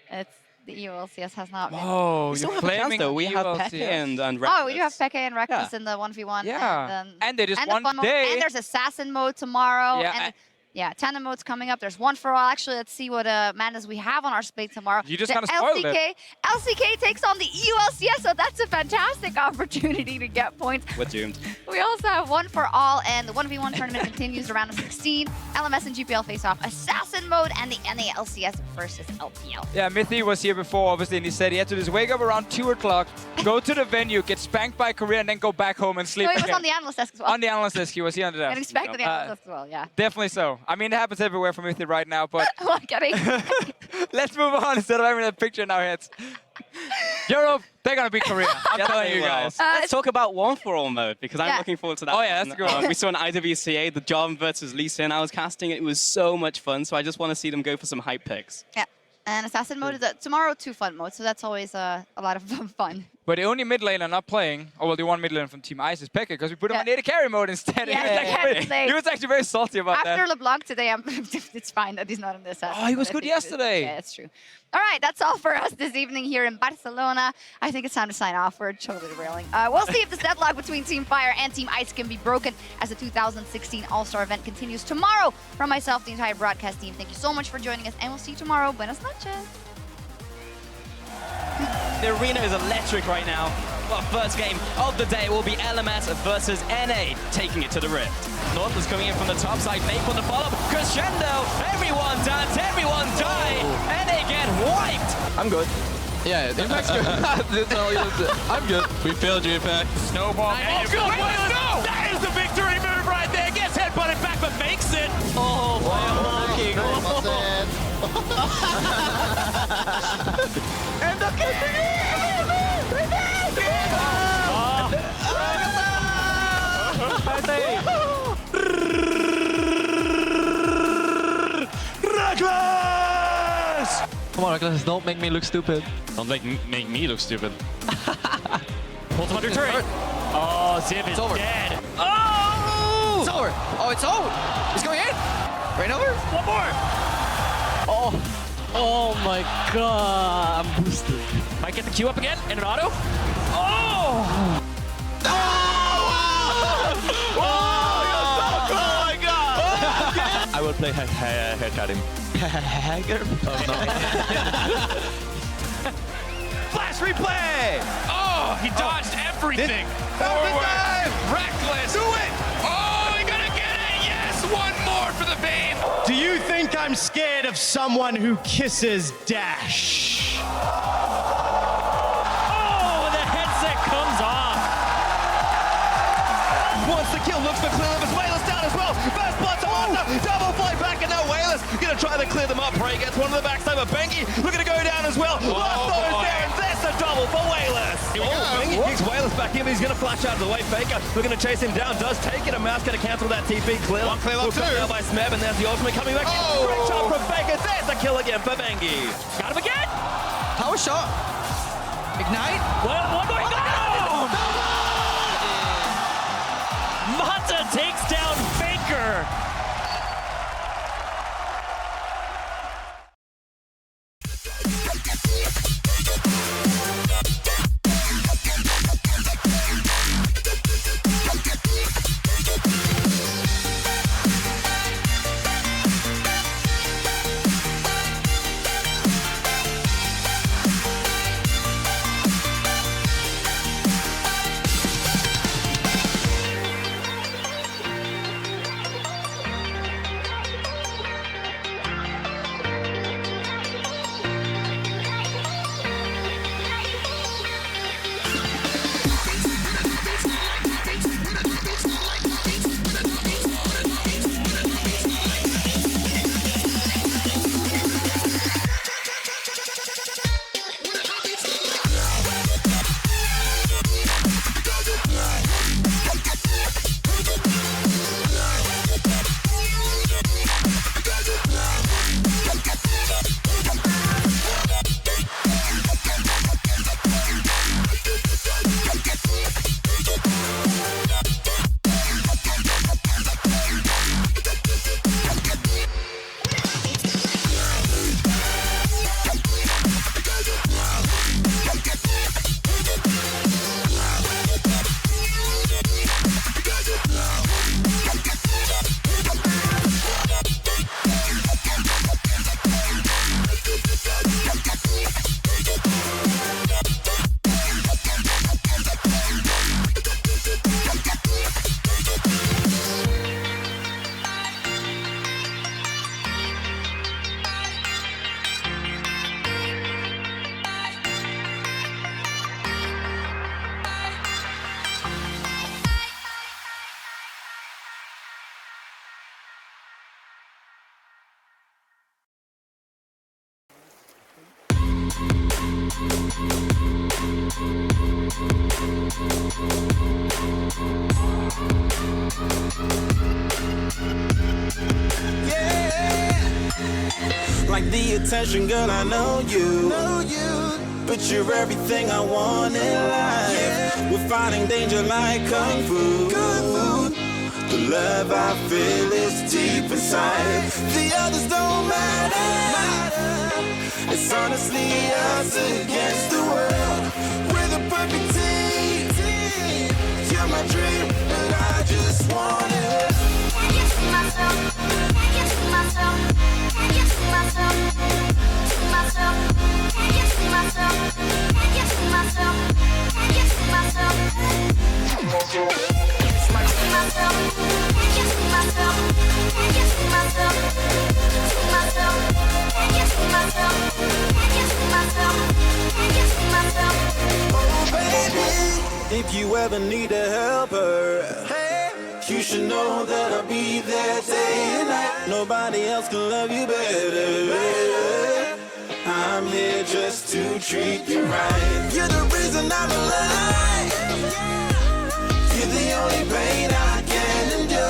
Speaker 5: It's the EULCS has not been.
Speaker 24: Oh,
Speaker 7: we still have a chance, though. We have Peke and Reckless.
Speaker 5: Oh, we do have Peke and Reckless in the 1v1.
Speaker 24: Yeah, and they just one
Speaker 5: the fun
Speaker 24: day.
Speaker 5: Mode. And there's Assassin mode tomorrow.
Speaker 24: Yeah,
Speaker 5: and yeah, Tandem mode's coming up. There's one for all. Actually, let's see what madness we have on our slate tomorrow.
Speaker 24: You just kind of spoiled it.
Speaker 5: LCK takes on the EULCS, so that's a fantastic opportunity to get points.
Speaker 7: We're doomed.
Speaker 5: We also have one for all, and the 1v1 tournament continues to round of 16. LMS and GPL face off. Assassin mode and the NALCS versus LPL.
Speaker 24: Yeah, Mithy was here before, obviously, and he said he had to just wake up around 2 o'clock, go to the venue, get spanked by Korea, and then go back home and sleep.
Speaker 5: No, he was
Speaker 24: again.
Speaker 5: on the analyst desk as well.
Speaker 24: On the analyst desk, he was here on the desk.
Speaker 5: Getting spanked on the analyst desk as well, yeah.
Speaker 24: Definitely so. I mean, it happens everywhere for Mithy right now, but
Speaker 5: Well, getting.
Speaker 24: let's move on instead of having that picture in our heads. Europe, they're going to beat Korea. I'm telling you guys.
Speaker 7: Let's talk about one for all mode, because I'm looking forward to that.
Speaker 24: Oh, yeah, that's a good one.
Speaker 7: We saw an IWCA, the Jarvan versus Lee Sin. I was casting it. It was so much fun, so I just want to see them go for some hype picks.
Speaker 5: Yeah. And Assassin mode is tomorrow 2 fun mode, so that's always a lot of fun.
Speaker 24: But the only mid laner not playing, well, the one mid laner from Team Ice is Peke, because we put him on AD carry mode instead.
Speaker 5: Yeah,
Speaker 24: he was actually very salty about that.
Speaker 5: After LeBlanc today, it's fine that he's not in the Assassin.
Speaker 24: Oh, he was good yesterday.
Speaker 5: Yeah, that's true. All right, that's all for us this evening here in Barcelona. I think it's time to sign off. We're totally railing. We'll see if this deadlock between Team Fire and Team Ice can be broken as the 2016 All-Star event continues tomorrow. From myself, the entire broadcast team, thank you so much for joining us, and we'll see you tomorrow. Buenas noches.
Speaker 7: The arena is electric right now. Well, first game of the day will be LMS versus NA, taking it to the Rift. North is coming in from the top side. Maple the follow-up. Crescendo. Everyone dance. Everyone die. NA get wiped.
Speaker 9: I'm good.
Speaker 18: Yeah, Impact's good. That's all I'm good.
Speaker 6: We failed you, Impact.
Speaker 15: Snowball.
Speaker 6: Oh, good. No! That is the victory move right there. Gets headbutted back, but makes it.
Speaker 15: Oh, blocking.
Speaker 16: And the
Speaker 8: Reckless!
Speaker 18: Come on, Reckless, don't make me look stupid.
Speaker 6: Don't make me look stupid.
Speaker 15: Pulls him under turret. Oh, Ziv is dead. Oh!
Speaker 13: It's over. Oh, it's over. It's going in. Right over.
Speaker 15: One more. Oh. Oh my god. I'm boosted. Might get the Q up again in an auto. Oh!
Speaker 11: I will play haircut him.
Speaker 15: Hager?
Speaker 11: Oh, no.
Speaker 15: Flash replay! Oh, he dodged everything. Forward. Reckless. Do it! Oh, you're gonna get it! Yes! One more for the Vayne!
Speaker 22: Do you think I'm scared of someone who kisses Dash?
Speaker 15: Oh, the headset comes off.
Speaker 17: Wants the kill, looks for clear of his Wayless down as well. First blood to Monster, double fly back, and now Wayless gonna try to clear them up. Prey gets one to the backside, but Bengi looking to go down as well. Last thought is there, and there's a double for Wayless. Bengi kicks Wayless back in, but he's gonna flash out of the way. Faker looking to chase him down, does take it. A mouse gonna cancel that TP clear.
Speaker 20: One clear up,
Speaker 17: Hooked up now by Smeb, and there's the ultimate coming back in. Great shot from Faker, there's a kill again for Bengi.
Speaker 15: Got him again.
Speaker 13: Power shot. Ignite.
Speaker 15: One more. No! Mata takes down Faker.
Speaker 16: Like the attention, girl, I know you. But you're everything I want in life. We're fighting danger like kung fu. The love I feel is deep inside. The others don't matter. It's honestly us against the world. We're the perfect team. You're my dream, and I just want it. Can't get to myself. Can't get to myself. Can't get to myself. To myself. Can't get to myself. Can't get to myself. Can't get to myself. To myself. Can't get to myself. Can't get to myself. To myself. Can't get to myself. Can't get to myself. Can't get If you ever need a helper, you should know that I'll be there day and night. Nobody else can love you better. I'm here just to treat you right. You're the reason I'm alive. You're the only pain I can endure.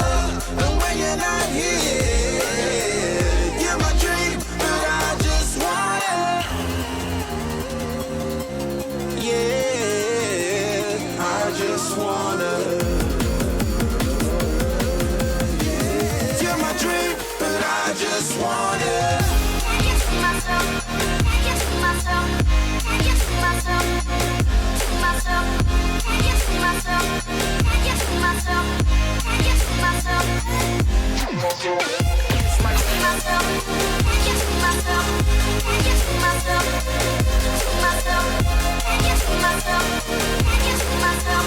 Speaker 16: And when you're not here, you're my dream, but I just wanna. Yeah, I just wanna. You're my dream, but I just wanna. Can't get to myself, can't get to myself, can't get to myself, to myself, can't get to myself, can't get to myself, can't get to myself, to myself, can't get to myself, can't get to myself, to myself, can't get to myself, can't get to myself,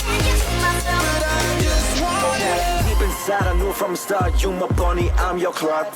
Speaker 16: can't get to myself, but I just want it. Deep inside I knew from the start you my bunny, I'm your Clark.